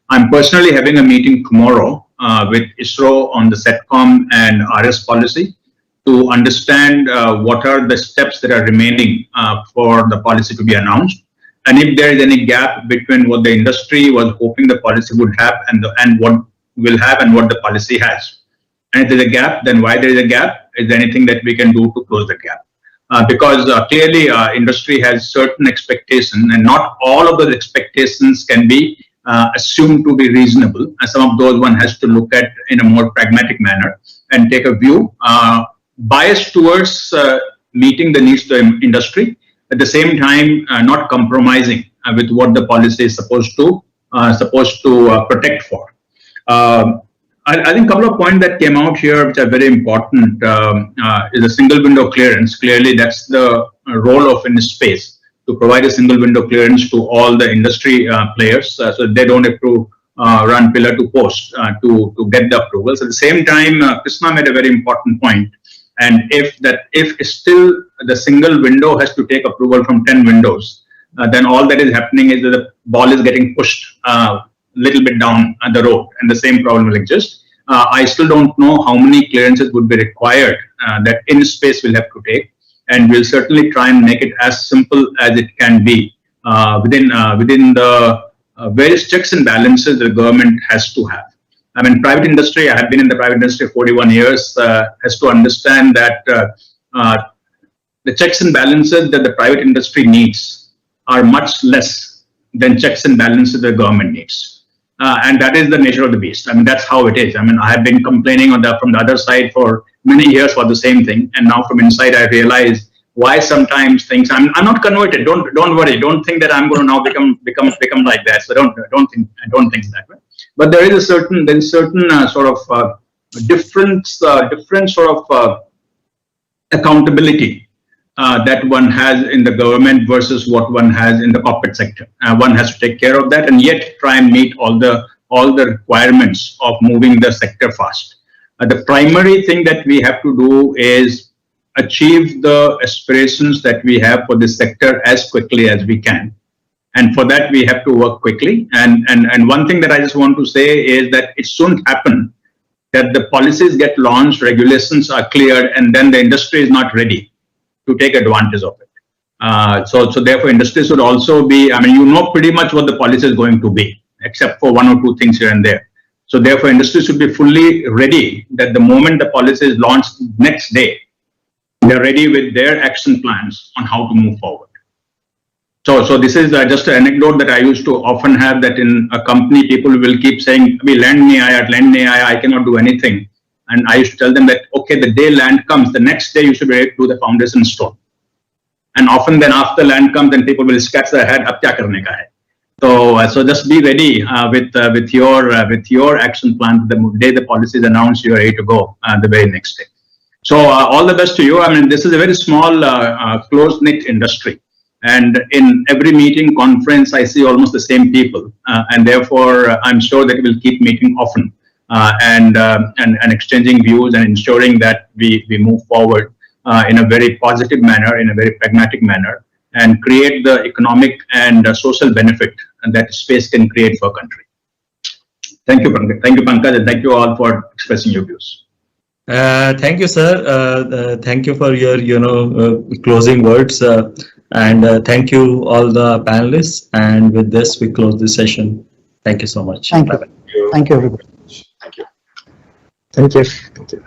I'm personally having a meeting tomorrow with ISRO on the SETCOM and RS policy to understand what are the steps that are remaining for the policy to be announced. And if there is any gap between what the industry was hoping the policy would have and what will have and what the policy has. And if there's a gap, then why there is a gap? Is there anything that we can do to close the gap? Because clearly industry has certain expectations, and not all of those expectations can be assumed to be reasonable. And some of those one has to look at in a more pragmatic manner and take a view biased towards meeting the needs of the industry, at the same time not compromising with what the policy is supposed to protect for. I think a couple of points that came out here which are very important is a single window clearance. Clearly, that's the role of ISpA, to provide a single window clearance to all the industry players, so they don't have to run pillar to post to get the approvals. At the same time, Krishna made a very important point And if still the single window has to take approval from 10 windows, then all that is happening is that the ball is getting pushed little bit down the road, and the same problem will exist. I still don't know how many clearances would be required that InSpace will have to take, and we'll certainly try and make it as simple as it can be within the various checks and balances the government has to have. I mean, private industry, I have been in the private industry 41 years, has to understand that the checks and balances that the private industry needs are much less than checks and balances the government needs. And that is the nature of the beast. I mean, that's how it is. I mean, I have been complaining from the other side for many years for the same thing. And now from inside, I realize why sometimes things, I'm not converted. Don't worry. Don't think that I'm going to now become like that. So don't think that way. But there is a certain sort of different sort of accountability that one has in the government versus what one has in the corporate sector. One has to take care of that and yet try and meet all the requirements of moving the sector fast. The primary thing that we have to do is achieve the aspirations that we have for this sector as quickly as we can. And for that, we have to work quickly. And one thing that I just want to say is that it shouldn't happen that the policies get launched, regulations are cleared, and then the industry is not ready to take advantage of it. So therefore, industry should also be, I mean, you know pretty much what the policy is going to be, except for one or two things here and there. So therefore, industry should be fully ready that the moment the policy is launched next day, they're ready with their action plans on how to move forward. So this is just an anecdote that I used to often have, that in a company, people will keep saying, lend me, I cannot do anything. And I used to tell them that, okay, the day land comes, the next day you should be ready to do the foundation stone. And often then after land comes, then people will scratch their head, ab kya karne ka hai? So just be ready with your action plan. The day the policy is announced, you are ready to go the very next day. So all the best to you. I mean, this is a very small, close-knit industry. And in every meeting, conference, I see almost the same people. And therefore, I'm sure that we'll keep meeting often and exchanging views and ensuring that we move forward in a very positive manner, in a very pragmatic manner, and create the economic and social benefit that space can create for a country. Thank you, Pankaj. Thank you, Pankaj, and thank you all for expressing your views. Thank you, sir. Thank you for your, closing words. And thank you all the panelists. And with this, we close the session. Thank you so much. Thank you. Thank you, everybody. Thank you. Thank you. Thank you.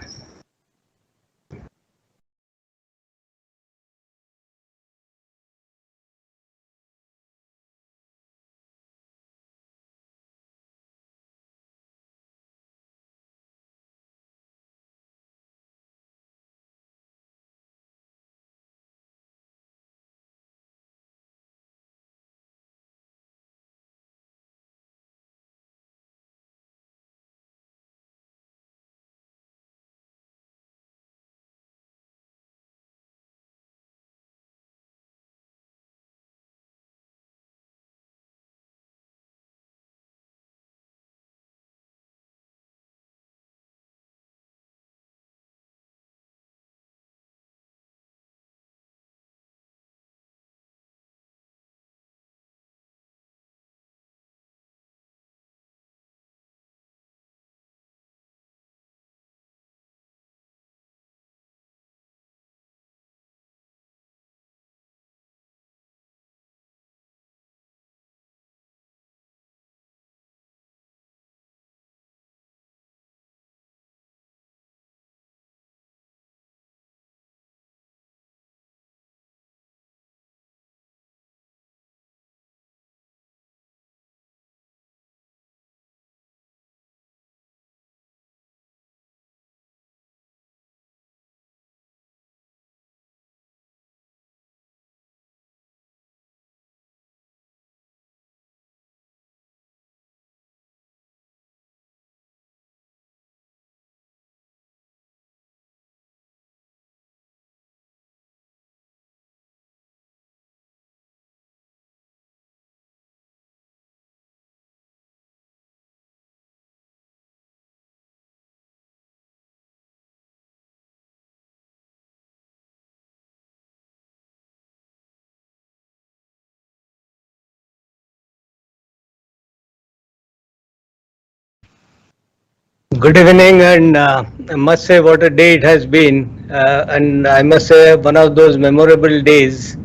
Good evening, and I must say what a day it has been, and I must say one of those memorable days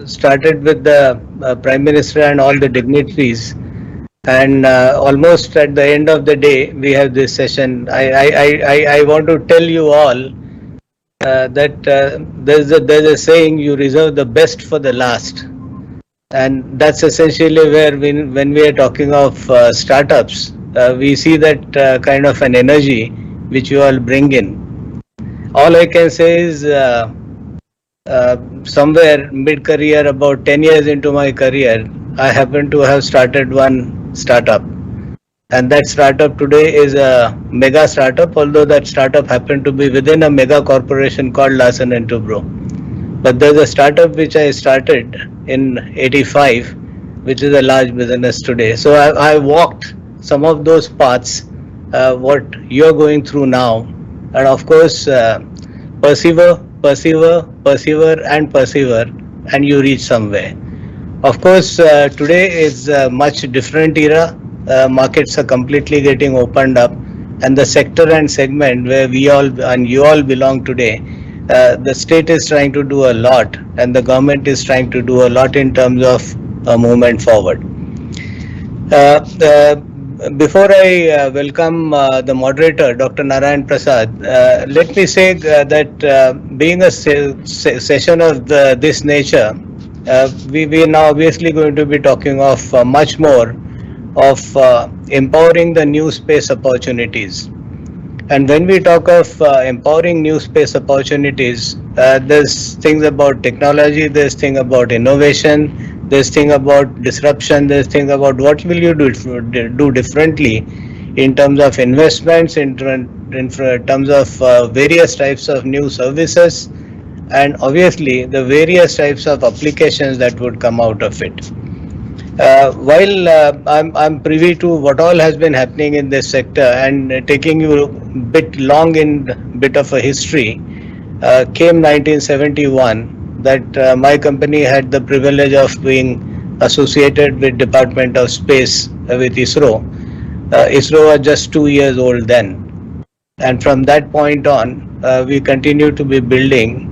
started with the Prime Minister and all the dignitaries, and almost at the end of the day we have this session. I want to tell you all that there's a saying, you reserve the best for the last, and that's essentially where when we are talking of startups, we see that kind of an energy which you all bring in. All I can say is somewhere mid-career, about 10 years into my career, I happen to have started one startup. And that startup today is a mega startup, although that startup happened to be within a mega corporation called Larsen & Toubro. But there's a startup which I started in '85, which is a large business today. So I walked some of those paths, what you're going through now. And of course, persevere, and you reach somewhere. Of course, today is a much different era. Markets are completely getting opened up, and the sector and segment where we all and you all belong today, the state is trying to do a lot, and the government is trying to do a lot in terms of movement forward. Before I welcome the moderator, Dr. Narayan Prasad, let me say that being a session of this nature, we are now obviously going to be talking of much more of empowering the new space opportunities. And when we talk of empowering new space opportunities, there's things about technology, there's things about innovation, there's thing about disruption, there's thing about what will you do differently in terms of investments, in terms of various types of new services, and obviously the various types of applications that would come out of it. While I'm privy to what all has been happening in this sector, and taking you a bit long in bit of a history, came 1971, that my company had the privilege of being associated with Department of Space with ISRO. ISRO was just 2 years old then, and from that point on, we continue to be building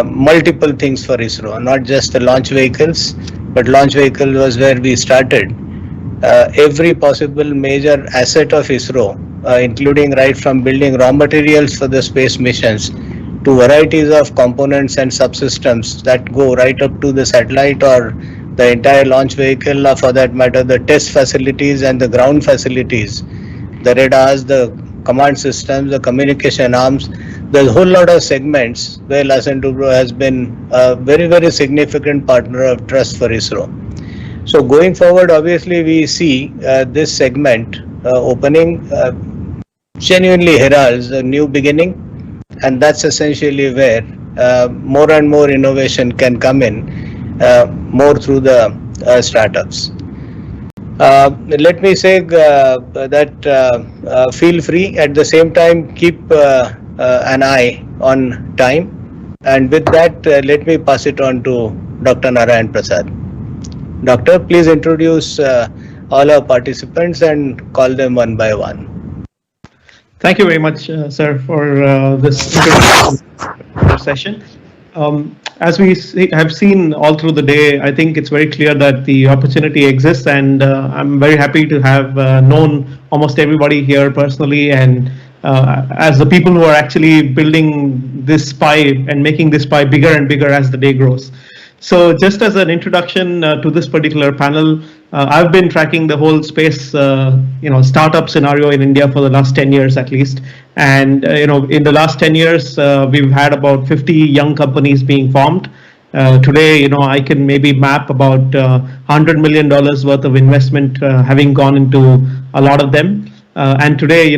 multiple things for ISRO, not just the launch vehicles, but launch vehicle was where we started. Every possible major asset of ISRO, including right from building raw materials for the space missions to varieties of components and subsystems that go right up to the satellite or the entire launch vehicle, or for that matter the test facilities and the ground facilities, the radars, the command systems, the communication arms. There's a whole lot of segments where Larsen & Toubro has been a very, very significant partner of trust for ISRO. So going forward, obviously we see this segment opening genuinely heralds a new beginning, and that's essentially where more and more innovation can come in, more through the startups. Let me say that feel free, at the same time keep an eye on time, and with that let me pass it on to Dr. Narayan Prasad. Doctor, please introduce all our participants and call them one by one. Thank you very much, sir, for this session. As we have seen all through the day, I think it's very clear that the opportunity exists, and I'm very happy to have known almost everybody here personally, and as the people who are actually building this pie and making this pie bigger and bigger as the day grows. So just as an introduction to this particular panel, I've been tracking the whole space, startup scenario in India for the last 10 years at least. And, in the last 10 years, we've had about 50 young companies being formed. Today, I can maybe map about $100 million worth of investment having gone into a lot of them. And today,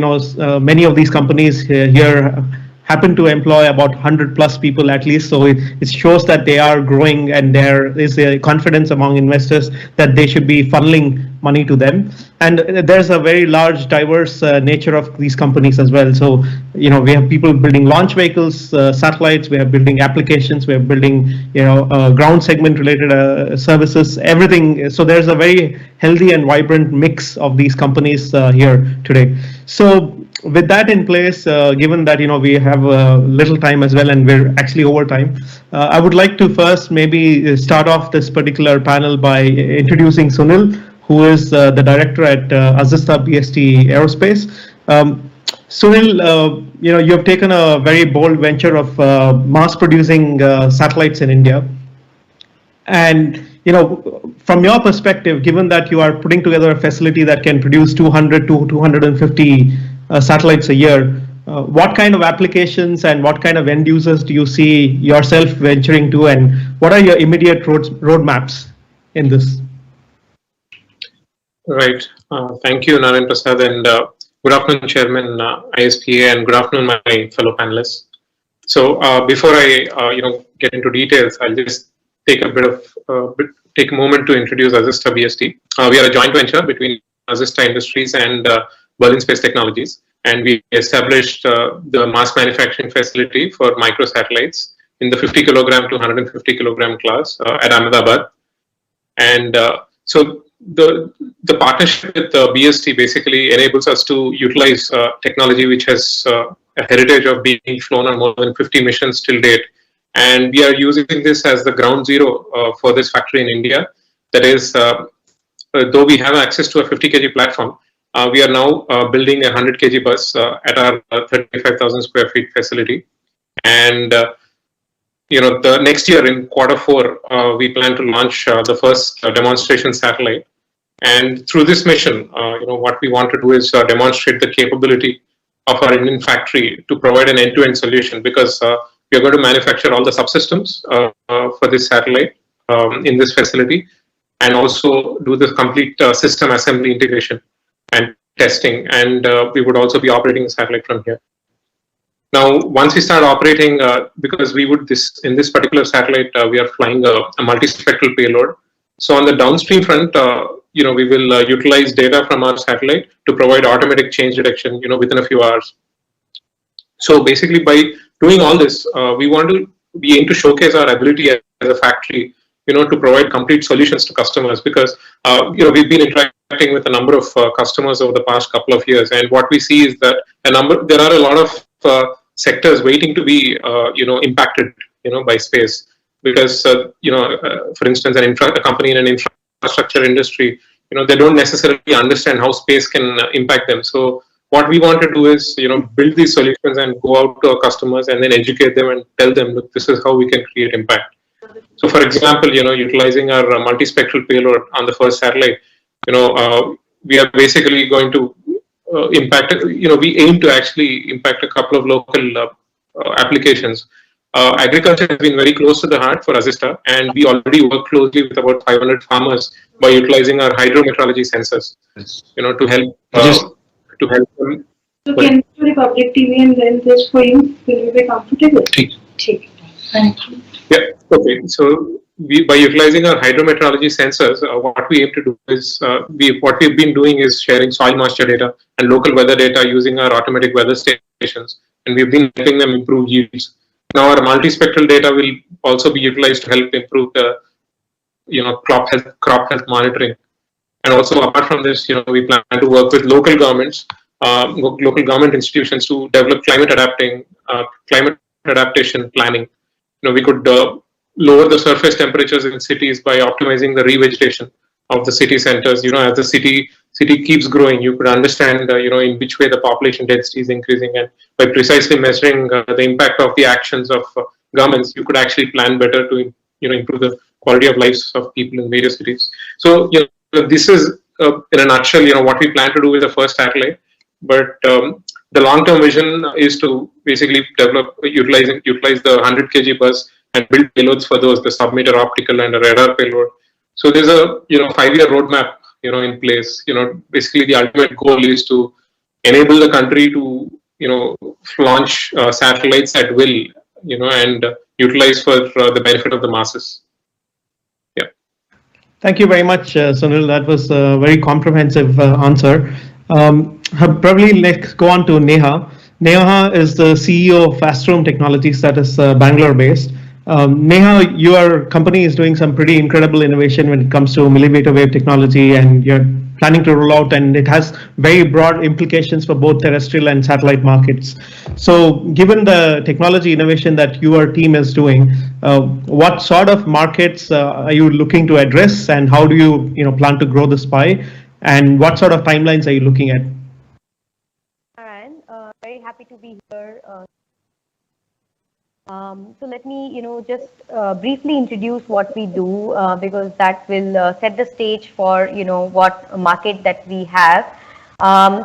many of these companies here happen to employ about 100 plus people at least. So it shows that they are growing, and there is a confidence among investors that they should be funneling money to them. And there's a very large, diverse nature of these companies as well. So, you know, we have people building launch vehicles, satellites, we are building applications, we are building, you know, ground segment related services, everything. So there's a very healthy and vibrant mix of these companies here today. So with that in place, given that, you know, we have little time as well and we're actually over time, I would like to first maybe start off this particular panel by introducing Sunil, who is the director at ISpA BST Aerospace. Sunil, you know, you have taken a very bold venture of mass producing satellites in India. And, you know, from your perspective, given that you are putting together a facility that can produce 200 to 250 satellites a year, what kind of applications and what kind of end users do you see yourself venturing to, and what are your immediate roadmaps in this? Right. Thank you, Narendra, and good afternoon, Chairman ISpA, and good afternoon, my fellow panelists. So before I you know, get into details, I'll just take a moment to introduce ISpA BST. We are a joint venture between ISpA Industries and Berlin Space Technologies, and we established the mass manufacturing facility for microsatellites in the 50 kilogram to 150 kilogram class at Ahmedabad. And so the partnership with BST basically enables us to utilize technology which has a heritage of being flown on more than 50 missions till date. And we are using this as the ground zero for this factory in India. That is, though we have access to a 50 kg platform, we are now building a 100 kg bus at our 35,000 square feet facility. And you know, the next year in Q4, we plan to launch the first demonstration satellite. And through this mission, you know, what we want to do is demonstrate the capability of our Indian factory to provide an end-to-end solution, because we are going to manufacture all the subsystems for this satellite in this facility, and also do the complete system assembly integration and testing. And we would also be operating the satellite from here. Now, once we start operating, because we would in this particular satellite, we are flying a multispectral payload. So on the downstream front, you know, we will utilize data from our satellite to provide automatic change detection, you know, within a few hours. So basically, by doing all this, we aim to showcase our ability as a factory, you know, to provide complete solutions to customers, because you know, we've been interacting with a number of customers over the past couple of years, and what we see is that there are a lot of sectors waiting to be you know, impacted, you know, by space, because you know, for instance, a company in an infrastructure industry, you know, they don't necessarily understand how space can impact them. So what we want to do is, you know, build these solutions and go out to our customers and then educate them and tell them, look, this is how we can create impact. So for example, you know, utilizing our multispectral payload on the first satellite, you know, we are basically going to impact, you know, we aim to actually impact a couple of local applications. Agriculture has been very close to the heart for ISpA, and we already work closely with about 500 farmers by utilizing our hydrometeorology sensors, you know, to help them. So can you do public TV and then this for you? Will you be comfortable? Thank you. Yeah. Okay. So by utilizing our hydrometeorology sensors, what we aim to do is what we've been doing is sharing soil moisture data and local weather data using our automatic weather stations, and we've been helping them improve yields. Now our multispectral data will also be utilized to help improve the, you know, crop health monitoring. And also, apart from this, you know, we plan to work with local government institutions to develop climate adaptation planning. You know, we could lower the surface temperatures in cities by optimizing the revegetation of the city centers. You know, as the city keeps growing, you could understand, you know, in which way the population density is increasing, and by precisely measuring the impact of the actions of governments, you could actually plan better to, you know, improve the quality of lives of people in various cities. So, you know, this is in a nutshell, you know, what we plan to do with the first satellite. But the long-term vision is to basically utilize the 100 kg bus and build payloads for those, the sub-meter optical and a radar payload. So there's a, you know, 5-year roadmap, you know, in place. You know, basically the ultimate goal is to enable the country to launch satellites at will, and utilize for the benefit of the masses. Yeah. Thank you very much, Sunil. That was a very comprehensive answer. Probably let's go on to Neha. Neha is the CEO of Astrum Technologies, that is Bangalore based. Neha, your company is doing some pretty incredible innovation when it comes to millimeter wave technology, and you're planning to roll out, and it has very broad implications for both terrestrial and satellite markets. So given the technology innovation that your team is doing, what sort of markets are you looking to address, and how do you plan to grow this pie, and what sort of timelines are you looking at? Very happy to be here. So let me, just briefly introduce what we do, because that will set the stage for, what market that we have.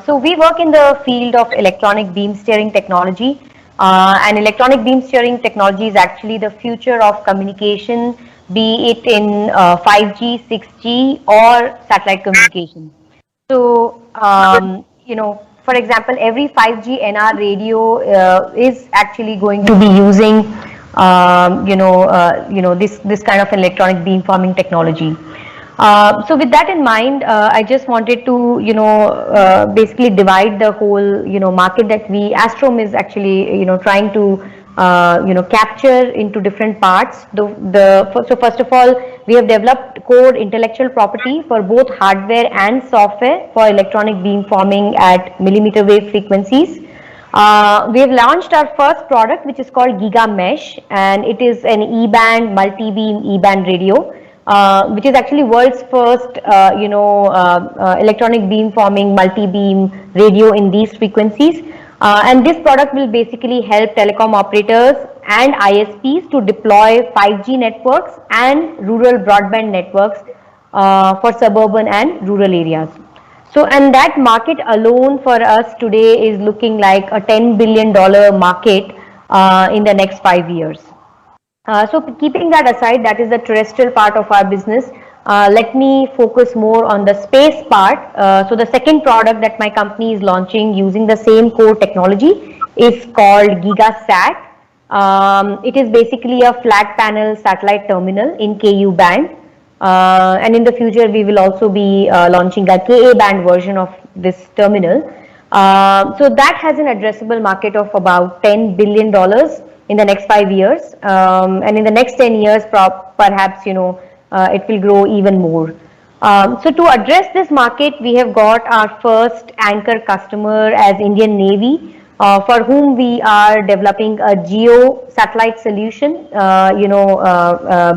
So we work in the field of electronic beam steering technology, and electronic beam steering technology is actually the future of communication, be it in 5G, 6G, or satellite communication. So, for example, every 5G NR radio is actually going to be using, this kind of electronic beamforming technology. So with that in mind, I just wanted to, basically divide the whole, market that Astrum is actually, trying to, capture into different parts. So first of all, we have developed core intellectual property for both hardware and software for electronic beamforming at millimeter wave frequencies. We have launched our first product, which is called Giga Mesh, and it is an E-band, multi-beam E-band radio, which is actually world's first, electronic beamforming multi-beam radio in these frequencies. And this product will basically help telecom operators and ISPs to deploy 5G networks and rural broadband networks for suburban and rural areas. So, and that market alone for us today is looking like a $10 billion market in the next 5 years. So keeping that aside, that is the terrestrial part of our business. Let me focus more on the space part. So the second product that my company is launching using the same core technology is called GigaSat. It is basically a flat panel satellite terminal in Ku band. And in the future, we will also be launching a Ka band version of this terminal. So that has an addressable market of about $10 billion in the next 5 years. And in the next 10 years, perhaps, it will grow even more. So to address this market, we have got our first anchor customer as Indian Navy, for whom we are developing a geo satellite solution,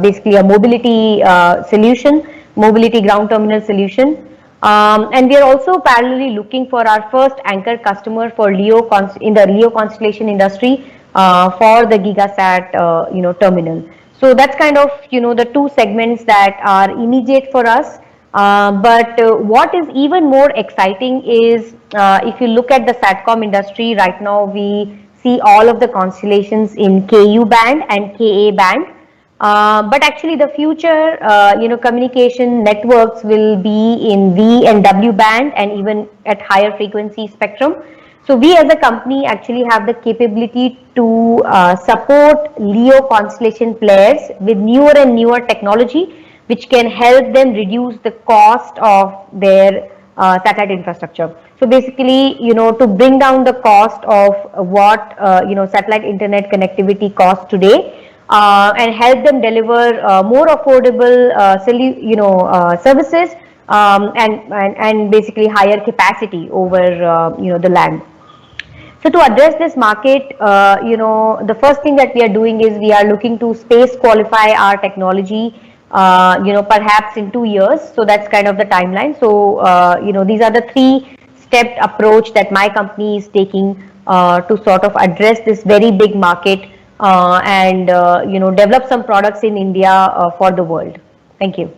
basically a mobility solution, mobility ground terminal solution. And we are also parallelly looking for our first anchor customer for LEO in the LEO constellation industry for the GigaSat, terminal. So that's kind of, the two segments that are immediate for us. But what is even more exciting is if you look at the SATCOM industry right now, we see all of the constellations in Ku band and Ka band. But actually the future, communication networks will be in V and W band and even at higher frequency spectrum. So we as a company actually have the capability to support LEO constellation players with newer and newer technology, which can help them reduce the cost of their satellite infrastructure. So basically, to bring down the cost of what, satellite internet connectivity costs today, and help them deliver more affordable, services, and basically higher capacity over, the land. So to address this market, the first thing that we are doing is we are looking to space qualify our technology, perhaps in 2 years. So that's kind of the timeline. So, these are the 3-step approach that my company is taking to sort of address this very big market and, develop some products in India for the world. Thank you.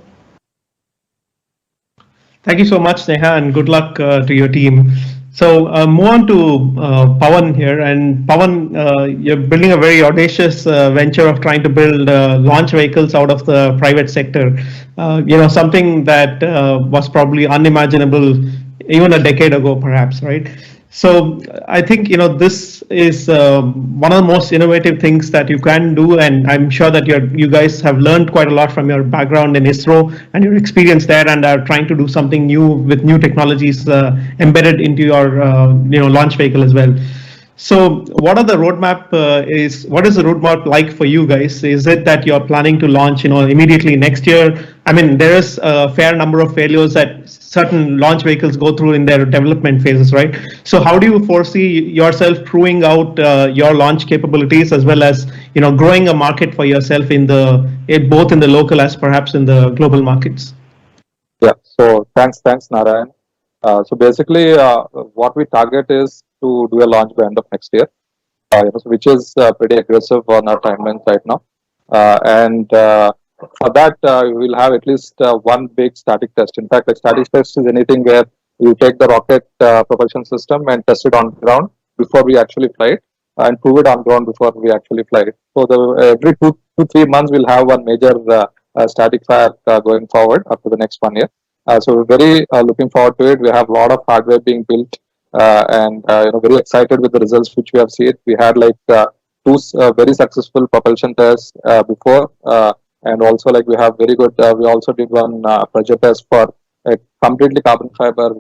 Thank you so much, Neha, and good luck to your team. So move on to Pawan here, and Pawan, you're building a very audacious venture of trying to build launch vehicles out of the private sector. Something that was probably unimaginable even a decade ago, perhaps, right? So I think this is one of the most innovative things that you can do, and I'm sure that you guys have learned quite a lot from your background in ISRO and your experience there, and are trying to do something new with new technologies embedded into your launch vehicle as well. So what is the roadmap like for you guys? Is it that you're planning to launch immediately next year? I mean, there is a fair number of failures that certain launch vehicles go through in their development phases, right? So how do you foresee yourself proving out your launch capabilities, as well as growing a market for yourself both in the local as perhaps in the global markets? Yeah, so thanks Narayan. So basically what we target is to do a launch by end of next year, which is pretty aggressive on our timelines right now. And for that, we'll have at least one big static test. In fact, a static test is anything where you take the rocket propulsion system and test it on ground before we actually fly it, and prove it on ground before we actually fly it. So every 2-3 months, we'll have one major static fire going forward up to the next 1 year. So we're very looking forward to it. We have a lot of hardware being built, and very excited with the results which we have seen. We had like 2 very successful propulsion tests before, and also like we have very good. We also did one pressure test for a completely carbon fiber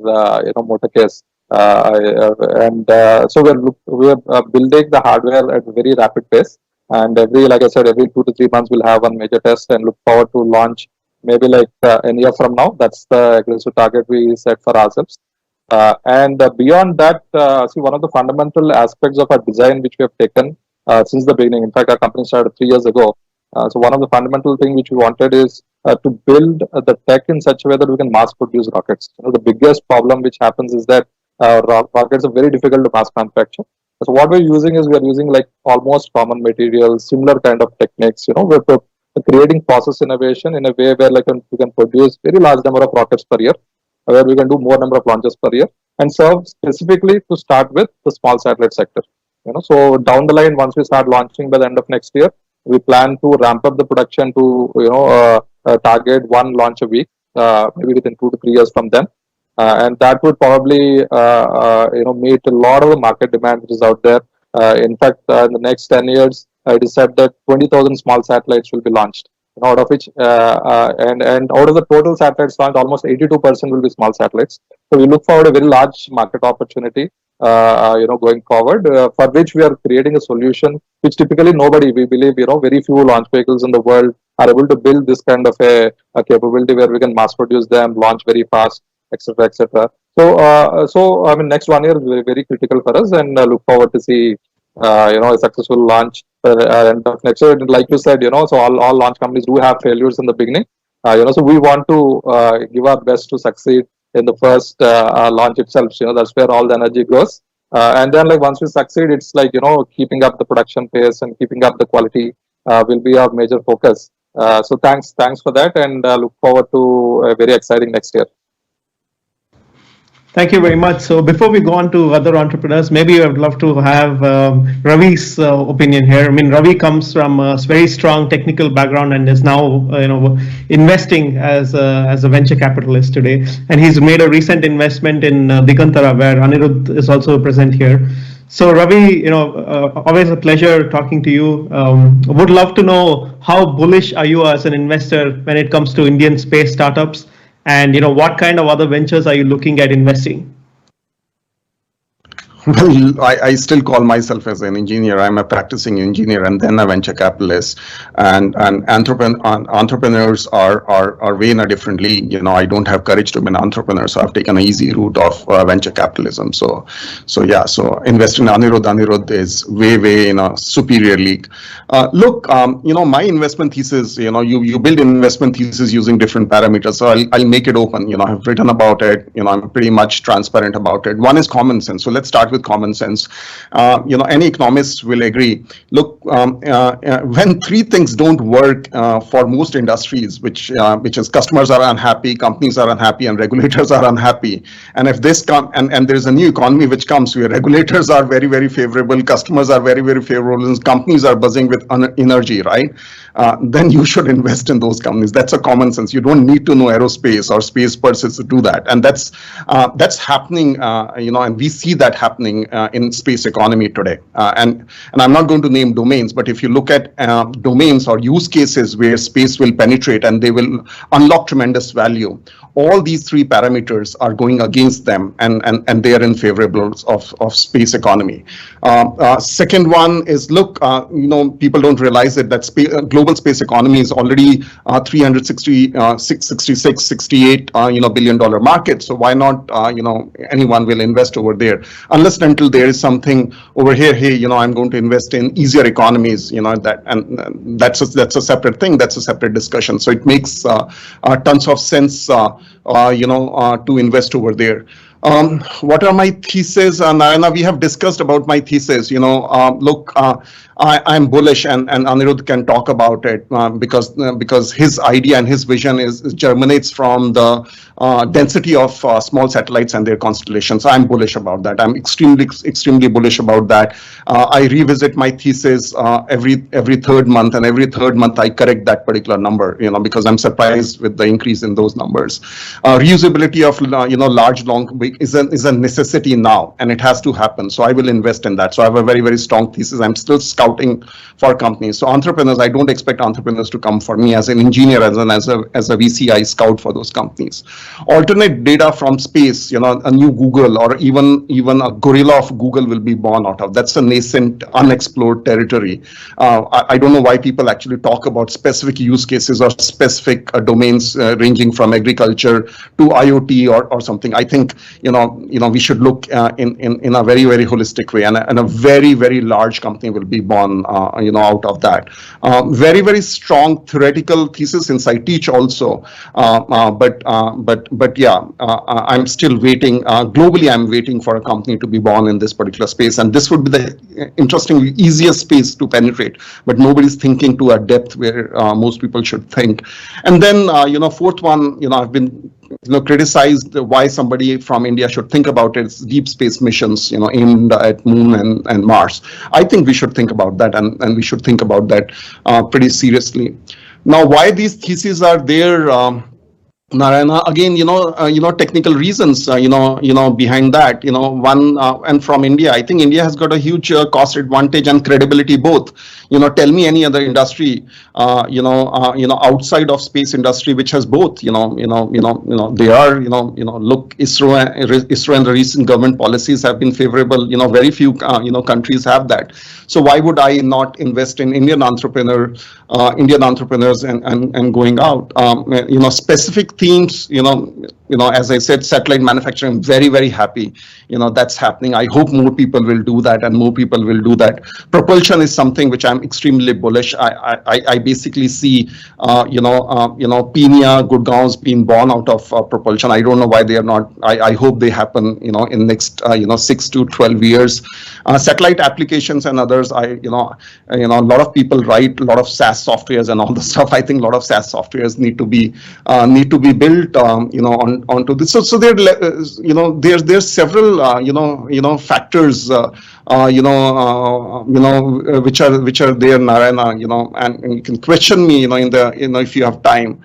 motor case, and so we're building the hardware at a very rapid pace. And like I said, every 2 to 3 months we'll have one major test, and look forward to launch maybe like a year from now. That's the aggressive target we set for ourselves. And beyond that, see, one of the fundamental aspects of our design which we have taken since the beginning. In fact, our company started 3 years ago. So one of the fundamental things which we wanted is to build the tech in such a way that we can mass produce rockets. The biggest problem which happens is that rockets are very difficult to mass manufacture. So what we're using is like almost common materials, similar kind of techniques. We're creating process innovation in a way where like we can produce very large number of rockets per year, where we can do more number of launches per year, and serve specifically to start with the small satellite sector. So down the line, once we start launching by the end of next year, we plan to ramp up the production to target 1 launch a week, maybe within 2 to 3 years from then, and that would probably meet a lot of the market demand which is out there. In fact, in the next 10 years, it is said that 20,000 small satellites will be launched, out of which and out of the total satellites launched, almost 82% will be small satellites. So we look forward to a very large market opportunity, going forward, for which we are creating a solution which typically nobody, we believe, very few launch vehicles in the world are able to build this kind of a capability where we can mass produce them, launch very fast, etc., etc. So I mean, next 1 year is very, very critical for us, and look forward to see a successful launch end of next year. Like you said, so all launch companies do have failures in the beginning. So we want to give our best to succeed in the first launch itself. That's where all the energy goes. And then like once we succeed, it's like, keeping up the production pace and keeping up the quality will be our major focus. So thanks for that, and look forward to a very exciting next year. Thank you very much. So before we go on to other entrepreneurs, maybe I would love to have Ravi's opinion here. I mean, Ravi comes from a very strong technical background and is now, investing as a venture capitalist today. And he's made a recent investment in Digantara, where Anirudh is also present here. So Ravi, always a pleasure talking to you. Would love to know, how bullish are you as an investor when it comes to Indian space startups? And what kind of other ventures are you looking at investing? Well, I still call myself as an engineer. I'm a practicing engineer and then a venture capitalist. And entrepreneurs are way in a different league. I don't have courage to be an entrepreneur, so I've taken an easy route of venture capitalism. So investing in Anirudh is way in a superior league. Look, my investment thesis, you build investment thesis using different parameters. So I'll make it open. I've written about it. I'm pretty much transparent about it. One is common sense. So let's start with common sense. Any economist will agree. Look, when 3 things don't work for most industries, which is customers are unhappy, companies are unhappy, and regulators are unhappy. And if this and there is a new economy which comes where regulators are very favorable, customers are very favorable, and companies are buzzing with energy, right? Then you should invest in those companies. That's a common sense. You don't need to know aerospace or space per se to do that. And that's happening, and we see that happening happening in space economy today. And I'm not going to name domains, but if you look at domains or use cases where space will penetrate and they will unlock tremendous value, all these three parameters are going against them, and they are in favorable of space economy. Second one is, look, people don't realize it, that global space economy is already 68 billion dollar market. So why not anyone will invest over there, unless and until there is something over here. Hey, I'm going to invest in easier economies. That's a separate thing. That's a separate discussion. So it makes tons of sense, to invest over there. What are my theses? Narayana, we have discussed about my thesis. Look, I'm bullish, and Anirudh can talk about it because his idea and his vision germinates from the density of small satellites and their constellations. I'm bullish about that. I'm extremely bullish about that. I revisit my thesis every third month, and every third month I correct that particular number. Because I'm surprised with the increase in those numbers. Reusability of large long is a necessity now, and it has to happen. So I will invest in that. So I have a very, very strong thesis. I'm still scouting for companies. So entrepreneurs, I don't expect entrepreneurs to come for me as an engineer, as a VC. I scout for those companies. Alternate data from space, a new Google or even a gorilla of Google will be born out of. That's a nascent, unexplored territory. I don't know why people actually talk about specific use cases or specific domains ranging from agriculture to IoT or something. I think we should look in a very, very holistic way, and a very, very large company will be born out of that. Very, very strong theoretical thesis since I teach also, but yeah, I'm still waiting. Globally, I'm waiting for a company to be born in this particular space, and this would be the interestingly easiest space to penetrate. But nobody's thinking to a depth where most people should think. And then fourth one, I've been criticized why somebody from India should think about it. It's deep space missions, aimed at Moon and Mars. I think we should think about that, and we should think about that pretty seriously. Now, why these theses are there, Narayana, again, technical reasons, behind that, one, and from India, I think India has got a huge cost advantage and credibility both. Tell me any other industry, outside of space industry, which has both, they are, look, ISRO and the recent government policies have been favorable. Very few, countries have that. So why would I not invest in Indian entrepreneurs and going out, specific themes, as I said, satellite manufacturing, very, very happy, that's happening. I hope more people will do that, and more people will do that. Propulsion is something which I'm extremely bullish. I basically see, Pina, Gurgaon's being born out of propulsion. I don't know why they are not. I hope they happen, in next, 6 to 12 years. Satellite applications and others, a lot of people write a lot of SaaS softwares and all the stuff. I think a lot of SaaS softwares need to be built, onto this. So there, there's several, factors, which are there, Narayana, and you can question me, if you have time.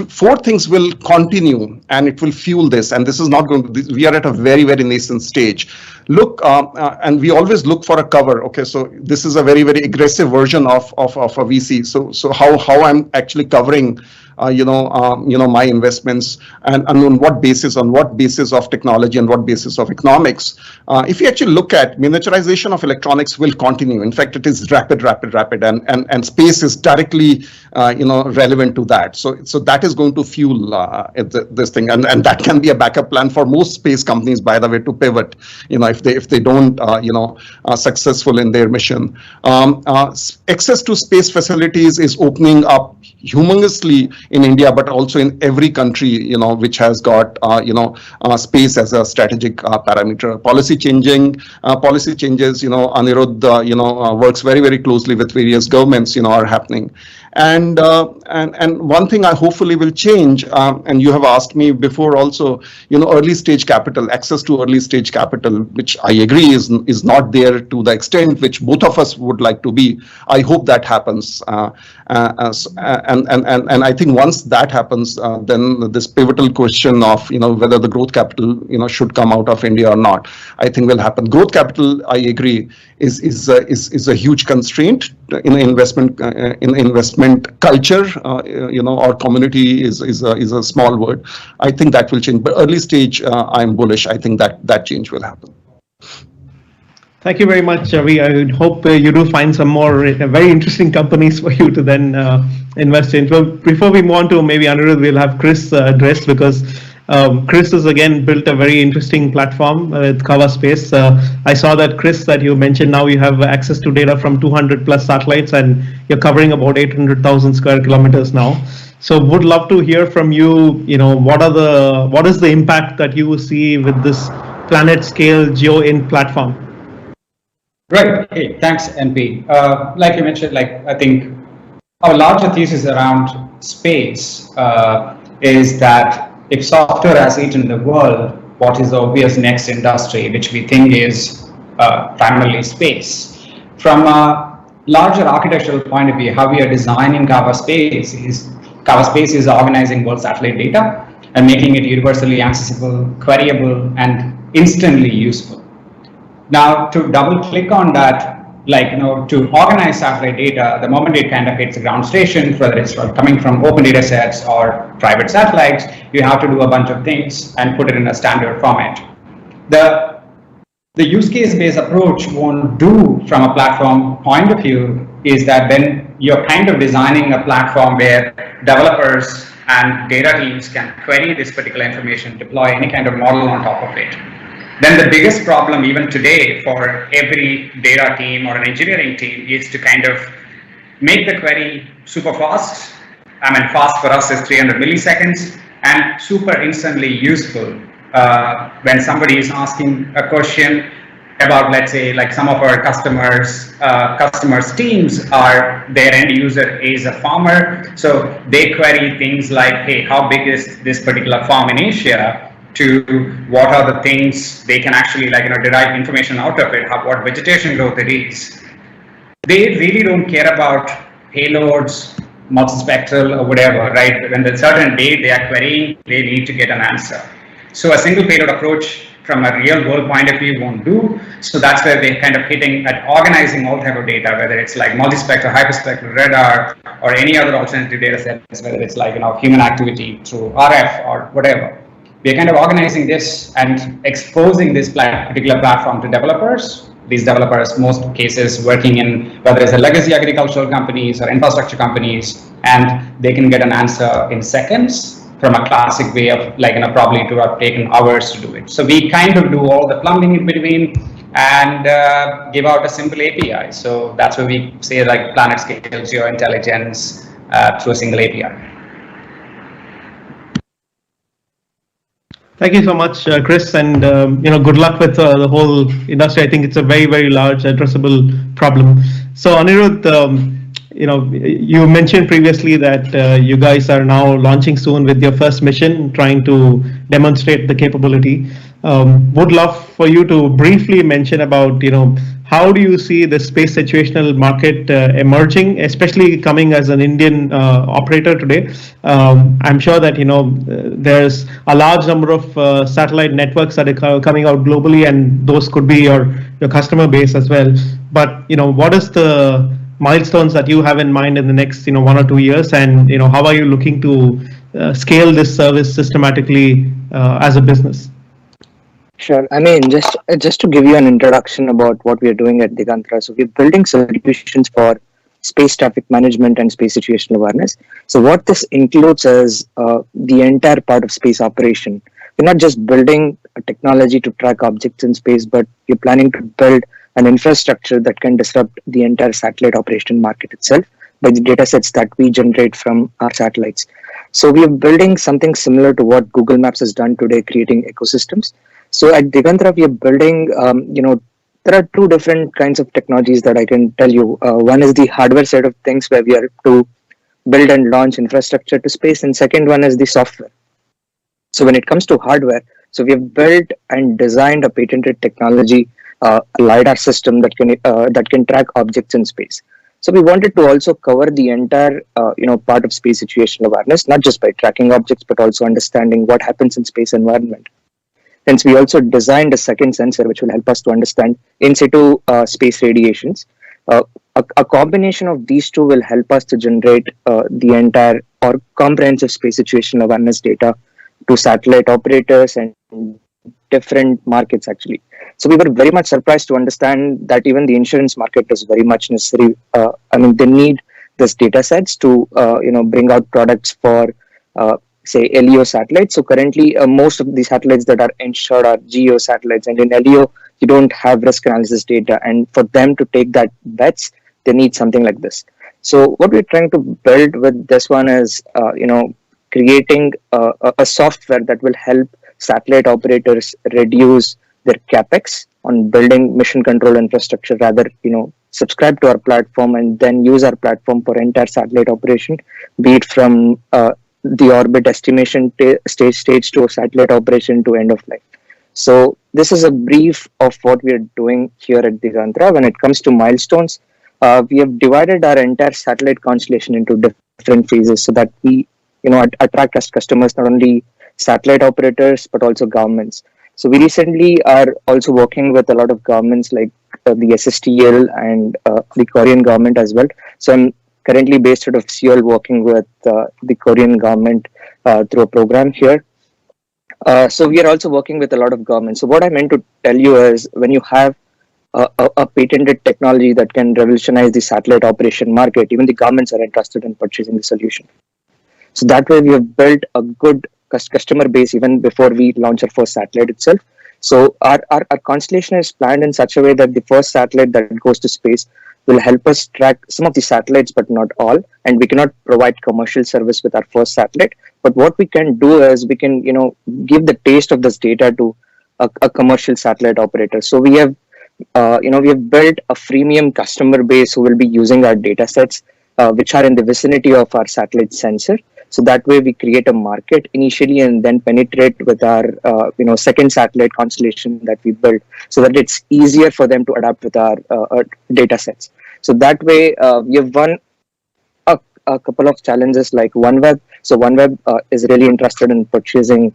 Four things will continue, and it will fuel this, and this is not going to, we are at a very, very nascent stage. Look, and we always look for a cover. Okay, so this is a very, very aggressive version of a VC. So how I'm actually covering, my investments, and on what basis of technology and what basis of economics. If you actually look at miniaturization of electronics will continue. In fact, it is rapid, and space is directly, relevant to that. So that is going to fuel this thing, and that can be a backup plan for most space companies, by the way, to pivot. If they don't, successful in their mission. Access to space facilities is opening up humongously in India, but also in every country, which has got, space as a strategic parameter. Policy changes, Anirudh, works very, very closely with various governments, are happening. And one thing I hopefully will change, and you have asked me before also, early stage capital, access to early stage capital, which I agree is not there to the extent which both of us would like to be. I hope that happens. And I think once that happens, then this pivotal question of, whether the growth capital, should come out of India or not, I think will happen. Growth capital, I agree, is a huge constraint in investment culture. Or community is a small word. I think that will change. But early stage, I'm bullish. I think that change will happen. Thank you very much, Ravi. I would hope you do find some more very interesting companies for you to then invest in. So before we move on to maybe Anirudh, we'll have Chris address, because Chris has again built a very interesting platform with Hyperspace. I saw that, Chris, that you mentioned now you have access to data from 200 plus satellites, and you're covering about 800,000 square kilometers now. So would love to hear from you, what is the impact that you see with this planet scale GeoInt platform? Right. Hey, thanks, NP. Like you mentioned, I think our larger thesis around space is that if software has eaten the world, what is the obvious next industry, which we think is primarily space. From a larger architectural point of view, how we are designing Hyperspace is organizing world satellite data and making it universally accessible, queryable, and instantly useful. Now, to double click on that, to organize satellite data, the moment it kind of hits the ground station, whether it's coming from open data sets or private satellites, you have to do a bunch of things and put it in a standard format. The use case based approach won't do from a platform point of view is that then you're kind of designing a platform where developers and data teams can query this particular information, deploy any kind of model on top of it. Then the biggest problem even today for every data team or an engineering team is to kind of make the query super fast. I mean, fast for us is 300 milliseconds, and super instantly useful when somebody is asking a question about, let's say, some of our customers' teams are, their end user is a farmer. So they query things like, hey, how big is this particular farm in Asia? To what are the things they can actually derive information out of it, what vegetation growth it is. They really don't care about payloads, multispectral or whatever, right? When there's a certain date they are querying, they need to get an answer. So a single payload approach from a real world point of view won't do. So that's where they're kind of hitting at organizing all type of data, whether it's multispectral, hyperspectral, radar, or any other alternative data sets, whether it's human activity through RF or whatever. We're kind of organizing this and exposing this particular platform to developers. These developers, most cases working in whether it's a legacy agricultural companies or infrastructure companies, and they can get an answer in seconds from a classic way of probably to have taken hours to do it. So we kind of do all the plumbing in between and give out a simple API. So that's where we say planet scale geointelligence through a single API. Thank you so much, Chris, and good luck with the whole industry. I think it's a very, very large addressable problem. So Anirudh, you mentioned previously that you guys are now launching soon with your first mission, trying to demonstrate the capability. Would love for you to briefly mention about, how do you see the space situational market emerging, especially coming as an Indian operator today? I'm sure that there's a large number of satellite networks that are coming out globally, and those could be your customer base as well. But what is the milestones that you have in mind in the next 1 or 2 years, and how are you looking to scale this service systematically as a business? Sure. I mean, just to give you an introduction about what we are doing at Digantra. So we're building solutions for space traffic management and space situational awareness. So what this includes is the entire part of space operation. We're not just building a technology to track objects in space, but we're planning to build an infrastructure that can disrupt the entire satellite operation market itself by the data sets that we generate from our satellites. So we are building something similar to what Google Maps has done today, creating ecosystems. So at Digantra, we are building, there are two different kinds of technologies that I can tell you. One is the hardware side of things, where we are to build and launch infrastructure to space, and second one is the software. So when it comes to hardware, so we have built and designed a patented technology, a LiDAR system that can track objects in space. So we wanted to also cover the entire part of space situational awareness, not just by tracking objects, but also understanding what happens in space environment. Hence, we also designed a second sensor which will help us to understand in situ space radiations. A combination of these two will help us to generate the entire or comprehensive space situational awareness data to satellite operators and different markets actually. So we were very much surprised to understand that even the insurance market is very much necessary. They need this data sets to bring out products for say LEO satellites. So currently most of the satellites that are insured are GEO satellites, and in LEO you don't have risk analysis data, and for them to take that bets, they need something like this. So what we're trying to build with this one is creating a software that will help satellite operators reduce their capex on building mission control infrastructure, rather subscribe to our platform and then use our platform for entire satellite operation, be it from the orbit estimation stage to satellite operation to end of life. So this is a brief of what we are doing here at Digantra. When it comes to milestones, we have divided our entire satellite constellation into different phases so that we attract as customers not only satellite operators but also governments. So we recently are also working with a lot of governments like the SSTL and the Korean government as well. So I'm currently based out of Seoul working with the Korean government through a program here. So we are also working with a lot of governments. So what I meant to tell you is when you have a patented technology that can revolutionize the satellite operation market, even the governments are interested in purchasing the solution. So that way we have built a good customer base even before we launch our first satellite itself. So our constellation is planned in such a way that the first satellite that goes to space will help us track some of the satellites, but not all. And we cannot provide commercial service with our first satellite. But what we can do is we can, give the taste of this data to a commercial satellite operator. So we have, we have built a freemium customer base who will be using our data sets, which are in the vicinity of our satellite sensor. So that way we create a market initially and then penetrate with our, second satellite constellation that we build so that it's easier for them to adapt with our data sets. So that way we have won a couple of challenges like OneWeb. So OneWeb is really interested in purchasing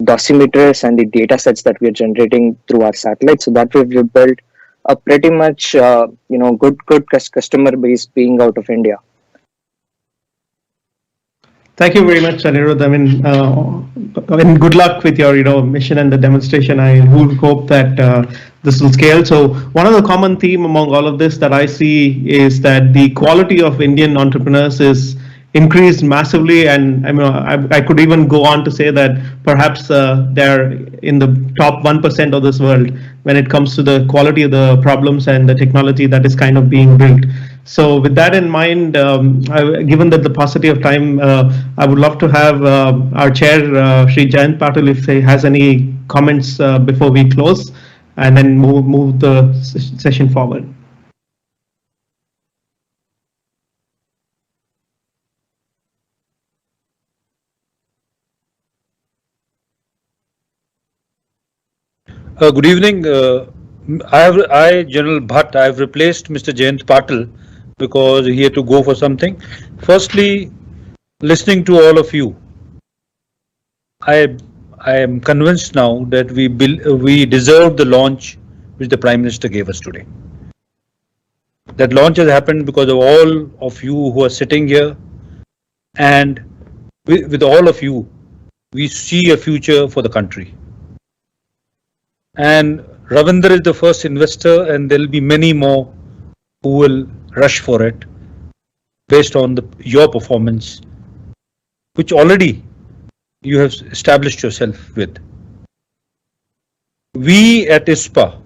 dosimeters and the data sets that we are generating through our satellite. So that way we've built a pretty much, good customer base being out of India. Thank you very much, Anirudh. I mean, good luck with your, mission and the demonstration. I would hope that this will scale. So one of the common theme among all of this that I see is that the quality of Indian entrepreneurs is increased massively, and I could even go on to say that perhaps they're in the top 1% of this world when it comes to the quality of the problems and the technology that is kind of being built. So with that in mind, given that the paucity of time, I would love to have our chair, Sri Jayant Patil, if he has any comments before we close, and then move the session forward. Good evening. General Bhatt, I have replaced Mr. Jayant Patil because he had to go for something. Firstly, listening to all of you, I am convinced now that we deserve the launch which the Prime Minister gave us today. That launch has happened because of all of you who are sitting here, and with all of you, we see a future for the country. And Ravinder is the first investor, and there will be many more who will rush for it based on your performance, which already you have established yourself with. We at ISpA,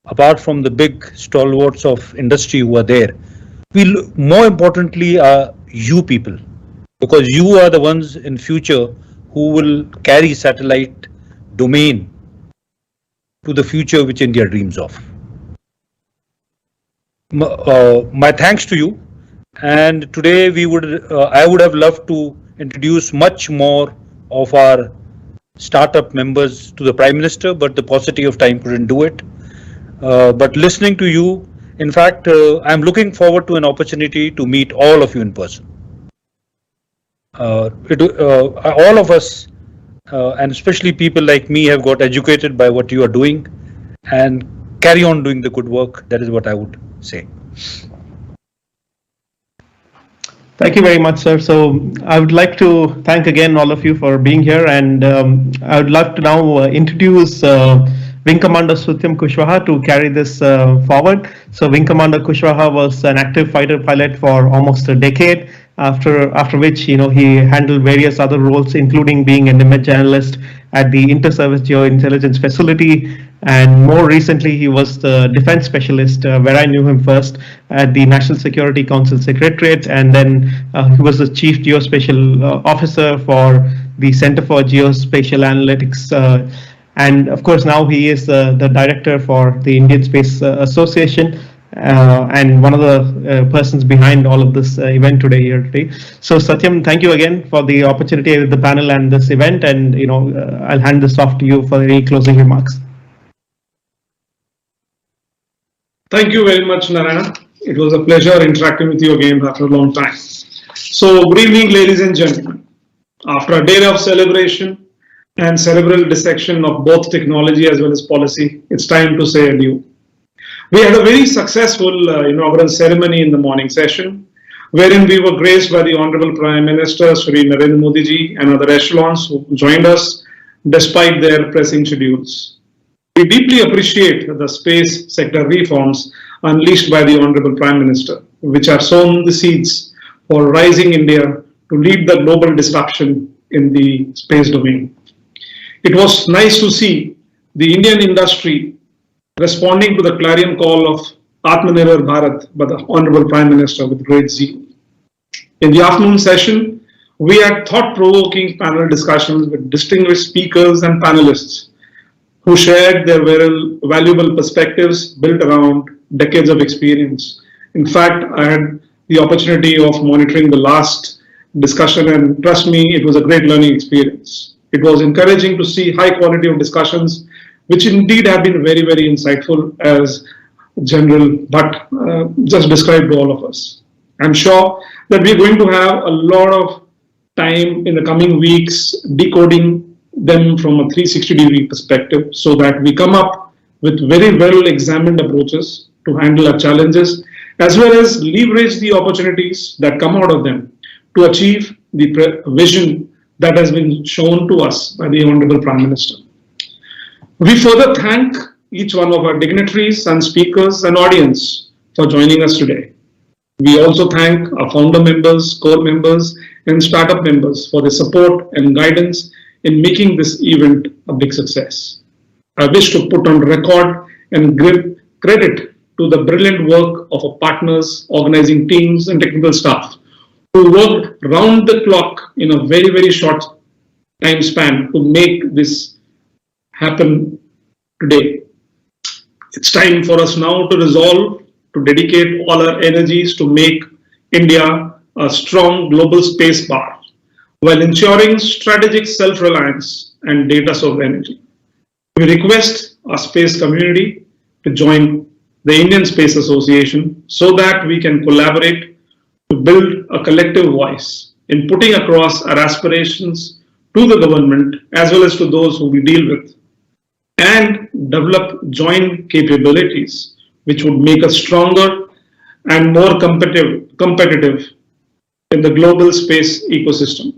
apart from the big stalwarts of industry who are there, more importantly are you people, because you are the ones in future who will carry satellite domain to the future which India dreams of. My thanks to you, And today I would have loved to introduce much more of our startup members to the Prime Minister, but the paucity of time couldn't do it. But listening to you, in fact, I'm looking forward to an opportunity to meet all of you in person. All of us, and especially people like me, have got educated by what you are doing, and carry on doing the good work. That is what I would say. Thank you very much, sir. So I would like to thank again all of you for being here, and I would love to now introduce Wing Commander Satyam Kushwaha to carry this forward. So Wing Commander Kushwaha was an active fighter pilot for almost a decade, after which he handled various other roles, including being an image analyst at the Inter-Service Geointelligence Facility, and more recently he was the defense specialist, where I knew him first at the National Security Council Secretariat, and then he was the chief geospatial officer for the Center for Geospatial Analytics, and of course now he is the director for the Indian Space Association, and one of the persons behind all of this event today. So Satyam, thank you again for the opportunity with the panel and this event, and I'll hand this off to you for any closing remarks. Thank you very much, Narendra. It was a pleasure interacting with you again after a long time. So good evening, ladies and gentlemen. After a day of celebration and cerebral dissection of both technology as well as policy, it's time to say adieu. We had a very successful inaugural ceremony in the morning session, wherein we were graced by the Honorable Prime Minister, Shri Narendra Modi ji, and other echelons who joined us despite their pressing schedules. We deeply appreciate the space sector reforms unleashed by the Honorable Prime Minister, which have sown the seeds for rising India to lead the global disruption in the space domain. It was nice to see the Indian industry responding to the clarion call of Atmanirbhar Bharat by the Honorable Prime Minister with great zeal. In the afternoon session, we had thought-provoking panel discussions with distinguished speakers and panelists who shared their very valuable perspectives built around decades of experience. In fact, I had the opportunity of monitoring the last discussion, and trust me, it was a great learning experience. It was encouraging to see high quality of discussions, which indeed have been very, very insightful, as General Bhatt just described to all of us. I'm sure that we're going to have a lot of time in the coming weeks decoding them from a 360-degree perspective, so that we come up with very well examined approaches to handle our challenges, as well as leverage the opportunities that come out of them to achieve the vision that has been shown to us by the Honorable Prime Minister. We further thank each one of our dignitaries and speakers and audience for joining us today. We also thank our founder members, core members, and startup members for their support and guidance in making this event a big success. I wish to put on record and give credit to the brilliant work of our partners, organizing teams, and technical staff who worked round the clock in a very, very short time span to make this happen today. It's time for us now to resolve to dedicate all our energies to make India a strong global space power while ensuring strategic self-reliance and data sovereignty. We request our space community to join the Indian Space Association so that we can collaborate to build a collective voice in putting across our aspirations to the government as well as to those who we deal with, and develop joint capabilities which would make us stronger and more competitive in the global space ecosystem.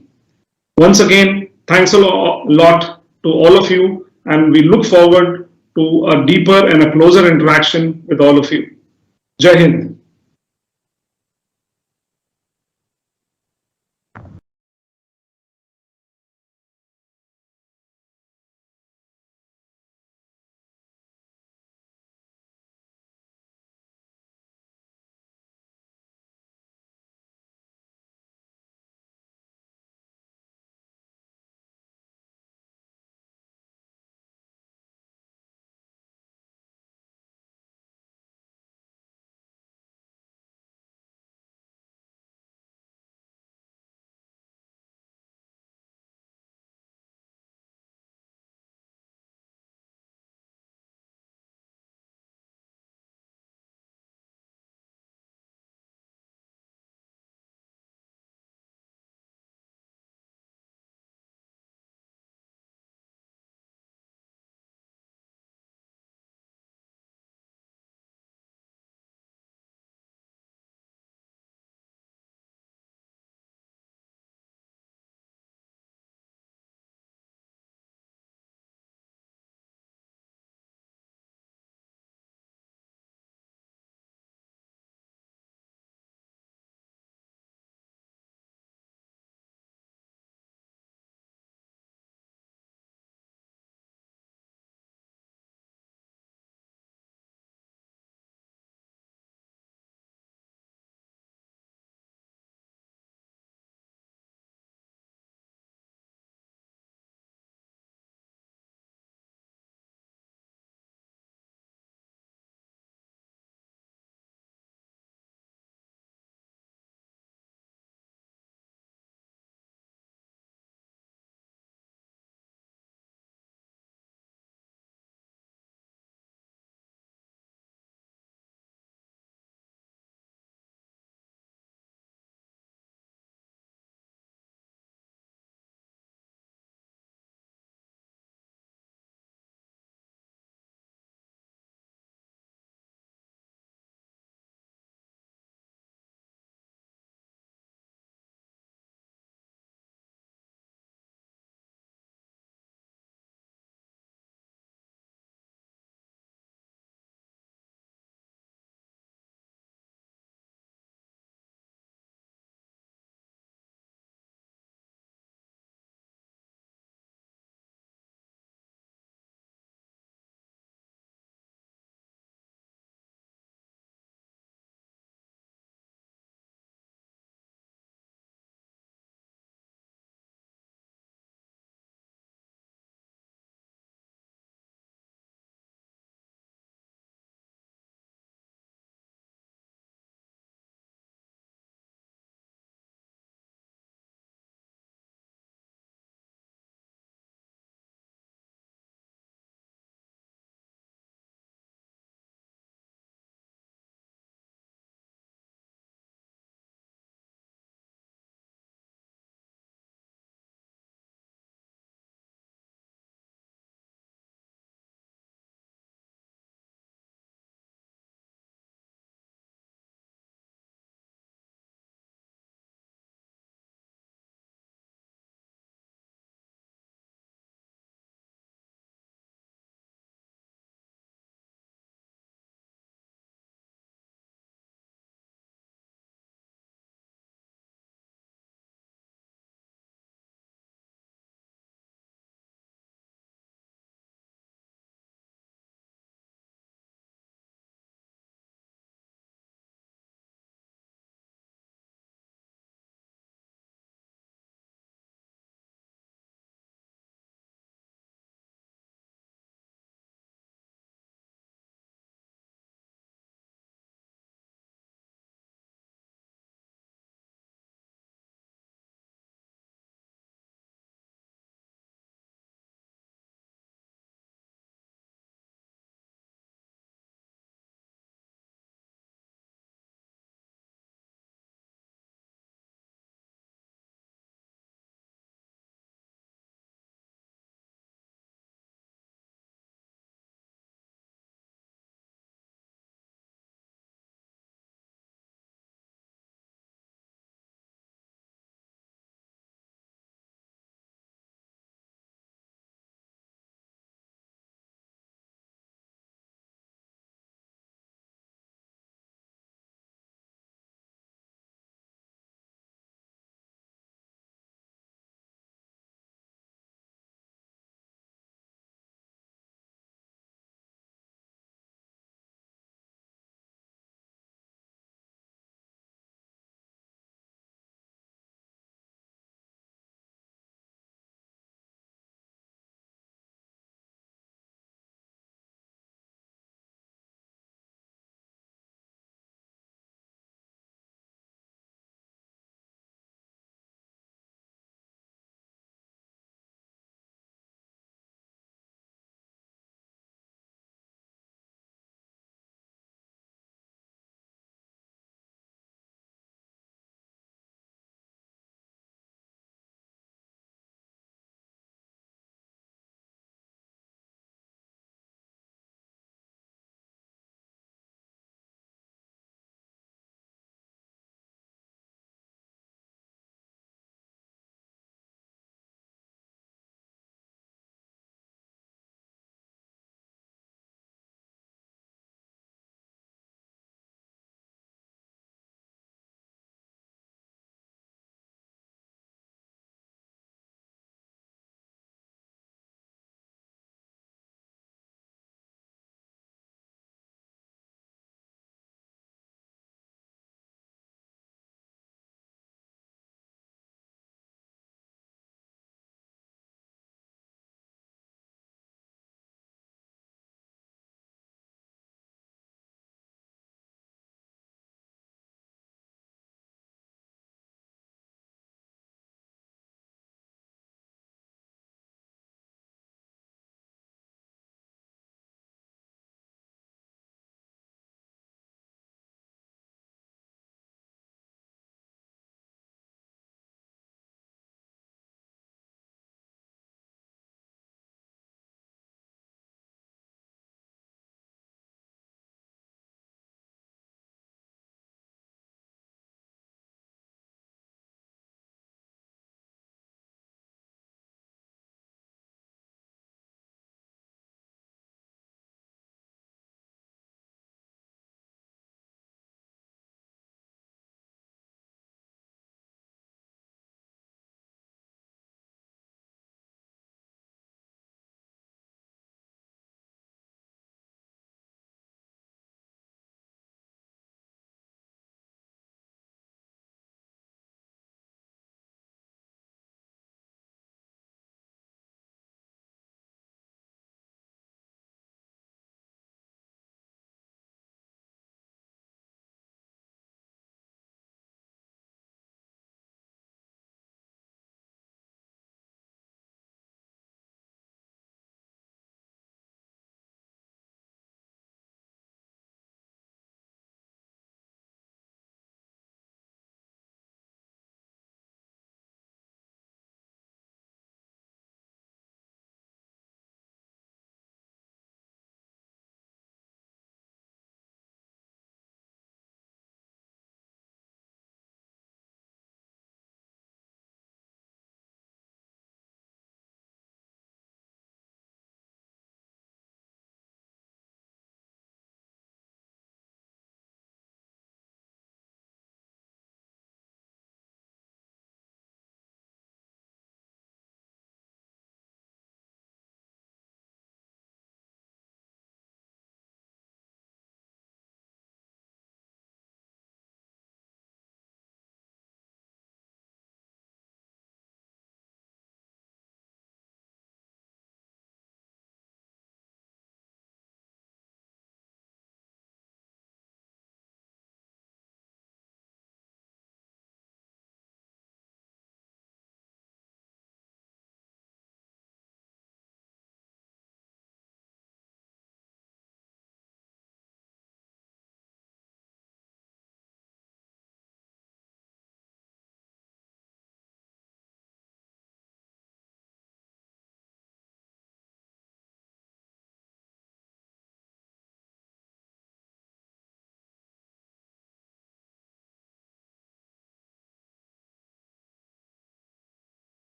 Once again, thanks a lot to all of you, and we look forward to a deeper and a closer interaction with all of you. Jai Hind.